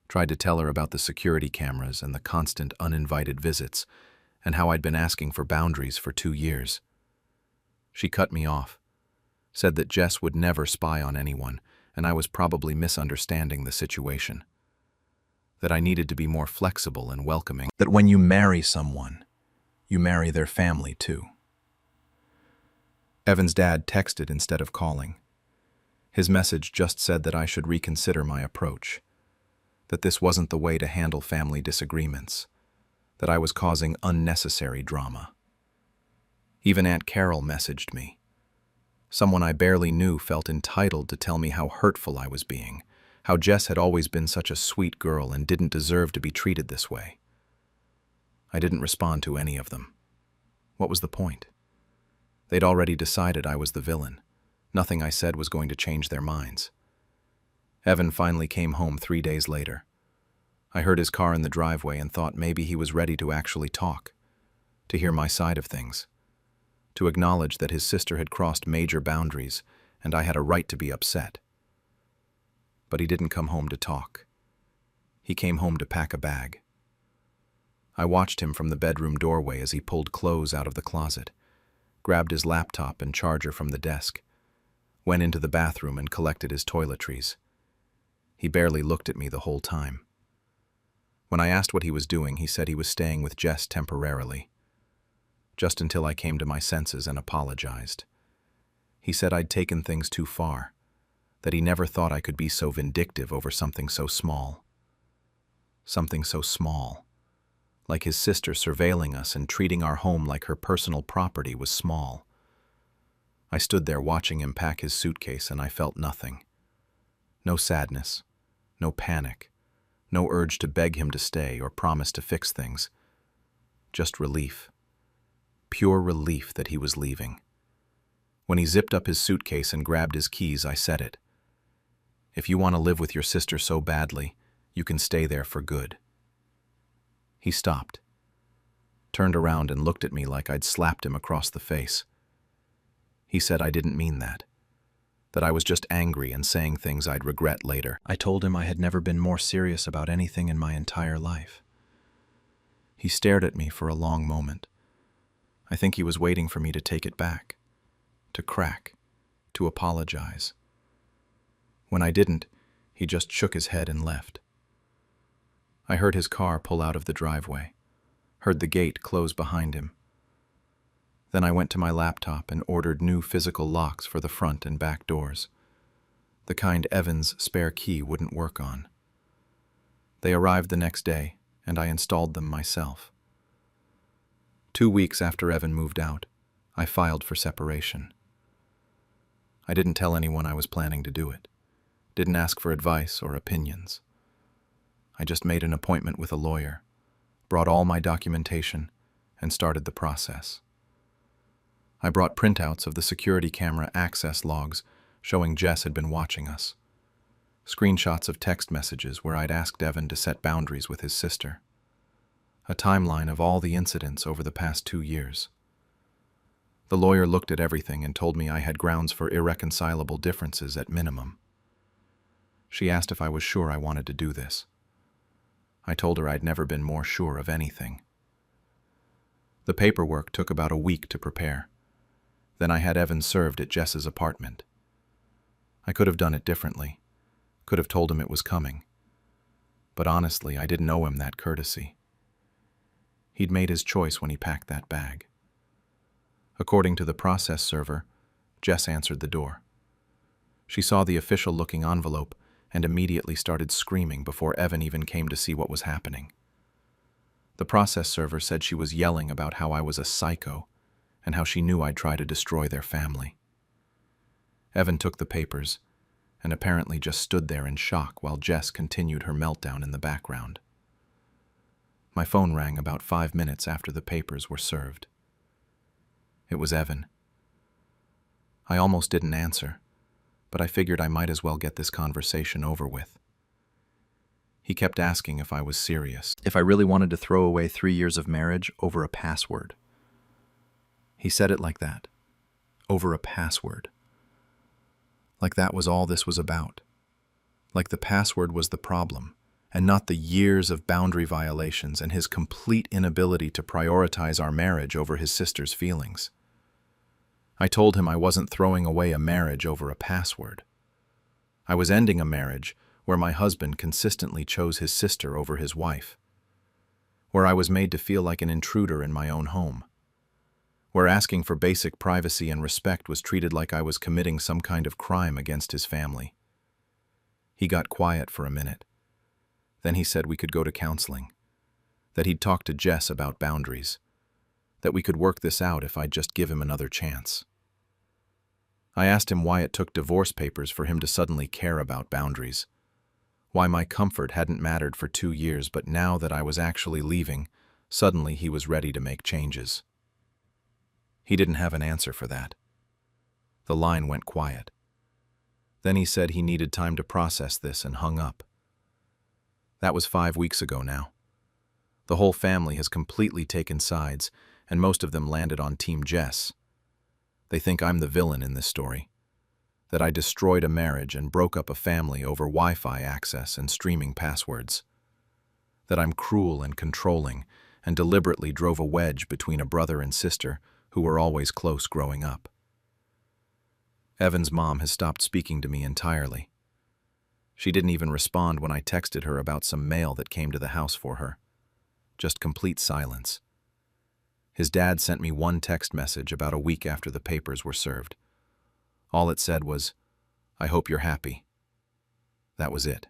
tried to tell her about the security cameras and the constant uninvited visits, and how I'd been asking for boundaries for 2 years. She cut me off, said that Jess would never spy on anyone, and I was probably misunderstanding the situation. That I needed to be more flexible and welcoming. That when you marry someone, you marry their family too. Evan's dad texted instead of calling. His message just said that I should reconsider my approach, that this wasn't the way to handle family disagreements, that I was causing unnecessary drama. Even Aunt Carol messaged me. Someone I barely knew felt entitled to tell me how hurtful I was being, how Jess had always been such a sweet girl and didn't deserve to be treated this way. I didn't respond to any of them. What was the point? They'd already decided I was the villain. Nothing I said was going to change their minds. Evan finally came home 3 days later. I heard his car in the driveway and thought maybe he was ready to actually talk, to hear my side of things, to acknowledge that his sister had crossed major boundaries and I had a right to be upset. But he didn't come home to talk. He came home to pack a bag. I watched him from the bedroom doorway as he pulled clothes out of the closet, grabbed his laptop and charger from the desk, went into the bathroom and collected his toiletries. He barely looked at me the whole time. When I asked what he was doing, he said he was staying with Jess temporarily, just until I came to my senses and apologized. He said I'd taken things too far, that he never thought I could be so vindictive over something so small. Something so small. Like his sister surveilling us and treating our home like her personal property was small. I stood there watching him pack his suitcase and I felt nothing. No sadness, no panic, no urge to beg him to stay or promise to fix things. Just relief. Pure relief that he was leaving. When he zipped up his suitcase and grabbed his keys, I said it. If you want to live with your sister so badly, you can stay there for good. He stopped, turned around and looked at me like I'd slapped him across the face. He said I didn't mean that I was just angry and saying things I'd regret later. I told him I had never been more serious about anything in my entire life. He stared at me for a long moment. I think he was waiting for me to take it back, to crack, to apologize. When I didn't, he just shook his head and left. I heard his car pull out of the driveway, heard the gate close behind him. Then I went to my laptop and ordered new physical locks for the front and back doors, the kind Evan's spare key wouldn't work on. They arrived the next day, and I installed them myself. 2 weeks after Evan moved out, I filed for separation. I didn't tell anyone I was planning to do it, didn't ask for advice or opinions. I just made an appointment with a lawyer, brought all my documentation, and started the process. I brought printouts of the security camera access logs showing Jess had been watching us, screenshots of text messages where I'd asked Evan to set boundaries with his sister, a timeline of all the incidents over the past 2 years. The lawyer looked at everything and told me I had grounds for irreconcilable differences at minimum. She asked if I was sure I wanted to do this. I told her I'd never been more sure of anything. The paperwork took about a week to prepare. Then I had Evan served at Jess's apartment. I could have done it differently, could have told him it was coming. But honestly, I didn't owe him that courtesy. He'd made his choice when he packed that bag. According to the process server, Jess answered the door. She saw the official-looking envelope and immediately started screaming before Evan even came to see what was happening. The process server said she was yelling about how I was a psycho and how she knew I'd try to destroy their family. Evan took the papers and apparently just stood there in shock while Jess continued her meltdown in the background. My phone rang about 5 minutes after the papers were served. It was Evan. I almost didn't answer, but I figured I might as well get this conversation over with. He kept asking if I was serious, if I really wanted to throw away 3 years of marriage over a password. He said it like that, over a password. Like that was all this was about. Like the password was the problem, and not the years of boundary violations and his complete inability to prioritize our marriage over his sister's feelings. I told him I wasn't throwing away a marriage over a password. I was ending a marriage where my husband consistently chose his sister over his wife, where I was made to feel like an intruder in my own home, where asking for basic privacy and respect was treated like I was committing some kind of crime against his family. He got quiet for a minute. Then he said we could go to counseling, that he'd talk to Jess about boundaries, that we could work this out if I'd just give him another chance. I asked him why it took divorce papers for him to suddenly care about boundaries, why my comfort hadn't mattered for 2 years, but now that I was actually leaving, suddenly he was ready to make changes. He didn't have an answer for that. The line went quiet. Then he said he needed time to process this and hung up. That was 5 weeks ago now. The whole family has completely taken sides, and most of them landed on Team Jess. They think I'm the villain in this story, that I destroyed a marriage and broke up a family over Wi-Fi access and streaming passwords, that I'm cruel and controlling and deliberately drove a wedge between a brother and sister who were always close growing up. Evan's mom has stopped speaking to me entirely. She didn't even respond when I texted her about some mail that came to the house for her. Just complete silence. His dad sent me one text message about a week after the papers were served. All it said was, "I hope you're happy." That was it.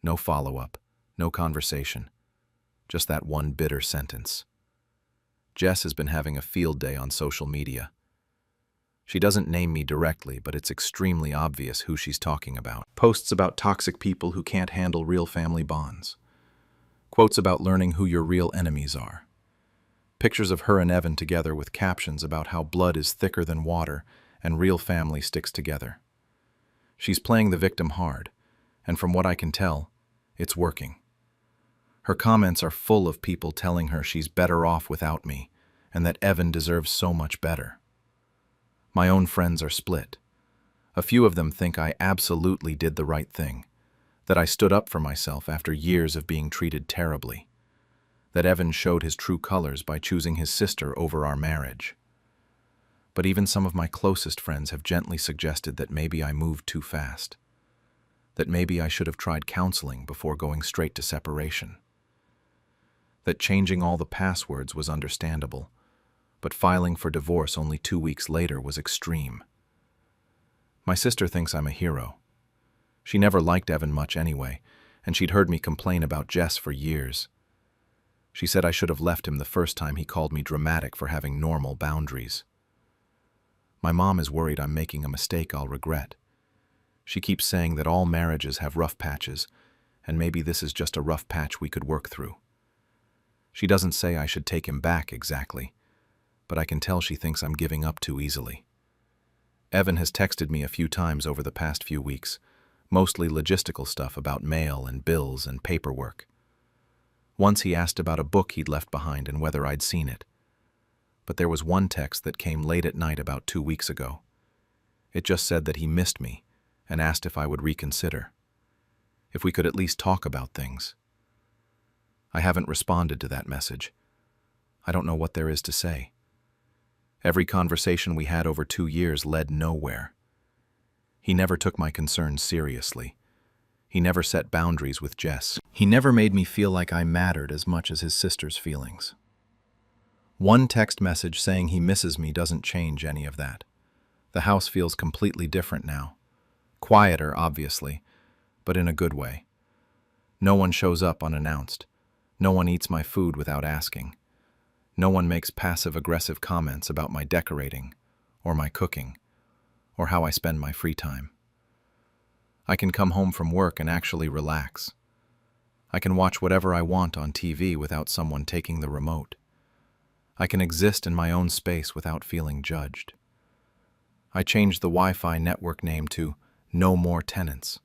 No follow-up, no conversation. Just that one bitter sentence. Jess has been having a field day on social media. She doesn't name me directly, but it's extremely obvious who she's talking about. Posts about toxic people who can't handle real family bonds. Quotes about learning who your real enemies are. Pictures of her and Evan together with captions about how blood is thicker than water and real family sticks together. She's playing the victim hard, and from what I can tell, it's working. Her comments are full of people telling her she's better off without me and that Evan deserves so much better. My own friends are split. A few of them think I absolutely did the right thing, that I stood up for myself after years of being treated terribly, that Evan showed his true colors by choosing his sister over our marriage. But even some of my closest friends have gently suggested that maybe I moved too fast, that maybe I should have tried counseling before going straight to separation, that changing all the passwords was understandable, but filing for divorce only 2 weeks later was extreme. My sister thinks I'm a hero. She never liked Evan much anyway, and she'd heard me complain about Jess for years. She said I should have left him the first time he called me dramatic for having normal boundaries. My mom is worried I'm making a mistake I'll regret. She keeps saying that all marriages have rough patches, and maybe this is just a rough patch we could work through. She doesn't say I should take him back exactly, but I can tell she thinks I'm giving up too easily. Evan has texted me a few times over the past few weeks, mostly logistical stuff about mail and bills and paperwork. Once he asked about a book he'd left behind and whether I'd seen it. But there was one text that came late at night about 2 weeks ago. It just said that he missed me and asked if I would reconsider. If we could at least talk about things. I haven't responded to that message. I don't know what there is to say. Every conversation we had over 2 years led nowhere. He never took my concerns seriously. He never set boundaries with Jess. He never made me feel like I mattered as much as his sister's feelings. One text message saying he misses me doesn't change any of that. The house feels completely different now. Quieter, obviously, but in a good way. No one shows up unannounced. No one eats my food without asking. No one makes passive-aggressive comments about my decorating, or my cooking, or how I spend my free time. I can come home from work and actually relax. I can watch whatever I want on TV without someone taking the remote. I can exist in my own space without feeling judged. I changed the Wi-Fi network name to No More Tenants,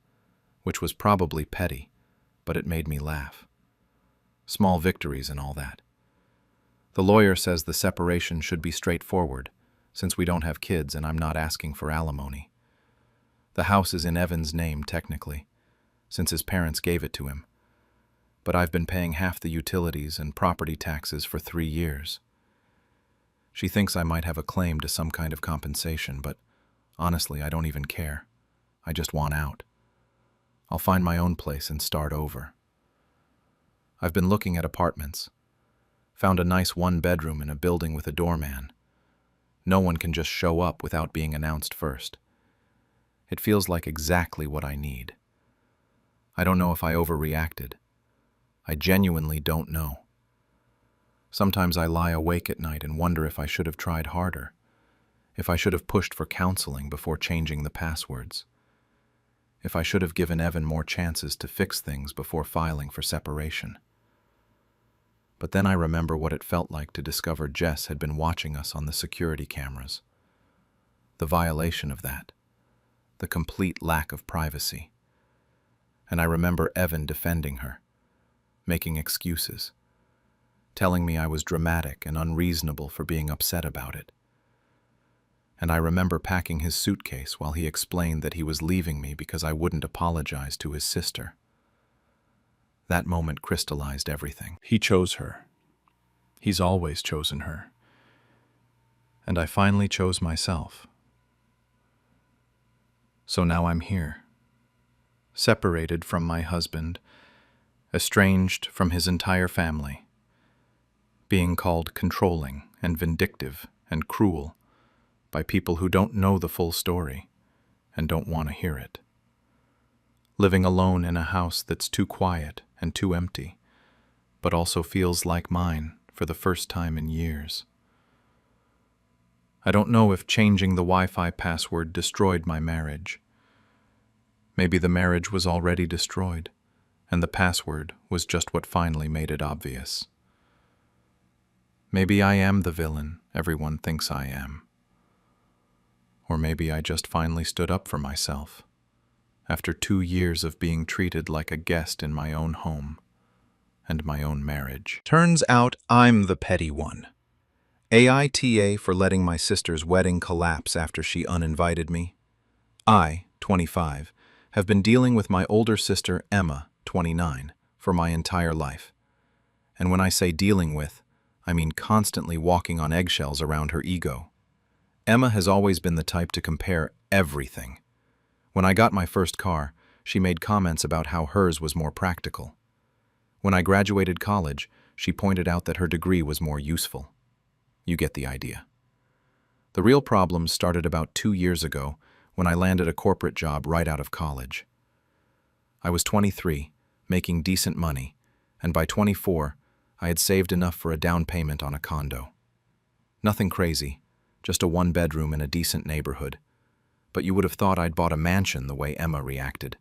which was probably petty, but it made me laugh. Small victories and all that. The lawyer says the separation should be straightforward, since we don't have kids and I'm not asking for alimony. The house is in Evan's name technically, since his parents gave it to him, but I've been paying half the utilities and property taxes for 3 years. She thinks I might have a claim to some kind of compensation, but honestly, I don't even care. I just want out. I'll find my own place and start over. I've been looking at apartments. Found a nice 1-bedroom in a building with a doorman. No one can just show up without being announced first. It feels like exactly what I need. I don't know if I overreacted. I genuinely don't know. Sometimes I lie awake at night and wonder if I should have tried harder, if I should have pushed for counseling before changing the passwords, if I should have given Evan more chances to fix things before filing for separation. But then I remember what it felt like to discover Jess had been watching us on the security cameras. The violation of that. The complete lack of privacy. And I remember Evan defending her, making excuses, telling me I was dramatic and unreasonable for being upset about it. And I remember packing his suitcase while he explained that he was leaving me because I wouldn't apologize to his sister. That moment crystallized everything. He chose her. He's always chosen her. And I finally chose myself. So now I'm here, separated from my husband, estranged from his entire family, being called controlling and vindictive and cruel by people who don't know the full story and don't want to hear it. Living alone in a house that's too quiet and too empty, but also feels like mine for the first time in years. I don't know if changing the Wi-Fi password destroyed my marriage. Maybe the marriage was already destroyed, and the password was just what finally made it obvious. Maybe I am the villain everyone thinks I am. Or maybe I just finally stood up for myself, after 2 years of being treated like a guest in my own home and my own marriage. Turns out I'm the petty one. AITA for letting my sister's wedding collapse after she uninvited me. I, 25, have been dealing with my older sister, Emma, 29, for my entire life. And when I say dealing with, I mean constantly walking on eggshells around her ego. Emma has always been the type to compare everything. When I got my first car, she made comments about how hers was more practical. When I graduated college, she pointed out that her degree was more useful. You get the idea. The real problem started about 2 years ago when I landed a corporate job right out of college. I was 23, making decent money, and by 24, I had saved enough for a down payment on a condo. Nothing crazy, just a one-bedroom in a decent neighborhood, but you would have thought I'd bought a mansion the way Emma reacted.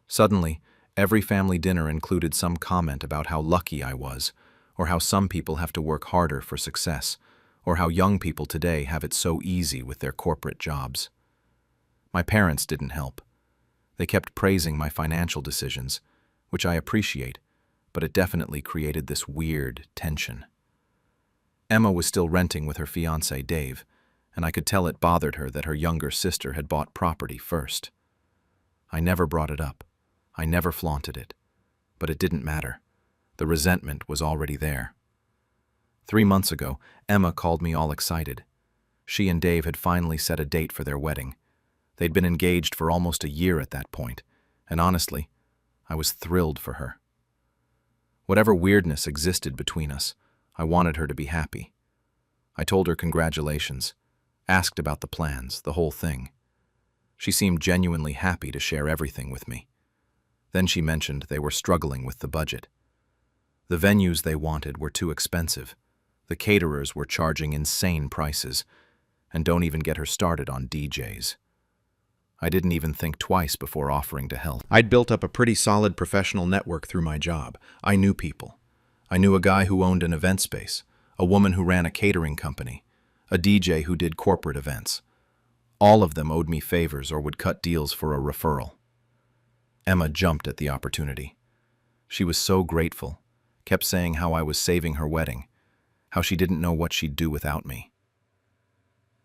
Suddenly, every family dinner included some comment about how lucky I was, or how some people have to work harder for success, or how young people today have it so easy with their corporate jobs. My parents didn't help. They kept praising my financial decisions, which I appreciate, but it definitely created this weird tension. Emma was still renting with her fiancé, Dave, and I could tell it bothered her that her younger sister had bought property first. I never brought it up. I never flaunted it. But it didn't matter. The resentment was already there. 3 months ago, Emma called me all excited. She and Dave had finally set a date for their wedding. They'd been engaged for almost a year at that point, and honestly, I was thrilled for her. Whatever weirdness existed between us, I wanted her to be happy. I told her congratulations, asked about the plans, the whole thing. She seemed genuinely happy to share everything with me. Then she mentioned they were struggling with the budget. The venues they wanted were too expensive. The caterers were charging insane prices, and don't even get her started on DJs. I didn't even think twice before offering to help. I'd built up a pretty solid professional network through my job. I knew people. I knew a guy who owned an event space, a woman who ran a catering company, a DJ who did corporate events. All of them owed me favors or would cut deals for a referral. Emma jumped at the opportunity. She was so grateful, kept saying how I was saving her wedding, how she didn't know what she'd do without me.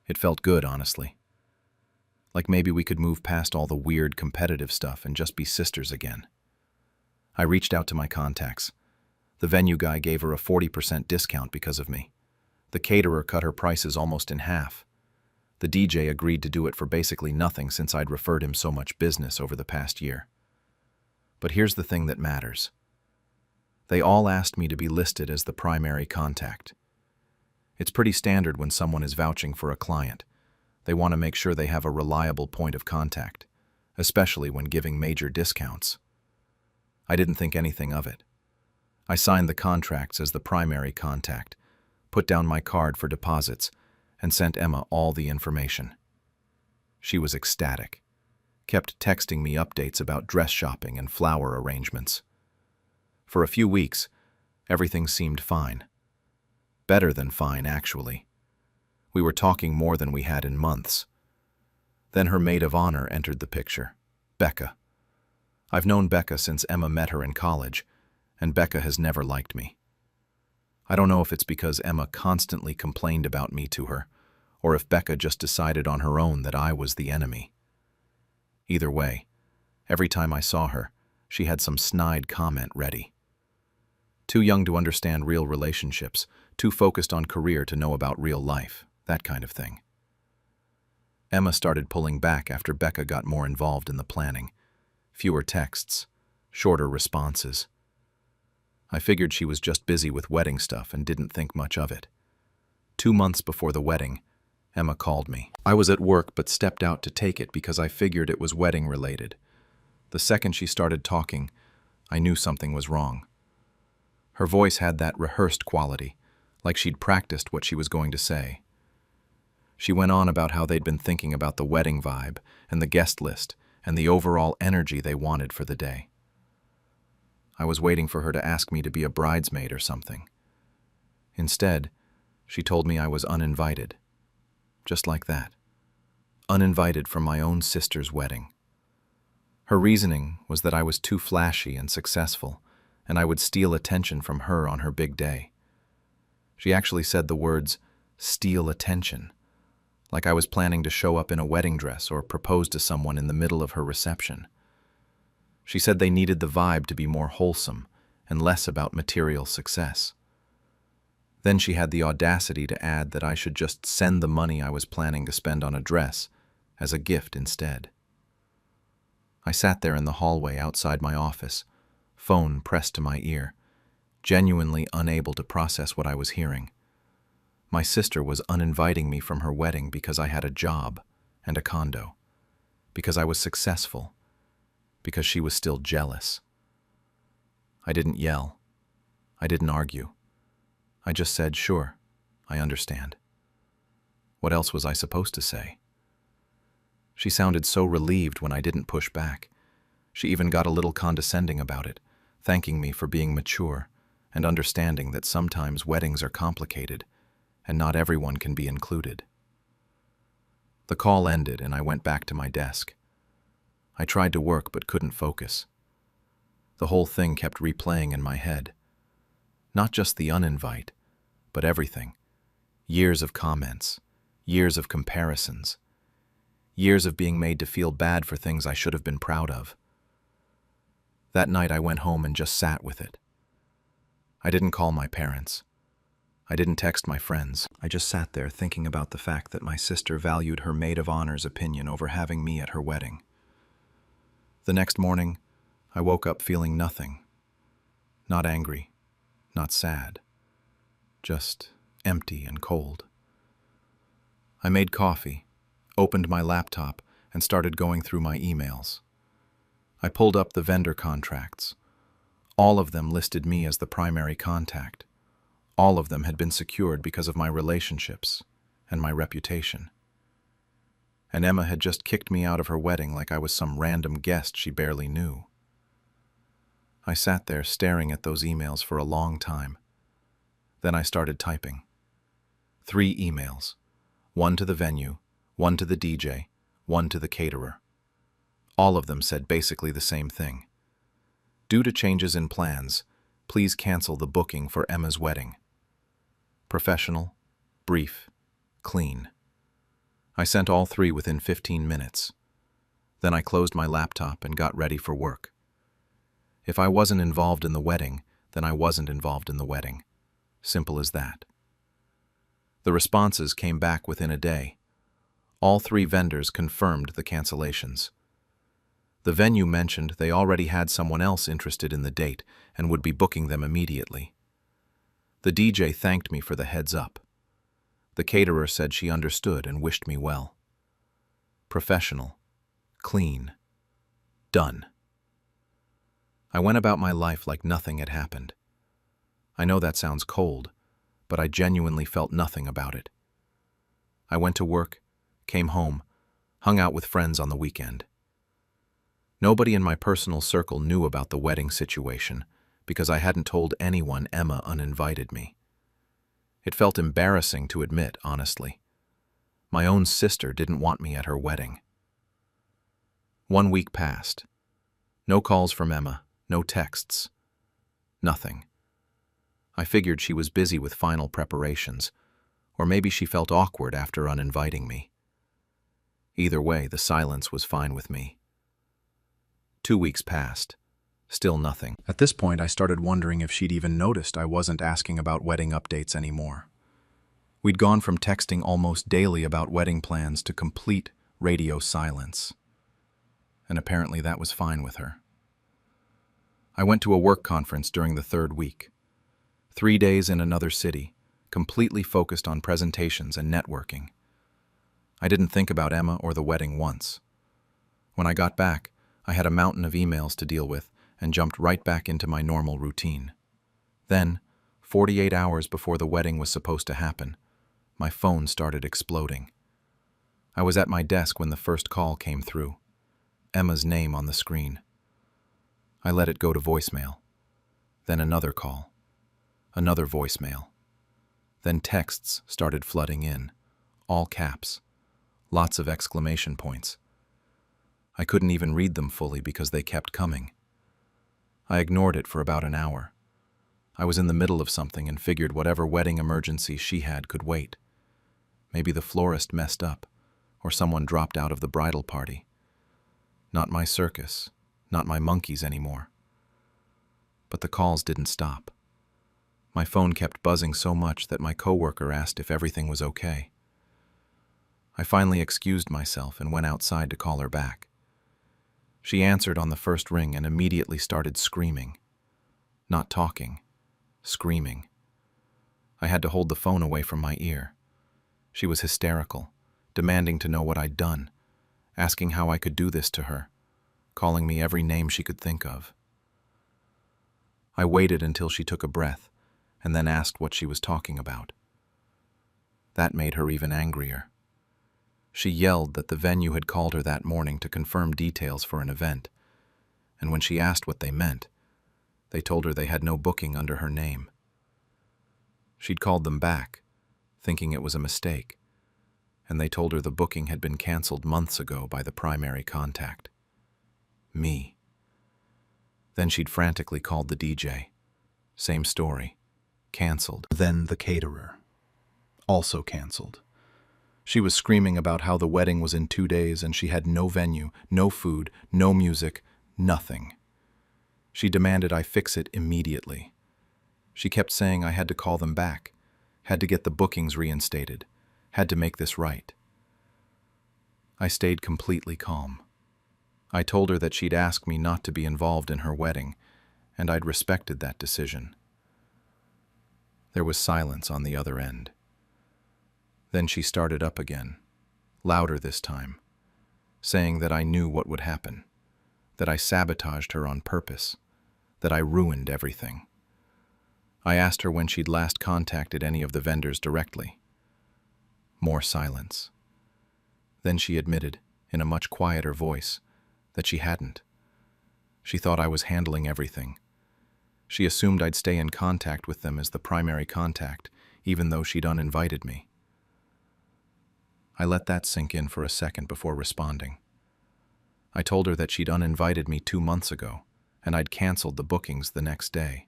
It felt good, honestly. Like maybe we could move past all the weird competitive stuff and just be sisters again. I reached out to my contacts. The venue guy gave her a 40% discount because of me. The caterer cut her prices almost in half. The DJ agreed to do it for basically nothing since I'd referred him so much business over the past year. But here's the thing that matters. They all asked me to be listed as the primary contact. It's pretty standard when someone is vouching for a client. They want to make sure they have a reliable point of contact, especially when giving major discounts. I didn't think anything of it. I signed the contracts as the primary contact, put down my card for deposits, and sent Emma all the information. She was ecstatic, kept texting me updates about dress shopping and flower arrangements. For a few weeks, everything seemed fine. Better than fine, actually. We were talking more than we had in months. Then her maid of honor entered the picture, Becca. I've known Becca since Emma met her in college, and Becca has never liked me. I don't know if it's because Emma constantly complained about me to her, or if Becca just decided on her own that I was the enemy. Either way, every time I saw her, she had some snide comment ready. Too young to understand real relationships, too focused on career to know about real life, that kind of thing. Emma started pulling back after Becca got more involved in the planning. Fewer texts, shorter responses. I figured she was just busy with wedding stuff and didn't think much of it. 2 months before the wedding, Emma called me. I was at work but stepped out to take it because I figured it was wedding related. The second she started talking, I knew something was wrong. Her voice had that rehearsed quality, like she'd practiced what she was going to say. She went on about how they'd been thinking about the wedding vibe and the guest list and the overall energy they wanted for the day. I was waiting for her to ask me to be a bridesmaid or something. Instead, she told me I was uninvited. Just like that. Uninvited from my own sister's wedding. Her reasoning was that I was too flashy and successful, and I would steal attention from her on her big day. She actually said the words, steal attention, like I was planning to show up in a wedding dress or propose to someone in the middle of her reception. She said they needed the vibe to be more wholesome and less about material success. Then she had the audacity to add that I should just send the money I was planning to spend on a dress as a gift instead. I sat there in the hallway outside my office, phone pressed to my ear, genuinely unable to process what I was hearing. My sister was uninviting me from her wedding because I had a job and a condo, because I was successful, because she was still jealous. I didn't yell. I didn't argue. I just said, "Sure, I understand." What else was I supposed to say? She sounded so relieved when I didn't push back. She even got a little condescending about it, thanking me for being mature and understanding that sometimes weddings are complicated and not everyone can be included. The call ended and I went back to my desk. I tried to work but couldn't focus. The whole thing kept replaying in my head. Not just the uninvite, but everything. Years of comments, years of comparisons, years of being made to feel bad for things I should have been proud of. That night I went home and just sat with it. I didn't call my parents. I didn't text my friends. I just sat there thinking about the fact that my sister valued her maid of honor's opinion over having me at her wedding. The next morning, I woke up feeling nothing. Not angry, not sad, just empty and cold. I made coffee, opened my laptop, and started going through my emails. I pulled up the vendor contracts. All of them listed me as the primary contact. All of them had been secured because of my relationships and my reputation. And Emma had just kicked me out of her wedding like I was some random guest she barely knew. I sat there staring at those emails for a long time. Then I started typing. 3 emails. 1 to the venue, 1 to the DJ, 1 to the caterer. All of them said basically the same thing. Due to changes in plans, please cancel the booking for Emma's wedding. Professional, brief, clean. I sent all 3 within 15 minutes. Then I closed my laptop and got ready for work. If I wasn't involved in the wedding, then I wasn't involved in the wedding. Simple as that. The responses came back within a day. All 3 vendors confirmed the cancellations. The venue mentioned they already had someone else interested in the date and would be booking them immediately. The DJ thanked me for the heads up. The caterer said she understood and wished me well. Professional, clean, done. I went about my life like nothing had happened. I know that sounds cold, but I genuinely felt nothing about it. I went to work, came home, hung out with friends on the weekend. Nobody in my personal circle knew about the wedding situation because I hadn't told anyone Emma uninvited me. It felt embarrassing to admit, honestly. My own sister didn't want me at her wedding. 1 week passed. No calls from Emma, no texts. Nothing. I figured she was busy with final preparations, or maybe she felt awkward after uninviting me. Either way, the silence was fine with me. 2 weeks passed. Still nothing. At this point, I started wondering if she'd even noticed I wasn't asking about wedding updates anymore. We'd gone from texting almost daily about wedding plans to complete radio silence. And apparently that was fine with her. I went to a work conference during the 3rd week. 3 days in another city, completely focused on presentations and networking. I didn't think about Emma or the wedding once. When I got back, I had a mountain of emails to deal with and jumped right back into my normal routine. Then, 48 hours before the wedding was supposed to happen, my phone started exploding. I was at my desk when the first call came through. Emma's name on the screen. I let it go to voicemail. Then another call. Another voicemail. Then texts started flooding in, all caps, lots of exclamation points. I couldn't even read them fully because they kept coming. I ignored it for about an hour. I was in the middle of something and figured whatever wedding emergency she had could wait. Maybe the florist messed up, or someone dropped out of the bridal party. Not my circus, not my monkeys anymore. But the calls didn't stop. My phone kept buzzing so much that my coworker asked if everything was okay. I finally excused myself and went outside to call her back. She answered on the first ring and immediately started screaming. Not talking, screaming. I had to hold the phone away from my ear. She was hysterical, demanding to know what I'd done, asking how I could do this to her, calling me every name she could think of. I waited until she took a breath and then asked what she was talking about. That made her even angrier. She yelled that the venue had called her that morning to confirm details for an event, and when she asked what they meant, they told her they had no booking under her name. She'd called them back, thinking it was a mistake, and they told her the booking had been canceled months ago by the primary contact. Me. Then she'd frantically called the DJ. Same story. Canceled. Then the caterer. Also canceled. She was screaming about how the wedding was in 2 days and she had no venue, no food, no music, nothing. She demanded I fix it immediately. She kept saying I had to call them back, had to get the bookings reinstated, had to make this right. I stayed completely calm. I told her that she'd asked me not to be involved in her wedding, and I'd respected that decision. There was silence on the other end. Then she started up again, louder this time, saying that I knew what would happen, that I sabotaged her on purpose, that I ruined everything. I asked her when she'd last contacted any of the vendors directly. More silence. Then she admitted, in a much quieter voice, that she hadn't. She thought I was handling everything. She assumed I'd stay in contact with them as the primary contact, even though she'd uninvited me. I let that sink in for a second before responding. I told her that she'd uninvited me 2 months ago, and I'd canceled the bookings the next day.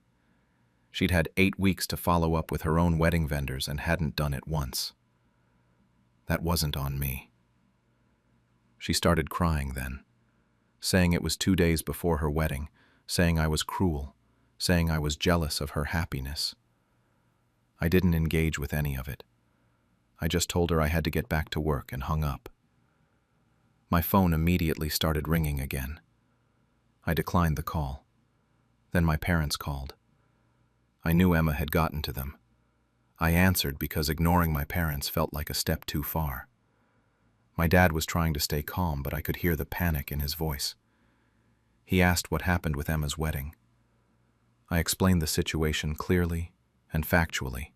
She'd had 8 weeks to follow up with her own wedding vendors and hadn't done it once. That wasn't on me. She started crying then, saying it was 2 days before her wedding, saying I was cruel, saying I was jealous of her happiness. I didn't engage with any of it. I just told her I had to get back to work and hung up. My phone immediately started ringing again. I declined the call. Then my parents called. I knew Emma had gotten to them. I answered because ignoring my parents felt like a step too far. My dad was trying to stay calm, but I could hear the panic in his voice. He asked what happened with Emma's wedding. I explained the situation clearly and factually.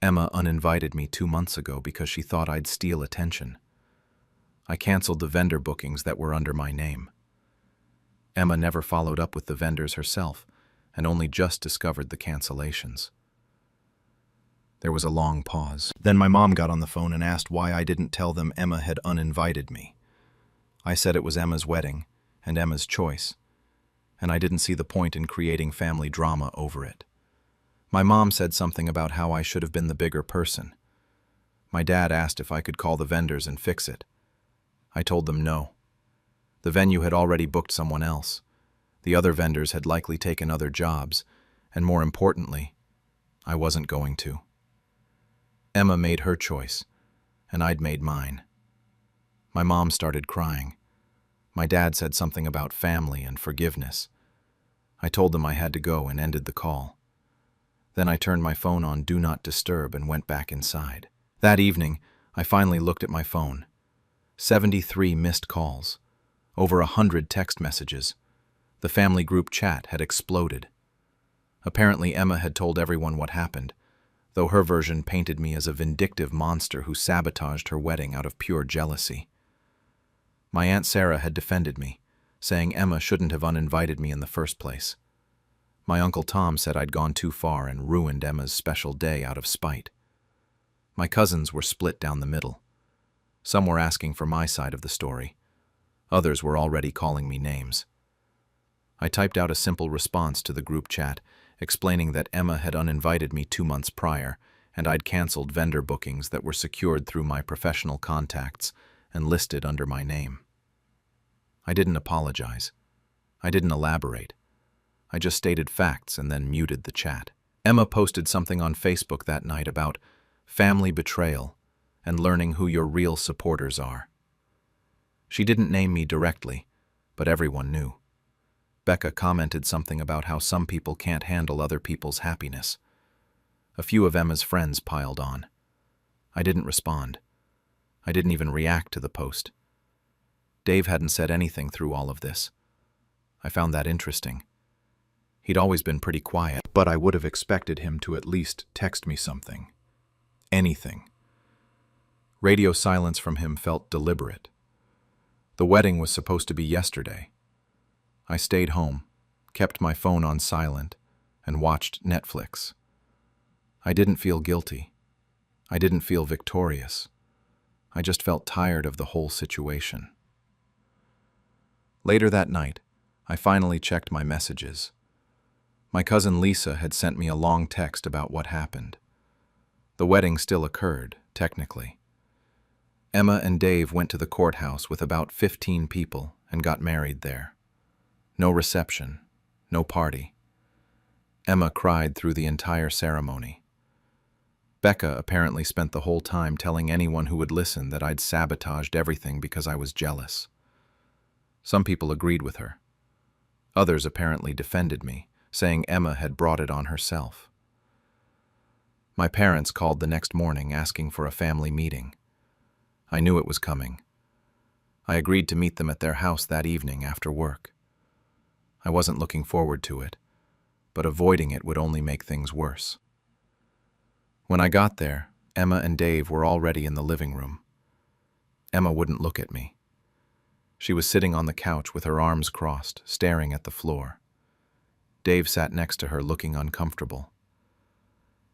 Emma uninvited me 2 months ago because she thought I'd steal attention. I canceled the vendor bookings that were under my name. Emma never followed up with the vendors herself and only just discovered the cancellations. There was a long pause. Then my mom got on the phone and asked why I didn't tell them Emma had uninvited me. I said it was Emma's wedding and Emma's choice, and I didn't see the point in creating family drama over it. My mom said something about how I should have been the bigger person. My dad asked if I could call the vendors and fix it. I told them no. The venue had already booked someone else. The other vendors had likely taken other jobs, and more importantly, I wasn't going to. Emma made her choice, and I'd made mine. My mom started crying. My dad said something about family and forgiveness. I told them I had to go and ended the call. Then I turned my phone on Do Not Disturb and went back inside. That evening, I finally looked at my phone. 73 missed calls. Over 100 text messages. The family group chat had exploded. Apparently Emma had told everyone what happened, though her version painted me as a vindictive monster who sabotaged her wedding out of pure jealousy. My Aunt Sarah had defended me, saying Emma shouldn't have uninvited me in the first place. My Uncle Tom said I'd gone too far and ruined Emma's special day out of spite. My cousins were split down the middle. Some were asking for my side of the story. Others were already calling me names. I typed out a simple response to the group chat, explaining that Emma had uninvited me 2 months prior, and I'd canceled vendor bookings that were secured through my professional contacts and listed under my name. I didn't apologize. I didn't elaborate. I just stated facts and then muted the chat. Emma posted something on Facebook that night about family betrayal and learning who your real supporters are. She didn't name me directly, but everyone knew. Becca commented something about how some people can't handle other people's happiness. A few of Emma's friends piled on. I didn't respond. I didn't even react to the post. Dave hadn't said anything through all of this. I found that interesting. He'd always been pretty quiet, but I would have expected him to at least text me something. Anything. Radio silence from him felt deliberate. The wedding was supposed to be yesterday. I stayed home, kept my phone on silent, and watched Netflix. I didn't feel guilty. I didn't feel victorious. I just felt tired of the whole situation. Later that night, I finally checked my messages. My cousin Lisa had sent me a long text about what happened. The wedding still occurred, technically. Emma and Dave went to the courthouse with about 15 people and got married there. No reception, no party. Emma cried through the entire ceremony. Becca apparently spent the whole time telling anyone who would listen that I'd sabotaged everything because I was jealous. Some people agreed with her. Others apparently defended me, saying Emma had brought it on herself. My parents called the next morning asking for a family meeting. I knew it was coming. I agreed to meet them at their house that evening after work. I wasn't looking forward to it, but avoiding it would only make things worse. When I got there, Emma and Dave were already in the living room. Emma wouldn't look at me. She was sitting on the couch with her arms crossed, staring at the floor. Dave sat next to her, looking uncomfortable.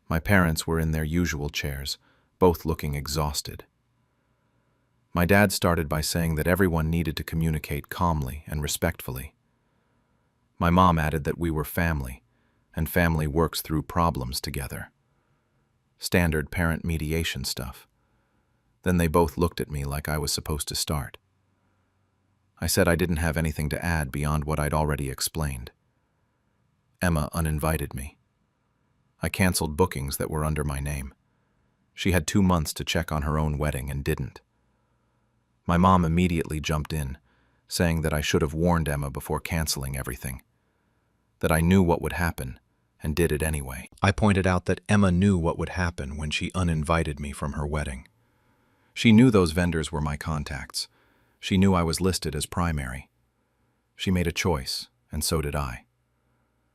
My parents were in their usual chairs, both looking exhausted. My dad started by saying that everyone needed to communicate calmly and respectfully. My mom added that we were family, and family works through problems together. Standard parent mediation stuff. Then they both looked at me like I was supposed to start. I said I didn't have anything to add beyond what I'd already explained. Emma uninvited me. I canceled bookings that were under my name. She had 2 months to check on her own wedding and didn't. My mom immediately jumped in, saying that I should have warned Emma before canceling everything, that I knew what would happen and did it anyway. I pointed out that Emma knew what would happen when she uninvited me from her wedding. She knew those vendors were my contacts. She knew I was listed as primary. She made a choice, and so did I.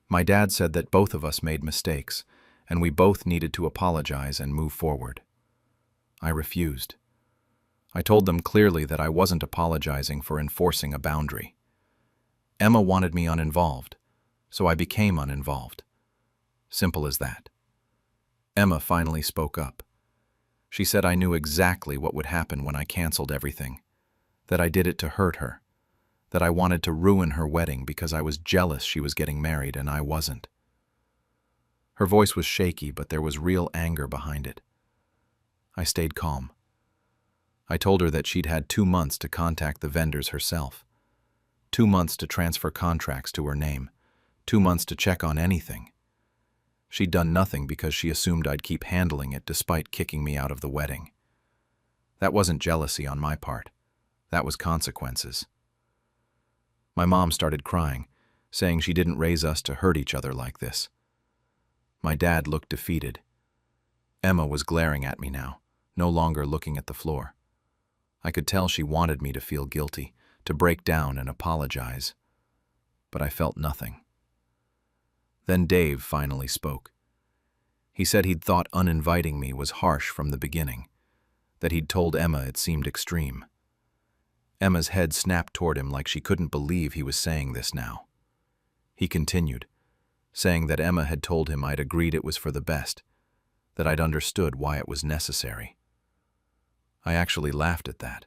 My dad said that both of us made mistakes, and we both needed to apologize and move forward. I refused. I told them clearly that I wasn't apologizing for enforcing a boundary. Emma wanted me uninvolved, so I became uninvolved. Simple as that. Emma finally spoke up. She said I knew exactly what would happen when I canceled everything, that I did it to hurt her, that I wanted to ruin her wedding because I was jealous she was getting married and I wasn't. Her voice was shaky, but there was real anger behind it. I stayed calm. I told her that she'd had 2 months to contact the vendors herself, 2 months to transfer contracts to her name, 2 months to check on anything. She'd done nothing because she assumed I'd keep handling it despite kicking me out of the wedding. That wasn't jealousy on my part. That was consequences. My mom started crying, saying she didn't raise us to hurt each other like this. My dad looked defeated. Emma was glaring at me now, no longer looking at the floor. I could tell she wanted me to feel guilty, to break down and apologize. But I felt nothing. Then Dave finally spoke. He said he'd thought uninviting me was harsh from the beginning, that he'd told Emma it seemed extreme. Emma's head snapped toward him like she couldn't believe he was saying this now. He continued, saying that Emma had told him I'd agreed it was for the best, that I'd understood why it was necessary. I actually laughed at that.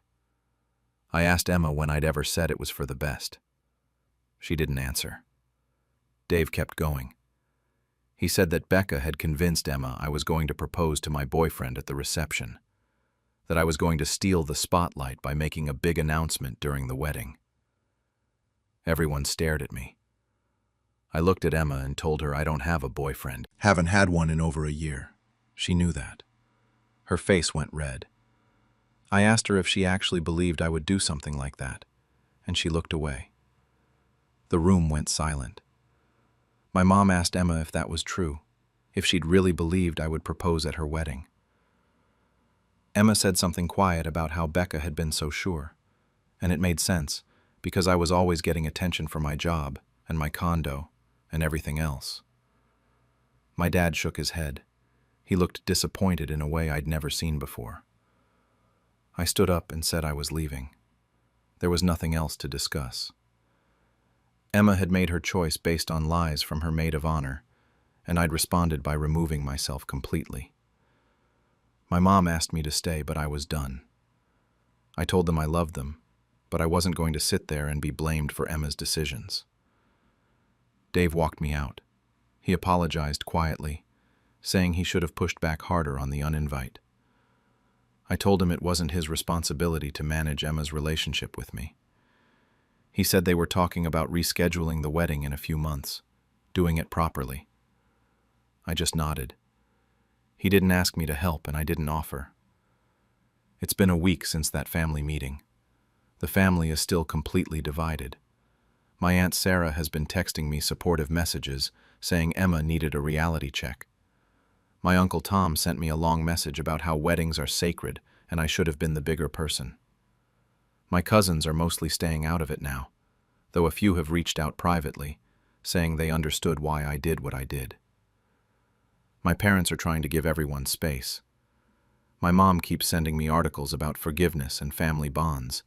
I asked Emma when I'd ever said it was for the best. She didn't answer. Dave kept going. He said that Becca had convinced Emma I was going to propose to my boyfriend at the reception, that I was going to steal the spotlight by making a big announcement during the wedding. Everyone stared at me. I looked at Emma and told her I don't have a boyfriend. Haven't had one in over a year. She knew that. Her face went red. I asked her if she actually believed I would do something like that, and she looked away. The room went silent. My mom asked Emma if that was true, if she'd really believed I would propose at her wedding. Emma said something quiet about how Becca had been so sure, and it made sense, because I was always getting attention for my job and my condo and everything else. My dad shook his head. He looked disappointed in a way I'd never seen before. I stood up and said I was leaving. There was nothing else to discuss. Emma had made her choice based on lies from her maid of honor, and I'd responded by removing myself completely. My mom asked me to stay, but I was done. I told them I loved them, but I wasn't going to sit there and be blamed for Emma's decisions. Dave walked me out. He apologized quietly, saying he should have pushed back harder on the uninvite. I told him it wasn't his responsibility to manage Emma's relationship with me. He said they were talking about rescheduling the wedding in a few months, doing it properly. I just nodded. He didn't ask me to help, and I didn't offer. It's been a week since that family meeting. The family is still completely divided. My Aunt Sarah has been texting me supportive messages saying Emma needed a reality check. My Uncle Tom sent me a long message about how weddings are sacred and I should have been the bigger person. My cousins are mostly staying out of it now, though a few have reached out privately, saying they understood why I did what I did. My parents are trying to give everyone space. My mom keeps sending me articles about forgiveness and family bonds.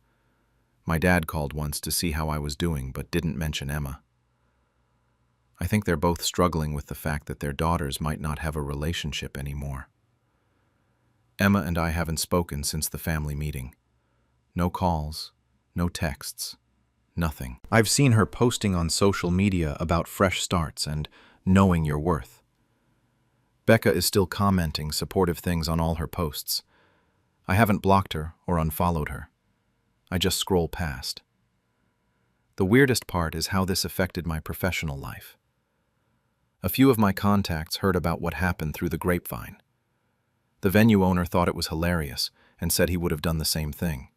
My dad called once to see how I was doing but didn't mention Emma. I think they're both struggling with the fact that their daughters might not have a relationship anymore. Emma and I haven't spoken since the family meeting. No calls, no texts, nothing. I've seen her posting on social media about fresh starts and knowing your worth. Becca is still commenting supportive things on all her posts. I haven't blocked her or unfollowed her. I just scroll past. The weirdest part is how this affected my professional life. A few of my contacts heard about what happened through the grapevine. The venue owner thought it was hilarious and said he would have done the same thing.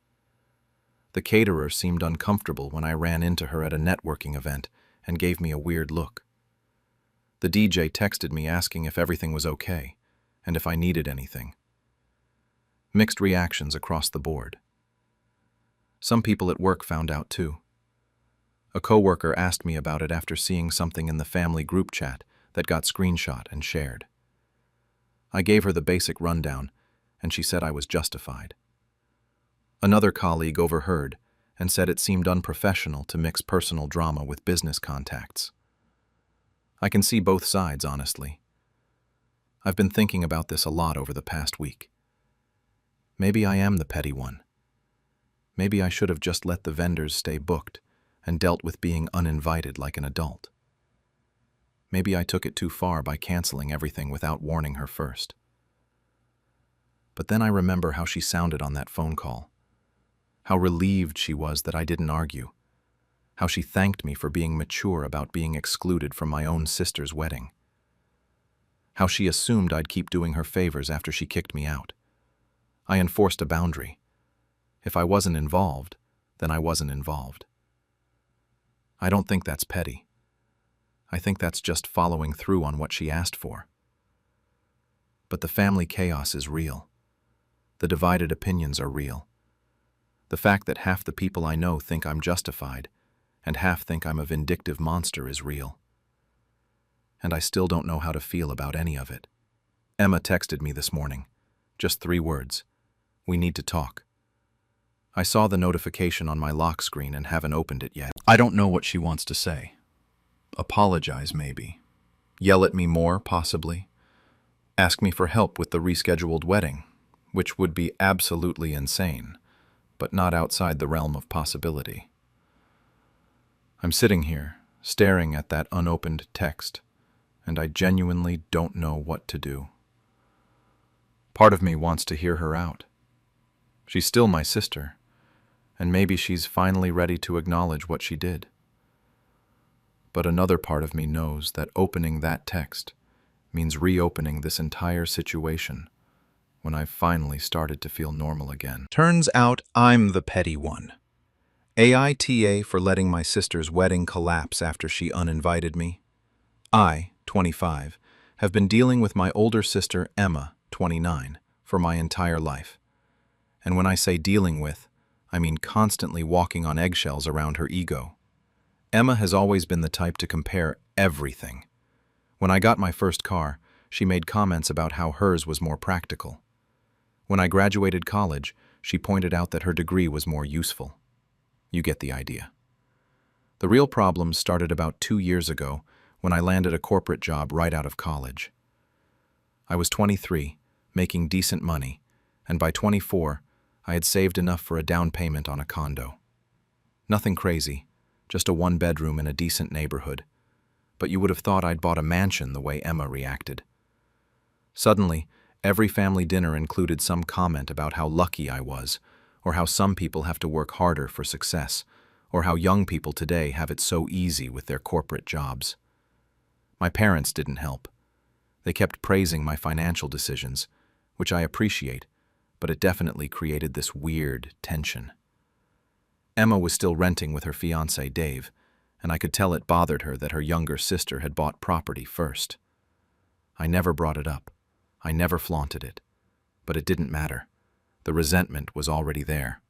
The caterer seemed uncomfortable when I ran into her at a networking event and gave me a weird look. The DJ texted me asking if everything was okay and if I needed anything. Mixed reactions across the board. Some people at work found out too. A coworker asked me about it after seeing something in the family group chat that got screenshot and shared. I gave her the basic rundown, and she said I was justified. Another colleague overheard and said it seemed unprofessional to mix personal drama with business contacts. I can see both sides, honestly. I've been thinking about this a lot over the past week. Maybe I am the petty one. Maybe I should have just let the vendors stay booked and dealt with being uninvited like an adult. Maybe I took it too far by canceling everything without warning her first. But then I remember how she sounded on that phone call, how relieved she was that I didn't argue, how she thanked me for being mature about being excluded from my own sister's wedding, how she assumed I'd keep doing her favors after she kicked me out. I enforced a boundary. If I wasn't involved, then I wasn't involved. I don't think that's petty. I think that's just following through on what she asked for. But the family chaos is real. The divided opinions are real. The fact that half the people I know think I'm justified and half think I'm a vindictive monster is real. And I still don't know how to feel about any of it. Emma texted me this morning. Just 3 words. We need to talk. I saw the notification on my lock screen and haven't opened it yet. I don't know what she wants to say. Apologize, maybe. Yell at me more, possibly. Ask me for help with the rescheduled wedding, which would be absolutely insane, but not outside the realm of possibility. I'm sitting here, staring at that unopened text, and I genuinely don't know what to do. Part of me wants to hear her out. She's still my sister, and maybe she's finally ready to acknowledge what she did. But another part of me knows that opening that text means reopening this entire situation when I've finally started to feel normal again. Turns out I'm the petty one. AITA for letting my sister's wedding collapse after she uninvited me. I, 25, have been dealing with my older sister, Emma, 29, for my entire life. And when I say dealing with, I mean constantly walking on eggshells around her ego. Emma has always been the type to compare everything. When I got my first car, she made comments about how hers was more practical. When I graduated college, she pointed out that her degree was more useful. You get the idea. The real problems started about 2 years ago when I landed a corporate job right out of college. I was 23, making decent money, and by 24, I had saved enough for a down payment on a condo. Nothing crazy, just a one-bedroom in a decent neighborhood, but you would have thought I'd bought a mansion the way Emma reacted. Suddenly, every family dinner included some comment about how lucky I was, or how some people have to work harder for success, or how young people today have it so easy with their corporate jobs. My parents didn't help. They kept praising my financial decisions, which I appreciate, but it definitely created this weird tension. Emma was still renting with her fiancé, Dave, and I could tell it bothered her that her younger sister had bought property first. I never brought it up. I never flaunted it. But it didn't matter. The resentment was already there.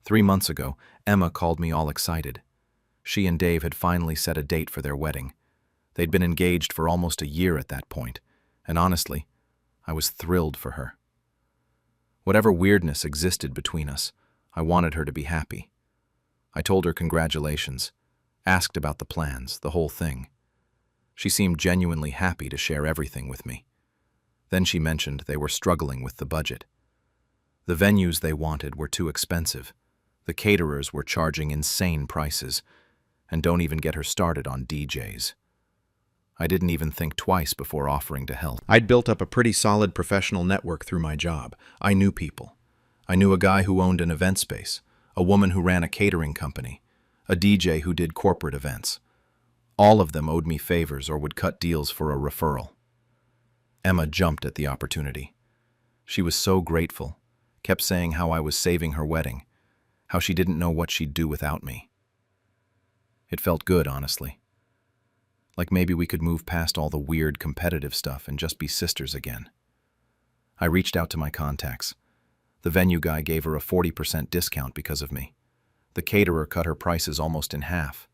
3 months ago, Emma called me all excited. She and Dave had finally set a date for their wedding. They'd been engaged for almost a year at that point, and honestly, I was thrilled for her. Whatever weirdness existed between us, I wanted her to be happy. I told her congratulations, asked about the plans, the whole thing. She seemed genuinely happy to share everything with me. Then she mentioned they were struggling with the budget. The venues they wanted were too expensive. The caterers were charging insane prices, and don't even get her started on DJs. I didn't even think twice before offering to help. I'd built up a pretty solid professional network through my job. I knew people. I knew a guy who owned an event space, a woman who ran a catering company, a DJ who did corporate events. All of them owed me favors or would cut deals for a referral. Emma jumped at the opportunity. She was so grateful, kept saying how I was saving her wedding, how she didn't know what she'd do without me. It felt good, honestly. Like maybe we could move past all the weird competitive stuff and just be sisters again. I reached out to my contacts. The venue guy gave her a 40% discount because of me. The caterer cut her prices almost in half.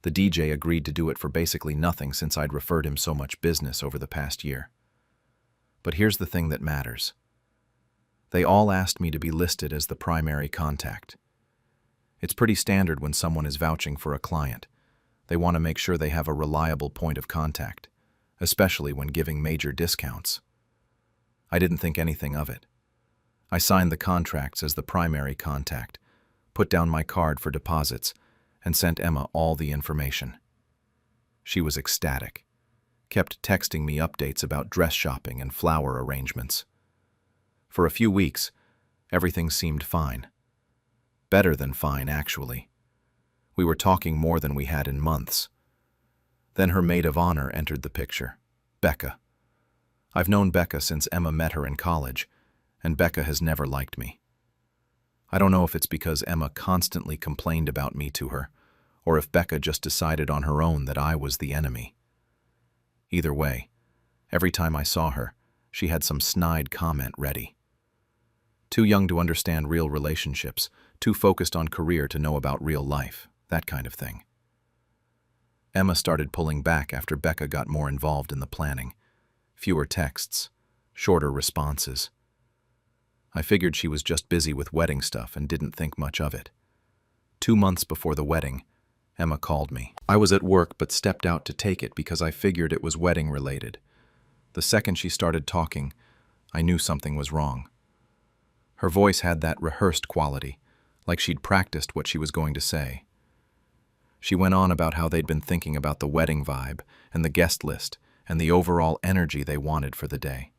The DJ agreed to do it for basically nothing since I'd referred him so much business over the past year. But here's the thing that matters. They all asked me to be listed as the primary contact. It's pretty standard when someone is vouching for a client. They want to make sure they have a reliable point of contact, especially when giving major discounts. I didn't think anything of it. I signed the contracts as the primary contact, put down my card for deposits, and sent Emma all the information. She was ecstatic, kept texting me updates about dress shopping and flower arrangements. For a few weeks, everything seemed fine. Better than fine, actually. We were talking more than we had in months. Then her maid of honor entered the picture, Becca. I've known Becca since Emma met her in college, and Becca has never liked me. I don't know if it's because Emma constantly complained about me to her, or if Becca just decided on her own that I was the enemy. Either way, every time I saw her, she had some snide comment ready. Too young to understand real relationships, too focused on career to know about real life, that kind of thing. Emma started pulling back after Becca got more involved in the planning. Fewer texts, shorter responses. I figured she was just busy with wedding stuff and didn't think much of it. 2 months before the wedding, Emma called me. I was at work but stepped out to take it because I figured it was wedding related. The second she started talking, I knew something was wrong. Her voice had that rehearsed quality, like she'd practiced what she was going to say. She went on about how they'd been thinking about the wedding vibe and the guest list and the overall energy they wanted for the day.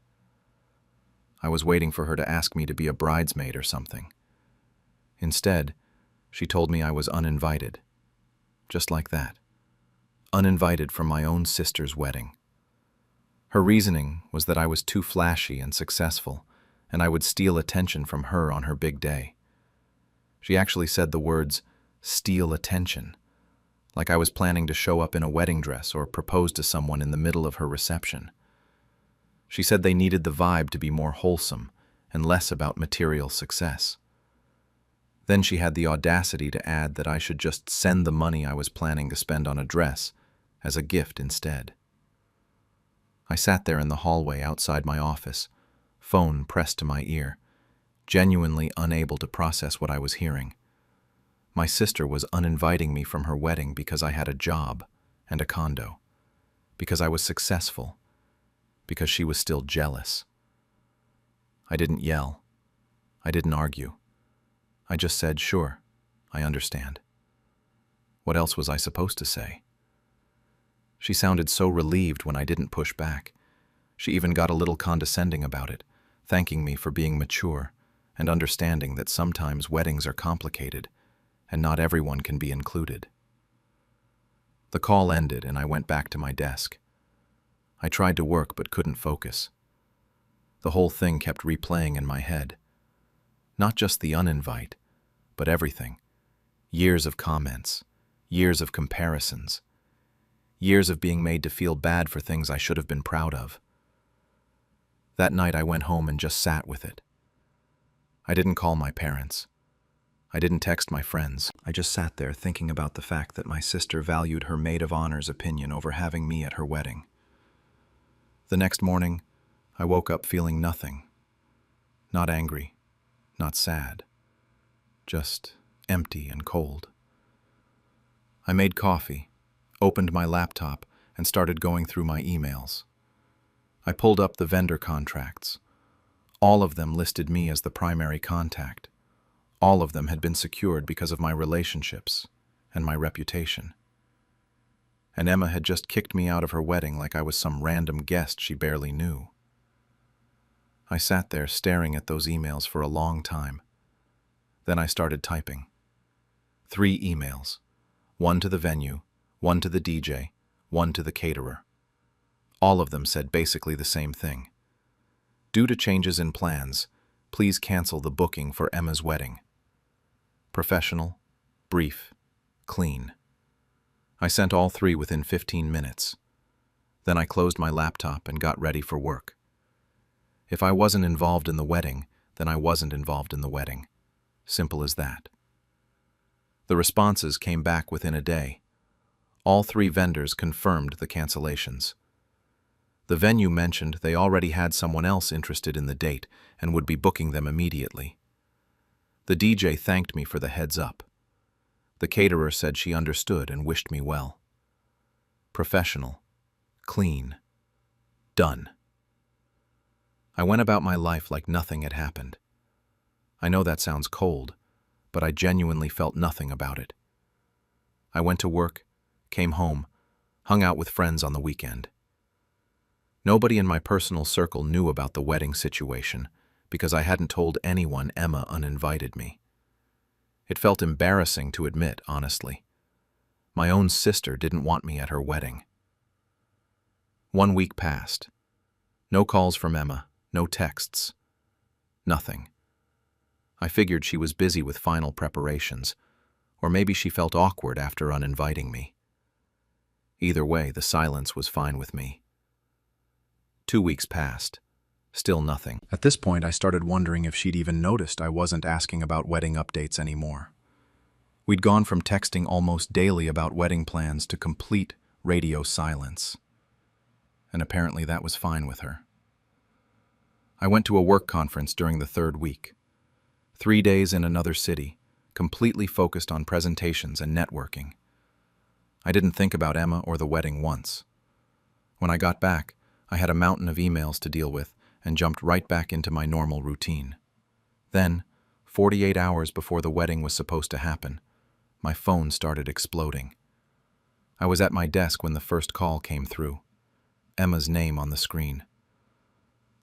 I was waiting for her to ask me to be a bridesmaid or something. Instead, she told me I was uninvited. Just like that. Uninvited from my own sister's wedding. Her reasoning was that I was too flashy and successful, and I would steal attention from her on her big day. She actually said the words, "steal attention," like I was planning to show up in a wedding dress or propose to someone in the middle of her reception. She said they needed the vibe to be more wholesome and less about material success. Then she had the audacity to add that I should just send the money I was planning to spend on a dress as a gift instead. I sat there in the hallway outside my office, phone pressed to my ear, genuinely unable to process what I was hearing. My sister was uninviting me from her wedding because I had a job and a condo, because I was successful, because she was still jealous. I didn't yell. I didn't argue. I just said, "Sure, I understand." What else was I supposed to say? She sounded so relieved when I didn't push back. She even got a little condescending about it, thanking me for being mature and understanding that sometimes weddings are complicated and not everyone can be included. The call ended and I went back to my desk. I tried to work but couldn't focus. The whole thing kept replaying in my head. Not just the uninvite, but everything. Years of comments, years of comparisons, years of being made to feel bad for things I should have been proud of. That night I went home and just sat with it. I didn't call my parents. I didn't text my friends. I just sat there thinking about the fact that my sister valued her maid of honor's opinion over having me at her wedding. The next morning, I woke up feeling nothing. Not angry, not sad, just empty and cold. I made coffee, opened my laptop, and started going through my emails. I pulled up the vendor contracts. All of them listed me as the primary contact. All of them had been secured because of my relationships and my reputation. And Emma had just kicked me out of her wedding like I was some random guest she barely knew. I sat there staring at those emails for a long time. Then I started typing. 3 emails. 1 to the venue, 1 to the DJ, 1 to the caterer. All of them said basically the same thing. Due to changes in plans, please cancel the booking for Emma's wedding. Professional, brief, clean. I sent all 3 within 15 minutes. Then I closed my laptop and got ready for work. If I wasn't involved in the wedding, then I wasn't involved in the wedding. Simple as that. The responses came back within a day. All 3 vendors confirmed the cancellations. The venue mentioned they already had someone else interested in the date and would be booking them immediately. The DJ thanked me for the heads up. The caterer said she understood and wished me well. Professional, clean, done. I went about my life like nothing had happened. I know that sounds cold, but I genuinely felt nothing about it. I went to work, came home, hung out with friends on the weekend. Nobody in my personal circle knew about the wedding situation because I hadn't told anyone Emma uninvited me. It felt embarrassing to admit, honestly. My own sister didn't want me at her wedding. 1 week passed. No calls from Emma, no texts. Nothing. I figured she was busy with final preparations, or maybe she felt awkward after uninviting me. Either way, the silence was fine with me. 2 weeks passed. Still nothing. At this point, I started wondering if she'd even noticed I wasn't asking about wedding updates anymore. We'd gone from texting almost daily about wedding plans to complete radio silence. And apparently that was fine with her. I went to a work conference during the 3rd week. 3 days in another city, completely focused on presentations and networking. I didn't think about Emma or the wedding once. When I got back, I had a mountain of emails to deal with and jumped right back into my normal routine. Then, 48 hours before the wedding was supposed to happen, my phone started exploding. I was at my desk when the first call came through. Emma's name on the screen.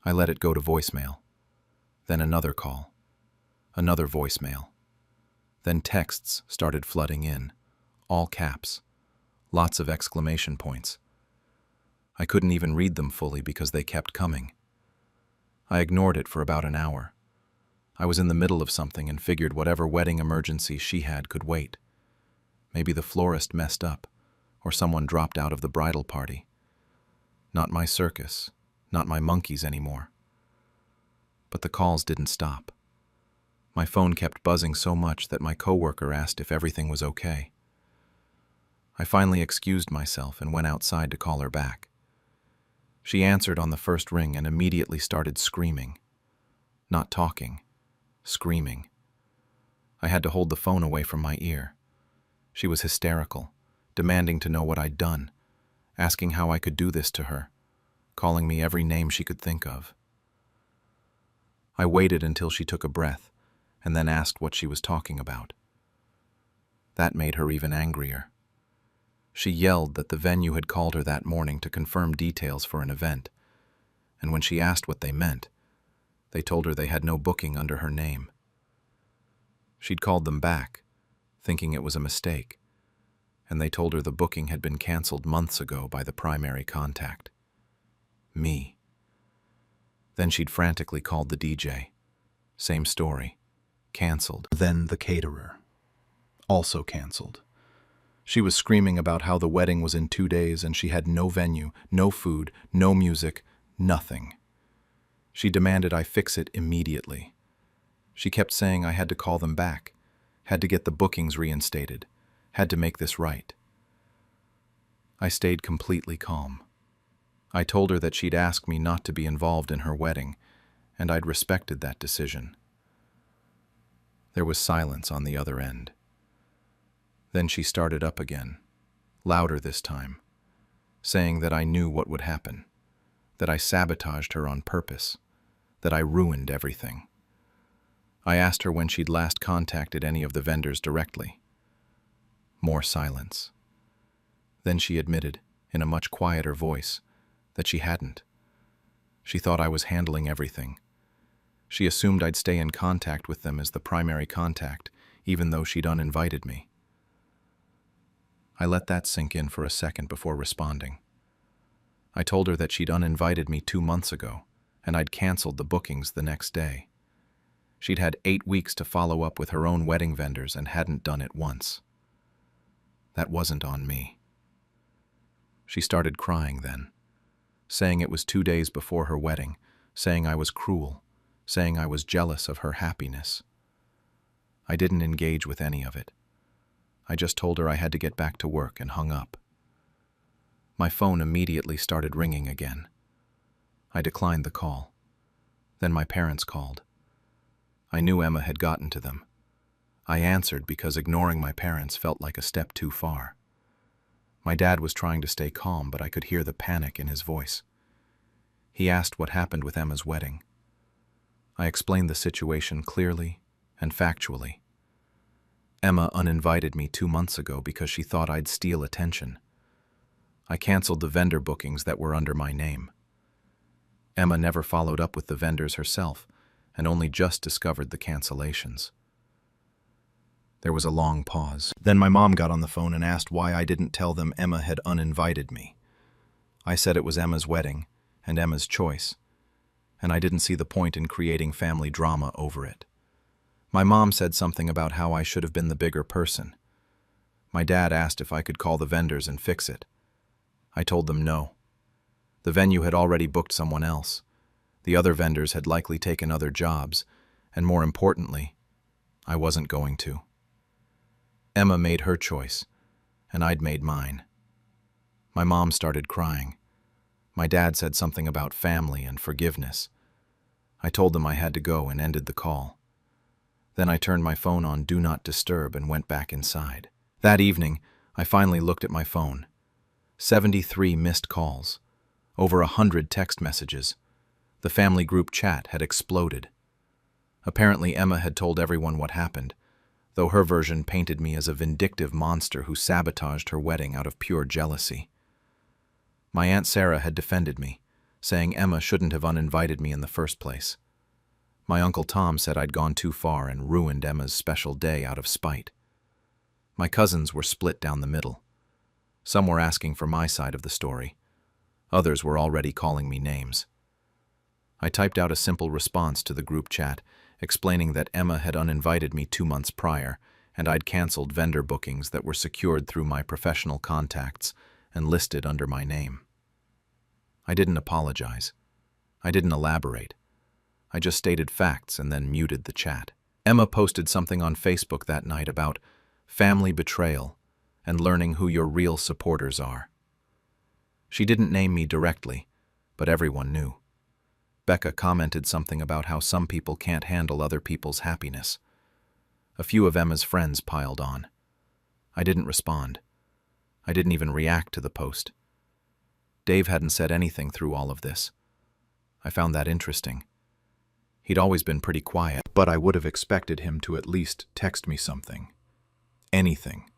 I let it go to voicemail. Then another call. Another voicemail. Then texts started flooding in, all caps, lots of exclamation points. I couldn't even read them fully because they kept coming. I ignored it for about an hour. I was in the middle of something and figured whatever wedding emergency she had could wait. Maybe the florist messed up, or someone dropped out of the bridal party. Not my circus, not my monkeys anymore. But the calls didn't stop. My phone kept buzzing so much that my coworker asked if everything was okay. I finally excused myself and went outside to call her back. She answered on the first ring and immediately started screaming. Not talking, screaming. I had to hold the phone away from my ear. She was hysterical, demanding to know what I'd done, asking how I could do this to her, calling me every name she could think of. I waited until she took a breath and then asked what she was talking about. That made her even angrier. She yelled that the venue had called her that morning to confirm details for an event, and when she asked what they meant, they told her they had no booking under her name. She'd called them back, thinking it was a mistake, and they told her the booking had been canceled months ago by the primary contact. Me. Then she'd frantically called the DJ. Same story. Canceled. Then the caterer. Also canceled. She was screaming about how the wedding was in 2 days and she had no venue, no food, no music, nothing. She demanded I fix it immediately. She kept saying I had to call them back, had to get the bookings reinstated, had to make this right. I stayed completely calm. I told her that she'd asked me not to be involved in her wedding, and I'd respected that decision. There was silence on the other end. Then she started up again, louder this time, saying that I knew what would happen, that I sabotaged her on purpose, that I ruined everything. I asked her when she'd last contacted any of the vendors directly. More silence. Then she admitted, in a much quieter voice, that she hadn't. She thought I was handling everything. She assumed I'd stay in contact with them as the primary contact, even though she'd uninvited me. I let that sink in for a second before responding. I told her that she'd uninvited me 2 months ago, and I'd canceled the bookings the next day. She'd had 8 weeks to follow up with her own wedding vendors and hadn't done it once. That wasn't on me. She started crying then, saying it was 2 days before her wedding, saying I was cruel, saying I was jealous of her happiness. I didn't engage with any of it. I just told her I had to get back to work and hung up. My phone immediately started ringing again. I declined the call. Then my parents called. I knew Emma had gotten to them. I answered because ignoring my parents felt like a step too far. My dad was trying to stay calm, but I could hear the panic in his voice. He asked what happened with Emma's wedding. I explained the situation clearly and factually. Emma uninvited me 2 months ago because she thought I'd steal attention. I canceled the vendor bookings that were under my name. Emma never followed up with the vendors herself and only just discovered the cancellations. There was a long pause. Then my mom got on the phone and asked why I didn't tell them Emma had uninvited me. I said it was Emma's wedding and Emma's choice, and I didn't see the point in creating family drama over it. My mom said something about how I should have been the bigger person. My dad asked if I could call the vendors and fix it. I told them no. The venue had already booked someone else. The other vendors had likely taken other jobs, and more importantly, I wasn't going to. Emma made her choice, and I'd made mine. My mom started crying. My dad said something about family and forgiveness. I told them I had to go and ended the call. Then I turned my phone on Do Not Disturb and went back inside. That evening, I finally looked at my phone. 73 missed calls. Over 100 text messages. The family group chat had exploded. Apparently Emma had told everyone what happened, though her version painted me as a vindictive monster who sabotaged her wedding out of pure jealousy. My Aunt Sarah had defended me, saying Emma shouldn't have uninvited me in the first place. My Uncle Tom said I'd gone too far and ruined Emma's special day out of spite. My cousins were split down the middle. Some were asking for my side of the story. Others were already calling me names. I typed out a simple response to the group chat, explaining that Emma had uninvited me 2 months prior, and I'd canceled vendor bookings that were secured through my professional contacts and listed under my name. I didn't apologize. I didn't elaborate. I just stated facts and then muted the chat. Emma posted something on Facebook that night about family betrayal and learning who your real supporters are. She didn't name me directly, but everyone knew. Becca commented something about how some people can't handle other people's happiness. A few of Emma's friends piled on. I didn't respond. I didn't even react to the post. Dave hadn't said anything through all of this. I found that interesting. He'd always been pretty quiet, but I would have expected him to at least text me something. Anything.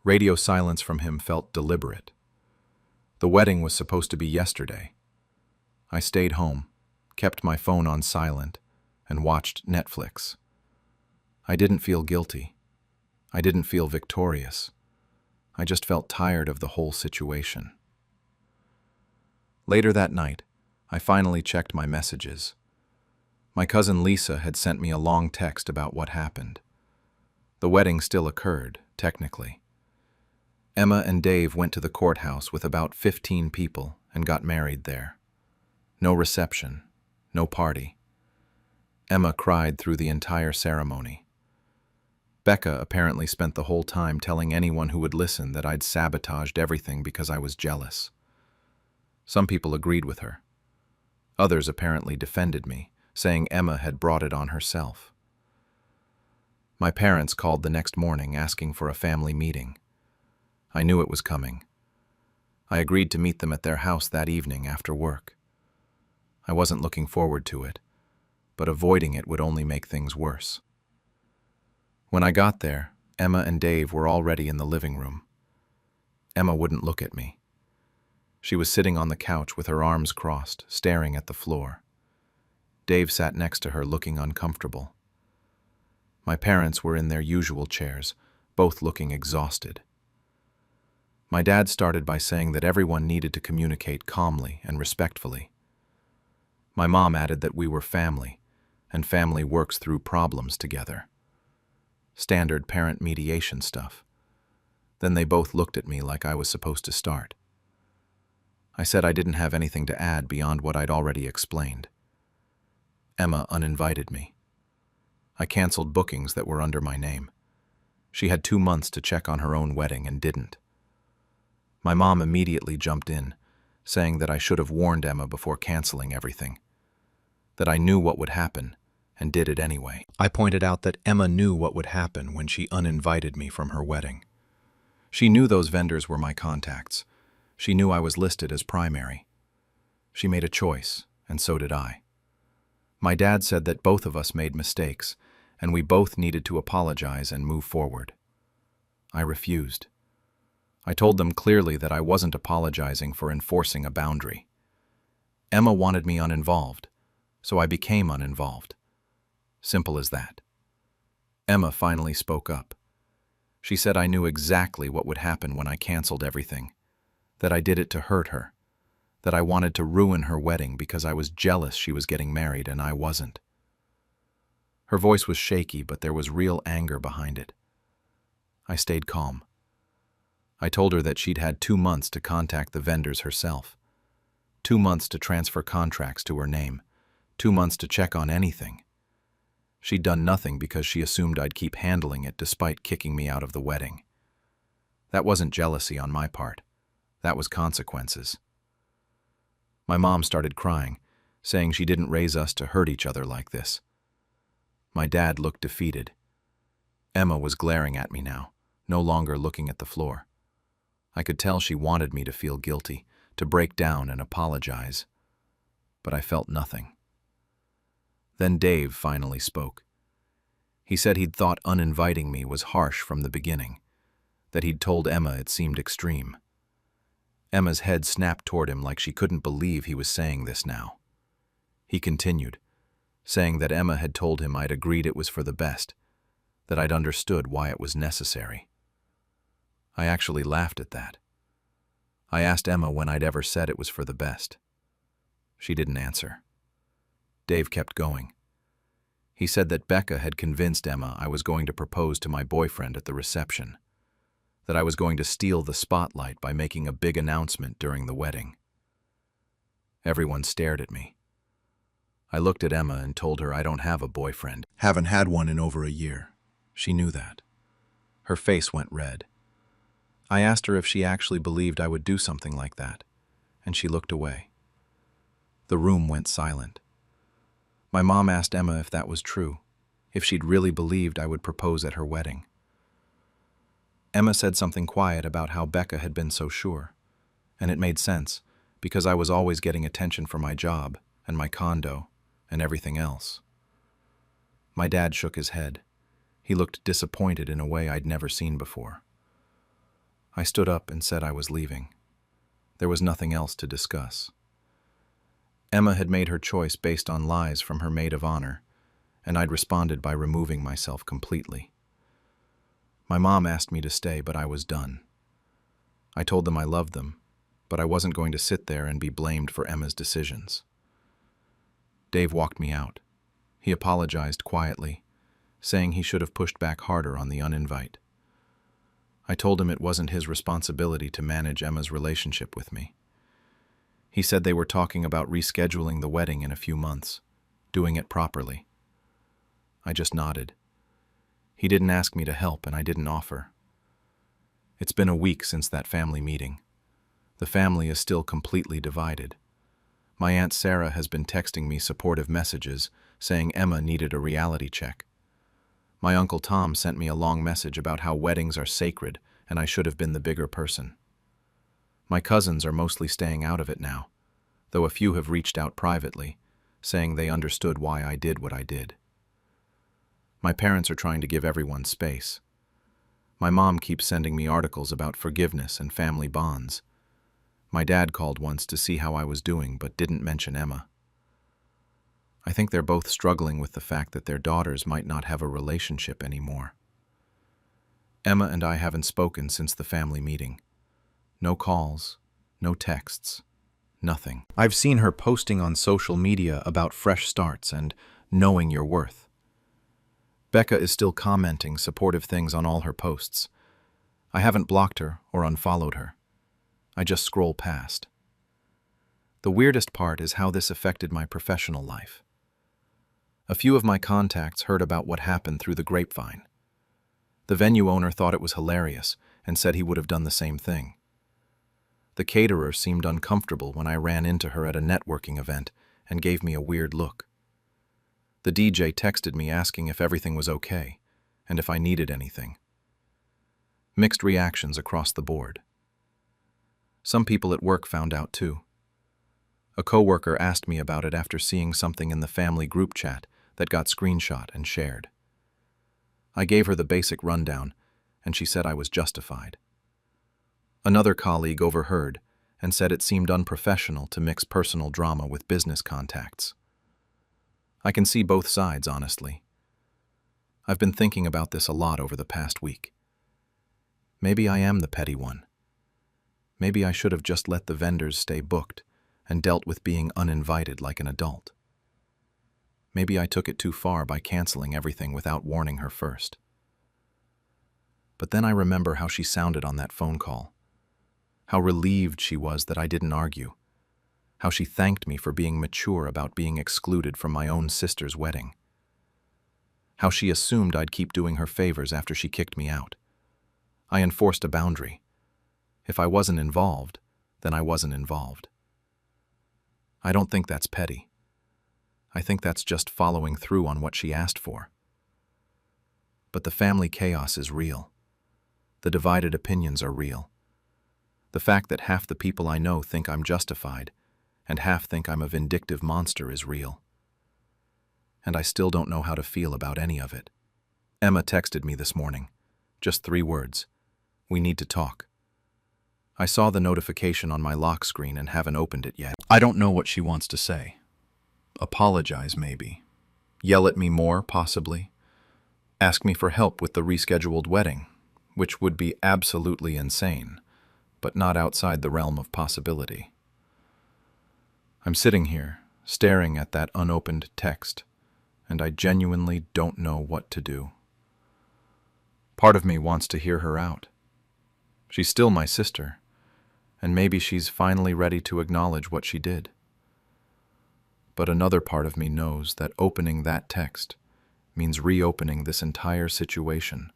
Radio silence from him felt deliberate. The wedding was supposed to be yesterday. I stayed home, kept my phone on silent, and watched Netflix. I didn't feel guilty. I didn't feel victorious. I just felt tired of the whole situation. Later that night, I finally checked my messages. My cousin Lisa had sent me a long text about what happened. The wedding still occurred, technically. Emma and Dave went to the courthouse with about 15 people and got married there. No reception, no party. Emma cried through the entire ceremony. Becca apparently spent the whole time telling anyone who would listen that I'd sabotaged everything because I was jealous. Some people agreed with her. Others apparently defended me, saying Emma had brought it on herself. My parents called the next morning asking for a family meeting. I knew it was coming. I agreed to meet them at their house that evening after work. I wasn't looking forward to it, but avoiding it would only make things worse. When I got there, Emma and Dave were already in the living room. Emma wouldn't look at me. She was sitting on the couch with her arms crossed, staring at the floor. Dave sat next to her, looking uncomfortable. My parents were in their usual chairs, both looking exhausted. My dad started by saying that everyone needed to communicate calmly and respectfully. My mom added that we were family, and family works through problems together. Standard parent mediation stuff. Then they both looked at me like I was supposed to start. I said I didn't have anything to add beyond what I'd already explained. Emma uninvited me. I canceled bookings that were under my name. She had 2 months to check on her own wedding and didn't. My mom immediately jumped in, saying that I should have warned Emma before canceling everything, that I knew what would happen and did it anyway. I pointed out that Emma knew what would happen when she uninvited me from her wedding. She knew those vendors were my contacts. She knew I was listed as primary. She made a choice, and so did I. My dad said that both of us made mistakes, and we both needed to apologize and move forward. I refused. I told them clearly that I wasn't apologizing for enforcing a boundary. Emma wanted me uninvolved, so I became uninvolved. Simple as that. Emma finally spoke up. She said I knew exactly what would happen when I canceled everything, that I did it to hurt her, that I wanted to ruin her wedding because I was jealous she was getting married and I wasn't. Her voice was shaky, but there was real anger behind it. I stayed calm. I told her that she'd had 2 months to contact the vendors herself, 2 months to transfer contracts to her name, 2 months to check on anything. She'd done nothing because she assumed I'd keep handling it despite kicking me out of the wedding. That wasn't jealousy on my part. That was consequences. My mom started crying, saying she didn't raise us to hurt each other like this. My dad looked defeated. Emma was glaring at me now, no longer looking at the floor. I could tell she wanted me to feel guilty, to break down and apologize. But I felt nothing. Then Dave finally spoke. He said he'd thought uninviting me was harsh from the beginning, that he'd told Emma it seemed extreme. Emma's head snapped toward him like she couldn't believe he was saying this now. He continued, saying that Emma had told him I'd agreed it was for the best, that I'd understood why it was necessary. I actually laughed at that. I asked Emma when I'd ever said it was for the best. She didn't answer. Dave kept going. He said that Becca had convinced Emma I was going to propose to my boyfriend at the reception, that I was going to steal the spotlight by making a big announcement during the wedding. Everyone stared at me. I looked at Emma and told her I don't have a boyfriend. Haven't had one in over a year. She knew that. Her face went red. I asked her if she actually believed I would do something like that, and she looked away. The room went silent. My mom asked Emma if that was true, if she'd really believed I would propose at her wedding. Emma said something quiet about how Becca had been so sure, and it made sense, because I was always getting attention for my job and my condo and everything else. My dad shook his head. He looked disappointed in a way I'd never seen before. I stood up and said I was leaving. There was nothing else to discuss. Emma had made her choice based on lies from her maid of honor, and I'd responded by removing myself completely. My mom asked me to stay, but I was done. I told them I loved them, but I wasn't going to sit there and be blamed for Emma's decisions. Dave walked me out. He apologized quietly, saying he should have pushed back harder on the uninvite. I told him it wasn't his responsibility to manage Emma's relationship with me. He said they were talking about rescheduling the wedding in a few months, doing it properly. I just nodded. He didn't ask me to help, and I didn't offer. It's been a week since that family meeting. The family is still completely divided. My Aunt Sarah has been texting me supportive messages saying Emma needed a reality check. My Uncle Tom sent me a long message about how weddings are sacred and I should have been the bigger person. My cousins are mostly staying out of it now, though a few have reached out privately, saying they understood why I did what I did. My parents are trying to give everyone space. My mom keeps sending me articles about forgiveness and family bonds. My dad called once to see how I was doing but didn't mention Emma. I think they're both struggling with the fact that their daughters might not have a relationship anymore. Emma and I haven't spoken since the family meeting. No calls, no texts, nothing. I've seen her posting on social media about fresh starts and knowing your worth. Becca is still commenting supportive things on all her posts. I haven't blocked her or unfollowed her. I just scroll past. The weirdest part is how this affected my professional life. A few of my contacts heard about what happened through the grapevine. The venue owner thought it was hilarious and said he would have done the same thing. The caterer seemed uncomfortable when I ran into her at a networking event and gave me a weird look. The DJ texted me asking if everything was okay and if I needed anything. Mixed reactions across the board. Some people at work found out too. A coworker asked me about it after seeing something in the family group chat that got screenshot and shared. I gave her the basic rundown, and she said I was justified. Another colleague overheard and said it seemed unprofessional to mix personal drama with business contacts. I can see both sides, honestly. I've been thinking about this a lot over the past week. Maybe I am the petty one. Maybe I should have just let the vendors stay booked and dealt with being uninvited like an adult. Maybe I took it too far by canceling everything without warning her first. But then I remember how she sounded on that phone call. How relieved she was that I didn't argue. How she thanked me for being mature about being excluded from my own sister's wedding. How she assumed I'd keep doing her favors after she kicked me out. I enforced a boundary. If I wasn't involved, then I wasn't involved. I don't think that's petty. I think that's just following through on what she asked for. But the family chaos is real. The divided opinions are real. The fact that half the people I know think I'm justified and half think I'm a vindictive monster is real. And I still don't know how to feel about any of it. Emma texted me this morning. Just 3 words. We need to talk. I saw the notification on my lock screen and haven't opened it yet. I don't know what she wants to say. Apologize, maybe. Yell at me more, possibly. Ask me for help with the rescheduled wedding, which would be absolutely insane, but not outside the realm of possibility. I'm sitting here, staring at that unopened text, and I genuinely don't know what to do. Part of me wants to hear her out. She's still my sister, and maybe she's finally ready to acknowledge what she did. But another part of me knows that opening that text means reopening this entire situation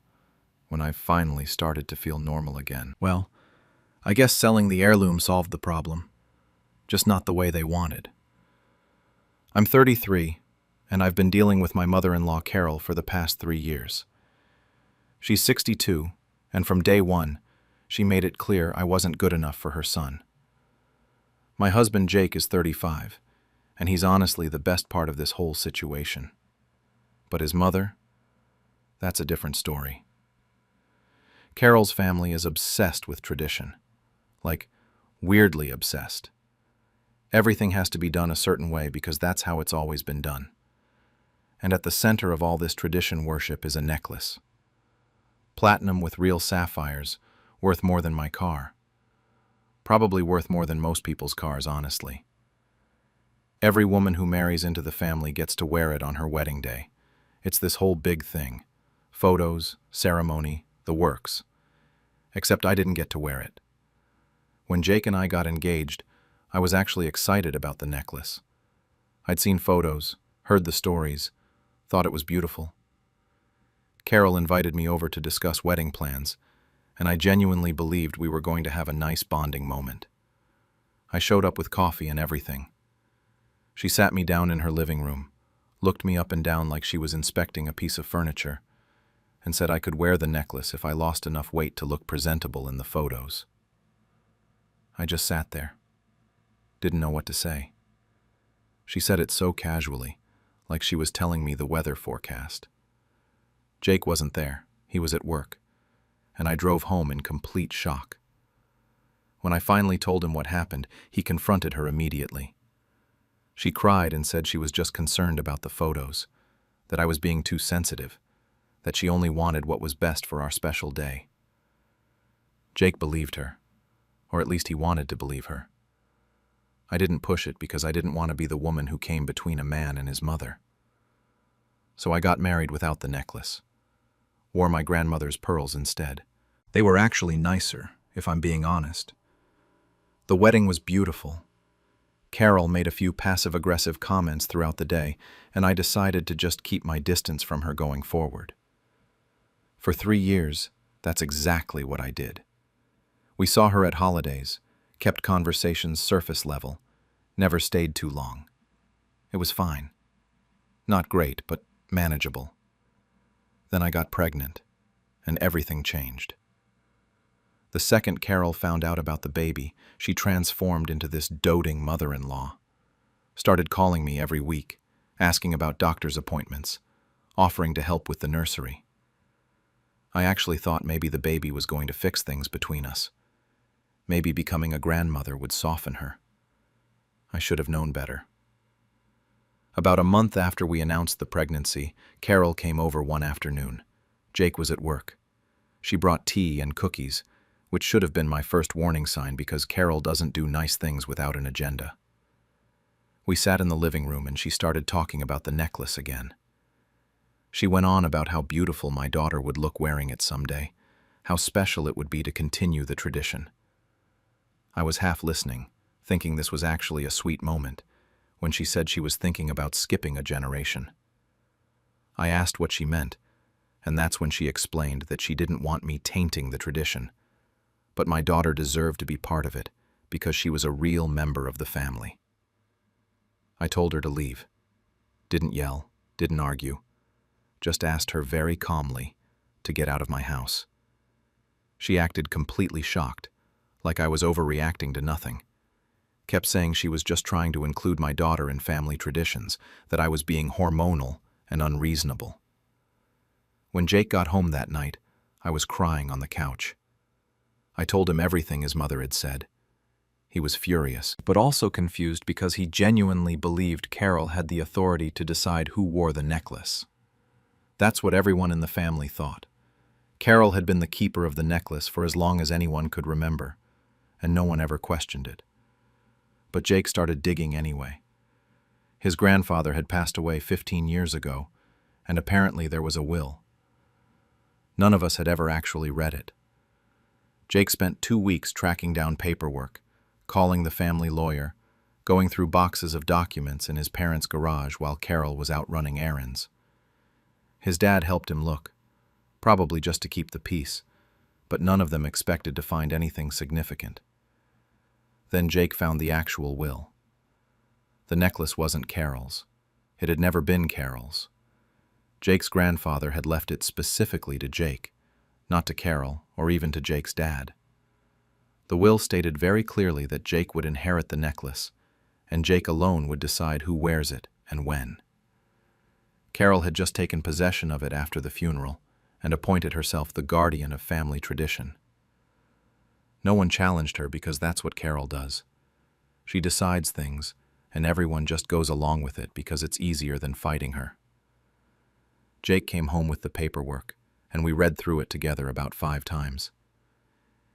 when I've finally started to feel normal again. Well, I guess selling the heirloom solved the problem, just not the way they wanted. I'm 33, and I've been dealing with my mother-in-law Carol for the past 3 years. She's 62, and from day one, she made it clear I wasn't good enough for her son. My husband Jake is 35, and he's honestly the best part of this whole situation. But his mother? That's a different story. Carol's family is obsessed with tradition. Like, weirdly obsessed. Everything has to be done a certain way because that's how it's always been done. And at the center of all this tradition worship is a necklace. Platinum with real sapphires, worth more than my car. Probably worth more than most people's cars, honestly. Every woman who marries into the family gets to wear it on her wedding day. It's this whole big thing. Photos, ceremony, the works. Except I didn't get to wear it. When Jake and I got engaged, I was actually excited about the necklace. I'd seen photos, heard the stories, thought it was beautiful. Carol invited me over to discuss wedding plans, and I genuinely believed we were going to have a nice bonding moment. I showed up with coffee and everything. She sat me down in her living room, looked me up and down like she was inspecting a piece of furniture, and said I could wear the necklace if I lost enough weight to look presentable in the photos. I just sat there. Didn't know what to say. She said it so casually, like she was telling me the weather forecast. Jake wasn't there. He was at work, and I drove home in complete shock. When I finally told him what happened, he confronted her immediately. She cried and said she was just concerned about the photos, that I was being too sensitive, that she only wanted what was best for our special day. Jake believed her, or at least he wanted to believe her. I didn't push it because I didn't want to be the woman who came between a man and his mother. So I got married without the necklace. Wore my grandmother's pearls instead. They were actually nicer, if I'm being honest. The wedding was beautiful. Carol made a few passive-aggressive comments throughout the day, and I decided to just keep my distance from her going forward. For 3 years, that's exactly what I did. We saw her at holidays, kept conversations surface level, never stayed too long. It was fine. Not great, but manageable. Then I got pregnant, and everything changed. The second Carol found out about the baby, she transformed into this doting mother-in-law. Started calling me every week, asking about doctor's appointments, offering to help with the nursery. I actually thought maybe the baby was going to fix things between us. Maybe becoming a grandmother would soften her. I should have known better. About a month after we announced the pregnancy, Carol came over one afternoon. Jake was at work. She brought tea and cookies, which should have been my first warning sign because Carol doesn't do nice things without an agenda. We sat in the living room and she started talking about the necklace again. She went on about how beautiful my daughter would look wearing it someday, how special it would be to continue the tradition. I was half listening, thinking this was actually a sweet moment, when she said she was thinking about skipping a generation. I asked what she meant, and that's when she explained that she didn't want me tainting the tradition, but my daughter deserved to be part of it because she was a real member of the family. I told her to leave. Didn't yell, didn't argue, just asked her very calmly to get out of my house. She acted completely shocked, like I was overreacting to nothing. Kept saying she was just trying to include my daughter in family traditions, that I was being hormonal and unreasonable. When Jake got home that night, I was crying on the couch. I told him everything his mother had said. He was furious, but also confused because he genuinely believed Carol had the authority to decide who wore the necklace. That's what everyone in the family thought. Carol had been the keeper of the necklace for as long as anyone could remember, and no one ever questioned it. But Jake started digging anyway. His grandfather had passed away 15 years ago, and apparently there was a will. None of us had ever actually read it. Jake spent 2 weeks tracking down paperwork, calling the family lawyer, going through boxes of documents in his parents' garage while Carol was out running errands. His dad helped him look, probably just to keep the peace, but none of them expected to find anything significant. Then Jake found the actual will. The necklace wasn't Carol's. It had never been Carol's. Jake's grandfather had left it specifically to Jake, not to Carol or even to Jake's dad. The will stated very clearly that Jake would inherit the necklace, and Jake alone would decide who wears it and when. Carol had just taken possession of it after the funeral and appointed herself the guardian of family tradition. No one challenged her because that's what Carol does. She decides things, and everyone just goes along with it because it's easier than fighting her. Jake came home with the paperwork, and we read through it together about 5 times.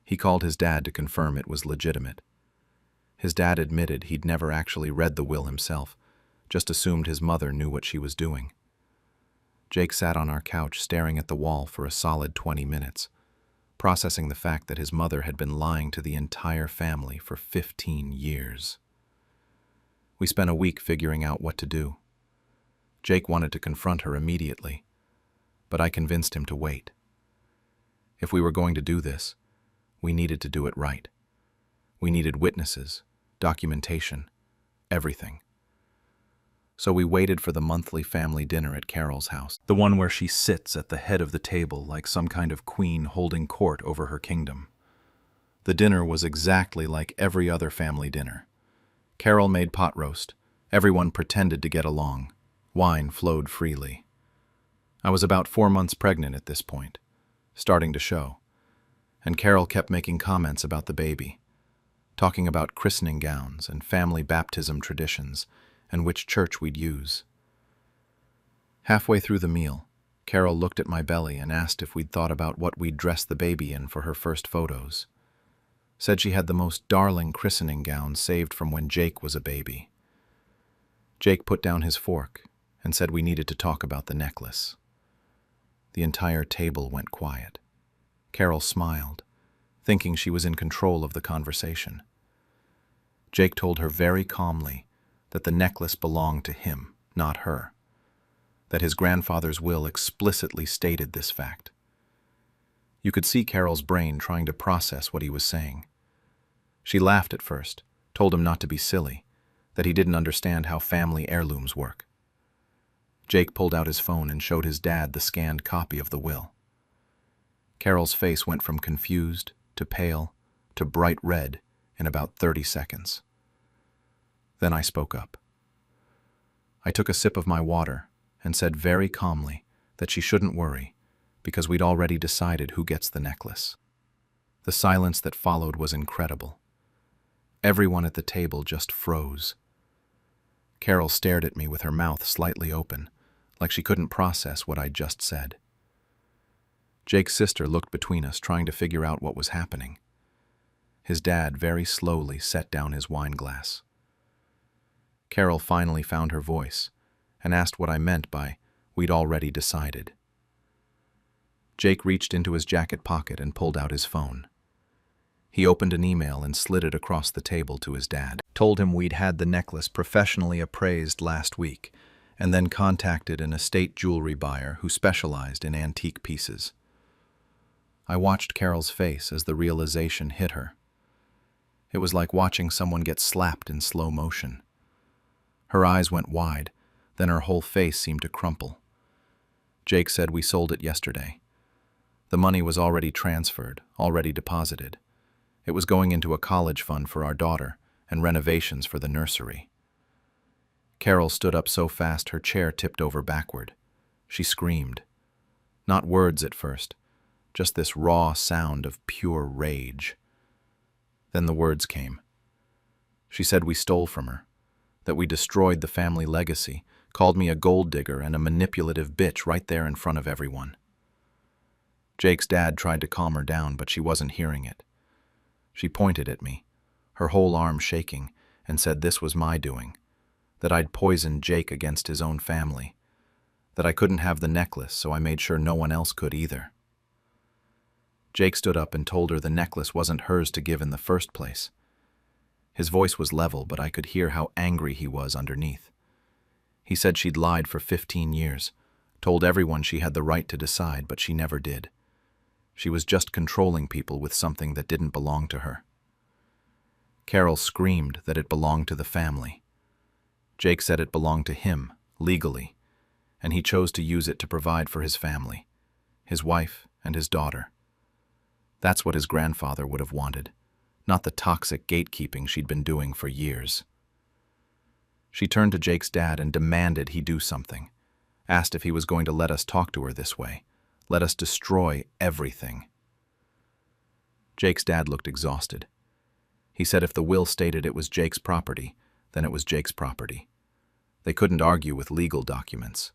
He called his dad to confirm it was legitimate. His dad admitted he'd never actually read the will himself, just assumed his mother knew what she was doing. Jake sat on our couch staring at the wall for a solid 20 minutes, processing the fact that his mother had been lying to the entire family for 15 years. We spent a week figuring out what to do. Jake wanted to confront her immediately, but I convinced him to wait. If we were going to do this, we needed to do it right. We needed witnesses, documentation, everything. So we waited for the monthly family dinner at Carol's house, the one where she sits at the head of the table like some kind of queen holding court over her kingdom. The dinner was exactly like every other family dinner. Carol made pot roast. Everyone pretended to get along. Wine flowed freely. I was about 4 months pregnant at this point, starting to show, and Carol kept making comments about the baby, talking about christening gowns and family baptism traditions and which church we'd use. Halfway through the meal, Carol looked at my belly and asked if we'd thought about what we'd dress the baby in for her first photos. Said she had the most darling christening gown saved from when Jake was a baby. Jake put down his fork and said we needed to talk about the necklace. The entire table went quiet. Carol smiled, thinking she was in control of the conversation. Jake told her very calmly that the necklace belonged to him, not her, that his grandfather's will explicitly stated this fact. You could see Carol's brain trying to process what he was saying. She laughed at first, told him not to be silly, that he didn't understand how family heirlooms work. Jake pulled out his phone and showed his dad the scanned copy of the will. Carol's face went from confused to pale to bright red in about 30 seconds. Then I spoke up. I took a sip of my water and said very calmly that she shouldn't worry because we'd already decided who gets the necklace. The silence that followed was incredible. Everyone at the table just froze. Carol stared at me with her mouth slightly open, like she couldn't process what I'd just said. Jake's sister looked between us, trying to figure out what was happening. His dad very slowly set down his wine glass. Carol finally found her voice and asked what I meant by, "We'd already decided." Jake reached into his jacket pocket and pulled out his phone. He opened an email and slid it across the table to his dad. Told him we'd had the necklace professionally appraised last week, and then contacted an estate jewelry buyer who specialized in antique pieces. I watched Carol's face as the realization hit her. It was like watching someone get slapped in slow motion. Her eyes went wide, then her whole face seemed to crumple. Jake said we sold it yesterday. The money was already transferred, already deposited. It was going into a college fund for our daughter and renovations for the nursery. Carol stood up so fast her chair tipped over backward. She screamed. Not words at first, just this raw sound of pure rage. Then the words came. She said we stole from her, that we destroyed the family legacy, called me a gold digger and a manipulative bitch right there in front of everyone. Jake's dad tried to calm her down, but she wasn't hearing it. She pointed at me, her whole arm shaking, and said this was my doing, that I'd poisoned Jake against his own family, that I couldn't have the necklace, so I made sure no one else could either. Jake stood up and told her the necklace wasn't hers to give in the first place. His voice was level, but I could hear how angry he was underneath. He said she'd lied for 15 years, told everyone she had the right to decide, but she never did. She was just controlling people with something that didn't belong to her. Carol screamed that it belonged to the family. Jake said it belonged to him, legally, and he chose to use it to provide for his family, his wife and his daughter. That's what his grandfather would have wanted, not the toxic gatekeeping she'd been doing for years. She turned to Jake's dad and demanded he do something, asked if he was going to let us talk to her this way, let us destroy everything. Jake's dad looked exhausted. He said if the will stated it was Jake's property, then it was Jake's property. They couldn't argue with legal documents.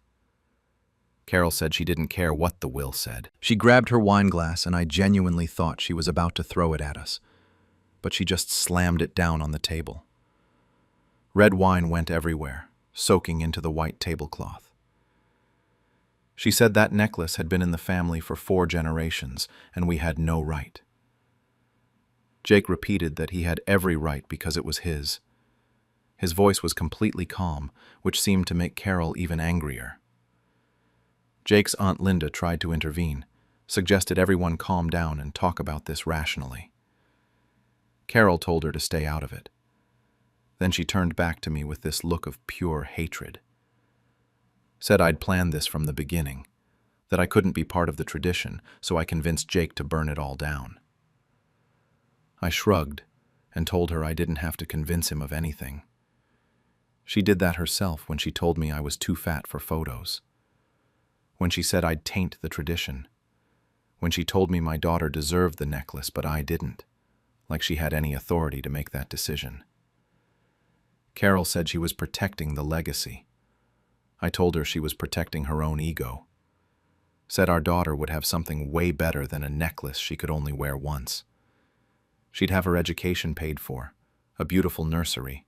Carol said she didn't care what the will said. She grabbed her wine glass, and I genuinely thought she was about to throw it at us, but she just slammed it down on the table. Red wine went everywhere, soaking into the white tablecloth. She said that necklace had been in the family for 4 generations, and we had no right. Jake repeated that he had every right because it was his. His voice was completely calm, which seemed to make Carol even angrier. Jake's Aunt Linda tried to intervene, suggested everyone calm down and talk about this rationally. Carol told her to stay out of it. Then she turned back to me with this look of pure hatred. Said I'd planned this from the beginning, that I couldn't be part of the tradition, so I convinced Jake to burn it all down. I shrugged and told her I didn't have to convince him of anything. She did that herself when she told me I was too fat for photos. When she said I'd taint the tradition. When she told me my daughter deserved the necklace, but I didn't, like she had any authority to make that decision. Carol said she was protecting the legacy. I told her she was protecting her own ego. Said our daughter would have something way better than a necklace she could only wear once. She'd have her education paid for, a beautiful nursery,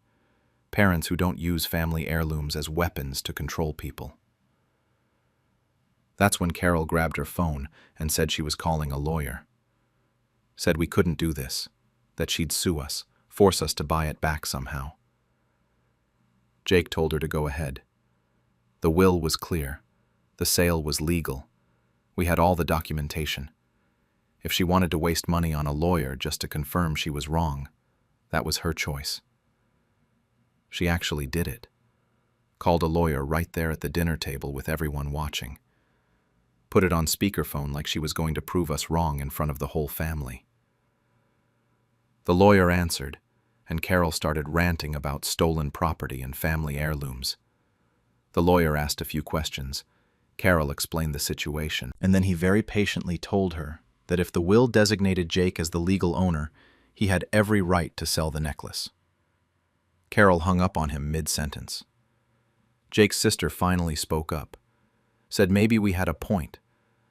parents who don't use family heirlooms as weapons to control people. That's when Carol grabbed her phone and said she was calling a lawyer. Said we couldn't do this, that she'd sue us, force us to buy it back somehow. Jake told her to go ahead. The will was clear. The sale was legal. We had all the documentation. If she wanted to waste money on a lawyer just to confirm she was wrong, that was her choice. She actually did it. Called a lawyer right there at the dinner table with everyone watching. Put it on speakerphone like she was going to prove us wrong in front of the whole family. The lawyer answered, and Carol started ranting about stolen property and family heirlooms. The lawyer asked a few questions. Carol explained the situation, and then he very patiently told her that if the will designated Jake as the legal owner, he had every right to sell the necklace. Carol hung up on him mid-sentence. Jake's sister finally spoke up, said maybe we had a point,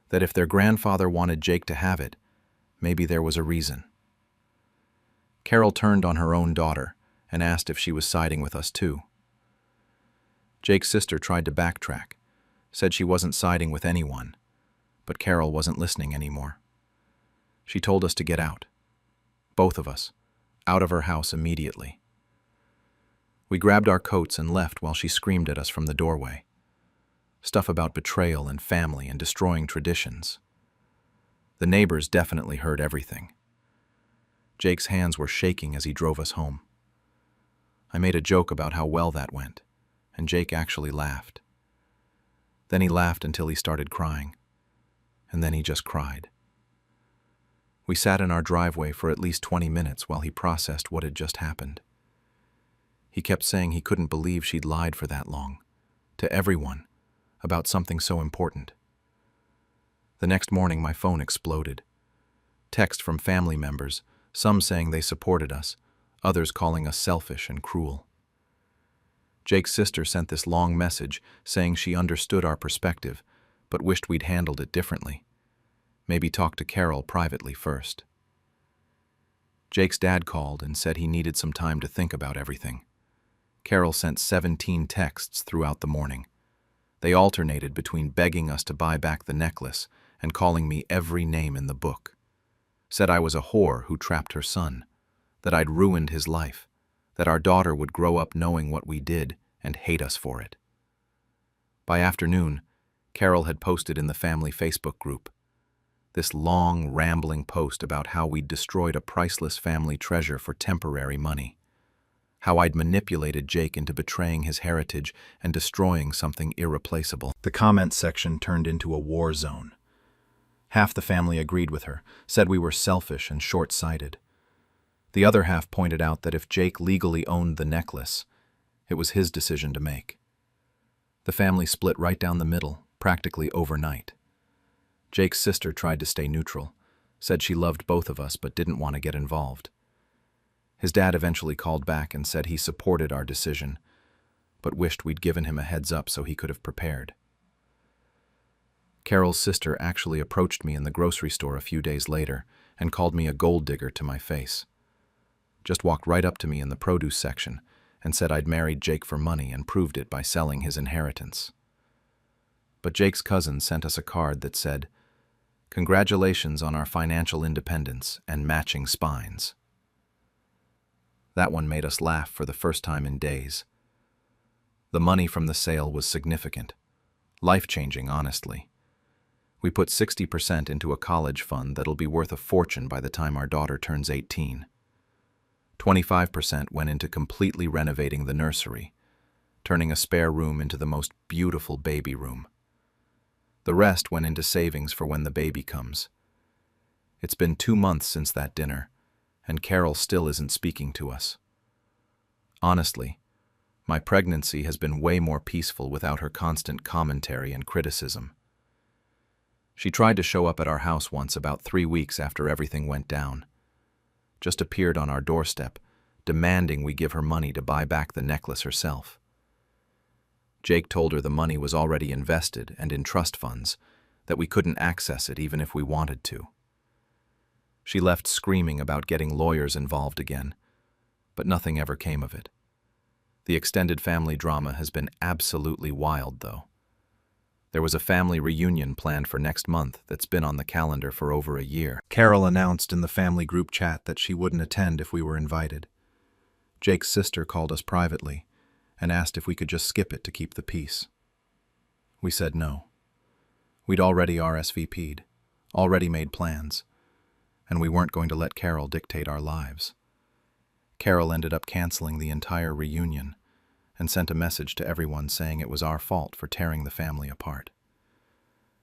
that if their grandfather wanted Jake to have it, maybe there was a reason. Carol turned on her own daughter and asked if she was siding with us too. Jake's sister tried to backtrack, said she wasn't siding with anyone, but Carol wasn't listening anymore. She told us to get out. Both of us, out of her house immediately. We grabbed our coats and left while she screamed at us from the doorway. Stuff about betrayal and family and destroying traditions. The neighbors definitely heard everything. Jake's hands were shaking as he drove us home. I made a joke about how well that went, and Jake actually laughed. Then he laughed until he started crying, and then he just cried. We sat in our driveway for at least 20 minutes while he processed what had just happened. He kept saying he couldn't believe she'd lied for that long, to everyone, about something so important. The next morning my phone exploded. Text from family members, some saying they supported us, others calling us selfish and cruel. Jake's sister sent this long message saying she understood our perspective, but wished we'd handled it differently. Maybe talk to Carol privately first. Jake's dad called and said he needed some time to think about everything. Carol sent 17 texts throughout the morning. They alternated between begging us to buy back the necklace and calling me every name in the book. Said I was a whore who trapped her son, that I'd ruined his life, that our daughter would grow up knowing what we did and hate us for it. By afternoon, Carol had posted in the family Facebook group this long, rambling post about how we'd destroyed a priceless family treasure for temporary money, how I'd manipulated Jake into betraying his heritage and destroying something irreplaceable. The comments section turned into a war zone. Half the family agreed with her, said we were selfish and short-sighted. The other half pointed out that if Jake legally owned the necklace, it was his decision to make. The family split right down the middle, practically overnight. Jake's sister tried to stay neutral, said she loved both of us but didn't want to get involved. His dad eventually called back and said he supported our decision, but wished we'd given him a heads up so he could have prepared. Carol's sister actually approached me in the grocery store a few days later and called me a gold digger to my face. Just walked right up to me in the produce section and said I'd married Jake for money and proved it by selling his inheritance. But Jake's cousin sent us a card that said, "Congratulations on our financial independence and matching spines." That one made us laugh for the first time in days. The money from the sale was significant, life-changing, honestly. We put 60% into a college fund that'll be worth a fortune by the time our daughter turns 18. 25% went into completely renovating the nursery, turning a spare room into the most beautiful baby room. The rest went into savings for when the baby comes. It's been 2 months since that dinner, and Carol still isn't speaking to us. Honestly, my pregnancy has been way more peaceful without her constant commentary and criticism. She tried to show up at our house once about 3 weeks after everything went down. Just appeared on our doorstep, demanding we give her money to buy back the necklace herself. Jake told her the money was already invested and in trust funds, that we couldn't access it even if we wanted to. She left screaming about getting lawyers involved again, but nothing ever came of it. The extended family drama has been absolutely wild, though. There was a family reunion planned for next month that's been on the calendar for over a year. Carol announced in the family group chat that she wouldn't attend if we were invited. Jake's sister called us privately and asked if we could just skip it to keep the peace. We said no. We'd already RSVP'd, already made plans, and we weren't going to let Carol dictate our lives. Carol ended up canceling the entire reunion and sent a message to everyone saying it was our fault for tearing the family apart.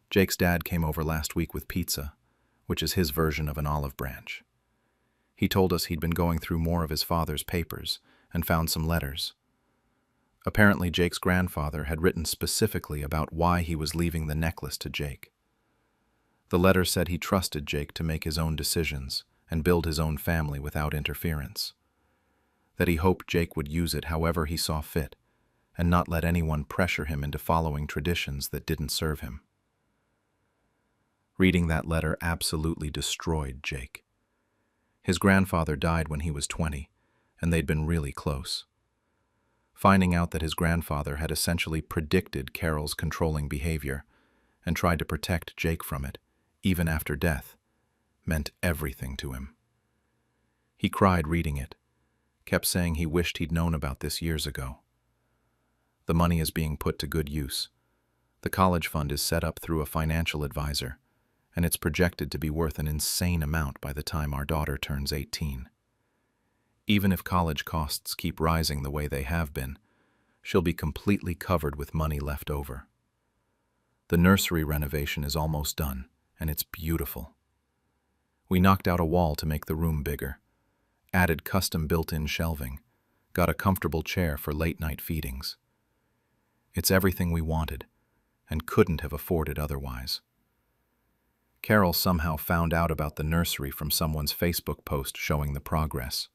Jake's dad came over last week with pizza, which is his version of an olive branch. He told us he'd been going through more of his father's papers and found some letters. Apparently, Jake's grandfather had written specifically about why he was leaving the necklace to Jake. The letter said he trusted Jake to make his own decisions and build his own family without interference. That he hoped Jake would use it however he saw fit and not let anyone pressure him into following traditions that didn't serve him. Reading that letter absolutely destroyed Jake. His grandfather died when he was 20, and they'd been really close. Finding out that his grandfather had essentially predicted Carol's controlling behavior and tried to protect Jake from it, even after death, meant everything to him. He cried reading it, kept saying he wished he'd known about this years ago. The money is being put to good use. The college fund is set up through a financial advisor, and it's projected to be worth an insane amount by the time our daughter turns 18. Even if college costs keep rising the way they have been, she'll be completely covered with money left over. The nursery renovation is almost done, and it's beautiful. We knocked out a wall to make the room bigger, added custom built-in shelving, got a comfortable chair for late-night feedings. It's everything we wanted, and couldn't have afforded otherwise. Carol somehow found out about the nursery from someone's Facebook post showing the progress.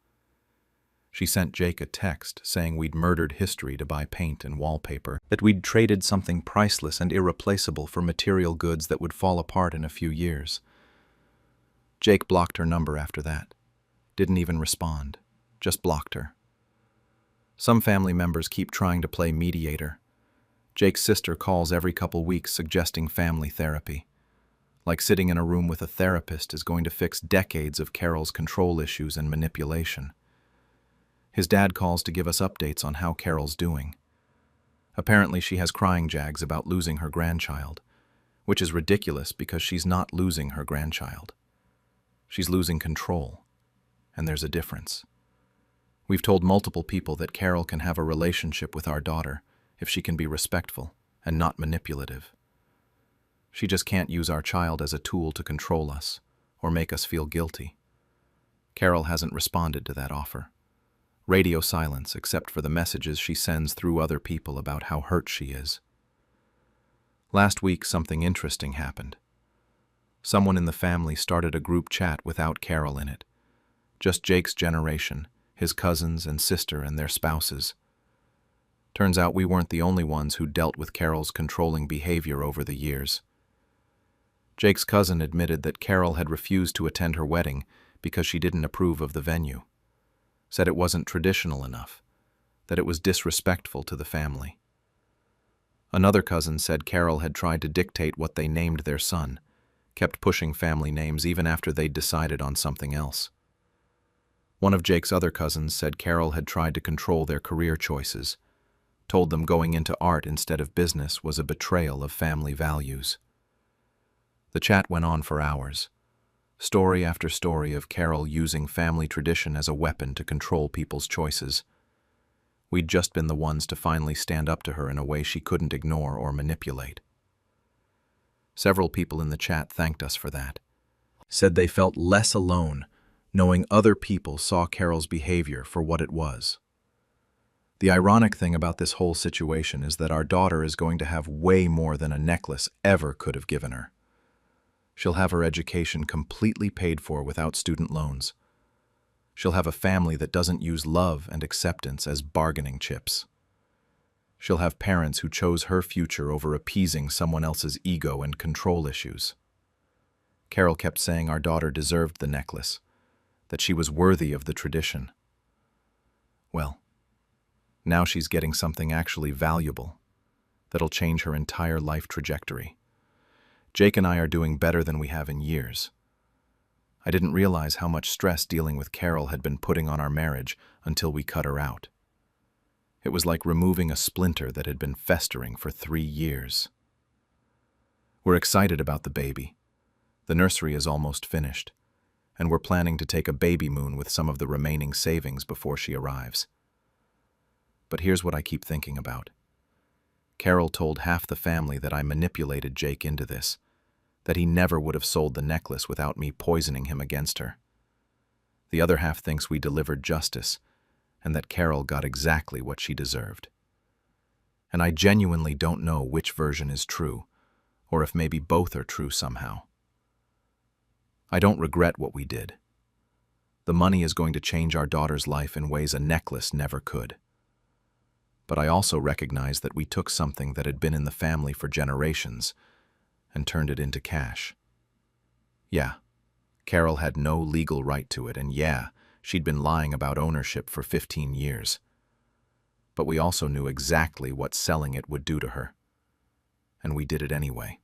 She sent Jake a text saying we'd murdered history to buy paint and wallpaper, that we'd traded something priceless and irreplaceable for material goods that would fall apart in a few years. Jake blocked her number after that. Didn't even respond, just blocked her. Some family members keep trying to play mediator. Jake's sister calls every couple weeks suggesting family therapy. Like sitting in a room with a therapist is going to fix decades of Carol's control issues and manipulation. His dad calls to give us updates on how Carol's doing. Apparently she has crying jags about losing her grandchild, which is ridiculous because she's not losing her grandchild. She's losing control, and there's a difference. We've told multiple people that Carol can have a relationship with our daughter if she can be respectful and not manipulative. She just can't use our child as a tool to control us or make us feel guilty. Carol hasn't responded to that offer. Radio silence except for the messages she sends through other people about how hurt she is. Last week, something interesting happened. Someone in the family started a group chat without Carol in it. Just Jake's generation, his cousins and sister and their spouses. Turns out we weren't the only ones who dealt with Carol's controlling behavior over the years. Jake's cousin admitted that Carol had refused to attend her wedding because she didn't approve of the venue. Said it wasn't traditional enough, that it was disrespectful to the family. Another cousin said Carol had tried to dictate what they named their son, kept pushing family names even after they'd decided on something else. One of Jake's other cousins said Carol had tried to control their career choices, told them going into art instead of business was a betrayal of family values. The chat went on for hours. Story after story of Carol using family tradition as a weapon to control people's choices. We'd just been the ones to finally stand up to her in a way she couldn't ignore or manipulate. Several people in the chat thanked us for that. Said they felt less alone, knowing other people saw Carol's behavior for what it was. The ironic thing about this whole situation is that our daughter is going to have way more than a necklace ever could have given her. She'll have her education completely paid for without student loans. She'll have a family that doesn't use love and acceptance as bargaining chips. She'll have parents who chose her future over appeasing someone else's ego and control issues. Carol kept saying our daughter deserved the necklace, that she was worthy of the tradition. Well, now she's getting something actually valuable that'll change her entire life trajectory. Jake and I are doing better than we have in years. I didn't realize how much stress dealing with Carol had been putting on our marriage until we cut her out. It was like removing a splinter that had been festering for 3 years. We're excited about the baby. The nursery is almost finished, and we're planning to take a baby moon with some of the remaining savings before she arrives. But here's what I keep thinking about. Carol told half the family that I manipulated Jake into this, that he never would have sold the necklace without me poisoning him against her. The other half thinks we delivered justice, and that Carol got exactly what she deserved. And I genuinely don't know which version is true, or if maybe both are true somehow. I don't regret what we did. The money is going to change our daughter's life in ways a necklace never could. But I also recognize that we took something that had been in the family for generations and turned it into cash. Yeah, Carol had no legal right to it, and yeah, she'd been lying about ownership for 15 years. But we also knew exactly what selling it would do to her, and we did it anyway.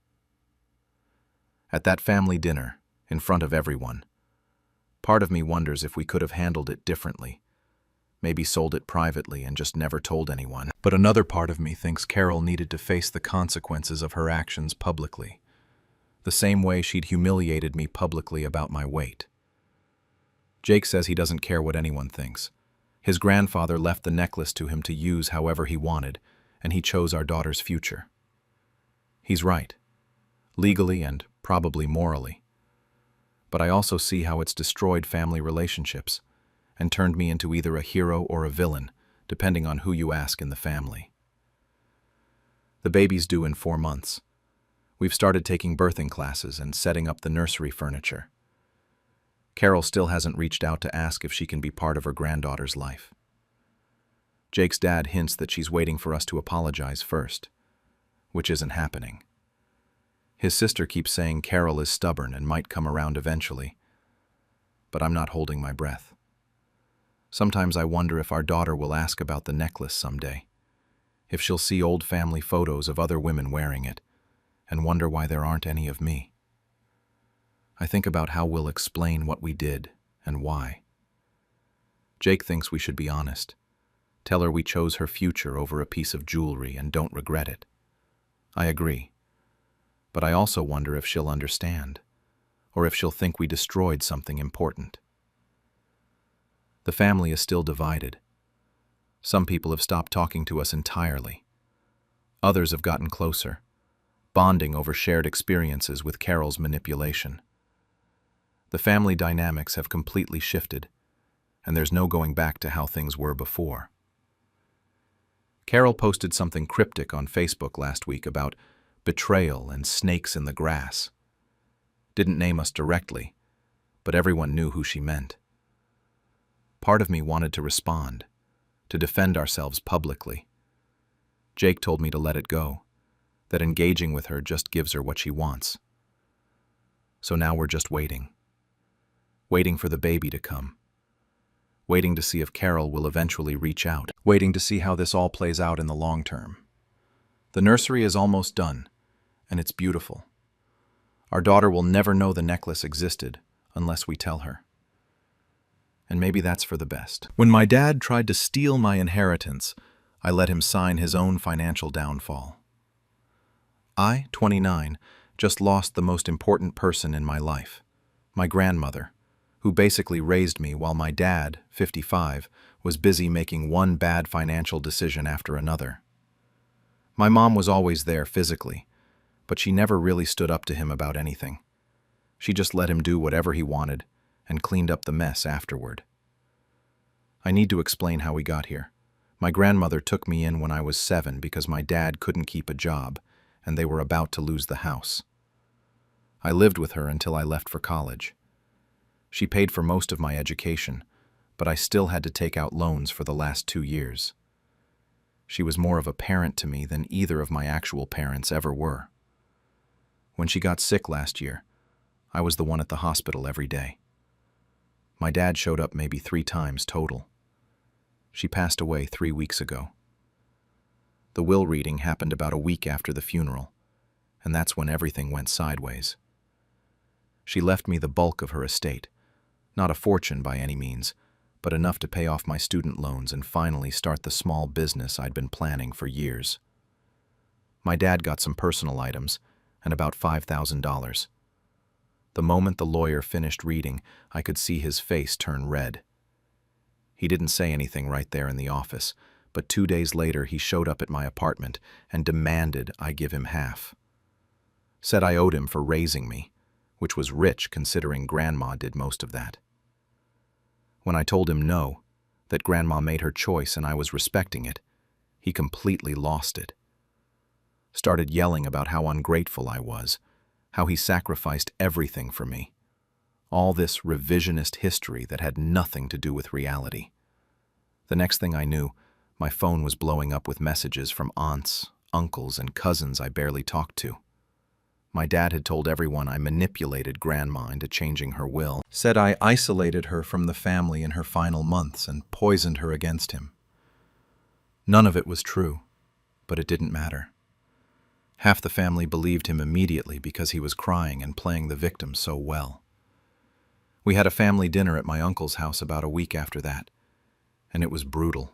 At that family dinner, in front of everyone, part of me wonders if we could have handled it differently. Maybe sold it privately and just never told anyone. But another part of me thinks Carol needed to face the consequences of her actions publicly, the same way she'd humiliated me publicly about my weight. Jake says he doesn't care what anyone thinks. His grandfather left the necklace to him to use however he wanted, and he chose our daughter's future. He's right, legally and probably morally. But I also see how it's destroyed family relationships and turned me into either a hero or a villain, depending on who you ask in the family. The baby's due in 4 months. We've started taking birthing classes and setting up the nursery furniture. Carol still hasn't reached out to ask if she can be part of her granddaughter's life. Jake's dad hints that she's waiting for us to apologize first, which isn't happening. His sister keeps saying Carol is stubborn and might come around eventually, but I'm not holding my breath. Sometimes I wonder if our daughter will ask about the necklace someday, if she'll see old family photos of other women wearing it, and wonder why there aren't any of me. I think about how we'll explain what we did and why. Jake thinks we should be honest. Tell her we chose her future over a piece of jewelry and don't regret it. I agree. But I also wonder if she'll understand, or if she'll think we destroyed something important. The family is still divided. Some people have stopped talking to us entirely. Others have gotten closer, bonding over shared experiences with Carol's manipulation. The family dynamics have completely shifted, and there's no going back to how things were before. Carol posted something cryptic on Facebook last week about betrayal and snakes in the grass. Didn't name us directly, but everyone knew who she meant. Part of me wanted to respond, to defend ourselves publicly. Jake told me to let it go, that engaging with her just gives her what she wants. So now we're just waiting for the baby to come. Waiting to see if Carol will eventually reach out. Waiting to see how this all plays out in the long term. The nursery is almost done, and it's beautiful. Our daughter will never know the necklace existed unless we tell her. And maybe that's for the best. When my dad tried to steal my inheritance, I let him sign his own financial downfall. I, 29, just lost the most important person in my life, my grandmother, who basically raised me while my dad, 55, was busy making one bad financial decision after another. My mom was always there physically, but she never really stood up to him about anything. She just let him do whatever he wanted and cleaned up the mess afterward. I need to explain how we got here. My grandmother took me in when I was 7 because my dad couldn't keep a job and they were about to lose the house. I lived with her until I left for college. She paid for most of my education, but I still had to take out loans for the last 2 years. She was more of a parent to me than either of my actual parents ever were. When she got sick last year, I was the one at the hospital every day. My dad showed up maybe 3 times total. She passed away 3 weeks ago. The will reading happened about a week after the funeral, and that's when everything went sideways. She left me the bulk of her estate. Not a fortune by any means, but enough to pay off my student loans and finally start the small business I'd been planning for years. My dad got some personal items and about $5,000. The moment the lawyer finished reading, I could see his face turn red. He didn't say anything right there in the office, but 2 days later he showed up at my apartment and demanded I give him half. Said I owed him for raising me, which was rich considering Grandma did most of that. When I told him no, that Grandma made her choice and I was respecting it, he completely lost it. Started yelling about how ungrateful I was, how he sacrificed everything for me. All this revisionist history that had nothing to do with reality. The next thing I knew, my phone was blowing up with messages from aunts, uncles, and cousins I barely talked to. My dad had told everyone I manipulated Grandma into changing her will, said I isolated her from the family in her final months and poisoned her against him. None of it was true, but it didn't matter. Half the family believed him immediately because he was crying and playing the victim so well. We had a family dinner at my uncle's house about a week after that, and it was brutal.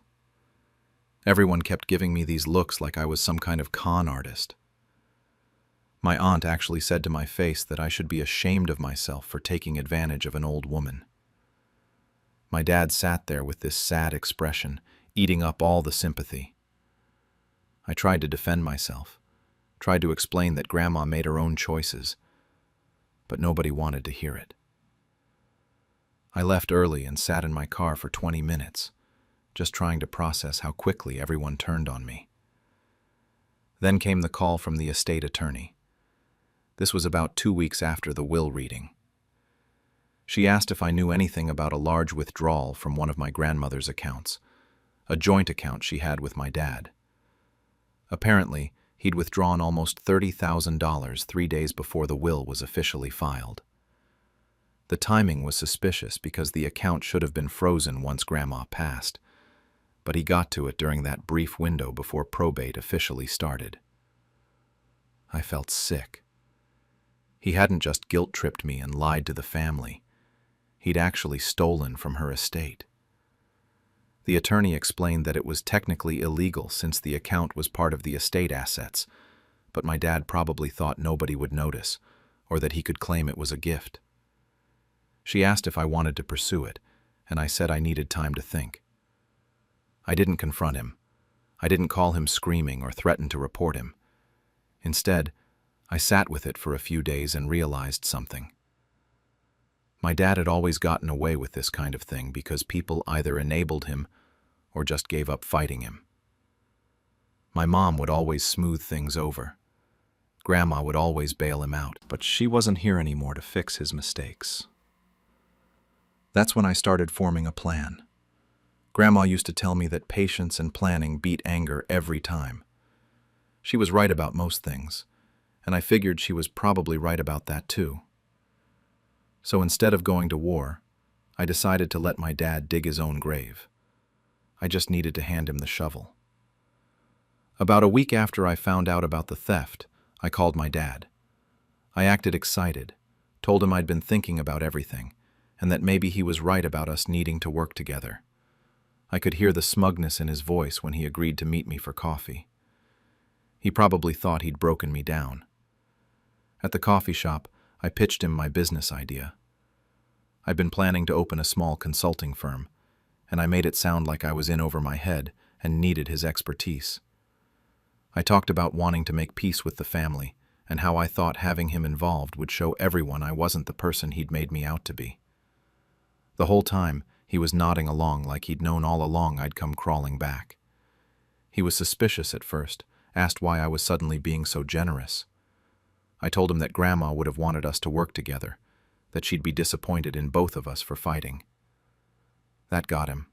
Everyone kept giving me these looks like I was some kind of con artist. My aunt actually said to my face that I should be ashamed of myself for taking advantage of an old woman. My dad sat there with this sad expression, eating up all the sympathy. I tried to defend myself, tried to explain that Grandma made her own choices, but nobody wanted to hear it. I left early and sat in my car for 20 minutes, just trying to process how quickly everyone turned on me. Then came the call from the estate attorney. This was about 2 weeks after the will reading. She asked if I knew anything about a large withdrawal from one of my grandmother's accounts, a joint account she had with my dad. Apparently, he'd withdrawn almost $30,000 3 days before the will was officially filed. The timing was suspicious because the account should have been frozen once Grandma passed, but he got to it during that brief window before probate officially started. I felt sick. He hadn't just guilt-tripped me and lied to the family. He'd actually stolen from her estate. The attorney explained that it was technically illegal since the account was part of the estate assets, but my dad probably thought nobody would notice, or that he could claim it was a gift. She asked if I wanted to pursue it, and I said I needed time to think. I didn't confront him. I didn't call him screaming or threaten to report him. Instead, I sat with it for a few days and realized something. My dad had always gotten away with this kind of thing because people either enabled him or just gave up fighting him. My mom would always smooth things over. Grandma would always bail him out, but she wasn't here anymore to fix his mistakes. That's when I started forming a plan. Grandma used to tell me that patience and planning beat anger every time. She was right about most things, and I figured she was probably right about that too. So instead of going to war, I decided to let my dad dig his own grave. I just needed to hand him the shovel. About a week after I found out about the theft, I called my dad. I acted excited, told him I'd been thinking about everything, and that maybe he was right about us needing to work together. I could hear the smugness in his voice when he agreed to meet me for coffee. He probably thought he'd broken me down. At the coffee shop, I pitched him my business idea. I'd been planning to open a small consulting firm, and I made it sound like I was in over my head and needed his expertise. I talked about wanting to make peace with the family and how I thought having him involved would show everyone I wasn't the person he'd made me out to be. The whole time, he was nodding along like he'd known all along I'd come crawling back. He was suspicious at first, asked why I was suddenly being so generous. I told him that Grandma would have wanted us to work together, that she'd be disappointed in both of us for fighting. That got him.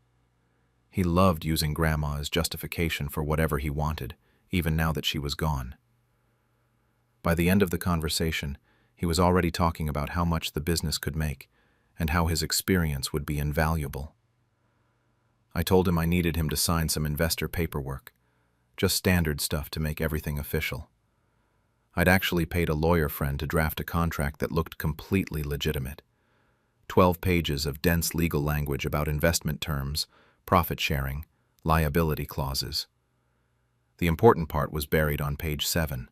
He loved using Grandma as justification for whatever he wanted, even now that she was gone. By the end of the conversation, he was already talking about how much the business could make and how his experience would be invaluable. I told him I needed him to sign some investor paperwork, just standard stuff to make everything official. I'd actually paid a lawyer friend to draft a contract that looked completely legitimate. 12 pages of dense legal language about investment terms, profit sharing, liability clauses. The important part was buried on page 7,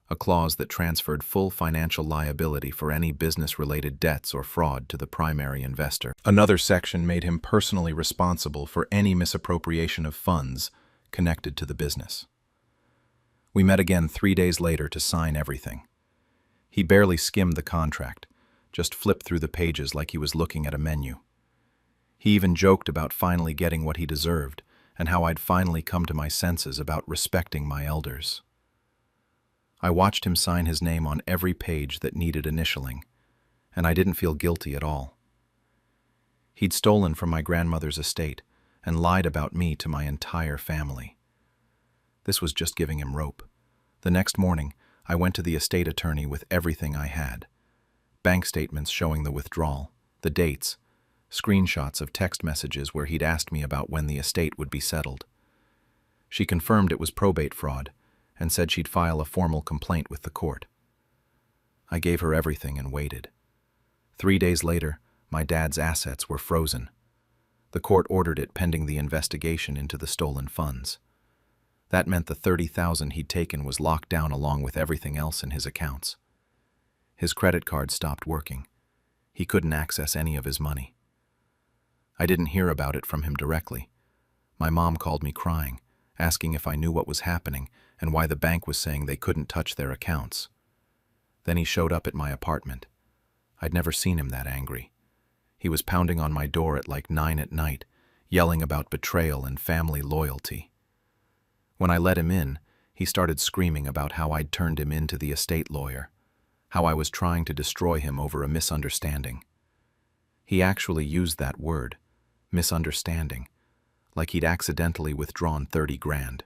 a clause that transferred full financial liability for any business-related debts or fraud to the primary investor. Another section made him personally responsible for any misappropriation of funds connected to the business. We met again 3 days later to sign everything. He barely skimmed the contract, just flipped through the pages like he was looking at a menu. He even joked about finally getting what he deserved and how I'd finally come to my senses about respecting my elders. I watched him sign his name on every page that needed initialing, and I didn't feel guilty at all. He'd stolen from my grandmother's estate and lied about me to my entire family. This was just giving him rope. The next morning, I went to the estate attorney with everything I had. Bank statements showing the withdrawal, the dates, screenshots of text messages where he'd asked me about when the estate would be settled. She confirmed it was probate fraud and said she'd file a formal complaint with the court. I gave her everything and waited. 3 days later, my dad's assets were frozen. The court ordered it pending the investigation into the stolen funds. That meant the $30,000 he'd taken was locked down along with everything else in his accounts. His credit card stopped working. He couldn't access any of his money. I didn't hear about it from him directly. My mom called me crying, asking if I knew what was happening and why the bank was saying they couldn't touch their accounts. Then he showed up at my apartment. I'd never seen him that angry. He was pounding on my door at like 9 at night, yelling about betrayal and family loyalty. When I let him in, he started screaming about how I'd turned him into the estate lawyer, how I was trying to destroy him over a misunderstanding. He actually used that word, misunderstanding, like he'd accidentally withdrawn 30 grand.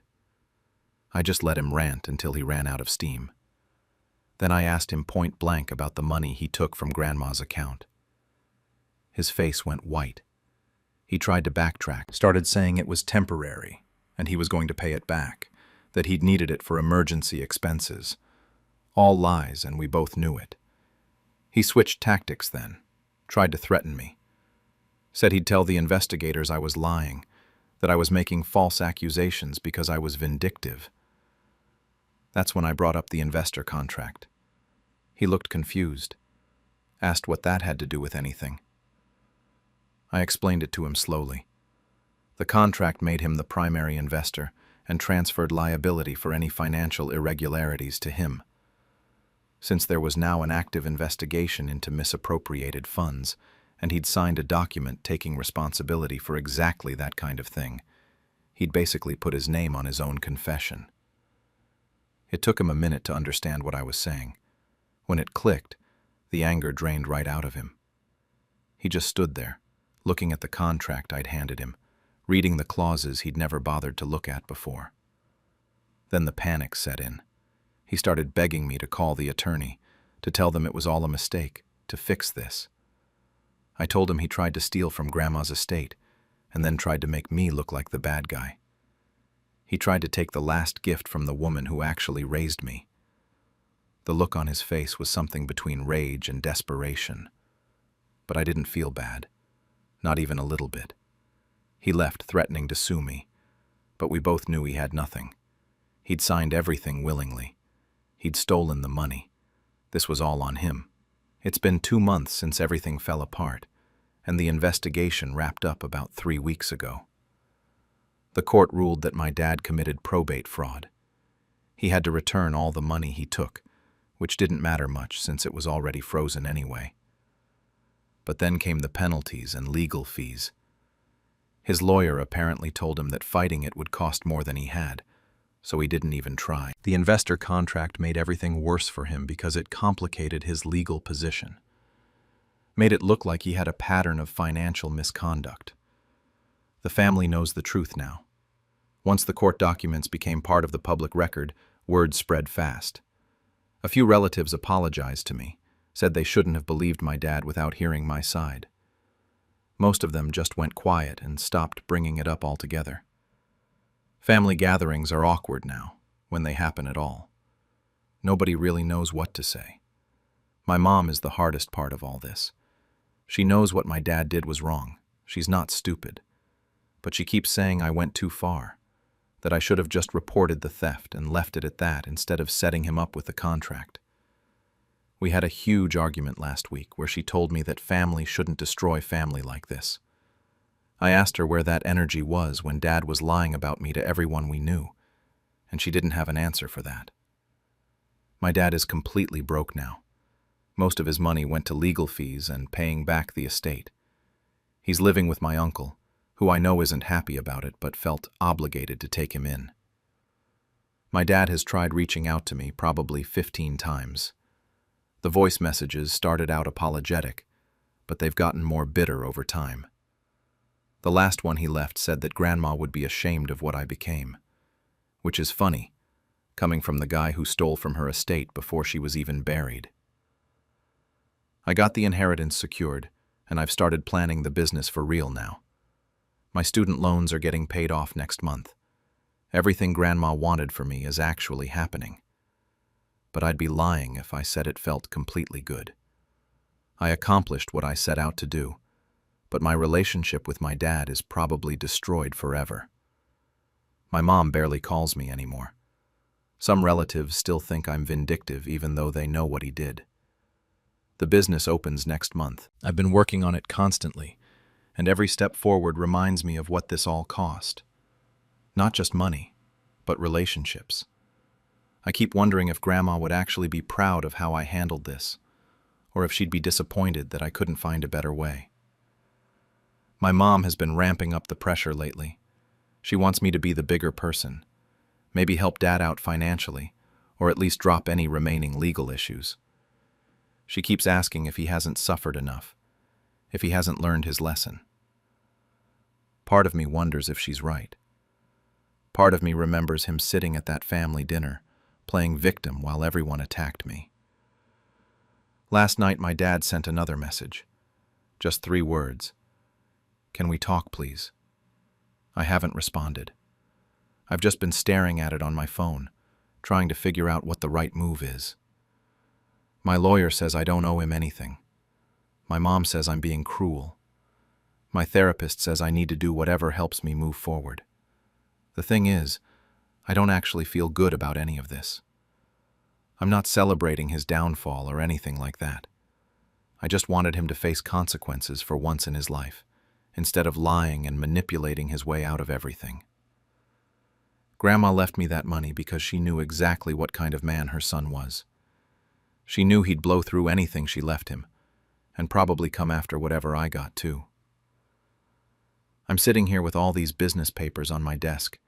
I just let him rant until he ran out of steam. Then I asked him point blank about the money he took from Grandma's account. His face went white. He tried to backtrack, started saying it was temporary, and he was going to pay it back, that he'd needed it for emergency expenses. All lies, and we both knew it. He switched tactics then, tried to threaten me. Said he'd tell the investigators I was lying, that I was making false accusations because I was vindictive. That's when I brought up the investor contract. He looked confused, asked what that had to do with anything. I explained it to him slowly. The contract made him the primary investor and transferred liability for any financial irregularities to him. Since there was now an active investigation into misappropriated funds, and he'd signed a document taking responsibility for exactly that kind of thing, he'd basically put his name on his own confession. It took him a minute to understand what I was saying. When it clicked, the anger drained right out of him. He just stood there, looking at the contract I'd handed him, reading the clauses he'd never bothered to look at before. Then the panic set in. He started begging me to call the attorney, to tell them it was all a mistake, to fix this. I told him he tried to steal from Grandma's estate, and then tried to make me look like the bad guy. He tried to take the last gift from the woman who actually raised me. The look on his face was something between rage and desperation. But I didn't feel bad, not even a little bit. He left threatening to sue me, but we both knew he had nothing. He'd signed everything willingly. He'd stolen the money. This was all on him. It's been 2 months since everything fell apart, and the investigation wrapped up about 3 weeks ago. The court ruled that my dad committed probate fraud. He had to return all the money he took, which didn't matter much since it was already frozen anyway. But then came the penalties and legal fees. His lawyer apparently told him that fighting it would cost more than he had, so he didn't even try. The investor contract made everything worse for him because it complicated his legal position. Made it look like he had a pattern of financial misconduct. The family knows the truth now. Once the court documents became part of the public record, word spread fast. A few relatives apologized to me, said they shouldn't have believed my dad without hearing my side. Most of them just went quiet and stopped bringing it up altogether. Family gatherings are awkward now, when they happen at all. Nobody really knows what to say. My mom is the hardest part of all this. She knows what my dad did was wrong. She's not stupid. But she keeps saying I went too far, that I should have just reported the theft and left it at that instead of setting him up with the contract. We had a huge argument last week where she told me that family shouldn't destroy family like this. I asked her where that energy was when Dad was lying about me to everyone we knew, and she didn't have an answer for that. My dad is completely broke now. Most of his money went to legal fees and paying back the estate. He's living with my uncle, who I know isn't happy about it but felt obligated to take him in. My dad has tried reaching out to me probably 15 times. The voice messages started out apologetic, but they've gotten more bitter over time. The last one he left said that Grandma would be ashamed of what I became, which is funny, coming from the guy who stole from her estate before she was even buried. I got the inheritance secured, and I've started planning the business for real now. My student loans are getting paid off next month. Everything Grandma wanted for me is actually happening. But I'd be lying if I said it felt completely good. I accomplished what I set out to do, but my relationship with my dad is probably destroyed forever. My mom barely calls me anymore. Some relatives still think I'm vindictive even though they know what he did. The business opens next month. I've been working on it constantly, and every step forward reminds me of what this all cost. Not just money, but relationships. I keep wondering if Grandma would actually be proud of how I handled this, or if she'd be disappointed that I couldn't find a better way. My mom has been ramping up the pressure lately. She wants me to be the bigger person, maybe help Dad out financially, or at least drop any remaining legal issues. She keeps asking if he hasn't suffered enough, if he hasn't learned his lesson. Part of me wonders if she's right. Part of me remembers him sitting at that family dinner, playing victim while everyone attacked me. Last night my dad sent another message. Just 3 words. Can we talk, please? I haven't responded. I've just been staring at it on my phone, trying to figure out what the right move is. My lawyer says I don't owe him anything. My mom says I'm being cruel. My therapist says I need to do whatever helps me move forward. The thing is, I don't actually feel good about any of this. I'm not celebrating his downfall or anything like that. I just wanted him to face consequences for once in his life, instead of lying and manipulating his way out of everything. Grandma left me that money because she knew exactly what kind of man her son was. She knew he'd blow through anything she left him, and probably come after whatever I got too. I'm sitting here with all these business papers on my desk,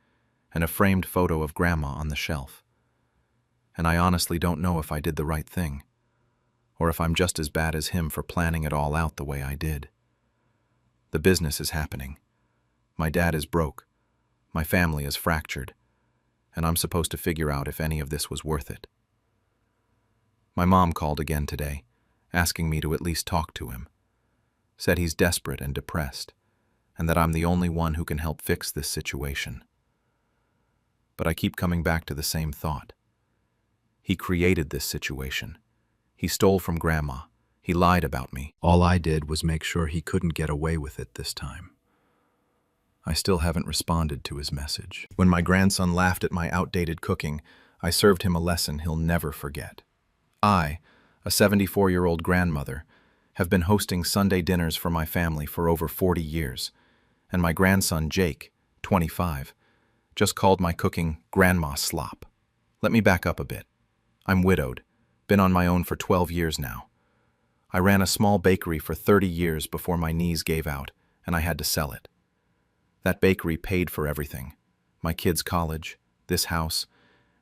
and a framed photo of Grandma on the shelf. And I honestly don't know if I did the right thing, or if I'm just as bad as him for planning it all out the way I did. The business is happening. My dad is broke. My family is fractured. And I'm supposed to figure out if any of this was worth it. My mom called again today, asking me to at least talk to him. Said he's desperate and depressed, and that I'm the only one who can help fix this situation. But I keep coming back to the same thought. He created this situation. He stole from Grandma. He lied about me. All I did was make sure he couldn't get away with it this time. I still haven't responded to his message. When my grandson laughed at my outdated cooking, I served him a lesson he'll never forget. I, a 74-year-old grandmother, have been hosting Sunday dinners for my family for over 40 years, and my grandson Jake, 25, just called my cooking grandma slop. Let me back up a bit. I'm widowed, been on my own for 12 years now. I ran a small bakery for 30 years before my knees gave out, and I had to sell it. That bakery paid for everything, my kids' college, this house,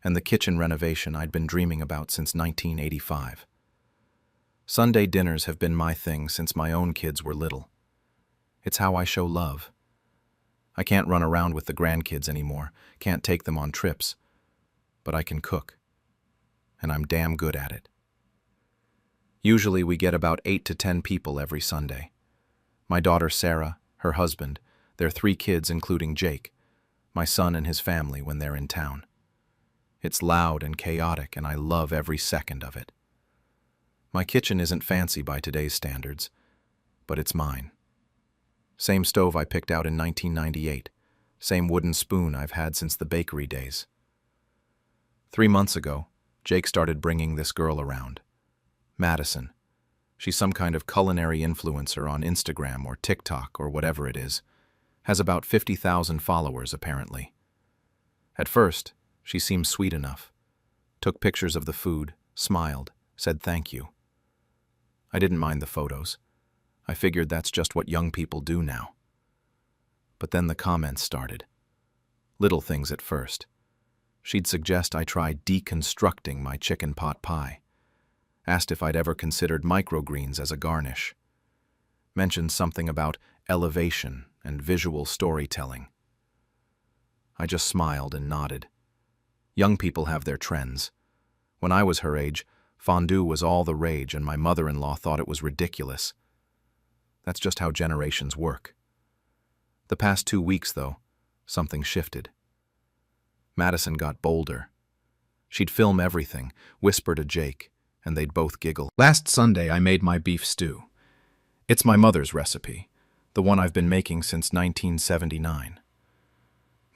and the kitchen renovation I'd been dreaming about since 1985. Sunday dinners have been my thing since my own kids were little. It's how I show love. I can't run around with the grandkids anymore, can't take them on trips, but I can cook, and I'm damn good at it. Usually we get about 8 to 10 people every Sunday. My daughter Sarah, her husband, their 3 kids including Jake, my son and his family when they're in town. It's loud and chaotic, and I love every second of it. My kitchen isn't fancy by today's standards, but it's mine. Same stove I picked out in 1998, same wooden spoon I've had since the bakery days. 3 months ago, Jake started bringing this girl around. Madison. She's some kind of culinary influencer on Instagram or TikTok or whatever it is. Has about 50,000 followers, apparently. At first, she seemed sweet enough. Took pictures of the food, smiled, said thank you. I didn't mind the photos. I figured that's just what young people do now. But then the comments started. Little things at first. She'd suggest I try deconstructing my chicken pot pie. Asked if I'd ever considered microgreens as a garnish. Mentioned something about elevation and visual storytelling. I just smiled and nodded. Young people have their trends. When I was her age, fondue was all the rage, and my mother-in-law thought it was ridiculous. That's just how generations work. The past 2 weeks, though, something shifted. Madison got bolder. She'd film everything, whisper to Jake, and they'd both giggle. Last Sunday, I made my beef stew. It's my mother's recipe, the one I've been making since 1979.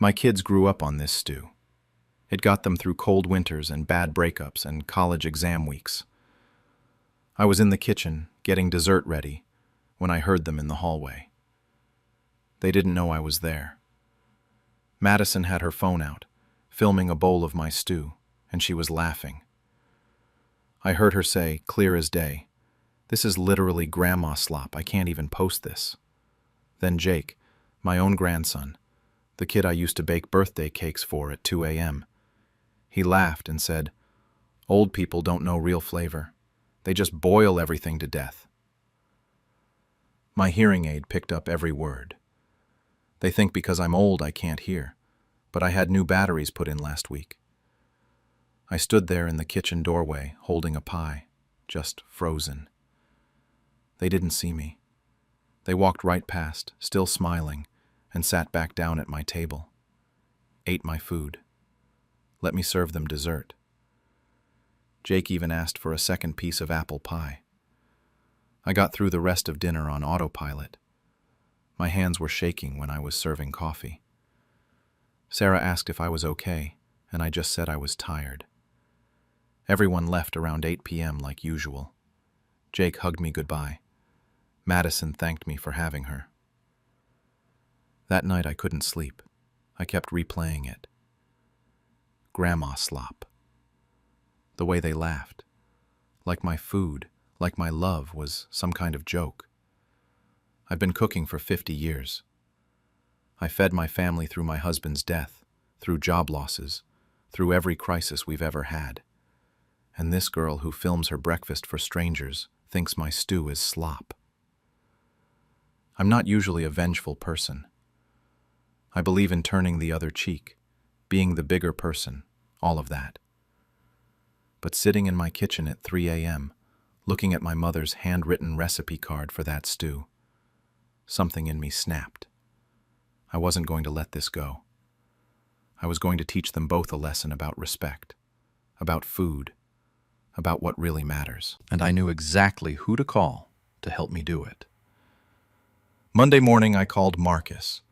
My kids grew up on this stew. It got them through cold winters and bad breakups and college exam weeks. I was in the kitchen, getting dessert ready, when I heard them in the hallway. They didn't know I was there. Madison had her phone out, filming a bowl of my stew, and she was laughing. I heard her say, clear as day, "This is literally grandma slop, I can't even post this." Then Jake, my own grandson, the kid I used to bake birthday cakes for at 2 a.m., he laughed and said, "Old people don't know real flavor. They just boil everything to death." My hearing aid picked up every word. They think because I'm old I can't hear, but I had new batteries put in last week. I stood there in the kitchen doorway, holding a pie, just frozen. They didn't see me. They walked right past, still smiling, and sat back down at my table. Ate my food. Let me serve them dessert. Jake even asked for a second piece of apple pie. I got through the rest of dinner on autopilot. My hands were shaking when I was serving coffee. Sarah asked if I was okay, and I just said I was tired. Everyone left around 8 p.m. like usual. Jake hugged me goodbye. Madison thanked me for having her. That night I couldn't sleep. I kept replaying it. Grandma slop. The way they laughed. Like my food, like my love was some kind of joke. I've been cooking for 50 years. I fed my family through my husband's death, through job losses, through every crisis we've ever had. And this girl who films her breakfast for strangers thinks my stew is slop. I'm not usually a vengeful person. I believe in turning the other cheek, being the bigger person, all of that. But sitting in my kitchen at 3 a.m., looking at my mother's handwritten recipe card for that stew, something in me snapped. I wasn't going to let this go. I was going to teach them both a lesson about respect, about food, about what really matters. And I knew exactly who to call to help me do it. Monday morning, I called Marcus.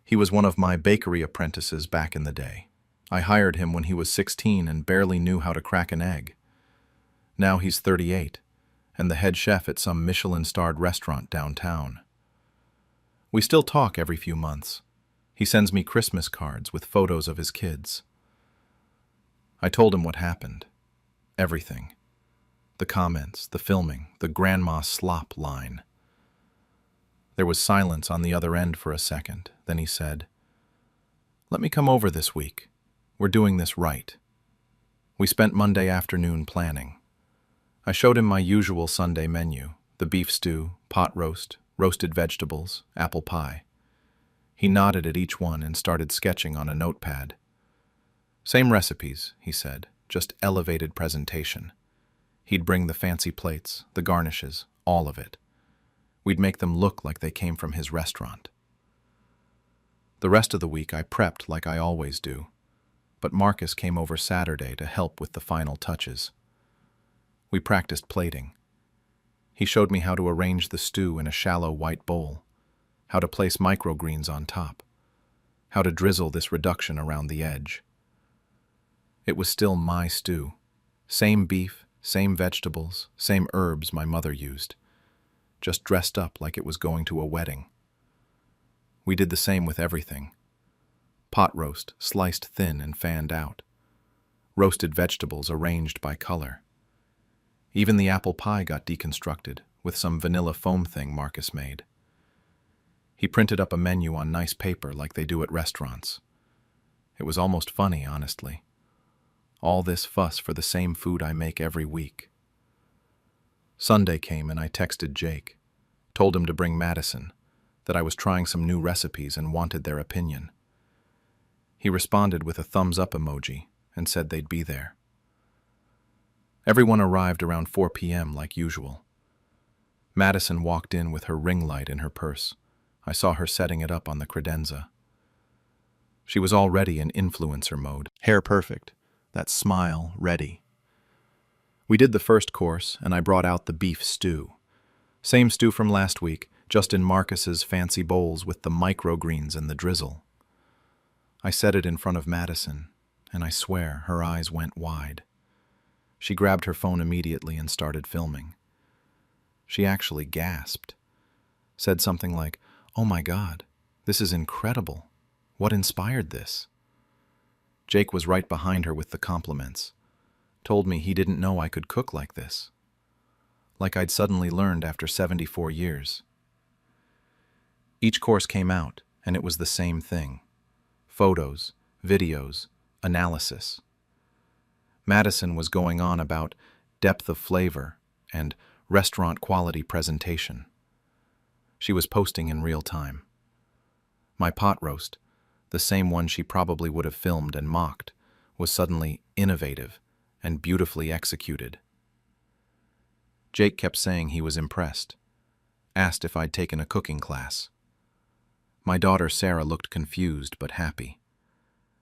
He was one of my bakery apprentices back in the day. I hired him when he was 16 and barely knew how to crack an egg. Now he's 38 and the head chef at some Michelin-starred restaurant downtown. We still talk every few months. He sends me Christmas cards with photos of his kids. I told him what happened. Everything. The comments, the filming, the grandma slop line. There was silence on the other end for a second. Then he said, "Let me come over this week. We're doing this right." We spent Monday afternoon planning. I showed him my usual Sunday menu, the beef stew, pot roast, roasted vegetables, apple pie. He nodded at each one and started sketching on a notepad. "Same recipes," he said, "just elevated presentation." He'd bring the fancy plates, the garnishes, all of it. We'd make them look like they came from his restaurant. The rest of the week I prepped like I always do, but Marcus came over Saturday to help with the final touches. We practiced plating. He showed me how to arrange the stew in a shallow white bowl, how to place microgreens on top, how to drizzle this reduction around the edge. It was still my stew. Same beef, same vegetables, same herbs my mother used, just dressed up like it was going to a wedding. We did the same with everything. Pot roast, sliced thin and fanned out. Roasted vegetables arranged by color. Even the apple pie got deconstructed with some vanilla foam thing Marcus made. He printed up a menu on nice paper like they do at restaurants. It was almost funny, honestly. All this fuss for the same food I make every week. Sunday came and I texted Jake, told him to bring Madison, that I was trying some new recipes and wanted their opinion. He responded with a thumbs up emoji and said they'd be there. Everyone arrived around 4 p.m. like usual. Madison walked in with her ring light in her purse. I saw her setting it up on the credenza. She was already in influencer mode. Hair perfect, that smile ready. We did the first course, and I brought out the beef stew. Same stew from last week, just in Marcus's fancy bowls with the microgreens and the drizzle. I set it in front of Madison, and I swear her eyes went wide. She grabbed her phone immediately and started filming. She actually gasped, said something like, "Oh my God, this is incredible. What inspired this?" Jake was right behind her with the compliments. Told me he didn't know I could cook like this. Like I'd suddenly learned after 74 years. Each course came out, and it was the same thing. Photos, videos, analysis. Madison was going on about depth of flavor and restaurant quality presentation. She was posting in real time. My pot roast, the same one she probably would have filmed and mocked, was suddenly innovative and beautifully executed. Jake kept saying he was impressed. asked if I'd taken a cooking class. My daughter Sarah looked confused but happy.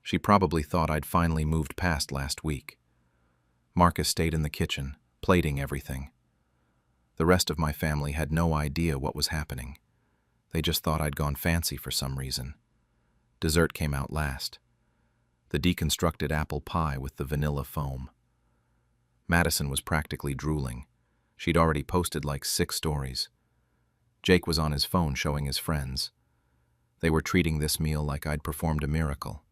She probably thought I'd finally moved past last week. Marcus stayed in the kitchen, plating everything. The rest of my family had no idea what was happening. They just thought I'd gone fancy for some reason. Dessert came out last. The deconstructed apple pie with the vanilla foam. Madison was practically drooling. She'd already posted like 6 stories. Jake was on his phone showing his friends. They were treating this meal like I'd performed a miracle.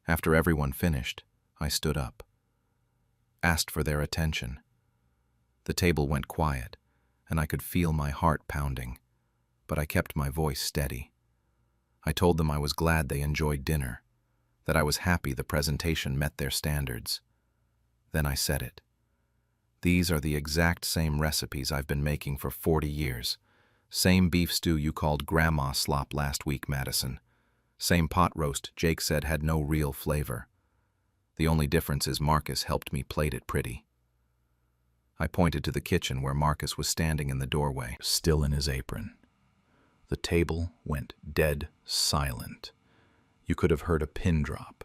After everyone finished, I stood up. Asked for their attention. The table went quiet, and I could feel my heart pounding, but I kept my voice steady. I told them I was glad they enjoyed dinner, that I was happy the presentation met their standards. Then I said it. These are the exact same recipes I've been making for 40 years. Same beef stew you called grandma slop last week, Madison. Same pot roast Jake said had no real flavor. The only difference is Marcus helped me plate it pretty. I pointed to the kitchen where Marcus was standing in the doorway, still in his apron. The table went dead silent. You could have heard a pin drop.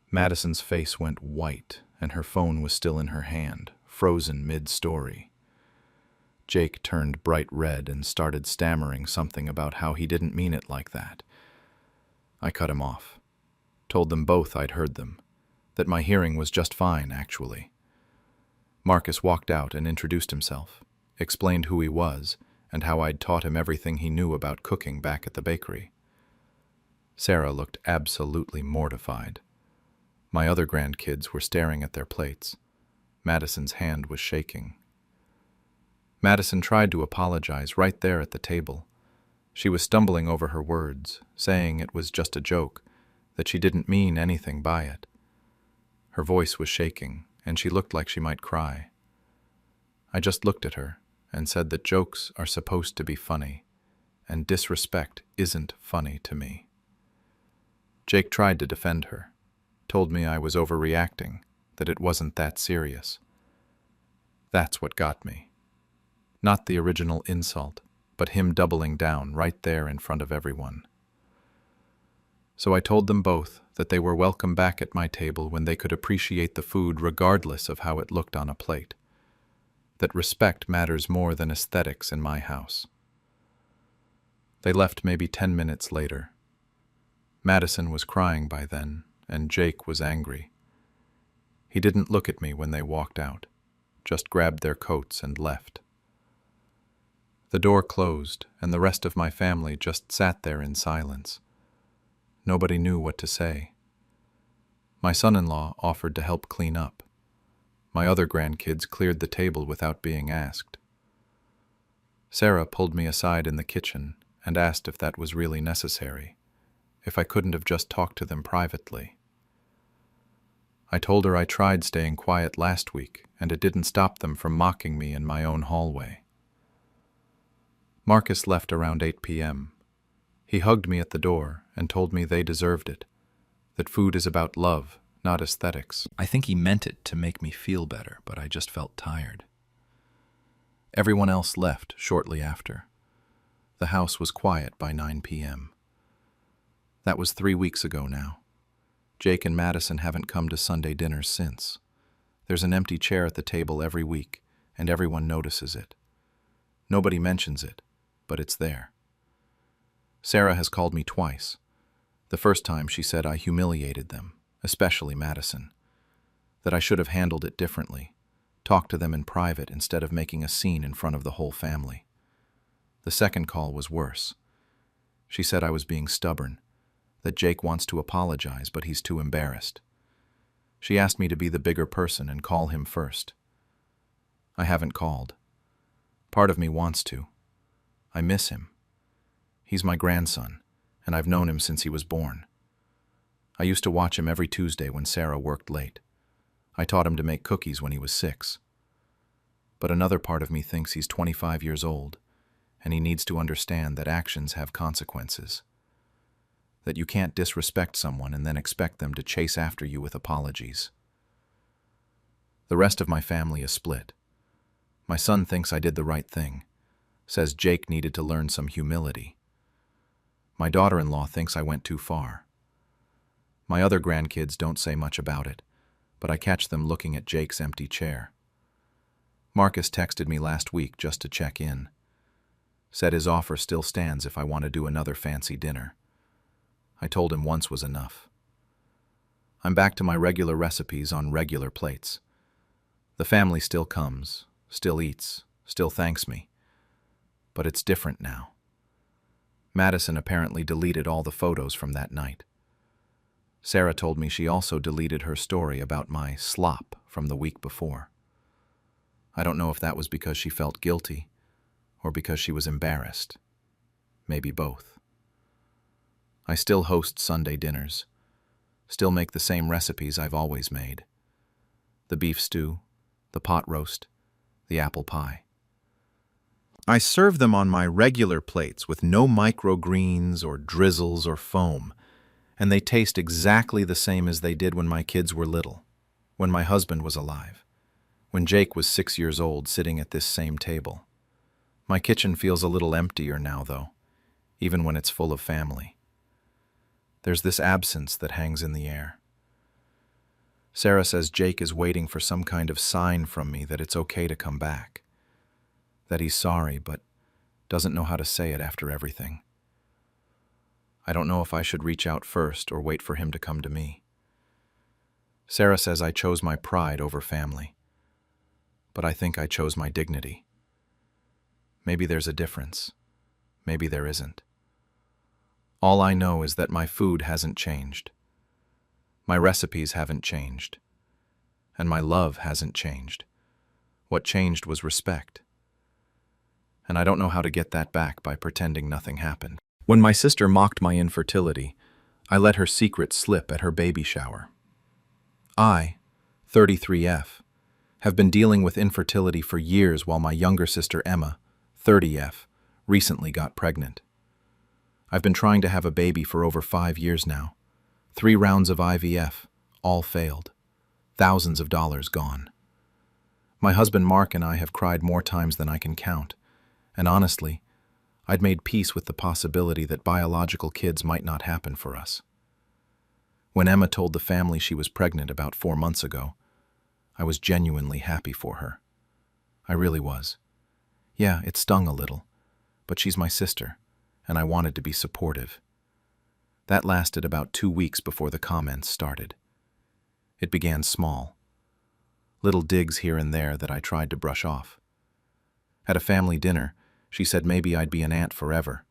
Madison's face went white, and her phone was still in her hand, frozen mid-story. Jake turned bright red and started stammering something about how he didn't mean it like that. I cut him off. Told them both I'd heard them, that my hearing was just fine, actually. Marcus walked out and introduced himself, explained who he was, and how I'd taught him everything he knew about cooking back at the bakery. Sarah looked absolutely mortified. My other grandkids were staring at their plates. Madison's hand was shaking. Madison tried to apologize right there at the table. She was stumbling over her words, saying it was just a joke, that she didn't mean anything by it. Her voice was shaking, and she looked like she might cry. I just looked at her and said that jokes are supposed to be funny, and disrespect isn't funny to me. Jake tried to defend her, told me I was overreacting, that it wasn't that serious. That's what got me. Not the original insult, but him doubling down right there in front of everyone. So I told them both that they were welcome back at my table when they could appreciate the food regardless of how it looked on a plate. That respect matters more than aesthetics in my house. They left maybe 10 minutes later. Madison was crying by then, and Jake was angry. He didn't look at me when they walked out, just grabbed their coats and left. The door closed, and the rest of my family just sat there in silence. Nobody knew what to say. My son-in-law offered to help clean up. My other grandkids cleared the table without being asked. Sarah pulled me aside in the kitchen and asked if that was really necessary, if I couldn't have just talked to them privately. I told her I tried staying quiet last week, and it didn't stop them from mocking me in my own hallway. Marcus left around 8 p.m. He hugged me at the door and told me they deserved it, that food is about love, not aesthetics. I think he meant it to make me feel better, but I just felt tired. Everyone else left shortly after. The house was quiet by 9 p.m. That was 3 weeks ago now. Jake and Madison haven't come to Sunday dinners since. There's an empty chair at the table every week, and everyone notices it. Nobody mentions it, but it's there. Sarah has called me twice. The first time she said I humiliated them, especially Madison, that I should have handled it differently, talked to them in private instead of making a scene in front of the whole family. The second call was worse. She said I was being stubborn, that Jake wants to apologize, but he's too embarrassed. She asked me to be the bigger person and call him first. I haven't called. Part of me wants to. I miss him. He's my grandson, and I've known him since he was born. I used to watch him every Tuesday when Sarah worked late. I taught him to make cookies when he was 6. But another part of me thinks he's 25 years old, and he needs to understand that actions have consequences. That you can't disrespect someone and then expect them to chase after you with apologies. The rest of my family is split. My son thinks I did the right thing. says Jake needed to learn some humility. My daughter-in-law thinks I went too far. My other grandkids don't say much about it, but I catch them looking at Jake's empty chair. Marcus texted me last week just to check in. Said his offer still stands if I want to do another fancy dinner. I told him once was enough. I'm back to my regular recipes on regular plates. The family still comes, still eats, still thanks me. But it's different now. Madison apparently deleted all the photos from that night. Sarah told me she also deleted her story about my slop from the week before. I don't know if that was because she felt guilty or because she was embarrassed. Maybe both. I still host Sunday dinners, still make the same recipes I've always made. The beef stew, the pot roast, the apple pie. I serve them on my regular plates with no microgreens or drizzles or foam, and they taste exactly the same as they did when my kids were little, when my husband was alive, when Jake was 6 years old sitting at this same table. My kitchen feels a little emptier now, though, even when it's full of family. There's this absence that hangs in the air. Sarah says Jake is waiting for some kind of sign from me that it's okay to come back, that he's sorry but doesn't know how to say it after everything. I don't know if I should reach out first or wait for him to come to me. Sarah says I chose my pride over family, but I think I chose my dignity. Maybe there's a difference. Maybe there isn't. All I know is that my food hasn't changed. My recipes haven't changed. And my love hasn't changed. What changed was respect. And I don't know how to get that back by pretending nothing happened. When my sister mocked my infertility, I let her secret slip at her baby shower. I, 33F, have been dealing with infertility for years while my younger sister Emma, 30F, recently got pregnant. I've been trying to have a baby for over 5 years now. 3 rounds of IVF, all failed. Thousands of dollars gone. My husband Mark and I have cried more times than I can count, and honestly, I'd made peace with the possibility that biological kids might not happen for us. When Emma told the family she was pregnant about 4 months ago, I was genuinely happy for her. I really was. Yeah, it stung a little, but she's my sister, and I wanted to be supportive. That lasted about 2 weeks before the comments started. It began small. Little digs here and there that I tried to brush off. At a family dinner, she said maybe I'd be an aunt forever,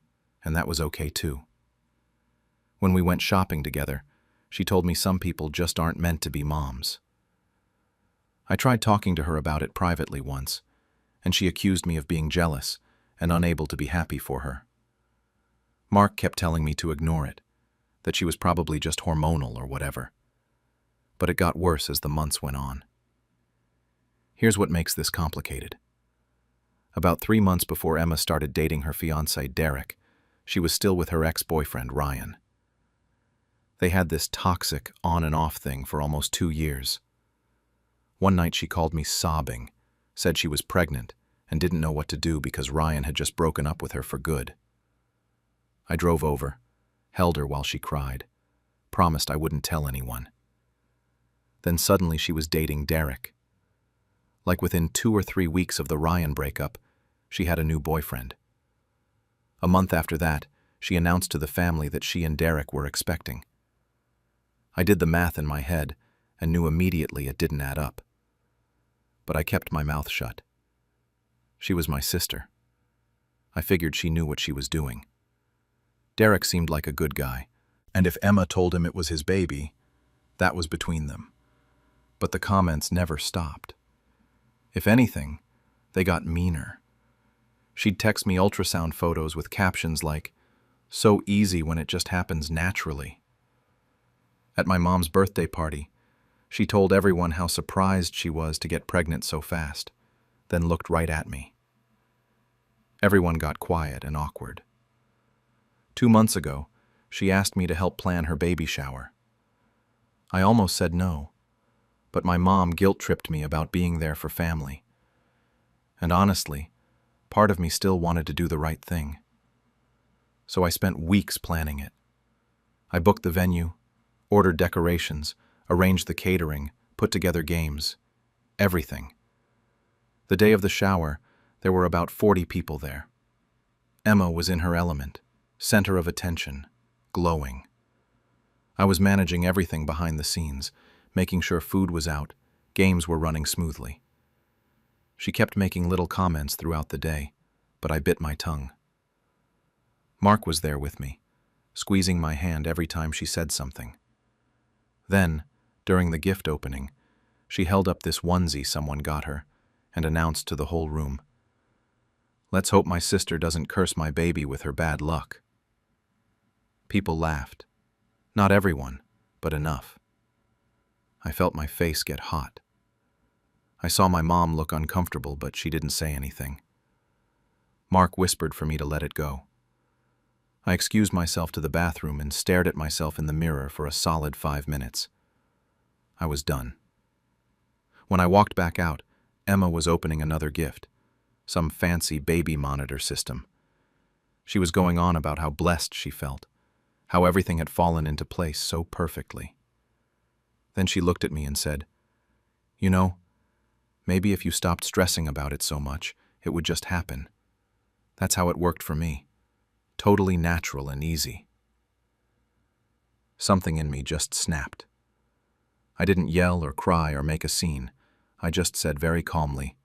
and that was okay too. When we went shopping together, she told me some people just aren't meant to be moms. I tried talking to her about it privately once, and she accused me of being jealous and unable to be happy for her. Mark kept telling me to ignore it, that she was probably just hormonal or whatever. But it got worse as the months went on. Here's what makes this complicated. About 3 months before Emma started dating her fiancé, Derek, she was still with her ex-boyfriend, Ryan. They had this toxic on and off thing for almost 2 years. One night she called me sobbing, said she was pregnant, and didn't know what to do because Ryan had just broken up with her for good. I drove over, held her while she cried, promised I wouldn't tell anyone. Then suddenly she was dating Derek. Like within 2 or 3 weeks of the Ryan breakup, she had a new boyfriend. A month after that, she announced to the family that she and Derek were expecting. I did the math in my head and knew immediately it didn't add up. But I kept my mouth shut. She was my sister. I figured she knew what she was doing. Derek seemed like a good guy, and if Emma told him it was his baby, that was between them. But the comments never stopped. If anything, they got meaner. She'd text me ultrasound photos with captions like, "So easy when it just happens naturally." At my mom's birthday party, she told everyone how surprised she was to get pregnant so fast, then looked right at me. Everyone got quiet and awkward. 2 months ago, she asked me to help plan her baby shower. I almost said no, but my mom guilt-tripped me about being there for family. And honestly, part of me still wanted to do the right thing. So I spent weeks planning it. I booked the venue, ordered decorations, arranged the catering, put together games, everything. The day of the shower, there were about 40 people there. Emma was in her element, center of attention, glowing. I was managing everything behind the scenes, making sure food was out, games were running smoothly. She kept making little comments throughout the day, but I bit my tongue. Mark was there with me, squeezing my hand every time she said something. Then, during the gift opening, she held up this onesie someone got her and announced to the whole room, "Let's hope my sister doesn't curse my baby with her bad luck." People laughed. Not everyone, but enough. I felt my face get hot. I saw my mom look uncomfortable, but she didn't say anything. Mark whispered for me to let it go. I excused myself to the bathroom and stared at myself in the mirror for a solid 5 minutes. I was done. When I walked back out, Emma was opening another gift, some fancy baby monitor system. She was going on about how blessed she felt, how everything had fallen into place so perfectly. Then she looked at me and said, "You know, maybe if you stopped stressing about it so much, it would just happen. That's how it worked for me. Totally natural and easy." Something in me just snapped. I didn't yell or cry or make a scene. I just said very calmly,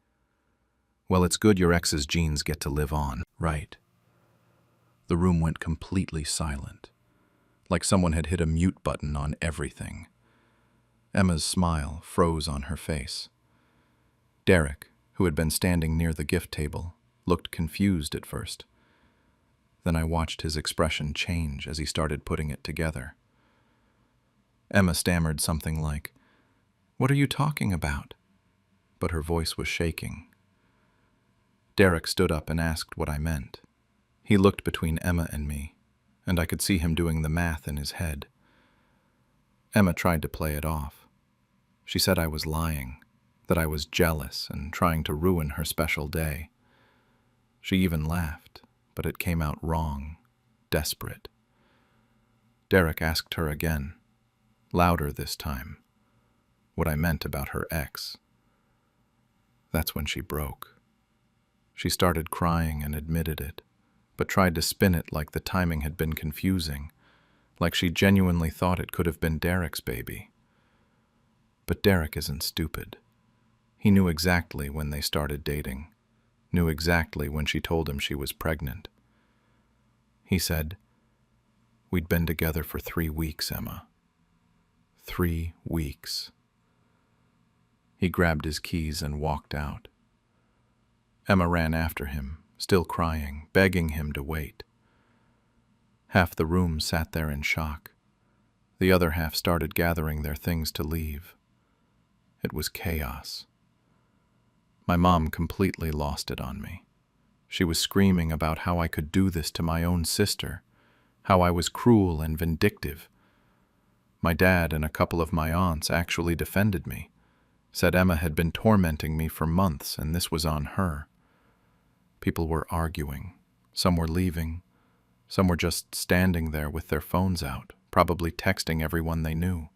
"Well, it's good your ex's genes get to live on, right?" The room went completely silent, like someone had hit a mute button on everything. Emma's smile froze on her face. Derek, who had been standing near the gift table, looked confused at first. Then I watched his expression change as he started putting it together. Emma stammered something like, "What are you talking about?" But her voice was shaking. Derek stood up and asked what I meant. He looked between Emma and me, and I could see him doing the math in his head. Emma tried to play it off. She said I was lying, that I was jealous and trying to ruin her special day. She even laughed, but it came out wrong, desperate. Derek asked her again, louder this time, what I meant about her ex. That's when she broke. She started crying and admitted it, but tried to spin it like the timing had been confusing, like she genuinely thought it could have been Derek's baby. But Derek isn't stupid. He knew exactly when they started dating, knew exactly when she told him she was pregnant. He said, "We'd been together for 3 weeks, Emma. 3 weeks." He grabbed his keys and walked out. Emma ran after him, still crying, begging him to wait. Half the room sat there in shock. The other half started gathering their things to leave. It was chaos. My mom completely lost it on me. She was screaming about how I could do this to my own sister, how I was cruel and vindictive. My dad and a couple of my aunts actually defended me, said Emma had been tormenting me for months and this was on her. People were arguing. Some were leaving. Some were just standing there with their phones out, probably texting everyone they knew.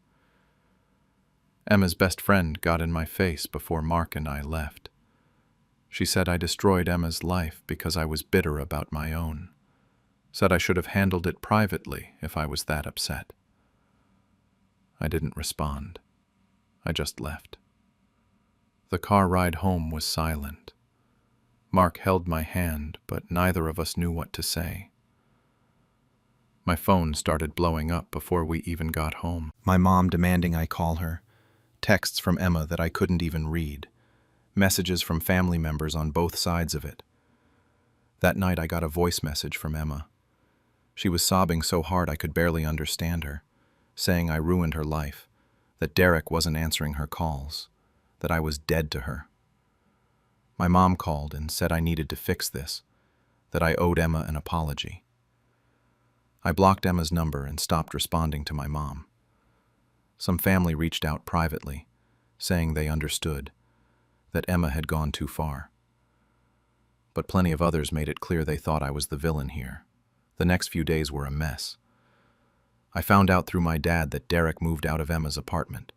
Emma's best friend got in my face before Mark and I left. She said I destroyed Emma's life because I was bitter about my own. Said I should have handled it privately if I was that upset. I didn't respond. I just left. The car ride home was silent. Mark held my hand, but neither of us knew what to say. My phone started blowing up before we even got home. My mom demanding I call her. Texts from Emma that I couldn't even read. Messages from family members on both sides of it. That night I got a voice message from Emma. She was sobbing so hard I could barely understand her, saying I ruined her life, that Derek wasn't answering her calls, that I was dead to her. My mom called and said I needed to fix this, that I owed Emma an apology. I blocked Emma's number and stopped responding to my mom. Some family reached out privately, saying they understood, that Emma had gone too far. but plenty of others made it clear they thought I was the villain here. The next few days were a mess. I found out through my dad that Derek moved out of Emma's apartment.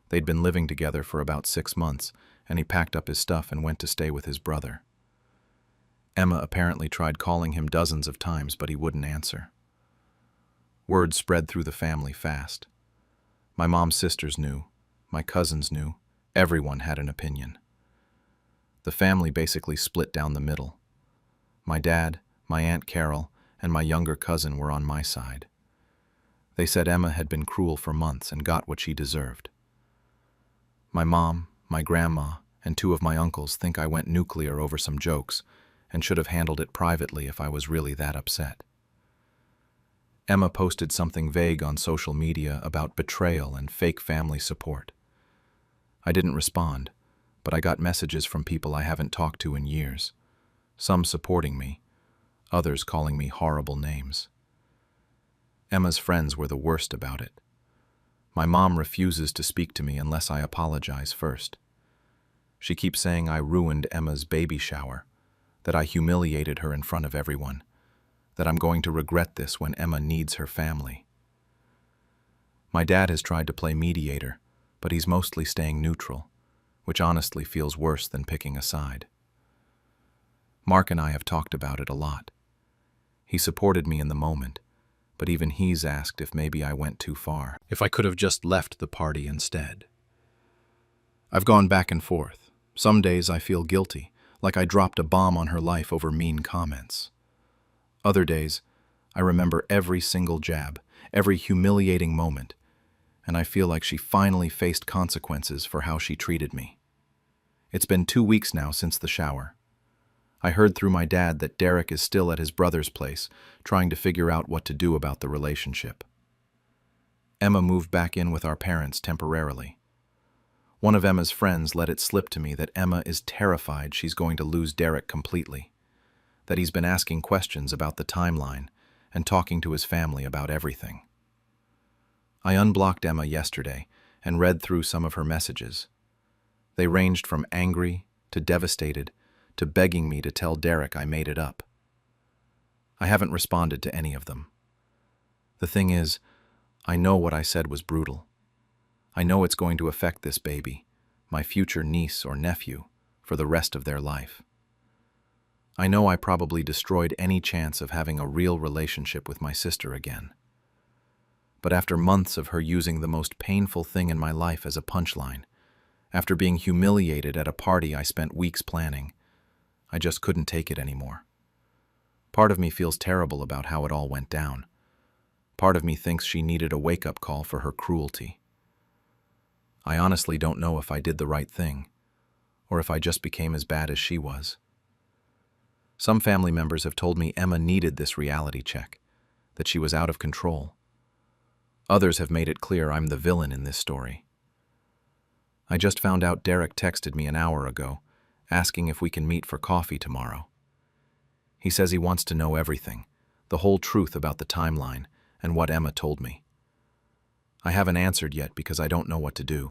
They'd been living together for about 6 months, and he packed up his stuff and went to stay with his brother. Emma apparently tried calling him dozens of times, but he wouldn't answer. Word spread through the family fast. My mom's sisters knew, my cousins knew, everyone had an opinion. The family basically split down the middle. My dad, my Aunt Carol, and my younger cousin were on my side. They said Emma had been cruel for months and got what she deserved. My mom, my grandma, and 2 of my uncles think I went nuclear over some jokes and should have handled it privately if I was really that upset. Emma posted something vague on social media about betrayal and fake family support. I didn't respond, but I got messages from people I haven't talked to in years, some supporting me, others calling me horrible names. Emma's friends were the worst about it. My mom refuses to speak to me unless I apologize first. She keeps saying I ruined Emma's baby shower, that I humiliated her in front of everyone, that I'm going to regret this when Emma needs her family. My dad has tried to play mediator, but he's mostly staying neutral, which honestly feels worse than picking a side. Mark and I have talked about it a lot. He supported me in the moment, but even he's asked if maybe I went too far, if I could have just left the party instead. I've gone back and forth. Some days I feel guilty, like I dropped a bomb on her life over mean comments. Other days, I remember every single jab, every humiliating moment, and I feel like she finally faced consequences for how she treated me. It's been 2 weeks now since the shower. I heard through my dad that Derek is still at his brother's place, trying to figure out what to do about the relationship. Emma moved back in with our parents temporarily. One of Emma's friends let it slip to me that Emma is terrified she's going to lose Derek completely, that he's been asking questions about the timeline and talking to his family about everything. I unblocked Emma yesterday and read through some of her messages. They ranged from angry to devastated to begging me to tell Derek I made it up. I haven't responded to any of them. The thing is, I know what I said was brutal. I know it's going to affect this baby, my future niece or nephew, for the rest of their life. I know I probably destroyed any chance of having a real relationship with my sister again. But after months of her using the most painful thing in my life as a punchline, after being humiliated at a party I spent weeks planning, I just couldn't take it anymore. Part of me feels terrible about how it all went down. Part of me thinks she needed a wake-up call for her cruelty. I honestly don't know if I did the right thing, or if I just became as bad as she was. Some family members have told me Emma needed this reality check, that she was out of control. Others have made it clear I'm the villain in this story. I just found out Derek texted me an hour ago, asking if we can meet for coffee tomorrow. He says he wants to know everything, the whole truth about the timeline and what Emma told me. I haven't answered yet because I don't know what to do.